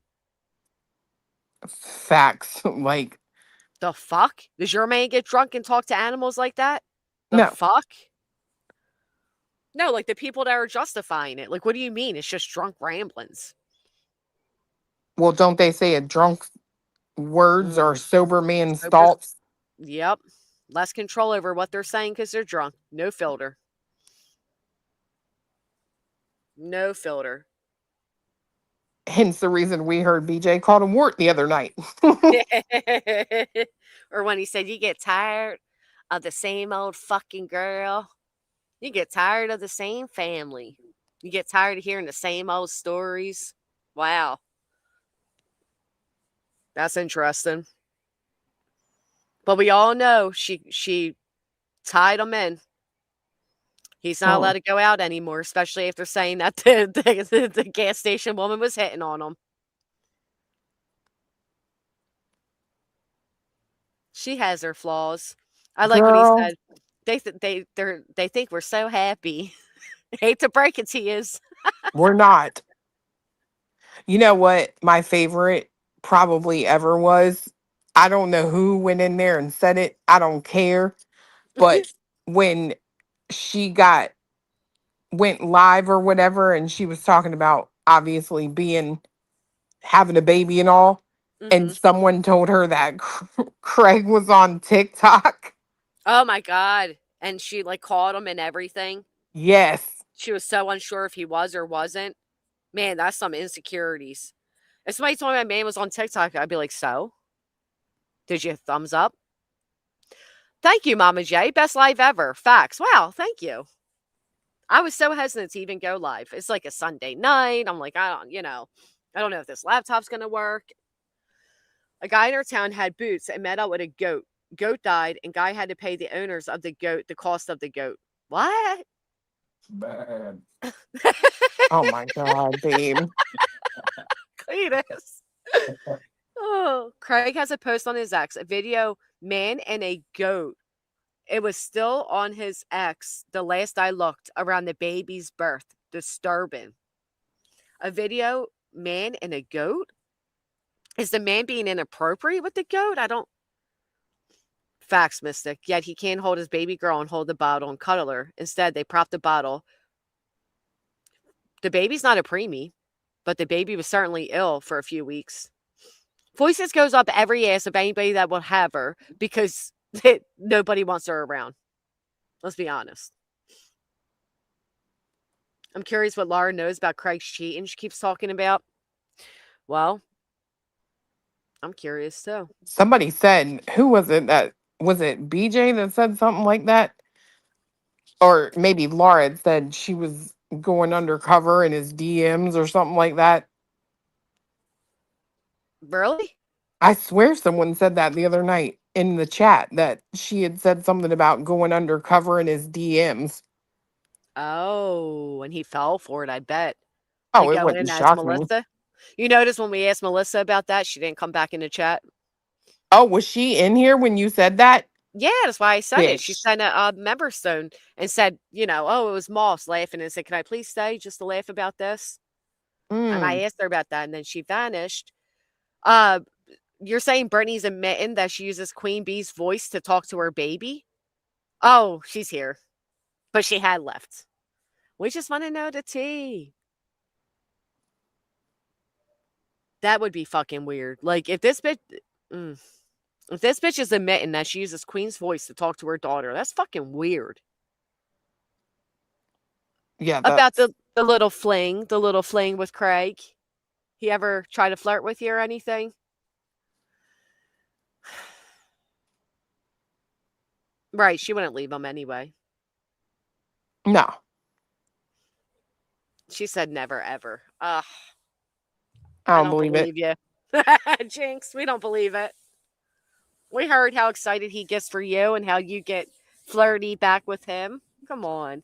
Facts. Like, the fuck? Does your man get drunk and talk to animals like that? The no. fuck? No, like the people that are justifying it. Like, what do you mean? It's just drunk ramblings. Well, don't they say a drunk's words are sober man's thoughts? Yep. Less control over what they're saying because they're drunk. No filter. No filter. Hence the reason we heard BJ called him Wart the other night. Or when he said, you get tired of the same old fucking girl. You get tired of the same family. You get tired of hearing the same old stories. Wow. That's interesting. But we all know she tied him in. He's not allowed to go out anymore, especially if they're saying that the gas station woman was hitting on him. She has her flaws. I like what he said. They think we're so happy. Hate to break it to you. We're not. You know what my favorite probably ever was? I don't know who went in there and said it. I don't care. But when she went live or whatever, and she was talking about obviously having a baby and all, and someone told her that Craig was on TikTok. Oh my God. And she like called him and everything. Yes. She was so unsure if he was or wasn't. Man, that's some insecurities. If somebody told me my man was on TikTok, I'd be like, so? Did you thumbs up? Thank you, Mama J. Best live ever. Facts. Wow, thank you. I was so hesitant to even go live. It's like a Sunday night. I'm like, I don't know if this laptop's going to work. A guy in our town had boots and met up with a goat. Goat died, and guy had to pay the owners of the goat the cost of the goat. What? Bad. Oh my God, babe. Cletus. Oh, Craig has a post on his ex, a video, man and a goat. It was still on his ex the last I looked around the baby's birth. Disturbing. A video, man and a goat? Is the man being inappropriate with the goat? I don't. Facts, Mystic. Yet he can't hold his baby girl and hold the bottle and cuddle her. Instead, they prop the bottle. The baby's not a preemie, but the baby was certainly ill for a few weeks. Voices goes up every ass of anybody that will have her because nobody wants her around. Let's be honest. I'm curious what Laura knows about Craig's cheating she keeps talking about. Well, I'm curious too. Somebody said, who was it was it BJ that said something like that? Or maybe Laura said she was going undercover in his DMs or something like that. Really? I swear someone said that the other night in the chat, that she had said something about going undercover in his DMs. Oh, and he fell for it, I bet. Oh, To it go in wouldn't as shock me. Melissa. You notice when we asked Melissa about that, she didn't come back in the chat. Oh, was she in here when you said that? Yeah, that's why I said it. She Bitch. sent a member stone and said, oh, it was Moss laughing and said, can I please stay just to laugh about this? And I asked her about that, and then she vanished. You're saying Brittany's admitting that she uses Queen Bee's voice to talk to her baby? Oh, she's here. But she had left. We just want to know the tea. That would be fucking weird. Like, if this bitch... If this bitch is admitting that she uses Queen's voice to talk to her daughter, that's fucking weird. Yeah, About the little fling with Craig. He ever try to flirt with you or anything? Right, she wouldn't leave him anyway. No. She said never, ever. Ugh. I don't believe you. Jinx, we don't believe it. We heard how excited he gets for you and how you get flirty back with him. Come on.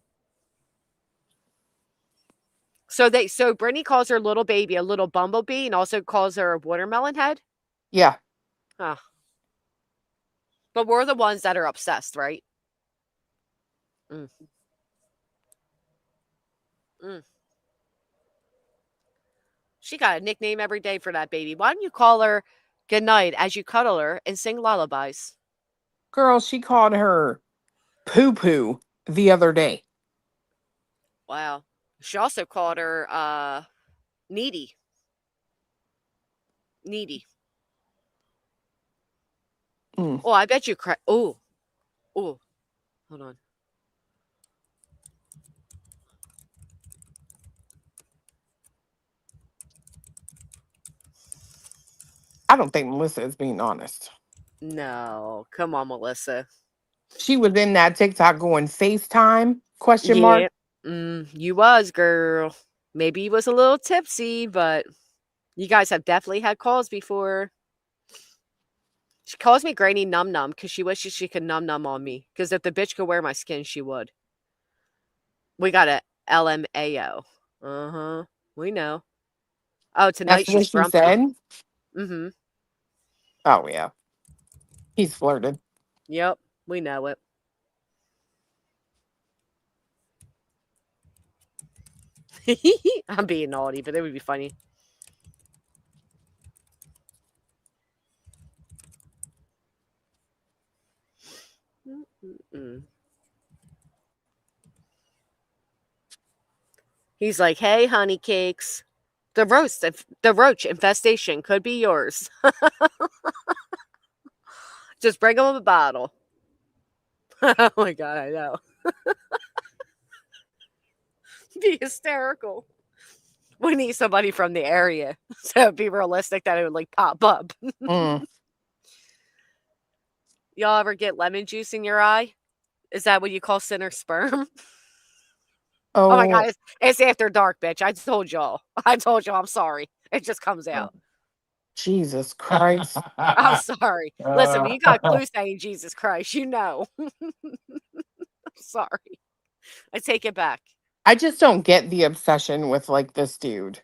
So Brittany calls her little baby a little bumblebee and also calls her a watermelon head? Yeah. Huh. But we're the ones that are obsessed, right? She got a nickname every day for that baby. Why don't you call her good night as you cuddle her and sing lullabies? Girl, she called her poo poo the other day. Wow. She also called her needy. Needy. Oh, I bet you cry. Oh. Hold on. I don't think Melissa is being honest. No. Come on, Melissa. She was in that TikTok going FaceTime? ? You was, girl. Maybe you was a little tipsy, but you guys have definitely had calls before. She calls me Granny Num Num because she wishes she could num num on me. Because if the bitch could wear my skin, she would. We got a LMAO. We know. Oh, tonight That's what she's she grumpy. said? Mm-hmm. Oh, yeah. He's flirted. Yep, we know it. I'm being naughty, but it would be funny. He's like, hey, honey cakes. The roach infestation could be yours. Just bring him a bottle. Oh my God, I know. Be hysterical. We need somebody from the area. So it'd be realistic that it would like pop up. Y'all ever get lemon juice in your eye? Is that what you call sinner sperm? Oh my God, it's after dark, bitch. I told y'all. I'm sorry. It just comes out. Jesus Christ. I'm sorry. Listen, when you got clues saying Jesus Christ, you know. I'm sorry. I take it back. I just don't get the obsession with like this dude.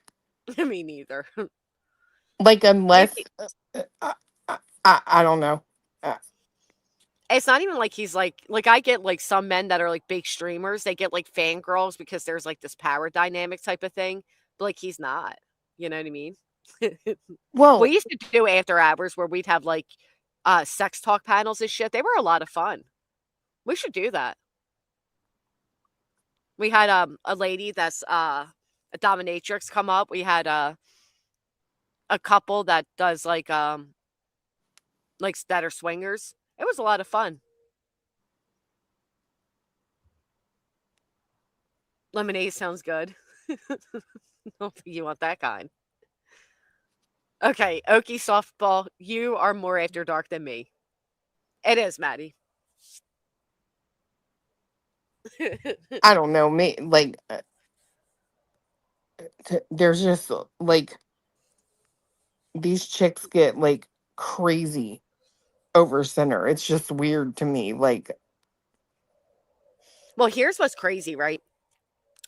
Me neither. Like, unless I don't know. It's not even like he's like I get like some men that are like big streamers. They get like fangirls because there's like this power dynamic type of thing. But like he's not. You know what I mean? Well, we used to do after hours where we'd have like sex talk panels and shit. They were a lot of fun. We should do that. We had a lady that's a dominatrix come up. We had a couple that does like that are swingers. It was a lot of fun. Lemonade sounds good. I don't think you want that kind. Okay, Okie softball, you are more after dark than me. It is, Maddie. I don't know. Me like there's just like these chicks get like crazy over center. It's just weird to me. Like, well, here's what's crazy, right?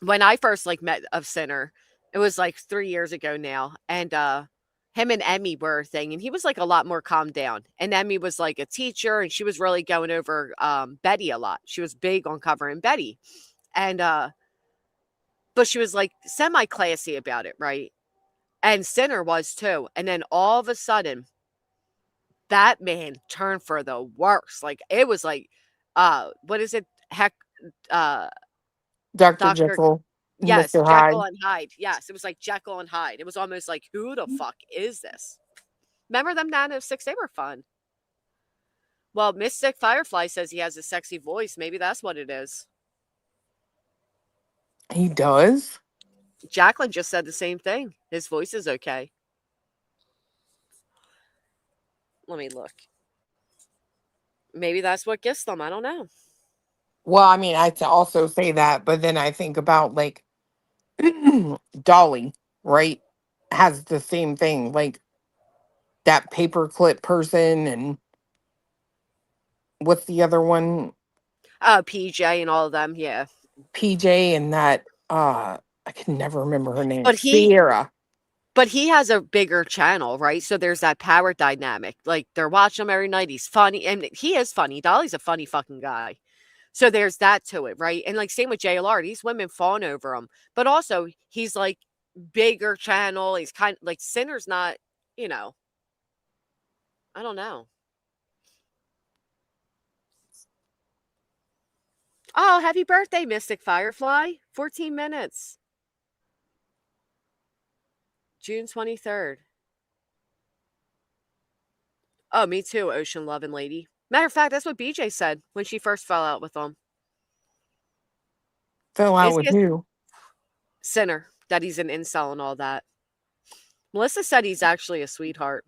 when I first like met a Sinner, it was like 3 years ago now, and him and Emmy were a thing, and he was like a lot more calmed down. And Emmy was like a teacher, and she was really going over Betty a lot. She was big on covering Betty, and but she was like semi classy about it, right? And Sinner was too. And then all of a sudden, that man turned for the worst. Like it was like, what is it? Heck, uh, Dr. Dr. Jekyll, Yes, Mr. Jekyll Hyde. and Hyde. Yes, it was like Jekyll and Hyde. It was almost like, who the fuck is this? Remember them 906? They were fun. Well, Mystic Firefly says he has a sexy voice. Maybe that's what it is. He does? Jacqueline just said the same thing. His voice is okay. Let me look. Maybe that's what gets them. I don't know. Well, I mean, I also say that, but then I think about like Dolly, right? Has the same thing, like that paperclip person, and what's the other one? PJ and all of them, yeah. PJ and that I can never remember her name. But Sierra. But he has a bigger channel, right? So there's that power dynamic. Like they're watching him every night. He's funny, and he is funny. Dolly's a funny fucking guy. So there's that to it, right? And like same with JLR, these women fawn over him. But also he's like bigger channel. He's kind of like Sinner's not, you know. I don't know. Oh, happy birthday, Mystic Firefly. 14 minutes. June 23rd. Oh, me too, ocean loving lady. Matter of fact, that's what BJ said when she first fell out with him. Fell out Is with he a who? Sinner, that he's an incel and all that. Melissa said he's actually a sweetheart.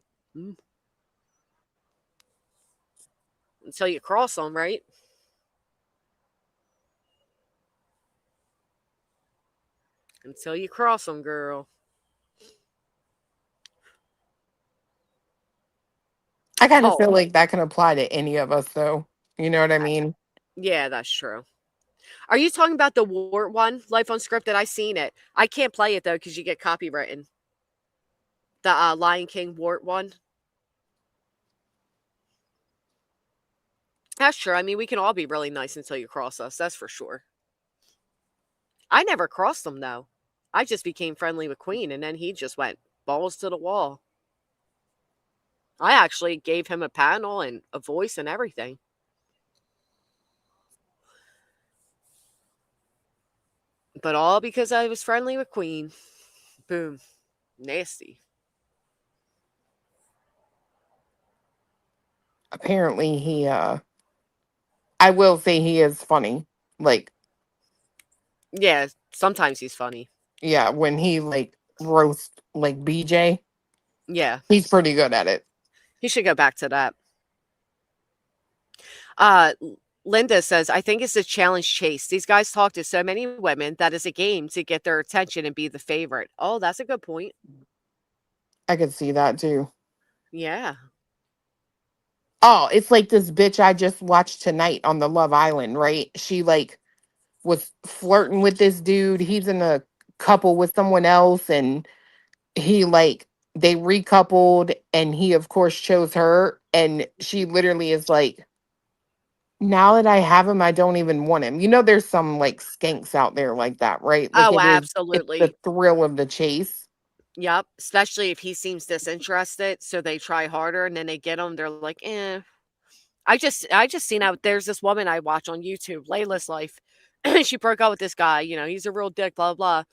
Until you cross him, right? Until you cross him, girl. I kind of Oh, feel like that can apply to any of us, though. You know what I mean? yeah, that's true. Are you talking about the Wart one, Life Unscripted? I seen it. I can't play it though because you get copywritten. The Lion King Wart one. That's true. I mean, we can all be really nice until you cross us. That's for sure. I never crossed him though. I just became friendly with Queen, and then he just went balls to the wall. I actually gave him a panel and a voice and everything. But all because I was friendly with Queen. Boom. Nasty. Apparently, he, I will say he is funny. Like, Yeah, sometimes he's funny. yeah, when he, like, roasts, like, BJ, Yeah. he's pretty good at it. He should go back to that. Linda says, I think it's a challenge chase. These guys talk to so many women that is a game to get their attention and be the favorite. Oh, that's a good point. I could see that, too. Yeah. Oh, it's like this bitch I just watched tonight on the Love Island, right? She, like, was flirting with this dude. He's in a couple with someone else, and he, like, they recoupled, and he, of course, chose her. And she literally is like, now that I have him, I don't even want him. You know, there's some like skanks out there like that, right? Like Oh, it's the absolutely. thrill of the chase. Yep. Especially if he seems disinterested. So they try harder and then they get him. They're like, eh. I just seen out there's this woman I watch on YouTube, Layla's Life. She broke up with this guy, you know, he's a real dick, blah, blah.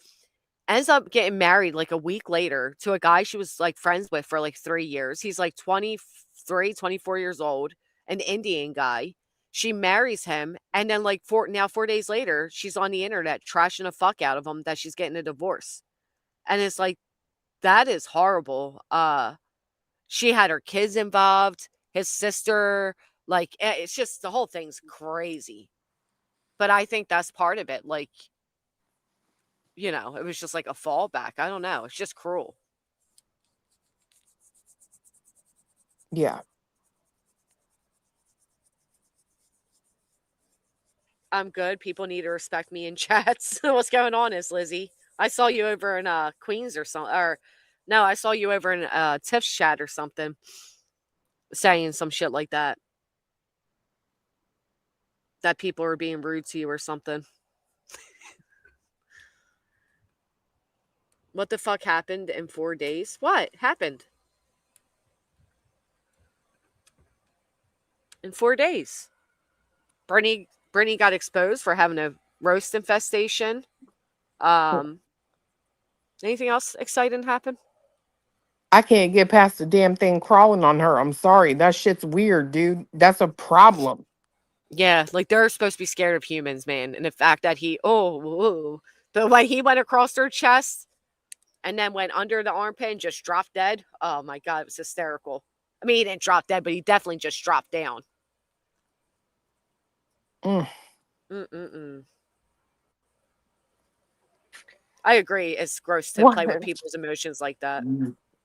Ends up getting married like a week later to a guy she was like friends with for like 3 years. He's like 23, 24 years old, an Indian guy. She marries him, and then like 4 days later, she's on the internet trashing the fuck out of him that she's getting a divorce. And it's like, that is horrible. She had her kids involved, his sister, like it's just the whole thing's crazy. But I think that's part of it. Like, you know, it was just like a fallback. I don't know. It's just cruel. Yeah. I'm good. People need to respect me in chats. What's going on, is Lizzie? I saw you over in Queens or something, or no, I saw you over in Tiff's chat or something, saying some shit like that. That people are being rude to you or something. What the fuck happened in 4 days? What happened? In 4 days. Brittany got exposed for having a roast infestation. Anything else exciting happen? I can't get past the damn thing crawling on her. I'm sorry. That shit's weird, dude. That's a problem. Yeah, like they're supposed to be scared of humans, man. And the fact that the way he went across her chest and then went under the armpit and just dropped dead. Oh my God, it was hysterical. I mean, he didn't drop dead, but he definitely just dropped down. Mm-mm-mm. I agree. It's gross to play with people's emotions like that.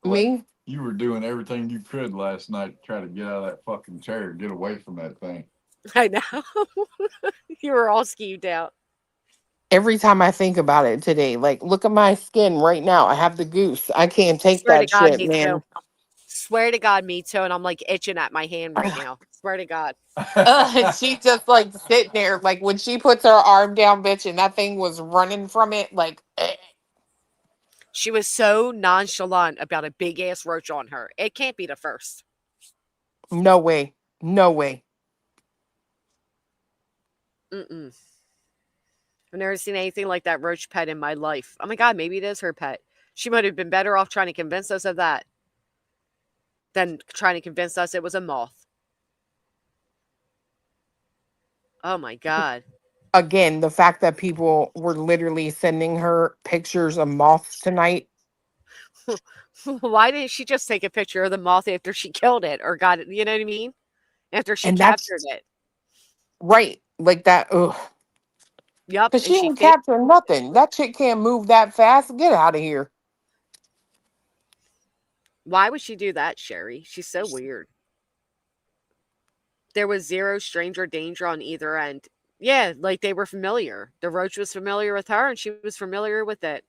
Me? You were doing everything you could last night to try to get out of that fucking chair, get away from that thing. I know. You were all skewed out. Every time I think about it today, like, look at my skin right now. I have the goose. I can't take Swear to that God, shit, me man. too. Swear to God, me too. And I'm like itching at my hand right now. Swear to God. She just like sitting there, like when she puts her arm down, bitch, and that thing was running from it, like. She was so nonchalant about a big ass roach on her. It can't be the first. No way. No way. Mm-mm. I've never seen anything like that roach pet in my life. Oh my God, maybe it is her pet. She might have been better off trying to convince us of that than trying to convince us it was a moth. Oh my God. Again, the fact that people were literally sending her pictures of moths tonight. Why didn't she just take a picture of the moth after she killed it or got it? You know what I mean? After she And captured that's it. right. Like that. Ugh. Yep. Because And she she ain't faked. capturing nothing. That shit can't move that fast. Get out of here. Why would she do that, Sherry? She's so weird. There was zero stranger danger on either end. Yeah, like they were familiar. The roach was familiar with her and she was familiar with it.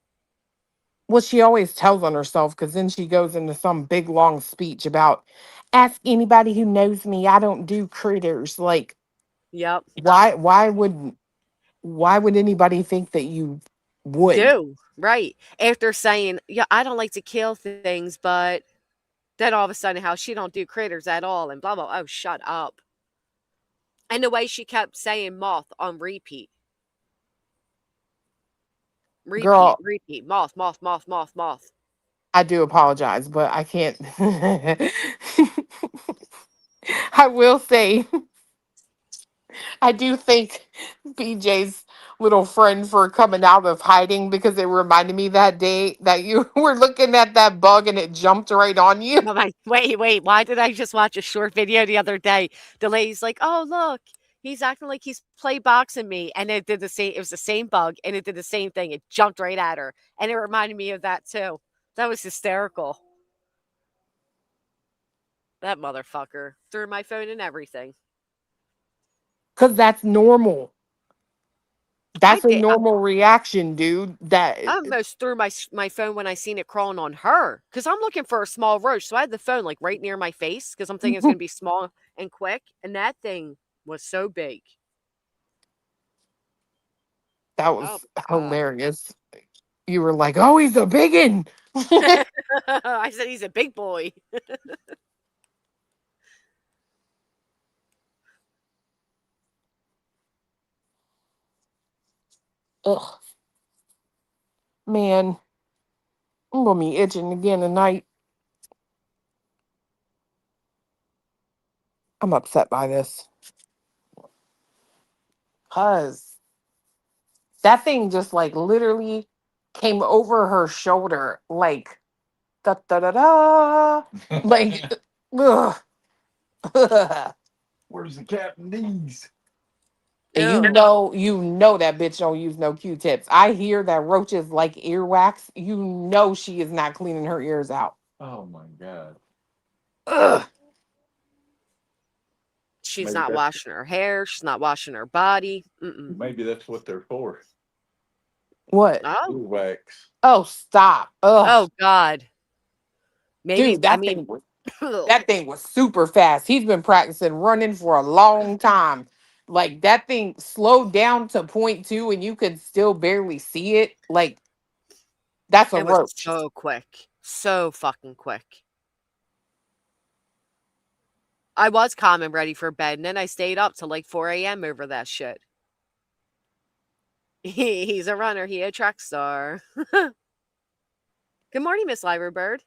Well, she always tells on herself because then she goes into some big long speech about ask anybody who knows me. I don't do critters. Like, yep. Why would anybody think that you would? Do right after saying, yeah, I don't like to kill things, but then all of a sudden, how she don't do critters at all, and blah blah. Oh, shut up! And the way she kept saying moth on repeat, Girl, repeat, moth, moth, moth, moth, moth. I do apologize, but I can't. I will say, I do thank BJ's little friend for coming out of hiding because it reminded me that day that you were looking at that bug and it jumped right on you. I'm like, wait, why did I just watch a short video the other day? The lady's like, oh, look, he's acting like he's play boxing me. And it did the same, it was the same bug and it did the same thing. It jumped right at her. And it reminded me of that too. That was hysterical. That motherfucker threw my phone and everything. Because that's normal. That's a normal reaction, dude. That I almost threw my phone when I seen it crawling on her because I'm looking for a small roach. So I had the phone like right near my face because I'm thinking it's going to be small and quick. And that thing was so big. That was hilarious. You were like, oh, he's a biggin. I said he's a big boy. Ugh. Man, I'm gonna be itching again tonight. I'm upset by this. Cause that thing just like literally came over her shoulder, like da da da da. Like ugh. Where's the Captain D's? And you know that bitch don't use no Q-tips. I hear that roaches like earwax. You know she is not cleaning her ears out. Oh my God. Ugh. She's Maybe not that's- washing her hair. She's not washing her body. Maybe that's what they're for. What? Oh. Wax. Oh, stop. Ugh. Oh God. Maybe Dude, that thing was super fast. He's been practicing running for a long time. Like that thing slowed down to 0.2 and you could still barely see it. Like that's a it was roach. so quick. So fucking quick. I was calm and ready for bed, and then I stayed up till like 4 a.m. over that shit. He's a runner. He a track star. Good morning, Miss Lyra.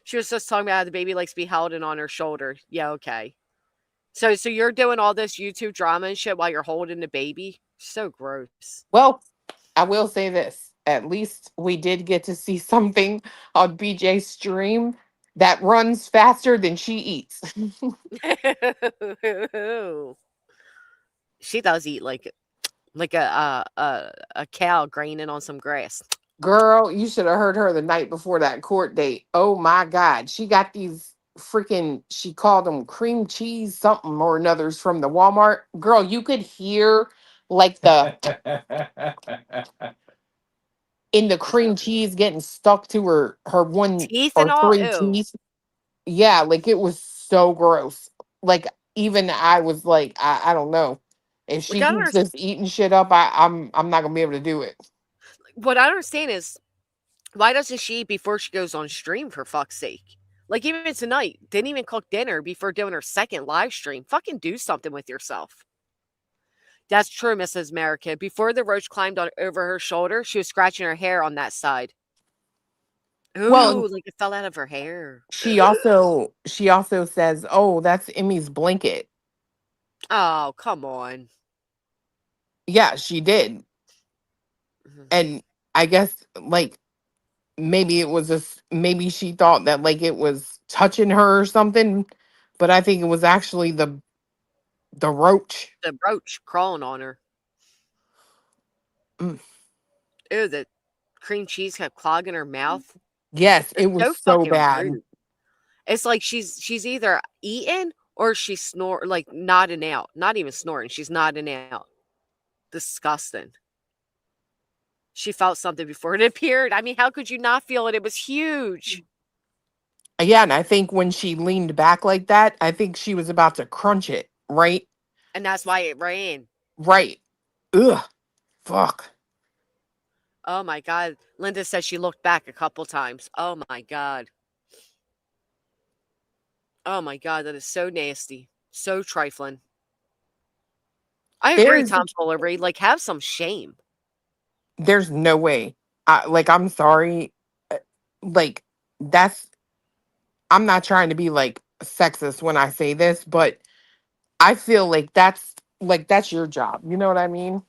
She was just talking about how the baby likes to be held in on her shoulder. Yeah, okay. So you're doing all this YouTube drama and shit while you're holding the baby? So gross. Well, I will say this. At least we did get to see something on BJ's stream that runs faster than she eats. She does eat like a cow graining on some grass. Girl, you should have heard her the night before that court date. Oh my God. She got these freaking, she called them cream cheese something or another's from the Walmart. Girl, you could hear like the in the cream cheese getting stuck to her one Teeth or and all? three Ew. teeth. Yeah, like it was so gross. Like even I was like, I don't know. If she keeps this eating shit up, I'm not gonna be able to do it. What I don't understand is, why doesn't she eat before she goes on stream, for fuck's sake? Like, even tonight, didn't even cook dinner before doing her second live stream. Fucking do something with yourself. That's true, Mrs. America. Before the roach climbed on over her shoulder, she was scratching her hair on that side. Ooh, Well, like it fell out of her hair. she also says, "Oh, that's Emmy's blanket." Oh, come on. Yeah, she did. And I guess like maybe it was maybe she thought that like it was touching her or something, but I think it was actually the roach. The roach crawling on her. Mm. Ew, the cream cheese kept clogging her mouth. Yes, It's it was so fucking bad. rude. It's like she's either eating or she's like nodding out. Not even snoring. She's nodding out. Disgusting. She felt something before it appeared. I mean, how could you not feel it? It was huge. Yeah, and I think when she leaned back like that, I think she was about to crunch it, right? And that's why it ran. Right. Ugh. Fuck. Oh my God. Linda said she looked back a couple times. Oh my God. Oh my God. That is so nasty. So trifling. I agree, Tom Foolery. Like, have some shame. There's no way. I'm sorry. Like, I'm not trying to be like sexist when I say this, but I feel like that's your job. You know what I mean?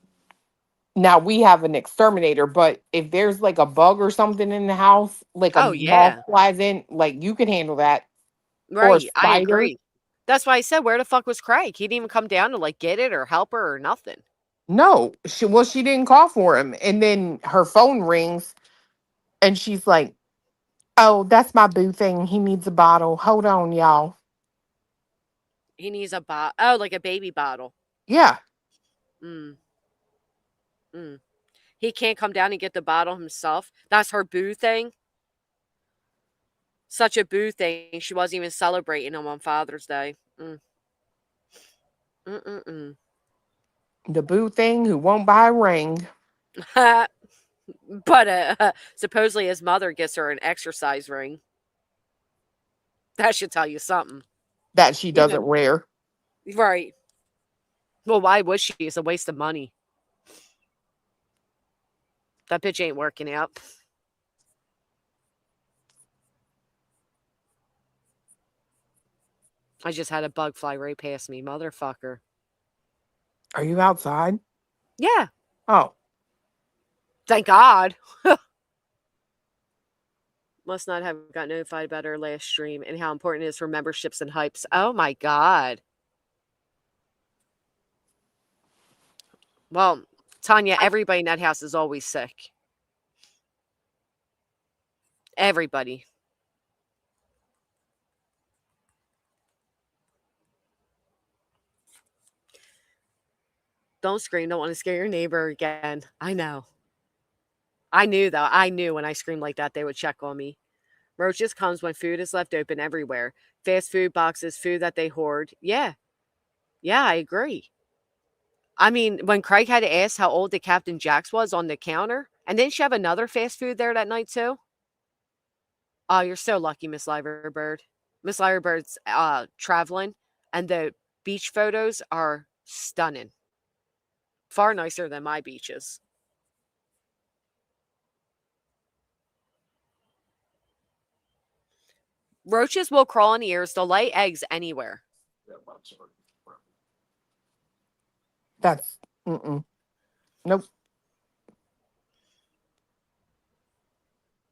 Now we have an exterminator, but if there's like a bug or something in the house, like a moth flies in, like you can handle that. Or a Right. I spider. agree. That's why I said, where the fuck was Craig? He didn't even come down to like get it or help her or nothing. No, she didn't call for him. And then her phone rings and she's like, "Oh, that's my boo thing. He needs a bottle. Hold on, y'all." He needs a bottle. Oh, like a baby bottle. Yeah. Mm. He can't come down and get the bottle himself. That's her boo thing. Such a boo thing. She wasn't even celebrating him on Father's Day. The boo thing who won't buy a ring. But supposedly his mother gets her an exercise ring. That should tell you something. That she doesn't wear. Right. Well, why would she? It's a waste of money. That bitch ain't working out. I just had a bug fly right past me, motherfucker. Are you outside? Yeah. Oh. Thank God. Must not have got notified about our last stream and how important it is for memberships and hypes. Oh my God. Well, Tanya, everybody in that house is always sick. Everybody. Don't scream. Don't want to scare your neighbor again. I know. I knew, though. I knew when I screamed like that, they would check on me. Roaches comes when food is left open everywhere. Fast food boxes, food that they hoard. Yeah. Yeah, I agree. I mean, when Craig had to ask how old the Captain Jacks was on the counter, and didn't she have another fast food there that night, too? Oh, you're so lucky, Miss Liverbird. Miss Liverbird's traveling, and the beach photos are stunning. Far nicer than my beaches. Roaches will crawl on ears. They'll lay eggs anywhere. That's nope.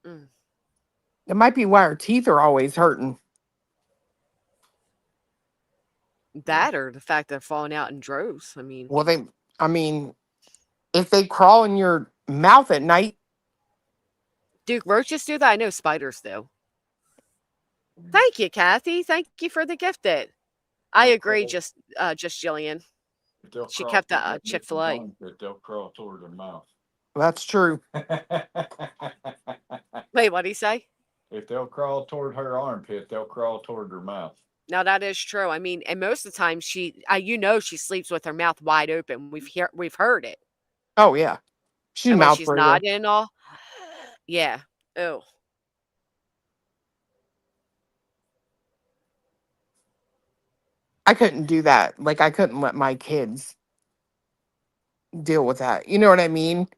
Mm. It might be why her teeth are always hurting. That or the fact they're falling out in droves. I mean, Well, if they crawl in your mouth at night. do roaches do that? I know spiders do. Thank you, Kathy. Thank you for the gifted. I agree, just Jillian. She kept a Chick-fil-A. They'll crawl toward their mouth. That's true. Wait, what'd he say? If they'll crawl toward her armpit, they'll crawl toward her mouth. Now that is true. I mean, and most of the time she sleeps with her mouth wide open. We've heard it. Oh yeah, she's nodding and all. Yeah. Oh. I couldn't do that. Like I couldn't let my kids deal with that. You know what I mean?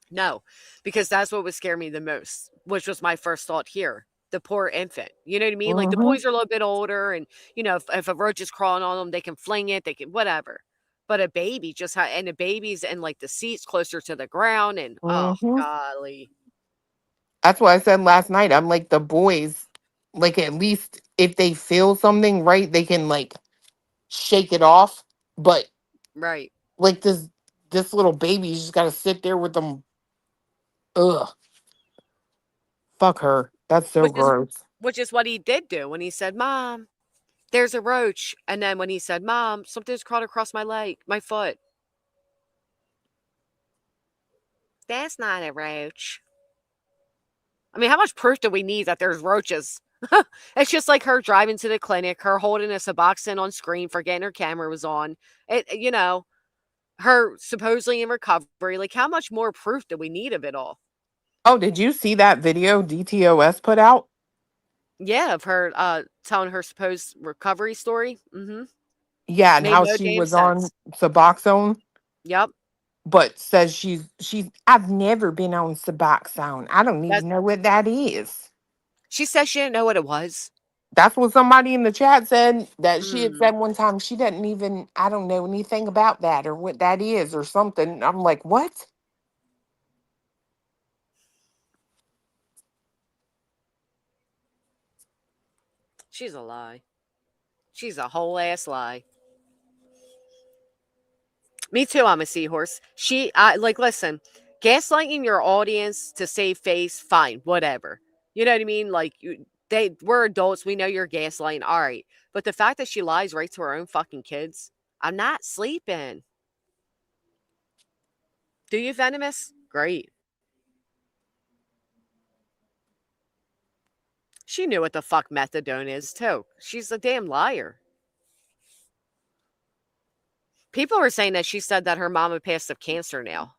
No, because that's what would scare me the most, which was my first thought here. The poor infant. You know what I mean? Like the boys are a little bit older, and if a roach is crawling on them, they can fling it, they can whatever. But a baby and the baby's in like the seats closer to the ground, and oh golly. That's what I said last night. I'm like the boys, like at least if they feel something, right, they can like shake it off. But right, like this little baby, you just gotta sit there with them. Ugh. Fuck her. That's so gross. Which is what he did do when he said, "Mom, there's a roach," and then when he said, "Mom, something's crawled across my foot." That's not a roach. I mean, how much proof do we need that there's roaches? It's just like her driving to the clinic, her holding a Suboxone on screen, forgetting her camera was on. Her supposedly in recovery. Like, how much more proof do we need of it all? Oh, did you see that video DTOS put out? Yeah, of her telling her supposed recovery story. Mm-hmm. Yeah, and how she was on Suboxone. Yep. But says she's I've never been on Suboxone. I don't even know what that is. She says she didn't know what it was. That's what somebody in the chat said, that she had said one time she doesn't even, I don't know anything about that or what that is or something. I'm like, what? She's a lie. She's a whole ass lie. Me too, I'm a seahorse. Listen, gaslighting your audience to save face, fine, whatever. You know what I mean? Like, we're adults, we know you're gaslighting, all right. But the fact that she lies right to her own fucking kids, I'm not sleeping. Do you, Venomous? Great. She knew what the fuck methadone is, too. She's a damn liar. People were saying that she said that her mama passed of cancer now.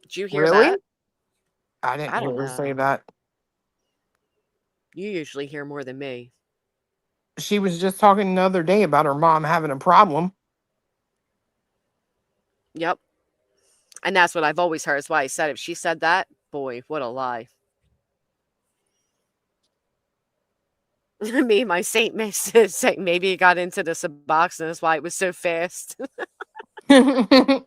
Did you hear that? I didn't hear her say that. You usually hear more than me. She was just talking the other day about her mom having a problem. Yep. And that's what I've always heard. That's why I said if she said that, boy, what a lie. Me, my Saint Miss saying maybe it got into the Suboxone. That's why it was so fast. Her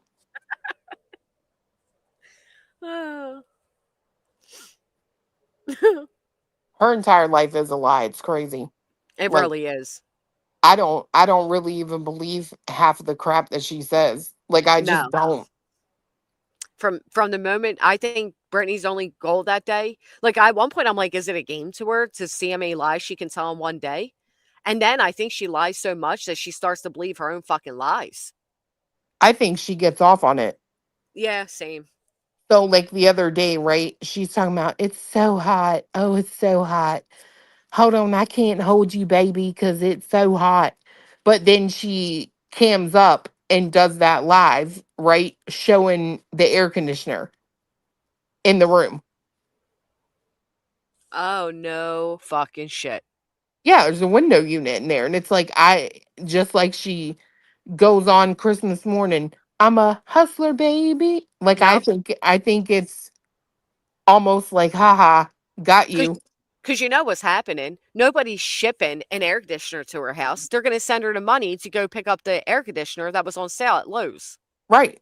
entire life is a lie. It's crazy. It really is. I don't really even believe half of the crap that she says. Like, I just don't. From the moment, I think Brittany's only goal that day. Like, at one point, I'm like, is it a game to her to see how many lies she can tell in one day? And then I think she lies so much that she starts to believe her own fucking lies. I think she gets off on it. Yeah, same. So, like the other day, right? She's talking about it's so hot. Oh, it's so hot. Hold on, I can't hold you, baby, because it's so hot. But then she cams up and does that live, right? Showing the air conditioner in the room. Oh, no fucking shit. Yeah, there's a window unit in there. And it's like, just like she goes on Christmas morning, I'm a hustler, baby. Like, Yep. I think it's almost like, haha, got you. Because you know what's happening. Nobody's shipping an air conditioner to her house. They're going to send her the money to go pick up the air conditioner that was on sale at Lowe's. Right.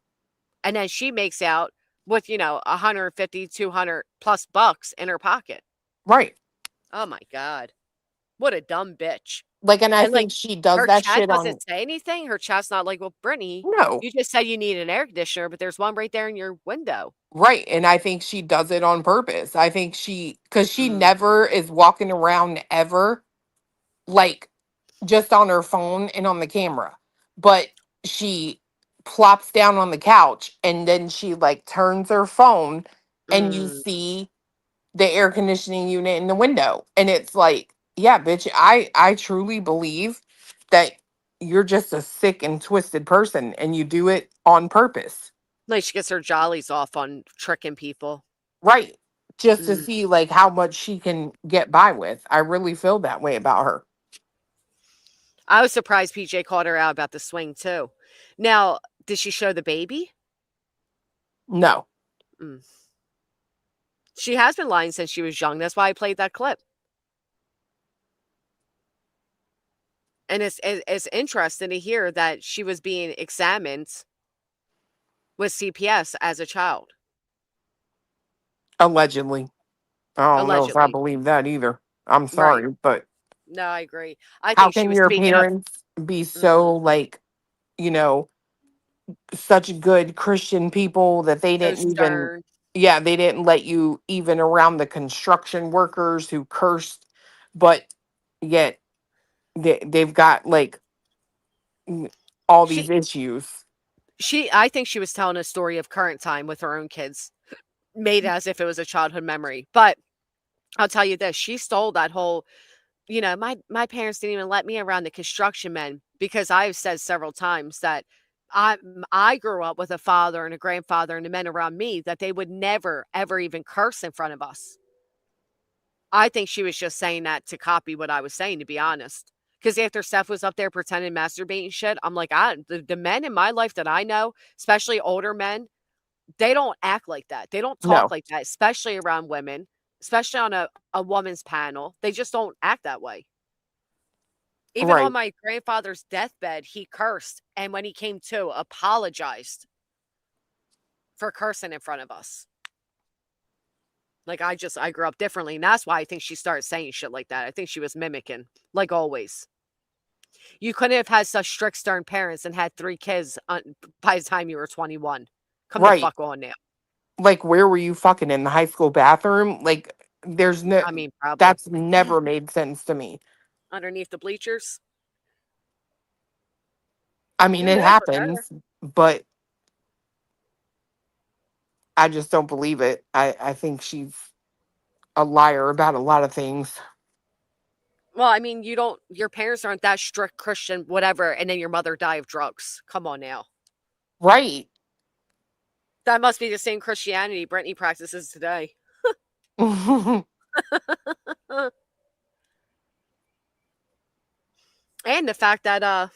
And then she makes out with, 150, 200 plus bucks in her pocket. Right. Oh my God. What a dumb bitch. Like, and I And, like, think she does her that chat shit on. doesn't say anything. Her chat's not like, well, Brittany, No. you just said you need an air conditioner, but there's one right there in your window. Right. And I think she does it on purpose. I think because she never is walking around ever, like, just on her phone and on the camera. But she plops down on the couch and then she, like, turns her phone and you see the air conditioning unit in the window. And it's like, yeah, bitch, I truly believe that you're just a sick and twisted person and you do it on purpose. Like, she gets her jollies off on tricking people. Right. Just to see, like, how much she can get by with. I really feel that way about her. I was surprised PJ called her out about the swing too. Now, did she show the baby? No. She has been lying since she was young. That's why I played that clip. And it's interesting to hear that she was being examined with CPS as a child. Allegedly. I don't know if I Allegedly. believe that either. I'm sorry, but No, I agree. I how think she can was your speaking up. parents be so, like, such good Christian people that they So didn't even, stern. they didn't let you even around the construction workers who cursed, but yet they've got, like, all these issues. I think she was telling a story of current time with her own kids, made as if it was a childhood memory. But I'll tell you this, she stole that whole, my parents didn't even let me around the construction men, because I've said several times that I grew up with a father and a grandfather and the men around me that they would never, ever even curse in front of us. I think she was just saying that to copy what I was saying, to be honest. Because after Steph was up there pretending masturbating shit, I'm like, the men in my life that I know, especially older men, they don't act like that. They don't talk No. like that, especially around women, especially on a woman's panel. They just don't act that way. Even Right. on my grandfather's deathbed, he cursed. And when he came to, apologized for cursing in front of us. Like, I grew up differently. And that's why I think she started saying shit like that. I think she was mimicking, like always. You couldn't have had such strict, stern parents and had 3 kids by the time you were 21. Come the fuck on now. Like, where were you fucking in the high school bathroom? Like, there's no, I mean, probably. that's never made sense to me. Underneath the bleachers? I mean, Who it knows what better? happens, but I just don't believe it. I think she's a liar about a lot of things. Well, I mean, your parents aren't that strict Christian, whatever, and then your mother died of drugs. Come on now. Right. That must be the same Christianity Brittany practices today. And the fact that,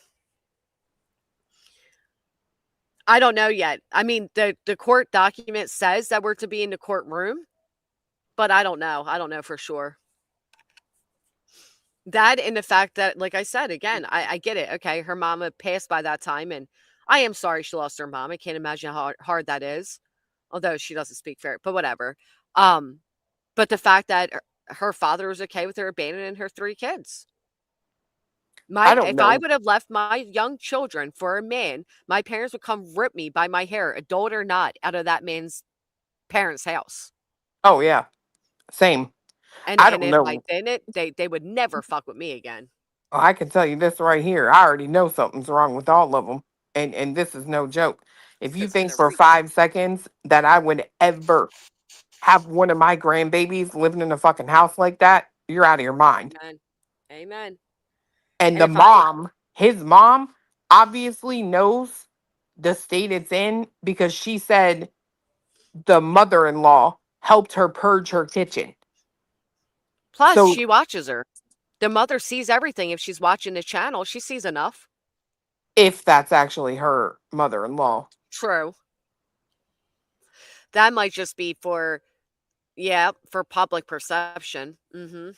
I don't know yet. I mean, the court document says that we're to be in the courtroom, but I don't know. I don't know for sure. That and the fact that, like I said, again, I get it. Okay, her mama passed by that time, and I am sorry she lost her mom. I can't imagine how hard that is, although she doesn't speak fair, but whatever. But the fact that her father was okay with her abandoning her 3 kids. If I would have left my young children for a man, my parents would come rip me by my hair, adult or not, out of that man's parents' house. Oh, yeah. Same. And I don't if know. I didn't, they would never fuck with me again. Oh, I can tell you this right here. I already know something's wrong with all of them. And this is no joke. If you think for 5 seconds that I would ever have one of my grandbabies living in a fucking house like that, you're out of your mind. Amen. Amen. And And the if I his mom, obviously knows the state it's in because she said the mother-in-law helped her purge her kitchen. plus So she watches her. The mother sees everything. If she's watching the channel, she sees enough. if that's actually her mother-in-law. True. That might just be for public perception. Mm-hmm.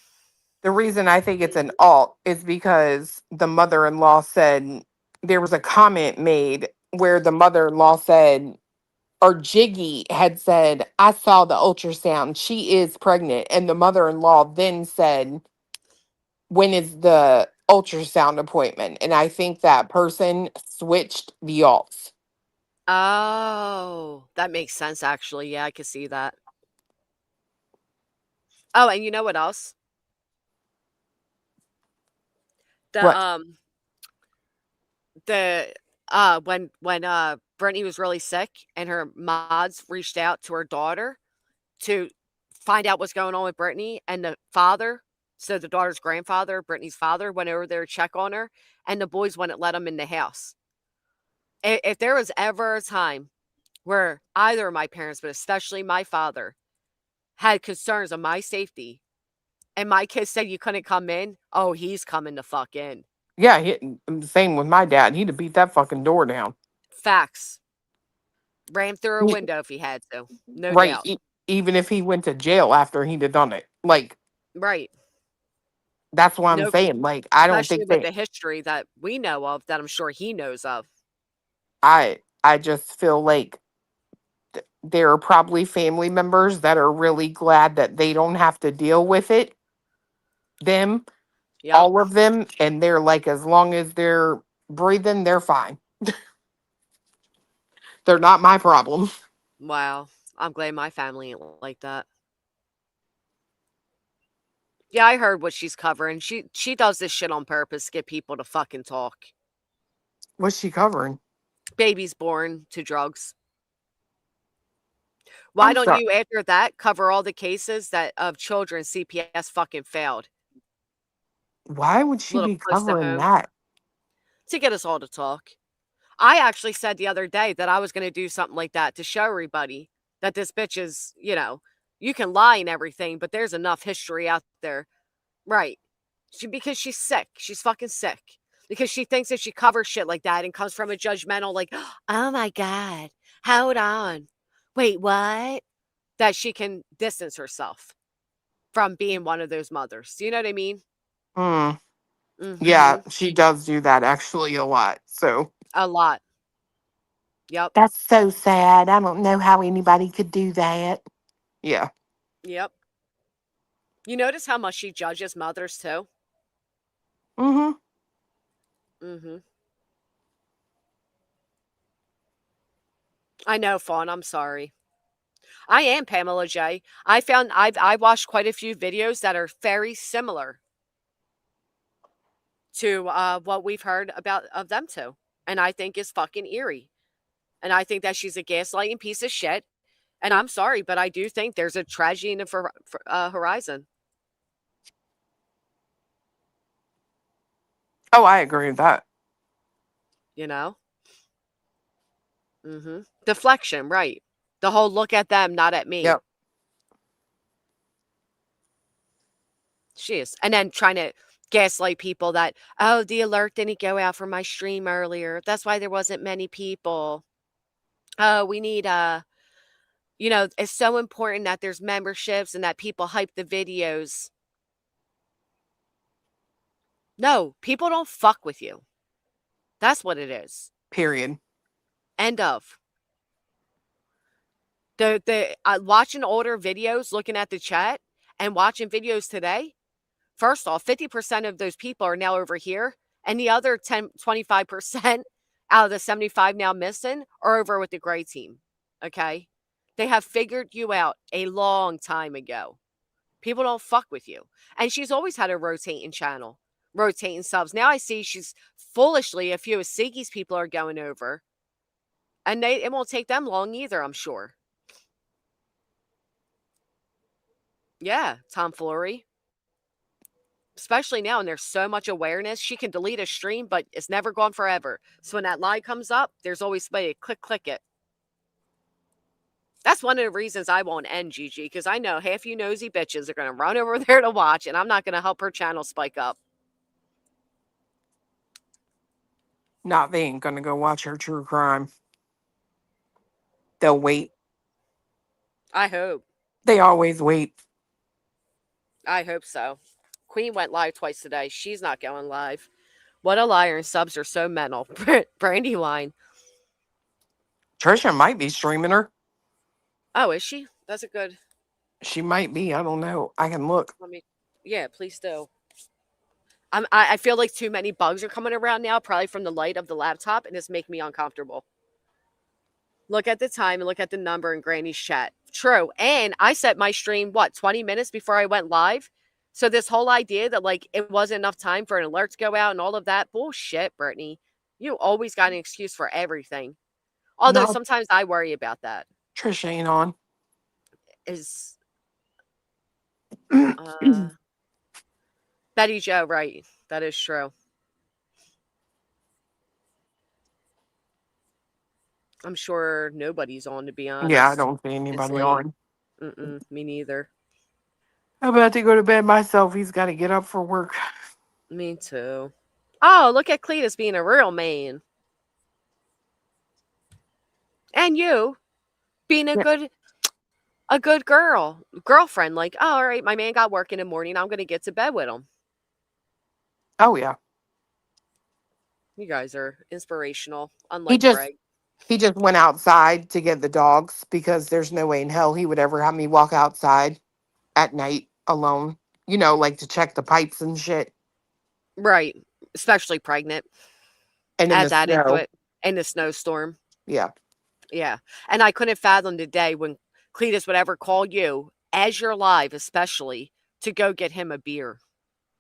The reason I think it's an alt is because the mother-in-law said there was a comment made where the mother-in-law said, or Jiggy had said, I saw the ultrasound. She is pregnant. And the mother-in-law then said, when is the ultrasound appointment? And I think that person switched the alts. Oh, that makes sense, actually. Yeah, I can see that. Oh, and you know what else? What? When Brittany was really sick and her mods reached out to her daughter to find out what's going on with Brittany, and the father, so the daughter's grandfather, Brittany's father, went over there to check on her, and the boys wouldn't let them in the house. If there was ever a time where either of my parents, but especially my father, had concerns of my safety, and my kids said you couldn't come in, oh, he's coming the fuck in. Yeah, same with my dad. He'd have beat that fucking door down. Facts. Ran through a window if he had to. No Right. doubt. Even if he went to jail after he'd have done it. Like, Right. that's what I'm No, saying. Like, I don't especially think with they, the history that we know of, that I'm sure he knows of. I just feel like there are probably family members that are really glad that they don't have to deal with it. Them, all of them, and they're like, as long as they're breathing, they're fine. They're not my problem. Wow. I'm glad my family ain't like that. Yeah, I heard what she's covering. She does this shit on purpose to get people to fucking talk. What's she covering? Babies born to drugs. Why I'm don't sorry. you, after that, cover all the cases that of children CPS fucking failed? Why would A she little be close to covering home. that? To get us all to talk. I actually said the other day that I was going to do something like that to show everybody that this bitch is, you can lie and everything, but there's enough history out there. Right. Because she's sick. She's fucking sick. Because she thinks if she covers shit like that and comes from a judgmental, like, oh my God, hold on. Wait, what? That she can distance herself from being one of those mothers. Do you know what I mean? Yeah, she does do that actually a lot. So A lot. Yep. that's so sad. I don't know how anybody could do that. Yeah. Yep. You notice how much she judges mothers too? Mm-hmm. Mm-hmm. I know, Fawn. I'm sorry. I am Pamela J. I watched quite a few videos that are very similar to what we've heard about of them two, and I think is fucking eerie. And I think that she's a gaslighting piece of shit. And I'm sorry, but I do think there's a tragedy in the horizon. Oh, I agree with that. You know? Mm-hmm. Deflection, right. The whole look at them, not at me. Yep. She is. And then trying to gaslight people that, oh, the alert didn't go out for my stream earlier. That's why there wasn't many people. Oh, we need it's so important that there's memberships and that people hype the videos. No, people don't fuck with you. That's what it is. Period. End of. The watching older videos, looking at the chat, and watching videos today. First off, 50% of those people are now over here, and the other 25% out of the 75 now missing are over with the gray team. Okay? They have figured you out a long time ago. People don't fuck with you. And she's always had a rotating channel. rotating subs. Now I see she's foolishly, a few of Siggy's people are going over. And it won't take them long either, I'm sure. Yeah, tomfoolery. Especially now, and there's so much awareness. She can delete a stream, but it's never gone forever. So when that lie comes up, there's always somebody to click it. That's one of the reasons I won't end Gigi, because I know half you nosy bitches are going to run over there to watch, and I'm not going to help her channel spike up. No, they ain't gonna go watch her true crime. They'll wait. I hope. They always wait. I hope so. Queen went live twice today. She's not going live. What a liar, and subs are so mental. Brandywine. Trisha might be streaming her. Oh, is she? That's a good. She might be. I don't know. I can look. Yeah, please do. I feel like too many bugs are coming around now, probably from the light of the laptop, and it's making me uncomfortable. Look at the time and look at the number in Granny's chat. True. And I set my stream, 20 minutes before I went live? So this whole idea that, like, it wasn't enough time for an alert to go out and all of that, bullshit, Brittany. You always got an excuse for everything. Although sometimes I worry about that. Trisha ain't on. Betty Joe, right. That is true. I'm sure nobody's on, to be honest. Yeah, I don't see anybody on. Me neither. I'm about to go to bed myself. He's got to get up for work. Me too. Oh, look at Cletus being a real man. And you being a good girlfriend. Like, oh, all right, my man got work in the morning. I'm going to get to bed with him. Oh, yeah. You guys are inspirational, unlike Greg. He just went outside to get the dogs because there's no way in hell he would ever have me walk outside at night alone. You know, like to check the pipes and shit. Right. Especially pregnant. And add that into it. And the snowstorm. Yeah. Yeah. And I couldn't fathom the day when Cletus would ever call you, as you're live especially, to go get him a beer.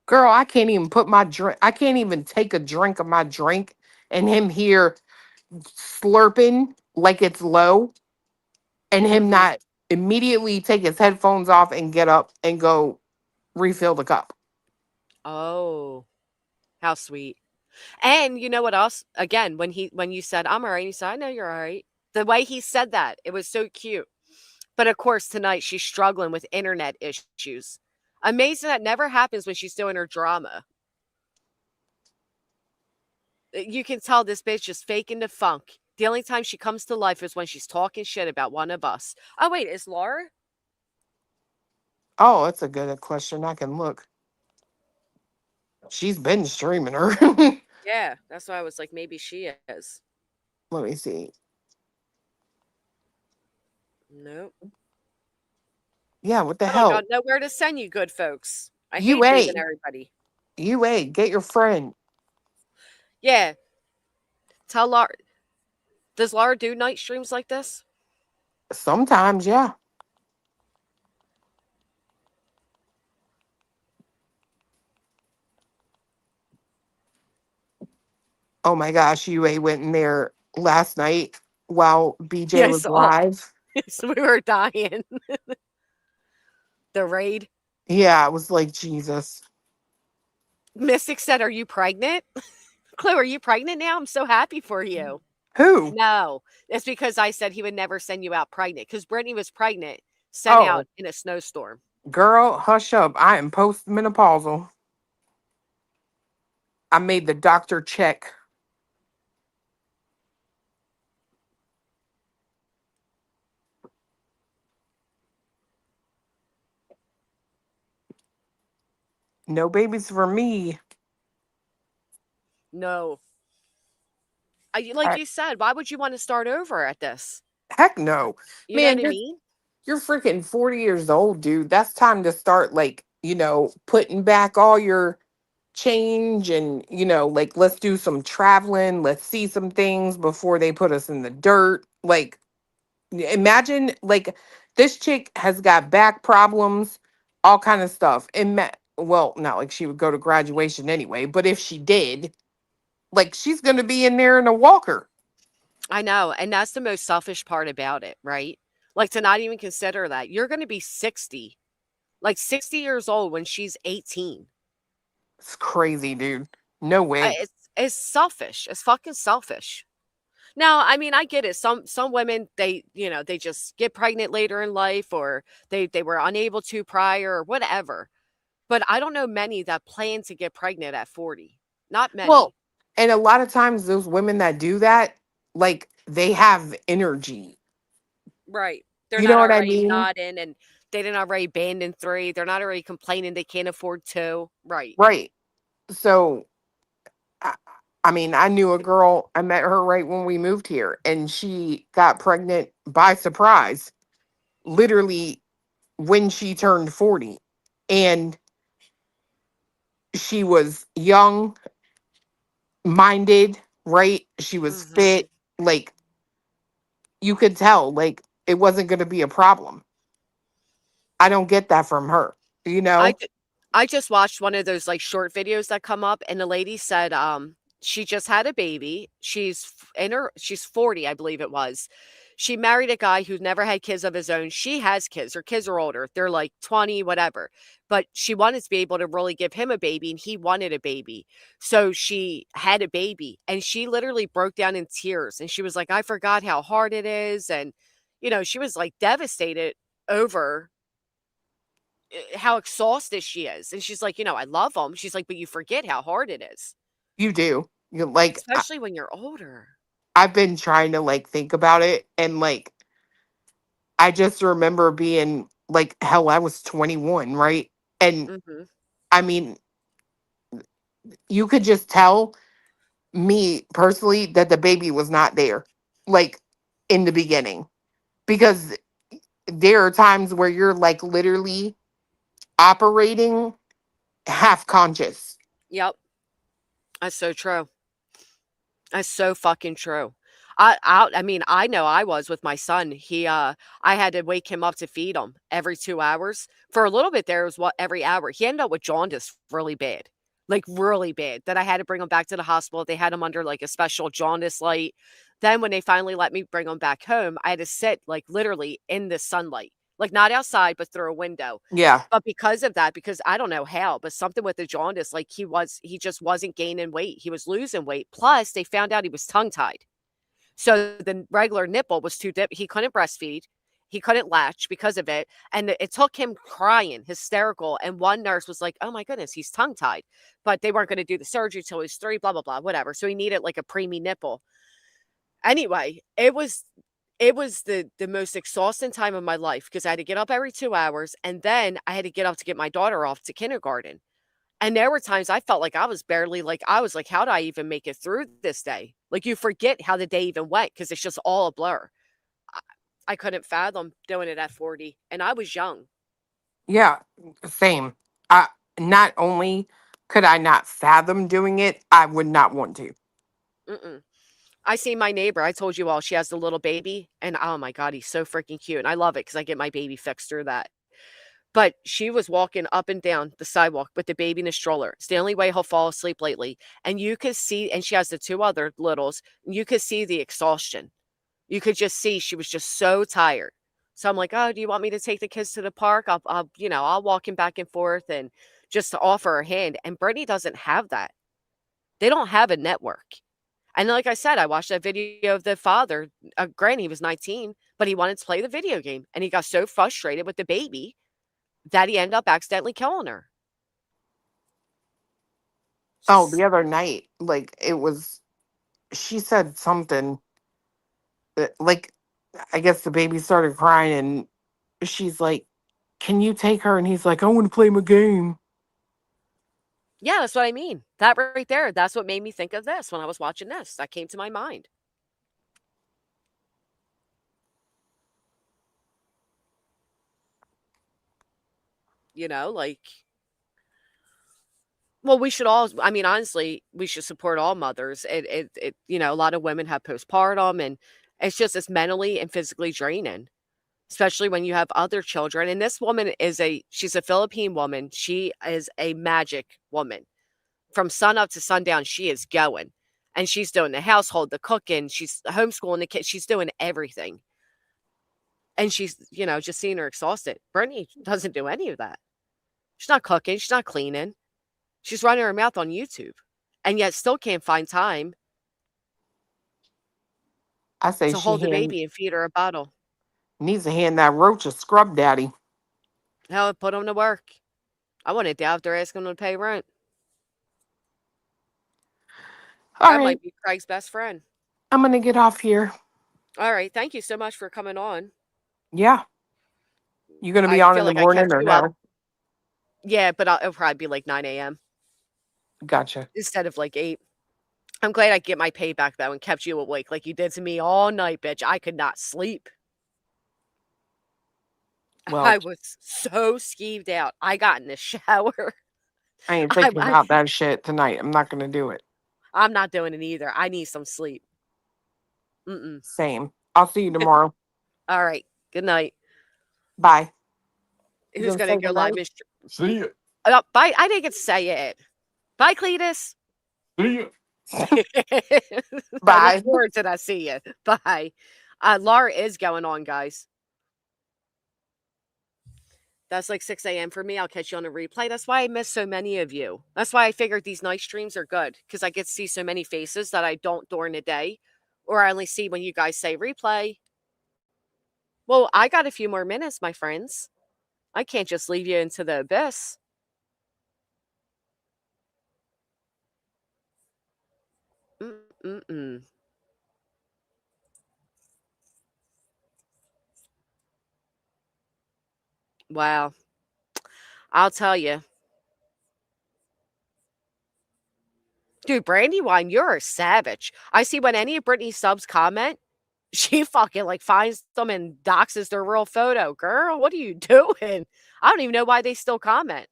Girl, I can't even put my drink. I can't even take a drink of my drink and him here slurping like it's low and him not immediately take his headphones off and get up and go refill the cup. Oh, how sweet. And you know what else? Again, when you said, I'm all right, he said, I know you're all right. The way he said that, it was so cute. But of course, tonight she's struggling with internet issues. Amazing that never happens when she's doing her drama. You can tell this bitch is faking the funk. The only time she comes to life is when she's talking shit about one of us. Oh, wait, is Laura? Oh, that's a good question. I can look. She's been streaming her. Yeah, that's why I was like, maybe she is. Let me see. Nope. Yeah, what the hell? I don't know where to send you, good folks. I hate UA. losing everybody. UA, get your friend. Yeah. Tell Laura. Does Laura do night streams like this? Sometimes, yeah. Oh my gosh, UA went in there last night while BJ was live. So we were dying. The raid. Yeah, it was like Jesus. Mystic said, are you pregnant? Chloe, are you pregnant now? I'm so happy for you. Who? No, it's because I said he would never send you out pregnant because Brittany was pregnant, sent out in a snowstorm. Girl, hush up. I am postmenopausal. I made the doctor check. No babies for me. No. Like you said, why would you want to start over at this? Heck no. You know what I mean? You're freaking 40 years old, dude. That's time to start, like, putting back all your change and, like, let's do some traveling. Let's see some things before they put us in the dirt. Like, imagine, like, this chick has got back problems, all kind of stuff. And well, not like she would go to graduation anyway, but if she did, like she's going to be in there in a walker. I know. And that's the most selfish part about it, right? Like to not even consider that you're going to be 60, like 60 years old when she's 18. It's crazy, dude. No way. It's selfish. It's fucking selfish. Now, I mean, I get it. Some women, they, you know, they just get pregnant later in life, or they were unable to prior or whatever. But I don't know many that plan to get pregnant at 40. Not many. Well, and a lot of times those women that do that, like they have energy. Right. They're You not know what I already mean? nodding, and they didn't already abandon 3. They're not already complaining they can't afford 2. Right. Right. So, I mean, I knew a girl, I met her right when we moved here, and she got pregnant by surprise, literally when she turned 40. And she was young minded, right? She was fit. Like, you could tell, like, it wasn't going to be a problem. I don't get that from her, you know? I just watched one of those like short videos that come up, and the lady said she just had a baby. She's 40, I believe it was. She married a guy who's never had kids of his own. She has kids. Her kids are older. They're like 20, whatever. But she wanted to be able to really give him a baby, and he wanted a baby. So she had a baby, and she literally broke down in tears, and she was like, I forgot how hard it is. And, you know, she was like devastated over how exhausted she is. And she's like, you know, I love him. She's like, but you forget how hard it is. You do. You like, especially when you're older. I've been trying to like think about it, and like I just remember being like, hell, I was 21, right? And I mean, you could just tell me personally that the baby was not there, like in the beginning, because there are times where you're like literally operating half conscious. Yep. That's so true. That's so fucking true. I mean, I know I was with my son. I had to wake him up to feed him every 2 hours. For a little bit there, it was every hour. He ended up with jaundice really bad. Like really bad. That I had to bring him back to the hospital. They had him under like a special jaundice light. Then when they finally let me bring him back home, I had to sit like literally in the sunlight. Like not outside, but through a window. Yeah. But because of that, because I don't know how, but something with the jaundice, like he just wasn't gaining weight. He was losing weight. Plus, they found out he was tongue-tied. So the regular nipple was too deep. He couldn't breastfeed. He couldn't latch because of it. And it took him crying, hysterical. And one nurse was like, oh my goodness, he's tongue-tied. But they weren't going to do the surgery till he was 3, blah, blah, blah, whatever. So he needed like a preemie nipple. Anyway, it was the most exhausting time of my life because I had to get up every 2 hours, and then I had to get up to get my daughter off to kindergarten. And there were times I felt like I was like, how do I even make it through this day? Like you forget how the day even went because it's just all a blur. I couldn't fathom doing it at 40, and I was young. Yeah, same. Not only could I not fathom doing it, I would not want to. I see my neighbor. I told you all she has the little baby, and oh my God, he's so freaking cute. And I love it because I get my baby fixed through that. But she was walking up and down the sidewalk with the baby in a stroller. It's the only way he'll fall asleep lately. And you could see, and she has the 2 other littles, and you could see the exhaustion. You could just see she was just so tired. So I'm like, oh, do you want me to take the kids to the park? I'll walk him back and forth and just to offer her hand. And Brittany doesn't have that. They don't have a network. And like I said, I watched that video of the father. Granted, he was 19, but he wanted to play the video game. And he got so frustrated with the baby that he ended up accidentally killing her. Oh, the other night, like she said something like, I guess the baby started crying and she's like, can you take her? And he's like, I want to play my game. Yeah, that's what I mean. That right there, that's what made me think of this when I was watching this. That came to my mind. You know, like, well, we should all, I mean, honestly, we should support all mothers. You know, a lot of women have postpartum, and it's mentally and physically draining. especially when you have other children. And this woman she's a Philippine woman. She is a magic woman. From sun up to sundown, she is going. And she's doing the household, the cooking, she's homeschooling the kids, she's doing everything. And she's, just seeing her exhausted. Brittany doesn't do any of that. She's not cooking, she's not cleaning. She's running her mouth on YouTube. And yet still can't find time I say to hold the baby and feed her a bottle. needs to hand that Roach a scrub daddy. Hell, put them to work. I want to doubt if they're asking them to pay rent. All That right. might be Craig's best friend. I'm going to get off here. All right. Thank you so much for coming on. Yeah. You going to be I on feel in the like I morning kept or you no? up. Yeah, but it'll probably be like 9 a.m. Gotcha. instead of like 8. I'm glad I get my payback though and kept you awake like you did to me all night, bitch. I could not sleep. Well, I was so skeeved out. I got in the shower. I ain't thinking about that shit tonight. I'm not going to do it. I'm not doing it either. I need some sleep. Same. I'll see you tomorrow. All right. Good night. Bye. Who's gonna going to say go goodnight? live? See you. Bye. I didn't get to say it. Bye, Cletus. See you. I Bye. look forward to that. See you. Bye. Laura is going on, guys. That's like 6 a.m. for me. I'll catch you on a replay. That's why I miss so many of you. That's why I figured these night streams are good, because I get to see so many faces that I don't during the day, or I only see when you guys say replay. Well, I got a few more minutes, my friends. I can't just leave you into the abyss. Wow. I'll tell you. Dude, Brandywine, you're a savage. I see when any of Brittany's subs comment, she fucking like finds them and doxes their real photo. Girl, what are you doing? I don't even know why they still comment.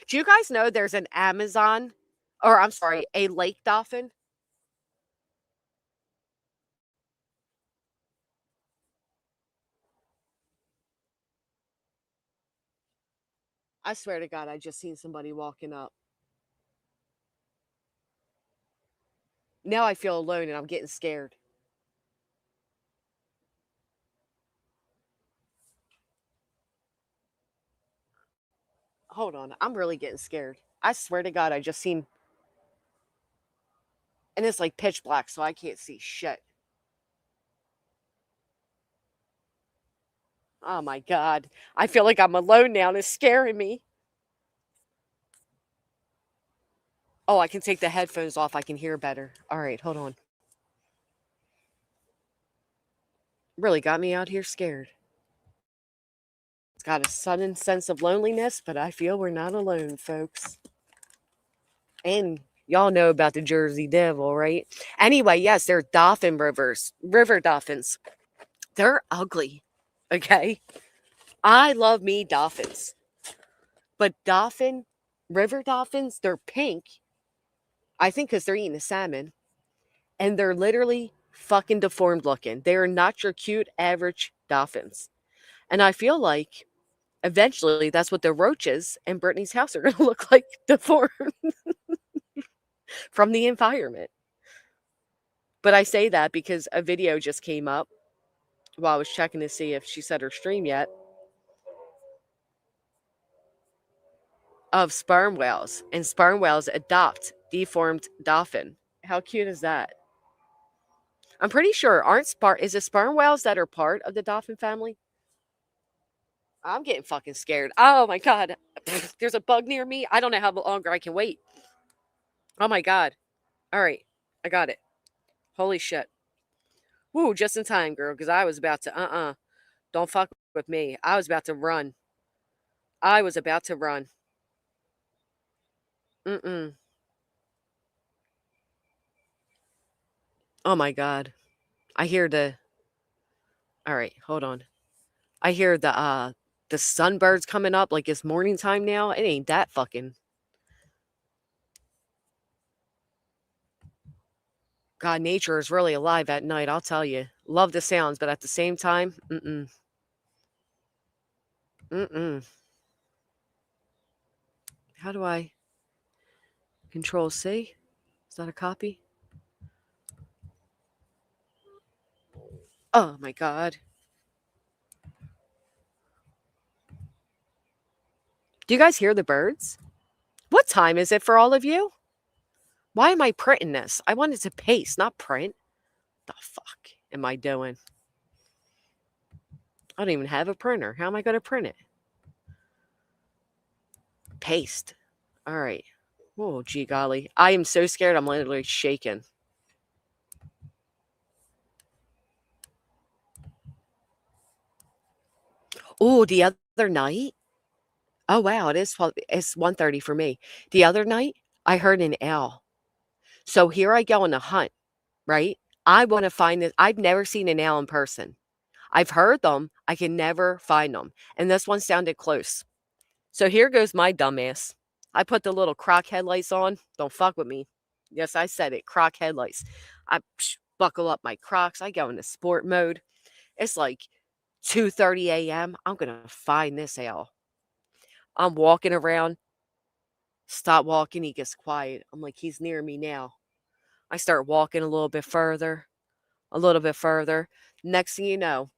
Do you guys know there's an Amazon, or I'm sorry, a lake dolphin? I swear to God, I just seen somebody walking up. Now I feel alone and I'm getting scared. Hold on. I'm really getting scared. I swear to God, I just seen. And it's like pitch black, so I can't see shit. Oh my God. I feel like I'm alone now and it's scaring me. Oh, I can take the headphones off. I can hear better. All right, hold on. Really got me out here scared. It's got a sudden sense of loneliness, but I feel we're not alone, folks. And y'all know about the Jersey Devil, right? Anyway, yes, they're river dolphins. They're ugly, okay? I love me dolphins. But river dolphins, they're pink. I think because they're eating the salmon. And they're literally fucking deformed looking. They are not your cute, average dolphins. And I feel like eventually that's what the roaches in Brittany's house are going to look like, deformed from the environment. But I say that because a video just came up while I was checking to see if she said her stream yet, of sperm whales. And sperm whales adopt deformed dolphin. How cute is that? I'm pretty sure is it sperm whales that are part of the dolphin family? I'm getting fucking scared. Oh my God. There's a bug near me. I don't know how longer I can wait. Oh my God. All right. I got it. Holy shit. Woo, just in time, girl, because I was about to, don't fuck with me. I was about to run. Oh my God. I hear all right, hold on. I hear the sunbirds coming up like it's morning time now. It ain't that fucking. God, nature is really alive at night, I'll tell you. Love the sounds, but at the same time, How do I Control C? Is that a copy? Oh my God. Do you guys hear the birds? What time is it for all of you? Why am I printing this? I wanted to paste, not print. The fuck am I doing? I don't even have a printer. How am I going to print it? Paste. All right. Oh, gee golly. I am so scared. I'm literally shaking. Oh, the other night. Oh, wow. It's 1:30 for me. The other night, I heard an owl. So here I go on a hunt, right? I want to find this. I've never seen an owl in person. I've heard them. I can never find them. And this one sounded close. So here goes my dumbass. I put the little croc headlights on. Don't fuck with me. Yes, I said it. Croc headlights. I buckle up my Crocs. I go into sport mode. It's like 2:30 a.m. I'm going to find this owl. I'm walking around. Stop walking. He gets quiet. I'm like, he's near me now. I start walking a little bit further. A little bit further. Next thing you know,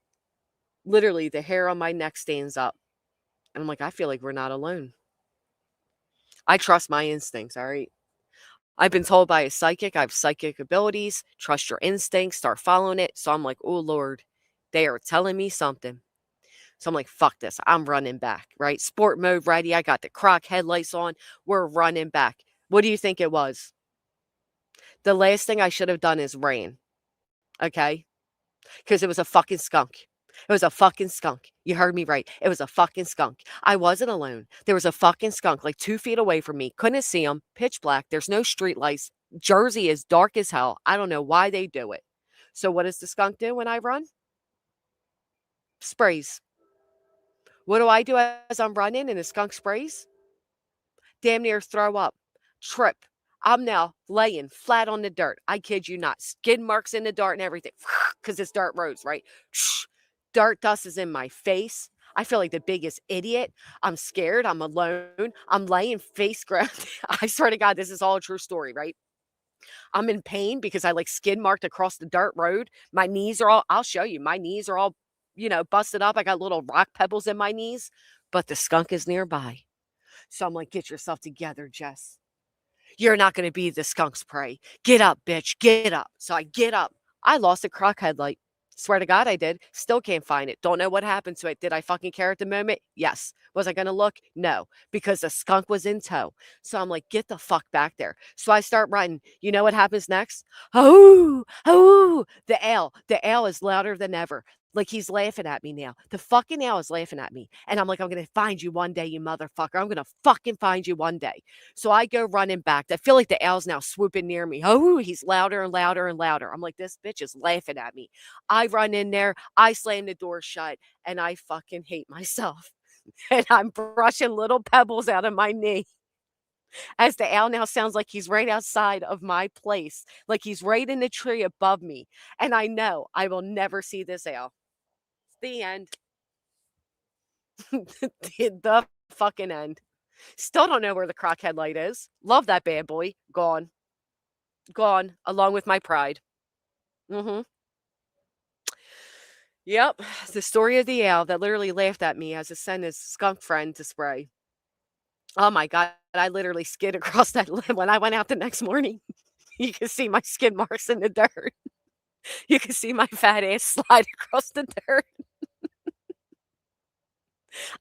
literally the hair on my neck stands up. And I'm like, I feel like we're not alone. I trust my instincts, all right? I've been told by a psychic, I have psychic abilities, trust your instincts, start following it. So I'm like, oh Lord, they are telling me something. So I'm like, fuck this. I'm running back, right? Sport mode ready. I got the croc headlights on. We're running back. What do you think it was? The last thing I should have done is ran. Okay? Because it was a fucking skunk. It was a fucking skunk. You heard me right. It was a fucking skunk. I wasn't alone. There was a fucking skunk like 2 feet away from me. Couldn't see him. Pitch black. There's no street lights. Jersey is dark as hell. I don't know why they do it. So what does the skunk do when I run? Sprays. What do I do as I'm running and the skunk sprays? Damn near throw up. Trip. I'm now laying flat on the dirt. I kid you not. Skid marks in the dirt and everything. Because it's dirt roads, right? Dirt dust is in my face. I feel like the biggest idiot. I'm scared. I'm alone. I'm laying face ground. I swear to God, this is all a true story, right? I'm in pain because I like skid marked across the dirt road. My knees are all, I'll show you. My knees are all, busted up. I got little rock pebbles in my knees, but the skunk is nearby. So I'm like, get yourself together, Jess. You're not going to be the skunk's prey. Get up, bitch. Get up. So I get up. I lost a croc headlight. Swear to God I did. Still can't find it. Don't know what happened to it. Did I fucking care at the moment? Yes. Was I going to look? No. Because the skunk was in tow. So I'm like, get the fuck back there. So I start running. You know what happens next? Oh, the owl. The owl is louder than ever. Like he's laughing at me now. The fucking owl is laughing at me. And I'm like, I'm going to find you one day, you motherfucker. I'm going to fucking find you one day. So I go running back. I feel like the owl's now swooping near me. Oh, he's louder and louder and louder. I'm like, this bitch is laughing at me. I run in there. I slam the door shut and I fucking hate myself. And I'm brushing little pebbles out of my knee. As the owl now sounds like he's right outside of my place. Like he's right in the tree above me. And I know I will never see this owl. The end. the fucking end. Still don't know where the croc headlight is. Love that bad boy. Gone. Gone, along with my pride. Yep, the story of the owl that literally laughed at me as I sent his skunk friend to spray. Oh my God, I literally skid across that limb when I went out the next morning. You can see my skid marks in the dirt. You can see my fat ass slide across the dirt.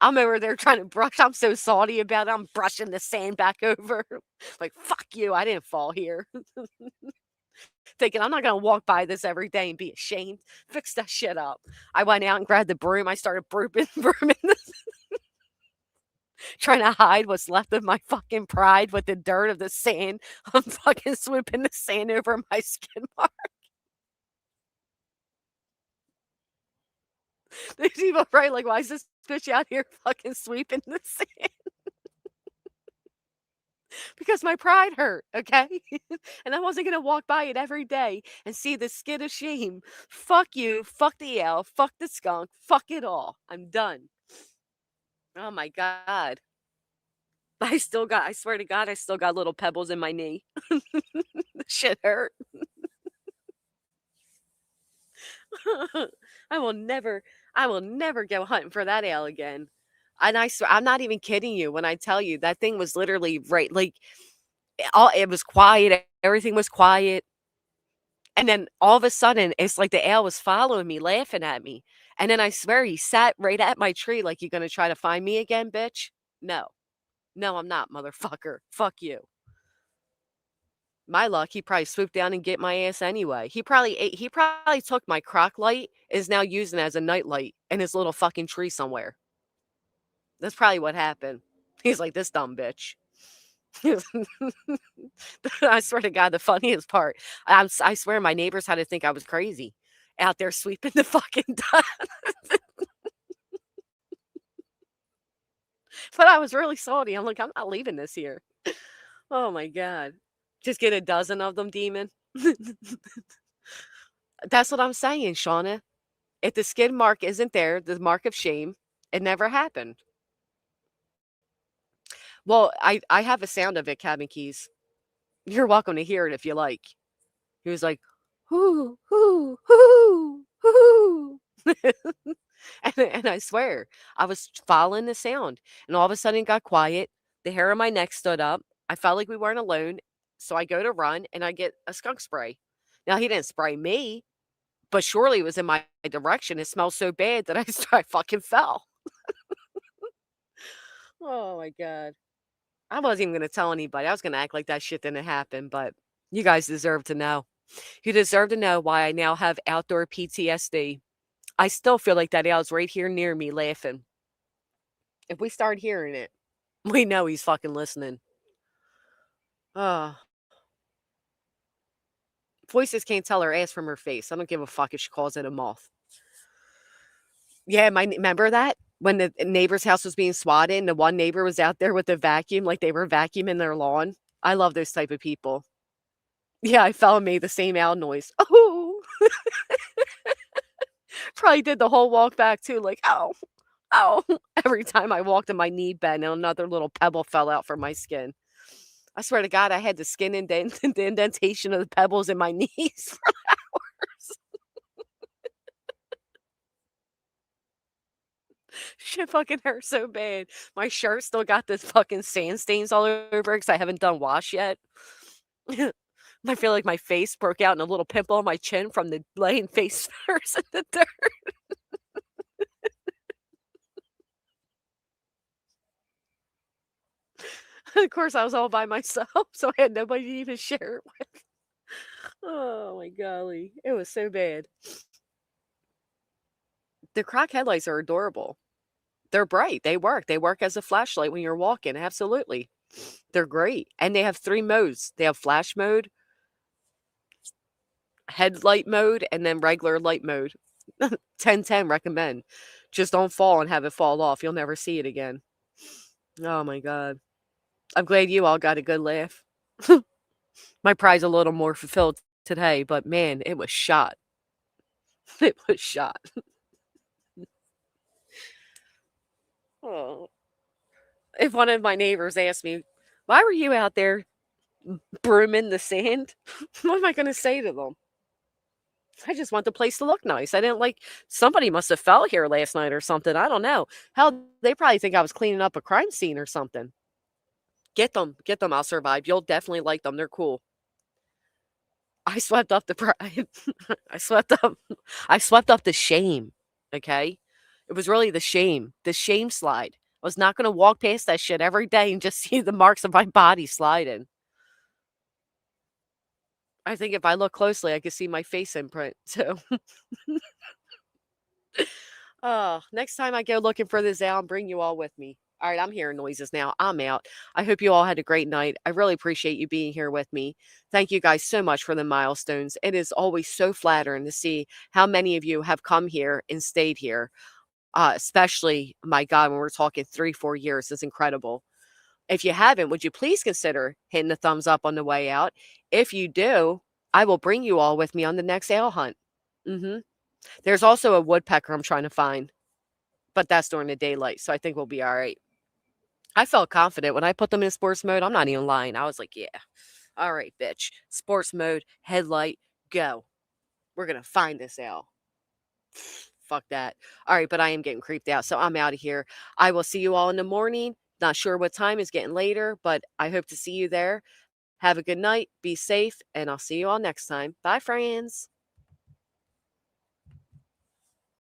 I'm over there trying to brush. I'm so salty about it. I'm brushing the sand back over. Like, fuck you. I didn't fall here. Thinking I'm not going to walk by this every day and be ashamed. Fix that shit up. I went out and grabbed the broom. I started brooming this. Trying to hide what's left of my fucking pride with the dirt of the sand. I'm fucking swooping the sand over my skin mark. There's people right like, why is this bitch out here fucking sweeping the sand? because my pride hurt, okay? And I wasn't going to walk by it every day and see the skid of shame. Fuck you, fuck the owl, fuck the skunk, fuck it all. I'm done. Oh my God. I swear to God, I still got little pebbles in my knee. The shit hurt. I will never go hunting for that owl again. And I swear, I'm not even kidding you when I tell you that thing was literally right, like it was quiet, everything was quiet. And then all of a sudden, it's like the owl was following me, laughing at me. And then I swear he sat right at my tree like, "You gonna try to find me again, bitch?" No. No, I'm not, motherfucker. Fuck you. My luck, he probably swooped down and get my ass anyway. He probably took my crock light, is now using it as a night light in his little fucking tree somewhere. That's probably what happened. He's like, "This dumb bitch." I swear to God, the funniest part, I swear my neighbors had to think I was crazy out there sweeping the fucking dust. But I was really salty. I'm like, "I'm not leaving this here." Oh my God. Just get a dozen of them, demon. That's what I'm saying, Shauna. If the skid mark isn't there, the mark of shame, it never happened. Well, I have a sound of it, Cabin Keys. You're welcome to hear it if you like. He was like, "Hoo, hoo, hoo, hoo." And I swear, I was following the sound, and all of a sudden it got quiet. The hair on my neck stood up. I felt like we weren't alone, so I go to run, and I get a skunk spray. Now, he didn't spray me, but surely it was in my direction. It smelled so bad that I fucking fell. Oh my God. I wasn't even gonna tell anybody. I was gonna act like that shit didn't happen, but you guys deserve to know. You deserve to know why I now have outdoor PTSD. I still feel like that owl's right here near me laughing. If we start hearing it, we know he's fucking listening. Voices can't tell her ass from her face. I don't give a fuck if she calls it a moth. Yeah, remember that? When the neighbor's house was being swatted and the one neighbor was out there with the vacuum, like they were vacuuming their lawn? I love those type of people. Yeah, I fell and made the same owl noise. Oh! Probably did the whole walk back too, like, "Ow, ow." Every time I walked and my knee bent and another little pebble fell out from my skin. I swear to God, I had the skin the indentation of the pebbles in my knees for hours. Shit fucking hurt so bad. My shirt still got this fucking sand stains all over it because I haven't done wash yet. I feel like my face broke out in a little pimple on my chin from the laying face first in the dirt. Of course, I was all by myself, so I had nobody to even share it with. Oh my golly. It was so bad. The croc headlights are adorable. They're bright. They work. They work as a flashlight when you're walking. Absolutely. They're great. And they have 3 modes. They have flash mode, headlight mode, and then regular light mode. 10/10 recommend. Just don't fall and have it fall off. You'll never see it again. Oh my God. I'm glad you all got a good laugh. My pride's a little more fulfilled today, but man, it was shot. It was shot. Oh. If one of my neighbors asked me, "Why were you out there brooming the sand?" What am I going to say to them? I just want the place to look nice. I didn't like, somebody must have fell here last night or something. I don't know. Hell, they probably think I was cleaning up a crime scene or something. Get them. I'll survive. You'll definitely like them. They're cool. I swept up the pride. I swept up the shame. Okay? It was really the shame slide. I was not going to walk past that shit every day and just see the marks of my body sliding. I think if I look closely, I can see my face imprint too. Oh, next time I go looking for this owl, bring you all with me. All right, I'm hearing noises now. I'm out. I hope you all had a great night. I really appreciate you being here with me. Thank you guys so much for the milestones. It is always so flattering to see how many of you have come here and stayed here. Especially, my God, when we're talking 3-4 years is incredible. If you haven't, would you please consider hitting the thumbs up on the way out? If you do, I will bring you all with me on the next ale hunt. There's also a woodpecker I'm trying to find, but that's during the daylight, so I think we'll be all right. I felt confident when I put them in sports mode. I'm not even lying. I was like, yeah, all right, bitch. Sports mode, headlight, go. We're going to find this ale. Fuck that. All right, but I am getting creeped out, so I'm out of here. I will see you all in the morning. Not sure what time, is getting later, but I hope to see you there. Have a good night. Be safe, and I'll see you all next time. Bye, friends.